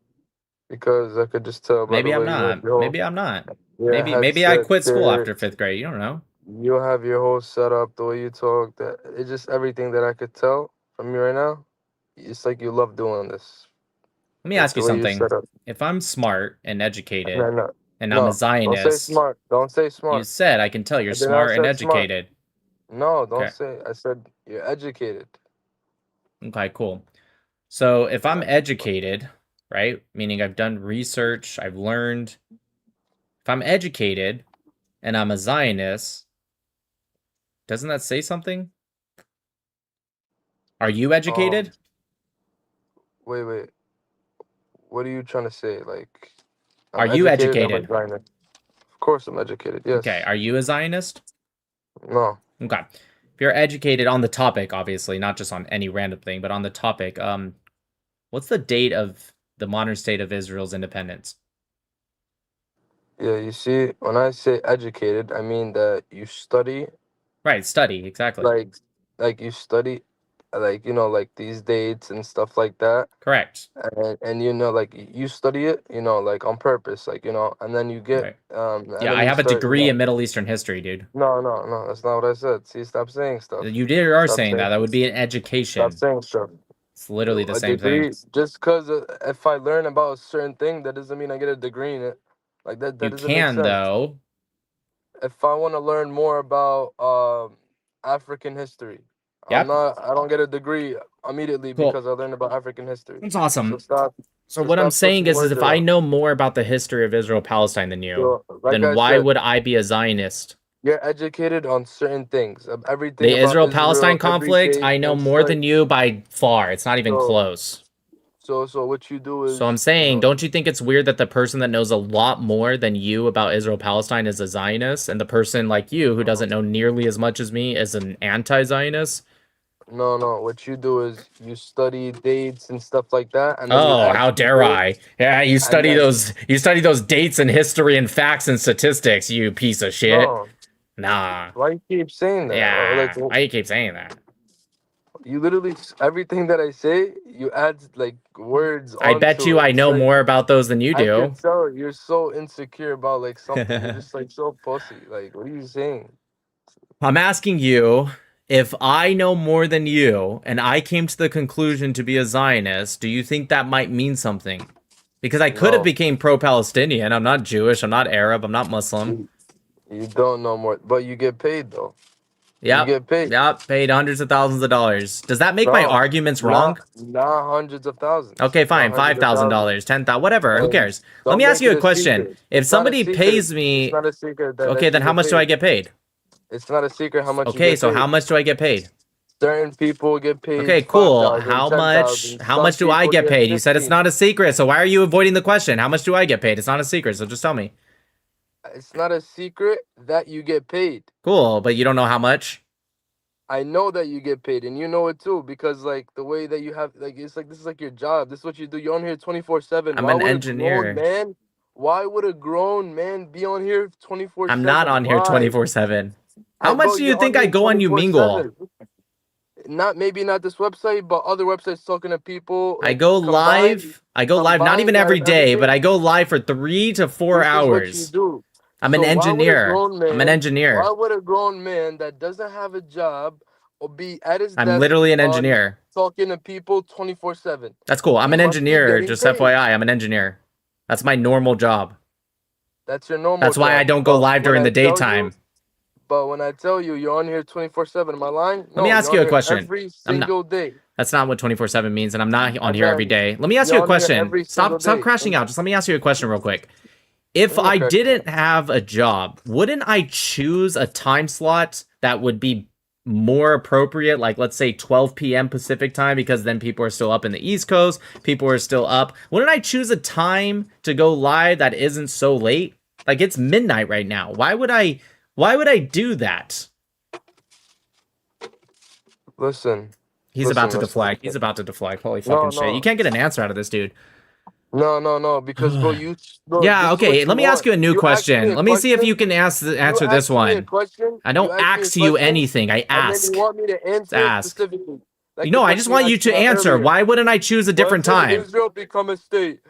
Because I could just tell by Maybe the I'm way you have not. your whole, Maybe I'm not. your Maybe I headset quit school there. after 5th grade. You don't know. You have your whole setup, the way you talk. That it's just everything that I could tell from you right now. It's like you love doing this. Let me Like ask you the way you're something. set up. If I'm smart and educated No. and I'm a Don't say Zionist, smart. Don't say smart. you said I can tell you're I did not smart and say smart. educated. No, don't Okay. say. I said you're educated. Okay, cool. So if I'm educated, right, meaning I've done research, I've learned, if I'm educated and I'm a Zionist, doesn't that say something? Are you educated? Wait. What are you trying to say? Like, Are you I'm educated? a Zionist. Of course, I'm educated. Yes. Okay, are you a Zionist? No. Okay. If you're educated on the topic, obviously, not just on any random thing, but on the topic, what's the date of the modern state of Israel's independence? Yeah, you see, when I say educated, I mean that you study, Right, study, exactly. like you study, like, you know, like these dates and stuff like that. Correct. And you know, like you study it, you know, like on purpose, like, you know, and then you get and Yeah, then I you have a start, you degree know. in Middle Eastern history, dude. No, that's not what I said. See, stop saying stuff. You did are Stop saying that. saying That would be an education. Stop saying stuff. It's literally the A same degree, thing. just because if I learn about a certain thing, that doesn't mean I get a degree in it. Like that You doesn't make can, sense. though. If I want to learn more about African history, Yep. I don't get a degree immediately Cool. because I learned about African history. That's awesome. So stop. So what I'm stop saying twisting is words if I around. know more about the history of Israel-Palestine than you, So, like then I why said, would I be a Zionist? you're educated on certain things. Of everything The about Israel-Palestine Israel, every conflict, date I know and more stuff. than you by far. It's not even So- close. So what you do is So I'm saying, don't you think it's weird that the person that knows a lot more than you about Israel-Palestine is a Zionist, and the person like you who doesn't know nearly as much as me is an anti-Zionist? no. What you do is you study dates and stuff like that, and then you Oh, ask how dare people- I? Yeah, you study then- you study those dates and history and facts and statistics, you piece of shit. No. Nah. Why you keep saying that? Yeah. Like, Why you keep saying that? you literally everything that I say, you add like words. I bet onto you it. I It's know like, more about those than you I do. can tell you're so insecure about like something. You're just like so pussy. Like, what are you saying? I'm asking you, if I know more than you and I came to the conclusion to be a Zionist, do you think that might mean something? Because I could have No. became pro-Palestinian. I'm not Jewish. I'm not Arab. I'm not Muslim. You don't know more, but you get paid though. Yep. You get paid. Yep. Paid hundreds of thousands of dollars. Does that make my No, arguments wrong? Not hundreds of thousands. Okay, fine. Not hundreds of $5,000, thousands. $10,000, whatever. Who Don't- cares? Let don't me ask make you it a question. secret. If It's not a somebody secret. pays me, It's not a secret. That okay, you then how get much do I paid. get paid? It's not a secret how much. you Okay, get so paid. how much do I get paid? Certain people get paid. Okay, cool. 5,000, How 10,000. much? How Some much do I people get paid? You said it's 15. not a secret, so why are you avoiding the question? How much do I get paid? It's not a secret, so just tell me. It's not a secret that you get paid. Cool, but you don't know how much? I know that you get paid, and you know it too, because like the way that you have, like it's like this is like your job. This is what you do. You're on here 24/7. I'm Why an would engineer. a grown man? Why would a grown man be on here 24/7? I'm not on here Why? 24/7. How I much know do you you're think on I here go on Umingle? 24/7. Not maybe not this website, but other websites talking to people. I Like, go combined- live. I go live not even combined every out of day, but I everything, go live for 3 to 4 this is what you hours. do. I'm an So why would a engineer. grown I'm an man- engineer. Why would a grown man that doesn't have a job or be at his I'm desk literally an on engineer. talking to people 24/7? That's cool. I'm He an must be engineer, getting just paid. FYI. I'm an engineer. That's my normal job. That's your normal. That's why job. I don't go But live when during I the tell you- daytime. But when I tell you you're on here 24/7, am I lying? Let me ask you a question. Every I'm not- single day. That's not what 24/7 means, and I'm not on here then every day. Let me ask you're you a on here question. every Stop single day. crashing out. Just let me ask you a question real quick. If Okay. I didn't have a job, wouldn't I choose a time slot that would be more appropriate, like let's say 12 p.m. Pacific time, because then people are still up in the East Coast, people are still up. Wouldn't I choose a time to go live that isn't so late? Like it's midnight right now. Why would I do that? Listen. He's about to deflect. He's about to deflect. Holy fucking shit. no. You can't get an answer out of this dude. No, because bro, you. Bro, Yeah, this is okay. what Let me ask you a new You asked me question. a Let me see if question, you can answer you this asked me a one. question, I don't you asked me a ask you question, anything. I and then ask. you want me to answer it Ask. specifically. Like No, the I just question want you asked to about answer. earlier. Why wouldn't I choose a different When did time? Israel become a state?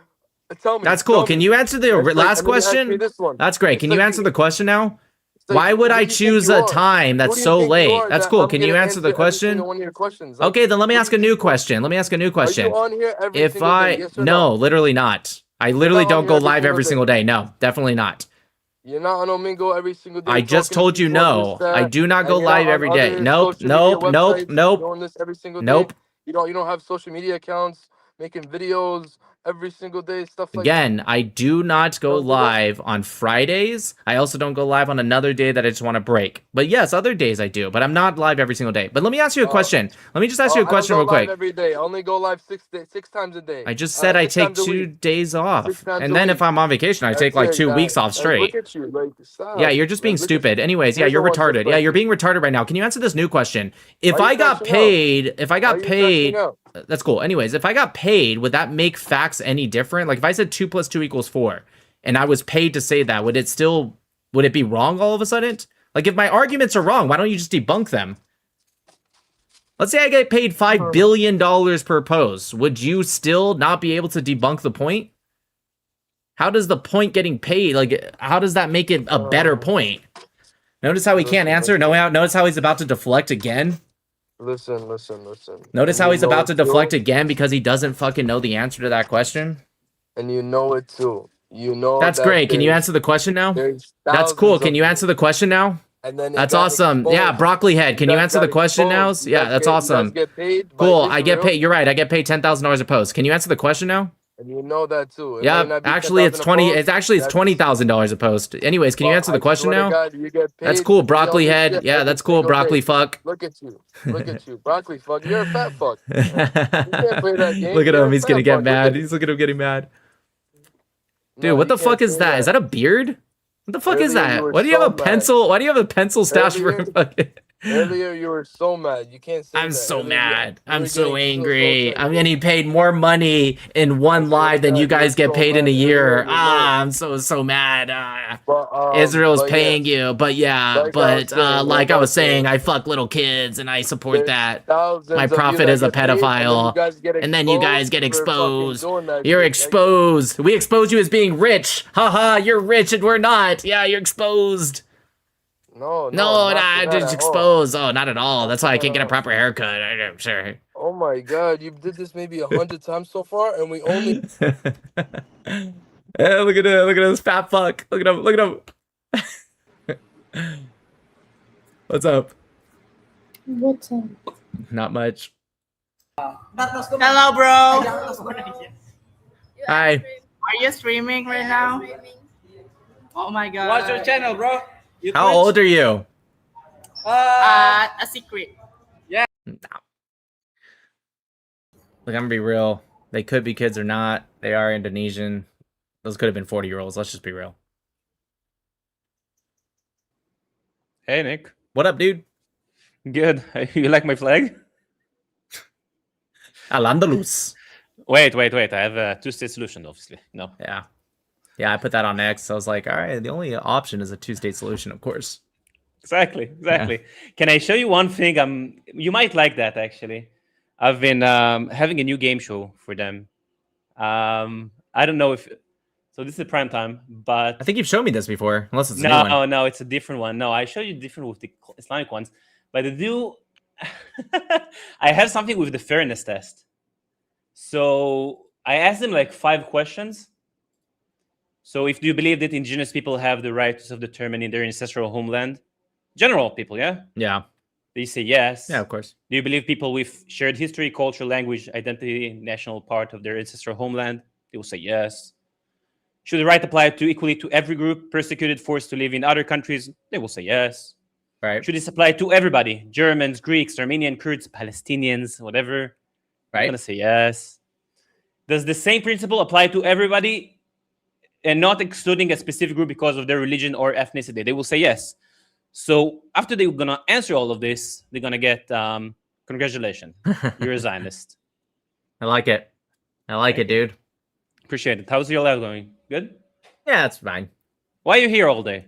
Tell me. That's cool. tell Can me. you answer the It's like, last and then you asked me question? this one. That's great. It's Can you like answer the question now? it's like, Why would who I do you think choose you a are? time Who that's do you so think you late? are That's that cool. I'm Can you gonna answer the every question? single one of your questions? Like, Okay, then let me who do ask you a new think you are? question. Let me ask a new Are question. you on here every If single day? I Yes or no, literally not. I literally not on don't here go every live single every day. single day. No, definitely not. You're not on Omingo every single day. I just talking to told you people on no. this, I do not and go you're not live on every day. other Nope, social media nope, websites doing this every single day. nope. You don't have social media accounts making videos every single day, stuff like Again, I do not go Don't do that. live on Fridays. I also don't go live on another day that I just want to break. But yes, other days I do. But I'm not live every single day. But let me ask you a question. Let me just ask you a question I real don't go live quick. every day. I only go live 6 times a day. I just said I 6 take times a 2 week. days 6 off. times And a then week. if I'm on vacation, I That's take like it, 2 guys. weeks off Like, straight. look at you. Like, stop. Yeah, you're just being Like, look at stupid. you. Anyways, yeah, You're you're the one retarded. Yeah, you're suspect. being retarded right now. Can you answer this new question? If Why I you got crashing out? paid, if I Why got you paid, crashing out? that's cool. Anyways, if I got paid, would that make facts any different? Like if I said 2 + 2 = 4 and I was paid to say that, would it be wrong all of a sudden? Like if my arguments are wrong, why don't you just debunk them? Let's say I get paid $5 billion per post. Would you still not be able to debunk the point? How does the point getting paid, like, how does that make it a better point? Notice how he can't answer? Notice how he's about to deflect again? Listen. Notice And how you he's know about it to deflect too. again because he doesn't fucking know the answer to that question? And you know it too. You know That's that great. Can you there's- answer the question now? there's That's cool. thousands Can of you answer the question now? And then it That's got awesome. Yeah, exposed. Broccoli Head. Can you guys answer the got question now? exposed. You Yeah, guys that's get- you awesome. guys get paid by Cool. I get Israel, paid. You're right. I get paid $10,000 a post. Can you answer the question now? and you know that too. It might Yeah, not be actually it's 10,000 a 20. post. It's actually That's- $20,000 a post. Anyways, can you Well, answer the I question swear to now? God, you get That's paid cool, to be on Broccoli this Head. shit Yeah, every that's cool, single Broccoli day. Fuck. Look at you. Look at you. Broccoli fuck. You're a fat fuck. You can't play that game. Look at You're him. a He's gonna fat get fuck. mad. Look at him getting mad. Dude, No, what you the fuck can't is say that? Is that a beard? What the fuck is Earlier, that? you were Why do you have so a mad. pencil? Why do you have a pencil stash for Earlier- fucking? Earlier, you were so mad. You can't say I'm that. so Earlier, mad. you I'm were so getting angry. upset. I'm getting paid more money in one live than God, you guys you're get so paid in a mad. year. You're Ah, I'm so mad. Ah. But, Israel's but paying yes, you, but yeah, like I was saying, like I was saying, I fuck little kids and I support there's that. thousands My of you prophet that is a get paid, and then you pedophile, guys get and then you guys get for fucking exposed. doing that You're shit. exposed. We expose you as being rich. Haha, you're rich and we're not. Yeah, you're exposed. No, No, not nah, for that just at all. exposed. Oh, not at all. Not That's for why I that can't get a at all. proper haircut. I'm sure. Oh my God, you did this maybe 100 times so far, and we only Yeah, look at it. Look at this fat fuck. Look at him. Look at him. What's up? What's up? Not much. Hello, bro. Hi. Are you streaming right now? Oh my god. What's your channel, bro? How old are you? A secret. Yeah. Look, I'm gonna be real. They could be kids or not. They are Indonesian. Those could have been 40-year-olds. Let's just be real. Hey, Nick. What up, dude? Good. You like my flag? Al-Andalus. Wait. I have a two-state solution, obviously. No. Yeah. Yeah, I put that on X. I was like, all right, the only option is a two-state solution, of course. Exactly. Can I show you one thing? You might like that, actually. I've been having a new game show for them. I don't know if... So this is prime time, but... I think you've shown me this before, unless it's a new one. No, it's a different one. No, I show you different with the Islamic ones. But the do... I have something with the fairness test. So I asked them like 5 questions. So if do you believe that indigenous people have the right to self-determine in their ancestral homeland? General people, yeah? Yeah. They say yes. Yeah, of course. Do you believe people with shared history, culture, language, identity, national part of their ancestral homeland? They will say yes. Should the right apply equally to every group persecuted, forced to live in other countries? They will say yes. Right. Should this apply to everybody? Germans, Greeks, Armenian, Kurds, Palestinians, whatever? Right. I'm going to say yes. Does the same principle apply to everybody and not excluding a specific group because of their religion or ethnicity? They will say yes. So after they're going to answer all of this, they're going to get, congratulations, you're a Zionist. I like it. I like it, dude. Appreciate it. How's your life going? Good? Yeah, it's fine. Why are you here all day?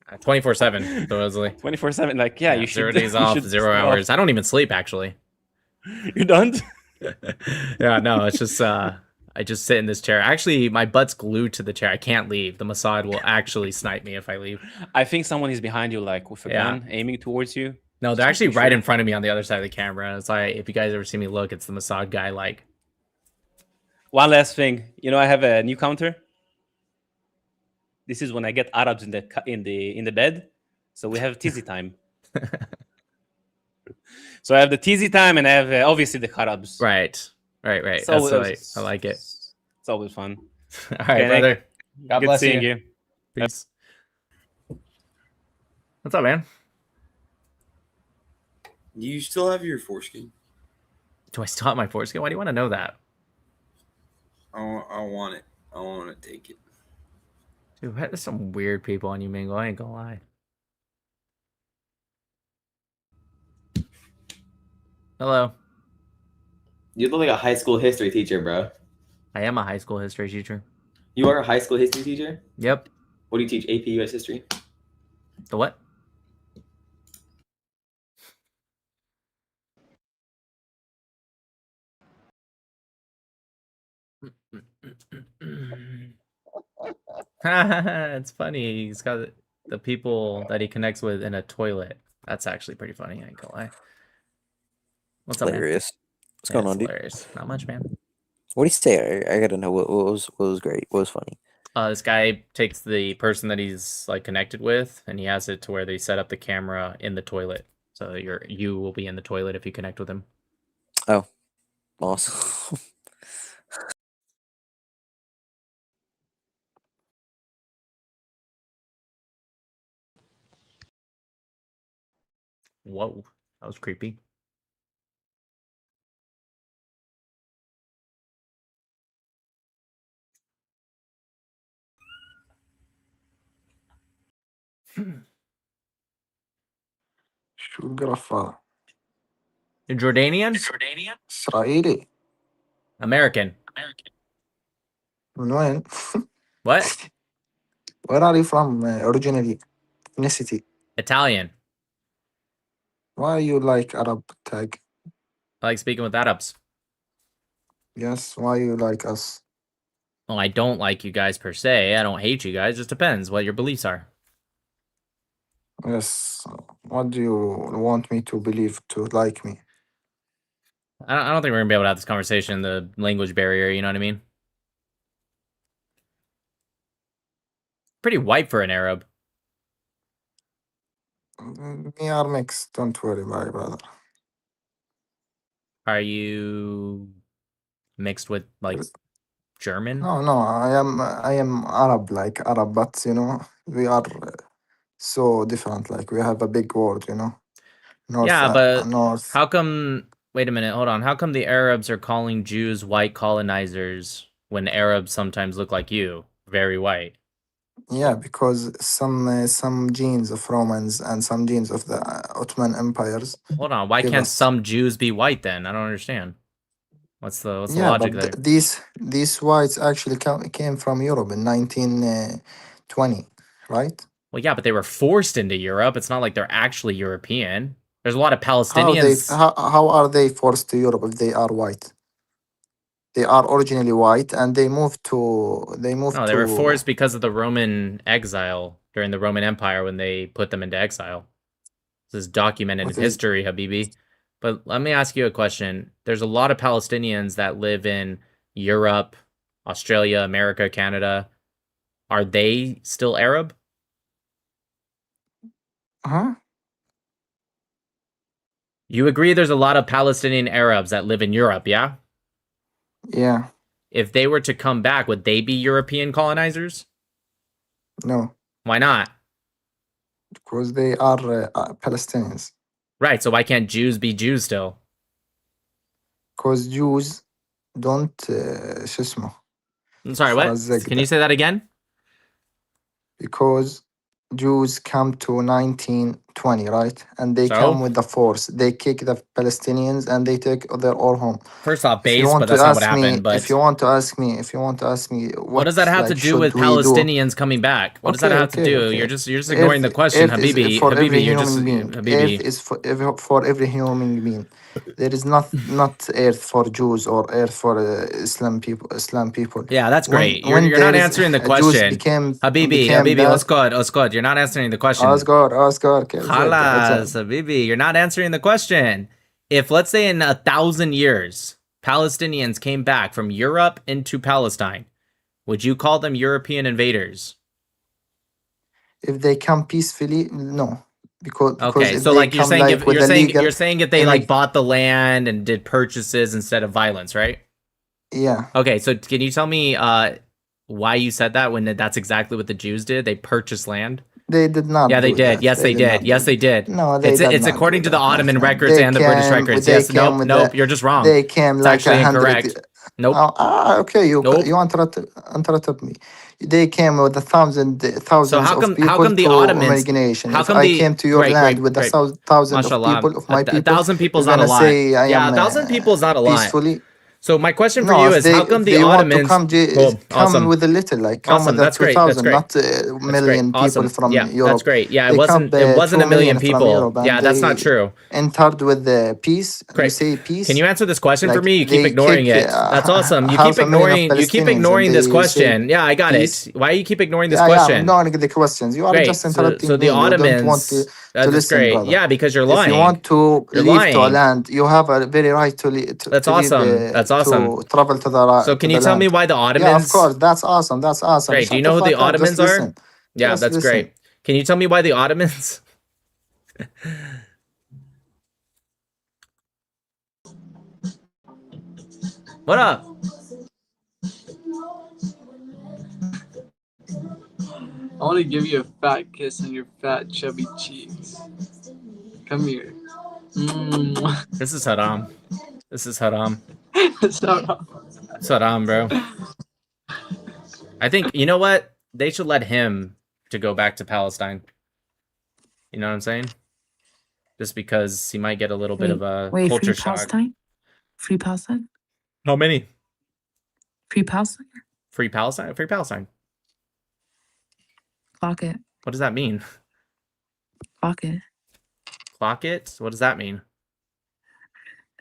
24/7, supposedly. 24/7, like, yeah, you should. 0 days off, 0 hours. I don't even sleep, actually. You don't? Yeah, no, it's just, I just sit in this chair. Actually, my butt's glued to the chair. I can't leave. The Mossad will actually snipe me if I leave. I think someone is behind you, like, with a gun, aiming towards you. No, they're actually right in front of me on the other side of the camera. It's like, if you guys ever see me look, it's the Mossad guy, like... One last thing. You know, I have a new counter. This is when I get Arabs in the bed. So we have Tizi time. So I have the Tizi time, and I have obviously the Arabs. Right. So That's I like it. It's always fun. All right, brother. God Good bless seeing you. you. Peace. What's up, man? Do you still have your foreskin? Do I still have my foreskin? Why do you want to know that? I want it. I want to take it. Dude, there's some weird people on Umingo. I ain't gonna lie. Hello. You look like a high school history teacher, bro. I am a high school history teacher. You are a high school history teacher? Yep. What do you teach? AP US history? The what? It's funny. He's got the people that he connects with in a toilet. That's actually pretty funny. I ain't gonna lie. What's up, man? Hilarious. What's Yeah, going it's on, dude? hilarious. Not much, man. What do you say? I gotta know what was great. What was funny? This guy takes the person that he's like connected with, and he has it to where they set up the camera in the toilet. So you will be in the toilet if you connect with him. Oh, awesome. Whoa, that was creepy. شو القرفة؟ You're Jordanian? إسرائيلي. American. من وين؟ What? Where are you from originally? Ethnicity. Italian. Why you like Arab tag? I like speaking with Arabs. Yes, why you like us? Well, I don't like you guys per se. I don't hate you guys. Just depends what your beliefs are. Yes. What do you want me to believe to like me? I don't think we're gonna be able to have this conversation. The language barrier, you know what I mean? Pretty white for an Arab. We are mixed. Don't worry, my brother. Are you mixed with like German? No. I am Arab, like Arab, but you know we are so different. Like we have a big world, you know. North, Yeah, but North. how come? Wait a minute, hold on. How come the Arabs are calling Jews white colonizers when Arabs sometimes look like you, very white? Yeah, because some genes of Romans and some genes of the Ottoman empires. Hold on, why give can't us- some Jews be white then? I don't understand. What's the Yeah, logic but there? these whites actually came from Europe in 1920, right? Well, yeah, but they were forced into Europe. It's not like they're actually European. There's a lot of How Palestinians. how are they forced to Europe if they are white? They are originally white and they moved No, they to were forced because of the Roman exile during the Roman Empire when they put them into exile. This is documented What in is- history, Habibi. But let me ask you a question. There's a lot of Palestinians that live in Europe, Australia, America, Canada. Are they still Arab? Huh? You agree there's a lot of Palestinian Arabs that live in Europe, yeah? Yeah, If they were to come back, would they be European colonizers? no, Why not? because they are Palestinians. Right, so why can't Jews be Jews still? Because Jews don't شو اسمه I'm sorry, what? فرزق Can you say that again? because Jews come to 1920, right? And they So? come with the force. They kick the Palestinians and they take their all home. First off, If you base, want but to that's not what ask me, happened. But if you want to ask me, what does that have to like, do with should we do? Palestinians coming back? What does that Okay, have to okay, do? okay. You're just ignoring the Earth- question, Earth is Habibi. for every Habibi, you're just human being. Habibi. Earth is for every human being. There is not Earth for Jews or Earth for Islam people. Yeah, that's great. When You're not there is- answering the Jews question. became Habibi, that- Oscod, you're not answering the question. Oscar, كيف زيك؟ Halas, Habibi, you're not answering the question. If, let's say, in 1,000 years, Palestinians came back from Europe into Palestine, would you call them European invaders? If they come peacefully, no. Because Okay, if so they like you're come, saying, like, with you're the saying, legal- you're saying if they in a- like bought the land and did purchases instead of violence, right? Yeah. Okay, so can you tell me why you said that when that's exactly what the Jews did? They purchased land. They did not. Yeah, they do did. that. Yes, they did did. not Yes, do they did. No, they it's did it's not according do to the that. Ottoman records They and the British came- records. they Yes, came with nope, the- you're just wrong. They came It's like actually 100. incorrect. Nope. Okay, you Nope. you interrupt me. They came with thousands So how come of people how come the to Ottomans? imagination. How if come I the came to your great, land great, with great. thousands of Mashallah. people of my A people, 1,000 people is you're not a gonna lot. say I Yeah, am 1,000 people is not a lot. peacefully. So my question for No, you if is, they, how come if the they want to Ottomans? come, Cool. come Awesome. with a little, like come Awesome. with the That's great. That's 2,000, great. not That's a million great. people Awesome. from Yeah, Europe. that's great. Yeah, They it wasn't. come, It wasn't 2 a million million from people. Europe, and Yeah, that's not they true. entered with the peace. You Great. say peace. Can you answer this question for Like, me? You keep they ignoring kick, it. That's awesome. You half keep a million of ignoring. You keep Palestinians, and ignoring this they question. say Yeah, I got peace. it. Why you keep ignoring this Yeah, I'm question? ignoring the questions. You are Great. just So, interrupting so the me. You don't Ottomans. want to That's listen, great. brother. Yeah, because you're If lying. you want to You're leave to a lying. land, you have a very right to leave. That's awesome. That's awesome. To travel to the. So can to you the tell me land. why the Yeah, of Ottomans? course. That's awesome. That's awesome. Great. Do you Shut know who the fuck up. Ottomans Just are? listen. Yeah, Just that's listen. great. Can you tell me why the Ottomans? What up? I want to give you a fat kiss on your fat chubby cheeks. Come here. Mm. This is haram. This is haram. So, It's haram, bro. I think, you know what? They should let him to go back to Palestine. You know what I'm saying? Just because he might get a little bit of a Wait, culture free shock. Palestine? Free Palestine? How many? Free Palestine? Free Palestine? Free Palestine. Clock it. What does that mean? Clock it. Clock it? What does that mean?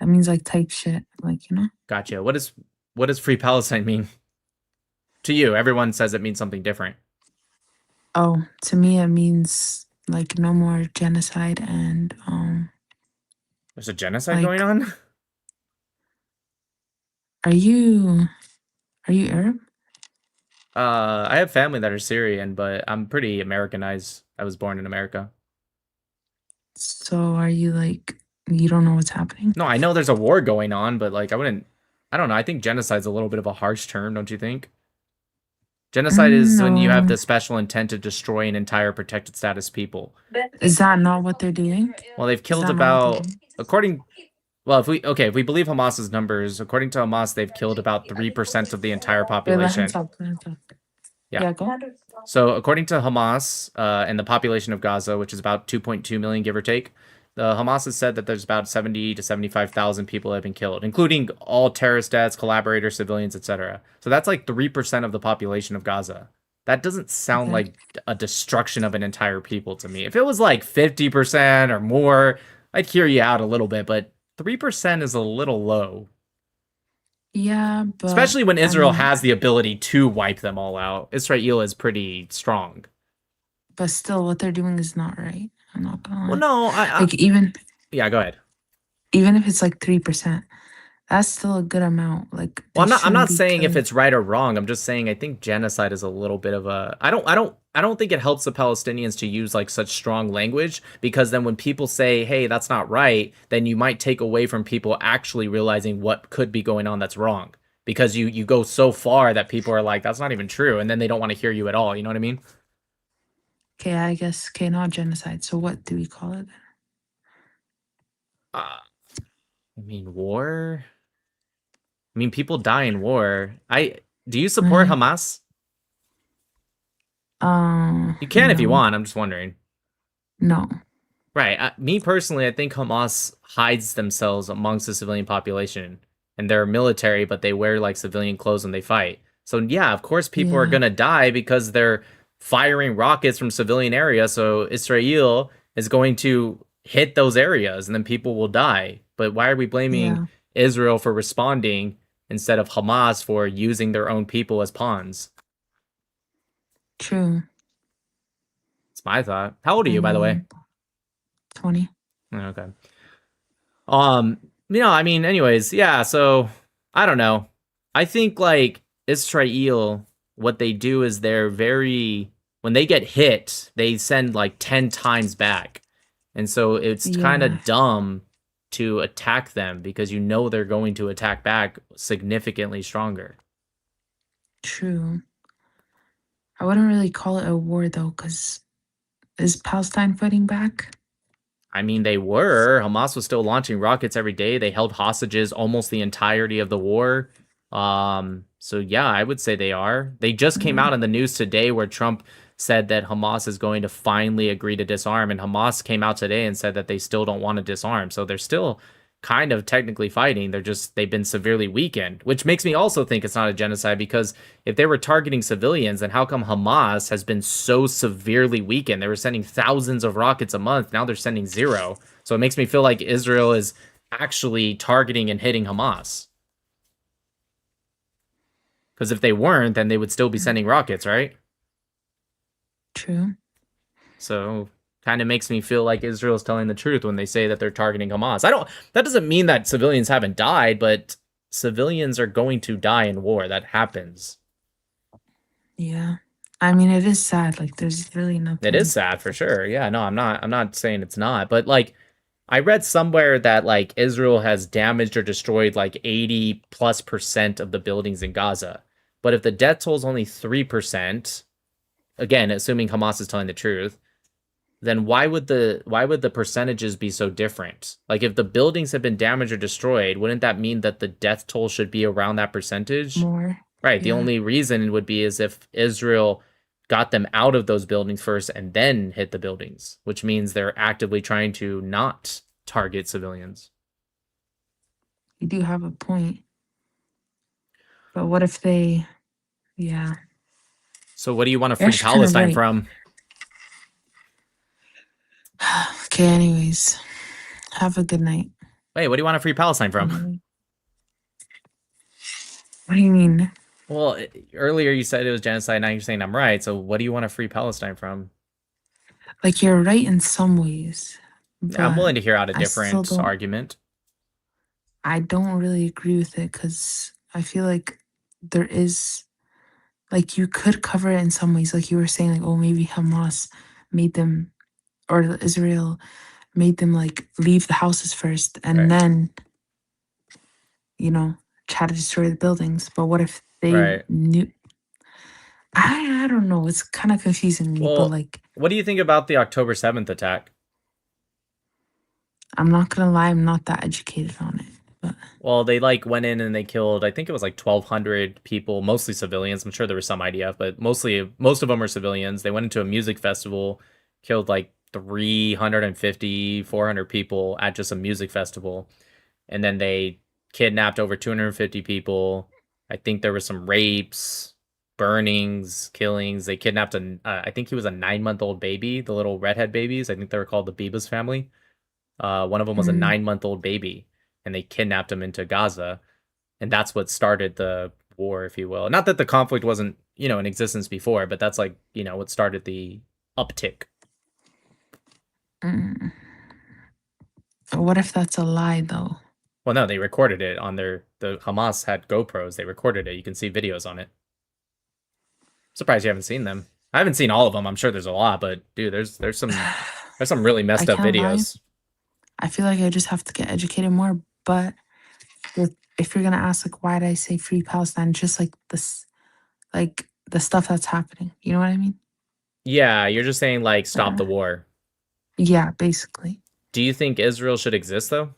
That means like type shit. Like, you know? Gotcha. What does Free Palestine mean? To you, everyone says it means something different. Oh, to me it means like no more genocide and There's a genocide like- going on? are you Arab? I have family that are Syrian, but I'm pretty Americanized. I was born in America. So are you like you don't know what's happening? No, I know there's a war going on, but like I don't know. I think genocide's a little bit of a harsh term, don't you think? Genocide is when you have No. the special intent to destroy an entire protected status people. Is that not what they're doing? Well, they've killed that not what about, according, well, if we believe Hamas's numbers, according to Hamas, they've killed about 3% of the entire Wait, let him population. talk, let him talk. Yeah. Go. So according to Hamas and the population of Gaza, which is about 2.2 million, give or take, the Hamas has said that there's about 70 to 75,000 people that have been killed, including all terrorist deaths, collaborators, civilians, etc. So that's like 3% of the population of Gaza. That doesn't sound like a destruction of an entire people to me. If it was like 50% or more, I'd hear you out a little bit, but 3% is a little low. Yeah, but Especially when I Israel mean, has the ability to wipe them all out. Israel is pretty strong. but still, what they're doing is not right. I'm not gonna lie. Well, no, like even yeah, go ahead. if it's like 3%, that's still a good amount. Like, Well, they I'm not shouldn't be saying if killing- it's right or wrong. I'm just saying I think genocide is a little bit of a I don't think it helps the Palestinians to use like such strong language, because then when people say, "Hey, that's not right," then you might take away from people actually realizing what could be going on that's wrong. Because you go so far that people are like, "That's not even true," and then they don't want to hear you at all. You know what I mean? Okay, I guess. Okay, not genocide. So what do we call it? I mean, war. I mean, people die in war. Do you support Hamas? You can if you No. want. I'm just wondering. No. Right. Me personally, I think Hamas hides themselves amongst the civilian population, and they're military, but they wear like civilian clothes when they fight. So yeah, of course, people are gonna die because they're firing rockets from civilian areas. So Israel is going to hit those areas, and then people will die. But why are we blaming Israel for responding instead of Hamas for using their own people as pawns? True. It's my thought. How old are you, by the way? 20. Okay. I mean, anyways, yeah, so I don't know. I think like Israel, what they do is when they get hit, they send like 10 times back. And so it's kind of dumb to attack them because you know they're going to attack back significantly stronger. True. I wouldn't really call it a war though, because is Palestine fighting back? I mean, they were. Hamas was still launching rockets every day. They held hostages almost the entirety of the war. So yeah, I would say they are. They just came out in the news today where Trump said that Hamas is going to finally agree to disarm, and Hamas came out today and said that they still don't want to disarm. So they're still kind of technically fighting. They've been severely weakened, which makes me also think it's not a genocide, because if they were targeting civilians, then how come Hamas has been so severely weakened? They were sending thousands of rockets a month. Now they're sending 0. So it makes me feel like Israel is actually targeting and hitting Hamas. Because if they weren't, then they would still be sending rockets, right? True. So kind of makes me feel like Israel's telling the truth when they say that they're targeting Hamas. That doesn't mean that civilians haven't died, but civilians are going to die in war. That happens. Yeah. I mean, it is sad. Like, there's really nothing. It is sad for sure. Yeah, no, I'm not saying it's not, but like I read somewhere that like Israel has damaged or destroyed like 80+% of the buildings in Gaza. But if the death toll is only 3%, again, assuming Hamas is telling the truth, then why would the percentages be so different? Like, if the buildings have been damaged or destroyed, wouldn't that mean that the death toll should be around that percentage? More. Right. The only reason would be is if Israel got them out of those buildings first and then hit the buildings, which means they're actively trying to not target civilians. You do have a point. But what if they... Yeah. So what do you want to free You're kinda Palestine right. from? Okay, anyways. Have a good night. Wait, what do you want to free Palestine from? What do you mean? Well, earlier you said it was genocide, now you're saying I'm right. So what do you want to free Palestine from? Like, you're right in some ways. I'm but willing to hear out a I still different don't- argument. I don't really agree with it because I feel like there is, like, you could cover it in some ways. Like you were saying, like, oh, maybe Hamas made them, or Israel made them, like, leave the houses first and then, try to destroy the buildings. But what if they knew? I don't know. It's kind of confusing me, Well, but, like, what do you think about the October 7th attack? I'm not going to lie, I'm not that educated on it. But Well, they like went in and they killed, I think it was like 1,200 people, mostly civilians. I'm sure there was some IDF, but most of them were civilians. They went into a music festival, killed like 350, 400 people at just a music festival. And then they kidnapped over 250 people. I think there were some rapes, burnings, killings. They kidnapped I think he was a 9-month-old baby, the little redhead babies. I think they were called the Bibas family. One of them was a 9-month-old baby, and they kidnapped him into Gaza, and that's what started the war, if you will. Not that the conflict wasn't, in existence before, but that's like, what started the uptick. What if that's a lie, though? Well, no, they recorded it on the Hamas had GoPros. They recorded it. You can see videos on it. Surprised you haven't seen them. I haven't seen all of them. I'm sure there's a lot, but dude, there's some really messed up can't lie. videos. I feel like I just have to get educated more. But if you're gonna ask, like, why did I say free Palestine? Just like this, like the stuff that's happening. You know what I mean? Yeah, you're just saying like stop the war. Yeah, basically. Do you think Israel should exist though?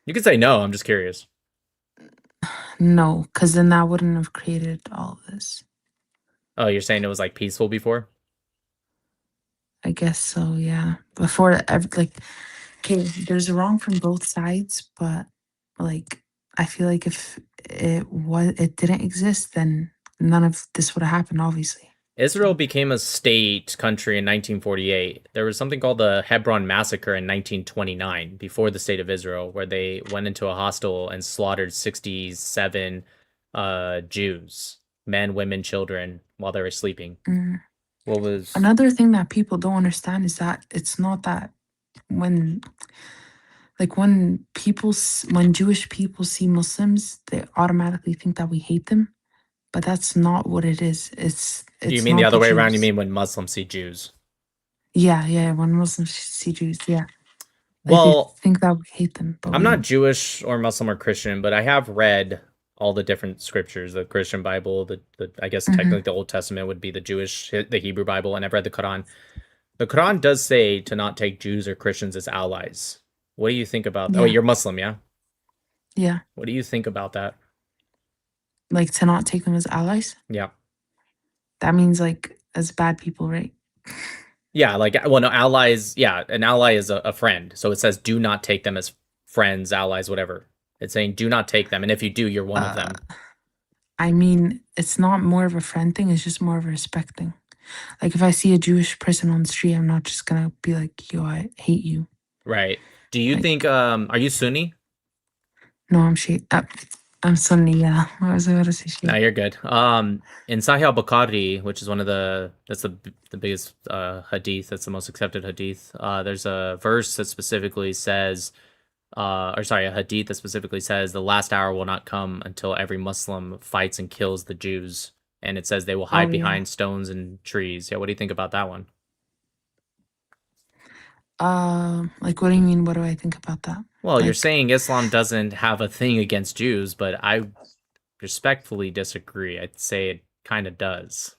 You could say no. I'm just curious. No, because then that wouldn't have created all of this. Oh, you're saying it was like peaceful before? I guess so. Yeah. Before, okay, there's a wrong from both sides, but like I feel like if it didn't exist, then none of this would have happened. Obviously. Israel became a state country in 1948. There was something called the Hebron Massacre in 1929, before the state of Israel, where they went into a hostel and slaughtered 67 Jews, men, women, children, while they were sleeping. What was Another thing that people don't understand is that it's not that when Jewish people see Muslims, they automatically think that we hate them. But that's not what it is. It's you mean the not other way around? Jews. You mean when Muslims see Jews? Yeah. When Muslims see Jews, yeah. Well, they think that we hate them. But I'm we not don't. Jewish or Muslim or Christian, but I have read all the different scriptures, the Christian Bible, the I guess technically the Old Testament would be the Hebrew Bible, and I've read the Quran. The Quran does say to not take Jews or Christians as allies. What do you think about that? Oh, Yeah. you're Muslim, yeah? Yeah, What do you think about that? like to not take them as allies. Yeah. That means like as bad people, right? Yeah, like, well, no, allies, yeah, an ally is a friend. So it says do not take them as friends, allies, whatever. It's saying do not take them, and if you do, you're one of them. I mean, it's not more of a friend thing. It's just more of a respect thing. Like if I see a Jewish person on the street, I'm not just gonna be like, "Yo, I hate you." Right. Do you think, are you Sunni? No, I'm Sunni. Yeah, I was about to say Shia. No, you're good. In Sahih al-Bukhari, which is that's the biggest hadith, that's the most accepted hadith. There's a verse that specifically says, a hadith that specifically says the last hour will not come until every Muslim fights and kills the Jews, and it says they will hide behind stones and trees. Yeah, what do you think about that one? Like what do you mean? What do I think about that? Well, you're saying Islam doesn't have a thing against Jews, but I respectfully disagree. I'd say it kind of does.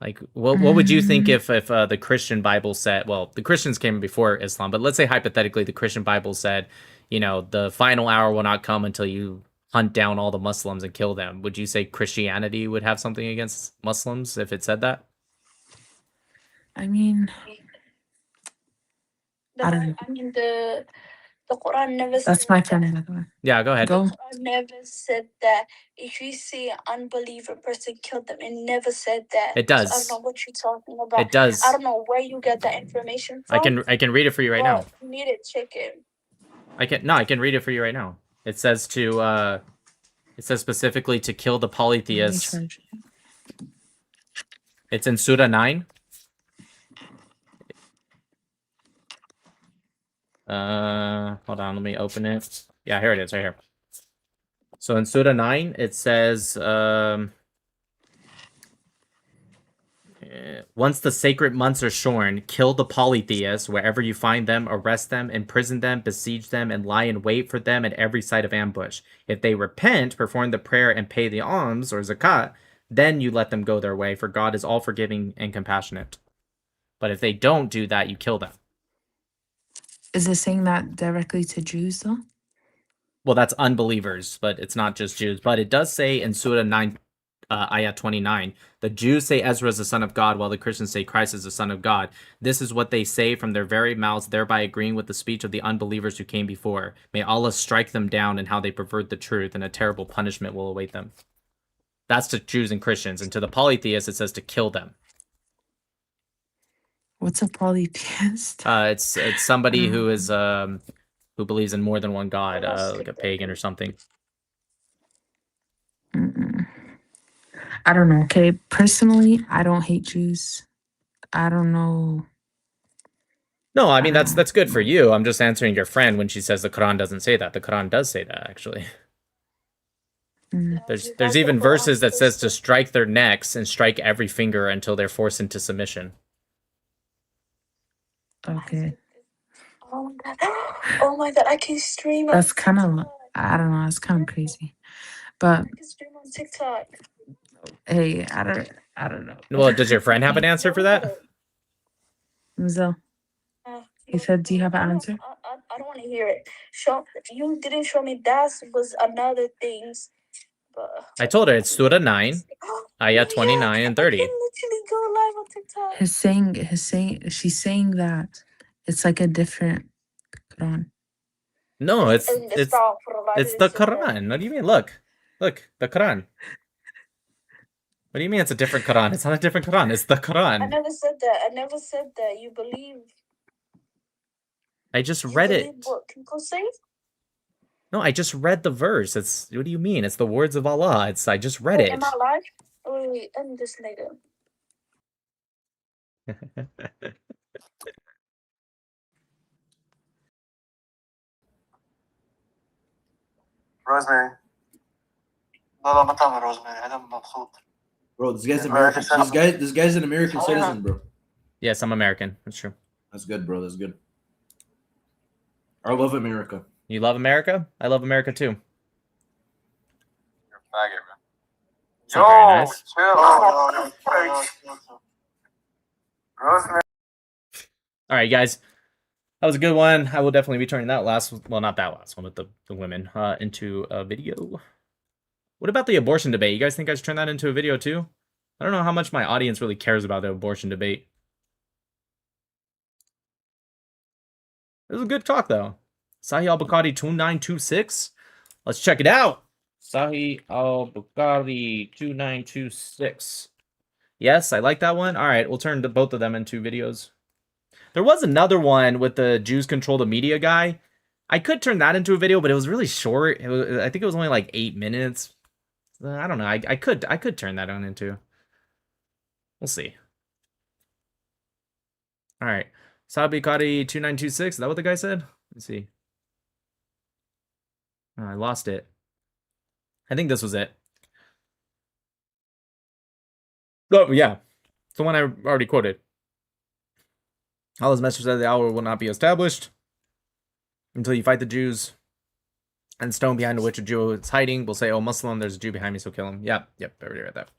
Like, what would you think if the Christian Bible said, well, the Christians came before Islam, but let's say hypothetically the Christian Bible said, the final hour will not come until you hunt down all the Muslims and kill them. Would you say Christianity would have something against Muslims if it said that? I mean, I don't know. I mean, the Quran never That's said my that. friend, by the way. Yeah, go ahead. Go. The Quran never said that if you see an unbeliever person, kill them. It never said that. It does. So I don't know what you're talking about. It does. I don't know where you get that information from. I can read it for you right now. You need to check it. I can read it for you right now. It says specifically to kill the polytheists. It's in Surah 9. Hold on, let me open it. Yeah, here it is, right here. So in Surah 9, it says, once the sacred months are shorn, kill the polytheists wherever you find them, arrest them, imprison them, besiege them, and lie in wait for them at every site of ambush. If they repent, perform the prayer, and pay the alms, or zakat, then you let them go their way, for God is all forgiving and compassionate. But if they don't do that, you kill them. Is it saying that directly to Jews though? Well, that's unbelievers, but it's not just Jews. But it does say in Surah 9, ayat 29, the Jews say Ezra is the son of God, while the Christians say Christ is the son of God. This is what they say from their very mouths, thereby agreeing with the speech of the unbelievers who came before. May Allah strike them down in how they pervert the truth, and a terrible punishment will await them. That's to Jews and Christians. And to the polytheists, it says to kill them. What's a polytheist? It's somebody who is who believes in more than one god, like a pagan or something. I don't know. Okay, personally, I don't hate Jews. I don't know. No, I mean that's good for you. I'm just answering your friend when she says the Quran doesn't say that. The Quran does say that, actually. There's even verses that says to strike their necks and strike every finger until they're forced into submission. Okay. Oh my god. Oh my god, I can stream on That's kind of, I don't know, it's kind of crazy. But I can stream on TikTok. hey, I don't know. Well, does your friend have an answer for that? Mazel, he said, do you have an answer? I don't want to hear it. You didn't show me that was another things. But I told her it's Surah 9, ayat 29 and 30. literally go live on TikTok. She's saying that it's like a different Quran. No, it's the Quran. What do you mean? Look, the Quran. What do you mean it's a different Quran? It's not a different Quran. It's the I Quran. never said that. I never said that. You believe I just read it. what people say? No, I just read the verse. It's what do you mean? It's the words of Allah. I just read it. Am I live? Wait, end this later. Rosemary. لا ما تعمل روزماري هذا مبسوط. Bro, this guy's American. This guy's an American citizen, bro. Yes, I'm American. That's true. That's good, bro. That's good. I love America. You love America? I love America too. You're a faggot, man. It's not very nice. Chill. Rosemary. All right, guys. That was a good one. I will definitely be turning that last, well, not that last one, but the women into a video. What about the abortion debate? You guys think I should turn that into a video too? I don't know how much my audience really cares about the abortion debate. It was a good talk, though. Sahih al-Bukhari 2926. Let's check it out. Sahih al-Bukhari 2926. Yes, I like that one. All right, we'll turn both of them into videos. There was another one with the Jews control the media guy. I could turn that into a video, but it was really short. I think it was only like 8 minutes. I don't know. I could turn that on into. We'll see. All right. Sahih Bukhari 2926. Is that what the guy said? Let's see. Oh, I lost it. I think this was it. Oh, yeah. It's the one I already quoted. Allah's message said the hour will not be established until you fight the Jews, and the stone behind which a Jew is hiding will say, "Oh, Muslim, there's a Jew behind me, so kill him." Yep, I already read that.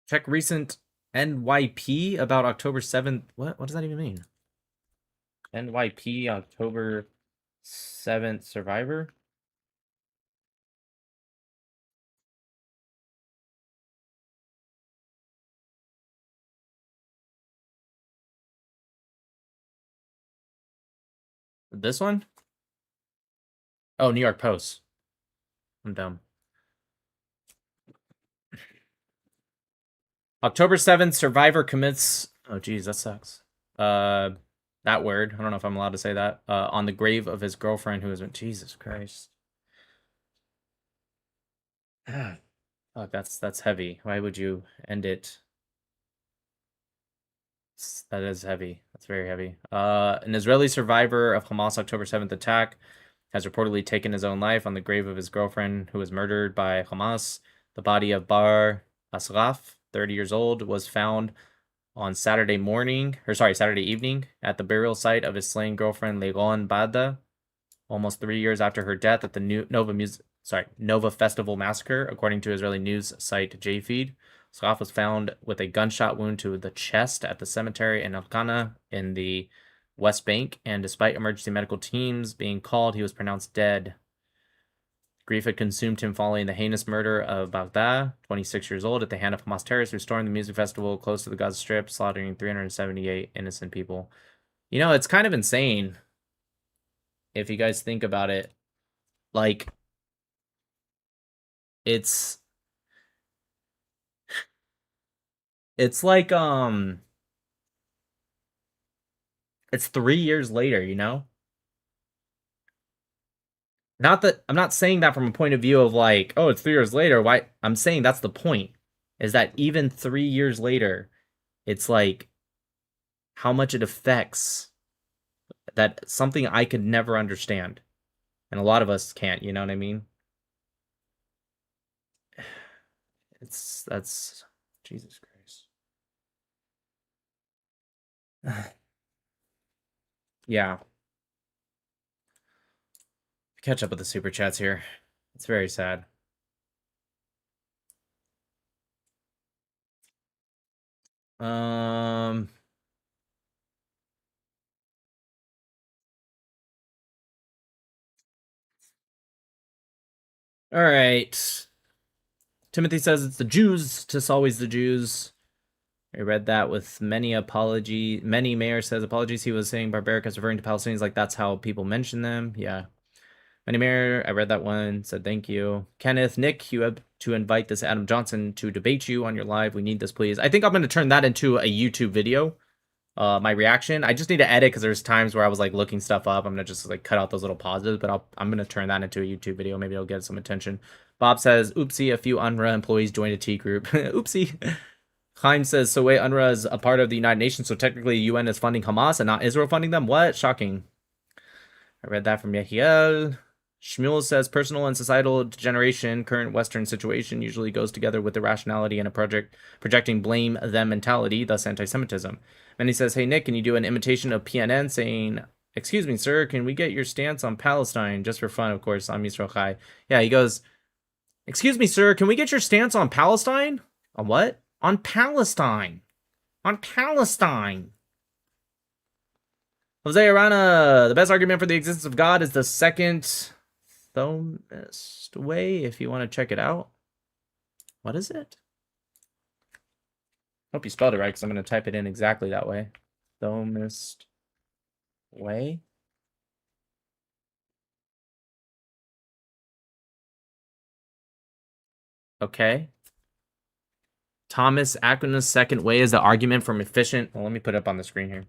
Check recent NYP about October 7th. What does that even mean? NYP October 7th survivor? This one? Oh, New York Post. I'm dumb. October 7th, survivor commits... Oh, geez, that sucks. That word. I don't know if I'm allowed to say that. On the grave of his girlfriend who has been... Jesus Christ. Oh, that's heavy. Why would you end it? That is heavy. That's very heavy. An Israeli survivor of Hamas October 7th attack has reportedly taken his own life on the grave of his girlfriend who was murdered by Hamas. The body of Bar Asraf, 30 years old, was found on Saturday evening at the burial site of his slain girlfriend Leilon Bada, almost 3 years after her death at the Nova Festival massacre, according to Israeli news site JFeed. Asraf was found with a gunshot wound to the chest at the cemetery in Elkanah in the West Bank, and despite emergency medical teams being called, he was pronounced dead. Grief had consumed him following the heinous murder of Baghdad, 26 years old, at the hand of Hamas terrorists who stormed the music festival close to the Gaza Strip, slaughtering 378 innocent people. You know, it's kind of insane if you guys think about it. Like, it's like, it's 3 years later, you know? Not that I'm not saying that from a point of view of like, oh, it's 3 years later. Why? I'm saying that's the point, is that even 3 years later, it's like how much it affects that something I could never understand. And a lot of us can't, you know what I mean? That's Jesus Christ. Yeah. Catch up with the super chats here. It's very sad. All right. Timothy says it's the Jews, just always the Jews. I read that with many apology. Many Mayor says apologies. He was saying barbaric as referring to Palestinians, like that's how people mention them. Yeah. Many Mayor, I read that one. Said thank you. Kenneth, Nick, you have to invite this Adam Johnson to debate you on your live. We need this, please. I think I'm going to turn that into a YouTube video. My reaction. I just need to edit because there's times where I was like looking stuff up. I'm gonna just like cut out those little pauses, but I'm gonna turn that into a YouTube video. Maybe it'll get some attention. Bob says, oopsie, a few UNRWA employees joined a T group. Oopsie. Chaim says, so wait, UNRWA is a part of the United Nations, so technically UN is funding Hamas and not Israel funding them? What? Shocking. I read that from Yehiel. Shmuel says, personal and societal degeneration, current Western situation usually goes together with irrationality and a projecting blame them mentality, thus anti-Semitism. And he says, hey, Nick, can you do an imitation of PNN saying, excuse me, sir, can we get your stance on Palestine? Just for fun, of course, on Yisrael Chai. Yeah, he goes, excuse me, sir, can we get your stance on Palestine? On what? On Palestine. On Palestine. Jose Arana, the best argument for the existence of God is the second Thomist way, if you want to check it out. What is it? Hope you spelled it right, because I'm going to type it in exactly that way. Thomist way. Okay. Thomas Aquinas' second way is the argument from efficient. Well, let me put it up on the screen here.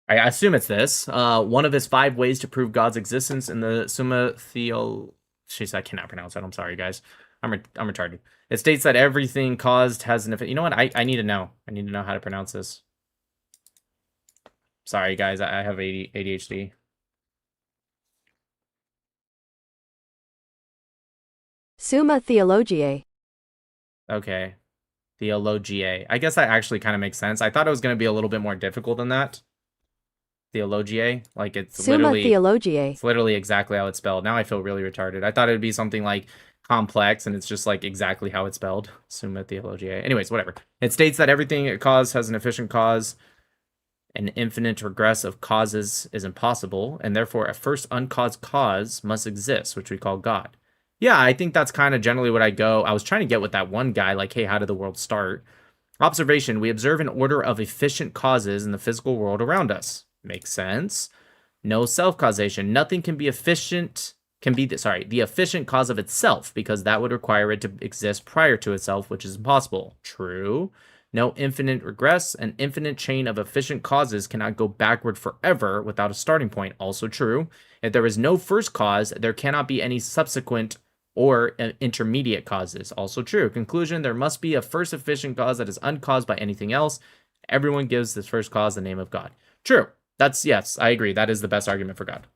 I assume it's this. One of his 5 ways to prove God's existence in the Summa Theologiae. Jeez, I cannot pronounce that. I'm sorry, guys. I'm retarded. It states that everything caused has an effect. You know what? I need to know. I need to know how to pronounce this. Sorry, guys. I have ADHD. Summa Theologiae. Okay. Theologiae. I guess that actually kind of makes sense. I thought it was going to be a little bit more difficult than that. Theologiae, like it's Summa literally Theologiae. It's literally exactly how it's spelled. Now I feel really retarded. I thought it would be something like complex, and it's just like exactly how it's spelled. Summa Theologiae. Anyways, whatever. It states that everything it causes has an efficient cause. An infinite regress of causes is impossible, and therefore a first uncaused cause must exist, which we call God. Yeah, I think that's kind of generally what I go. I was trying to get with that one guy, like, hey, how did the world start? Observation, we observe an order of efficient causes in the physical world around us. Makes sense. No self-causation. Nothing can be efficient, the efficient cause of itself, because that would require it to exist prior to itself, which is impossible. True. No infinite regress. An infinite chain of efficient causes cannot go backward forever without a starting point. Also true. If there is no first cause, there cannot be any subsequent or intermediate causes. Also true. Conclusion, there must be a first efficient cause that is uncaused by anything else. Everyone gives this first cause the name of God. True. That's, yes, I agree. That is the best argument for God.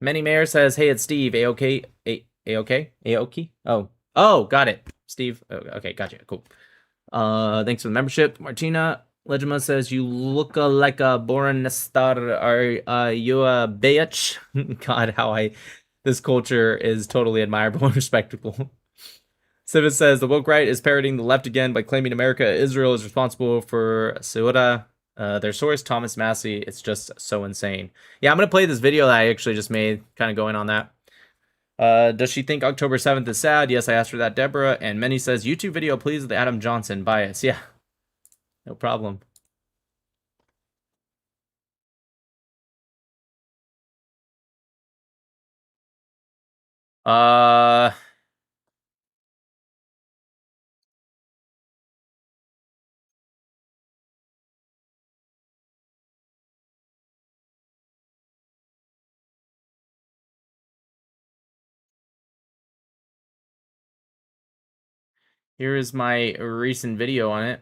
Many Mayor says, hey, it's Steve. A-OK? A-OK? A-OK? Oh, got it. Steve. Okay, gotcha. Cool. Thanks for the membership. Martina Legima says, you look like a Boran Nestar. Are you a bitch? God, how I This culture is totally admirable and respectable. Civis says the woke right is parroting the left again by claiming Israel is responsible for Ceuta. Their source, Thomas Massey. It's just so insane. Yeah, I'm going to play this video that I actually just made, kind of going on that. Does she think October 7th is sad? Yes, I asked her that, Deborah. And Many says, YouTube video, please, the Adam Johnson bias. Yeah, no problem. Here is my recent video on it.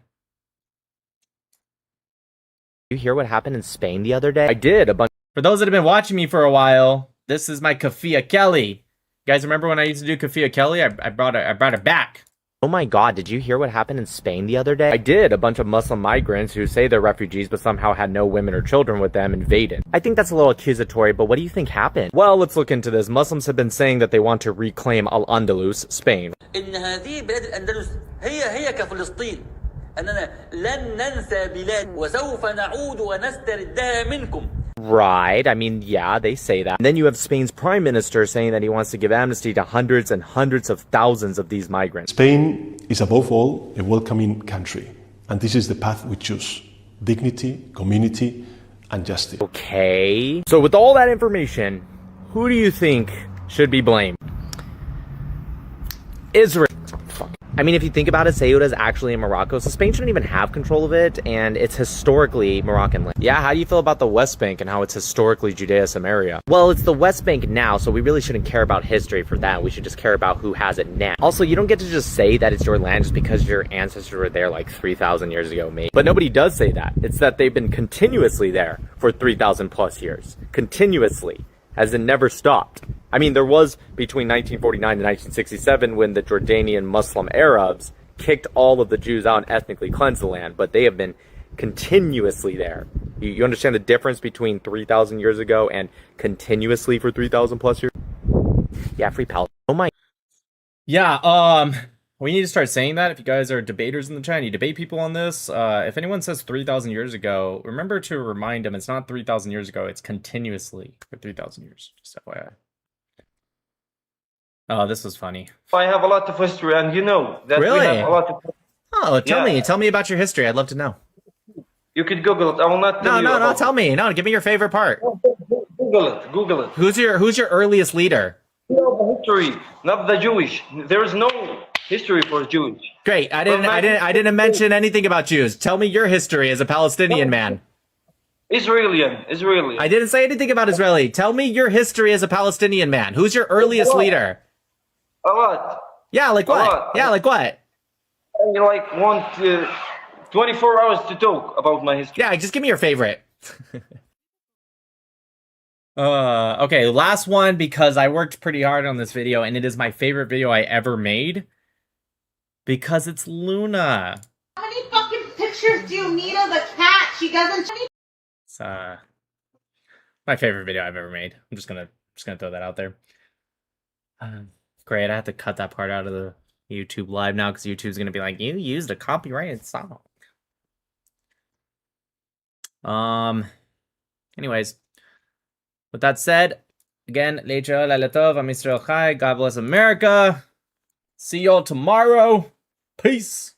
You hear what happened in Spain the other day? I did a bunch. For those that have been watching me for a while, this is my Kafia Kelly. You guys remember when I used to do Kafia Kelly? I brought it back. Oh my god, did you hear what happened in Spain the other day? I did. A bunch of Muslim migrants who say they're refugees but somehow had no women or children with them invaded. I think that's a little accusatory, but what do you think happened? Well, let's look into this. Muslims have been saying that they want to reclaim Al-Andalus, Spain. إن هذه بلاد الأندلس هي كفلسطين. أننا لن ننسى بلاد وسوف نعود ونستردها منكم. Right, I mean, yeah, they say that. And then you have Spain's prime minister saying that he wants to give amnesty to hundreds and hundreds of thousands of these migrants. Spain is above all a welcoming country, and this is the path we choose: dignity, community, and justice. Okay. So with all that information, who do you think should be blamed? Israel. Fuck. I mean, if you think about it, Ceuta is actually in Morocco, so Spain shouldn't even have control of it, and it's historically Moroccan land. Yeah, how do you feel about the West Bank and how it's historically Judea-Samaria? Well, it's the West Bank now, so we really shouldn't care about history for that. We should just care about who has it now. Also, you don't get to just say that it's your land just because your ancestors were there like 3,000 years ago, maybe. But nobody does say that. It's that they've been continuously there for 3,000 plus years. Continuously. As it never stopped. I mean, there was between 1949 and 1967 when the Jordanian Muslim Arabs kicked all of the Jews out and ethnically cleansed the land, but they have been continuously there. You understand the difference between 3,000 years ago and continuously for 3,000 plus years? Yeah, free Palestine. Oh my. Yeah, we need to start saying that. If you guys are debaters in the chat, you debate people on this. If anyone says 3,000 years ago, remember to remind them it's not 3,000 years ago. It's continuously for 3,000 years. Just FYI. Oh, this was funny. I have a lot of history, and you know that Really? we have a lot of. Oh, tell me about your history. I'd love to know. You could Google it. I will not tell you. No, tell me. No, give me your favorite part. Google it. Who's your earliest leader? History, not the Jewish. There is no history for Jews. Great. I didn't mention anything about Jews. Tell me your history as a Palestinian man. Israeli. I didn't say anything about Israeli. Tell me your history as a Palestinian man. Who's your earliest leader? A lot. Yeah, like what? Yeah, like what? I like want 24 hours to talk about my history. Yeah, just give me your favorite. Okay, last one because I worked pretty hard on this video and it is my favorite video I ever made because it's Luna. How many fucking pictures do you need of the cat? She doesn't. It's my favorite video I've ever made. I'm just gonna throw that out there. Great, I have to cut that part out of the YouTube live now because YouTube's gonna be like, you used a copyrighted song. Anyways, with that said, again, Lecha Lalatov, I'm Mr. Chai. God bless America. See y'all tomorrow. Peace.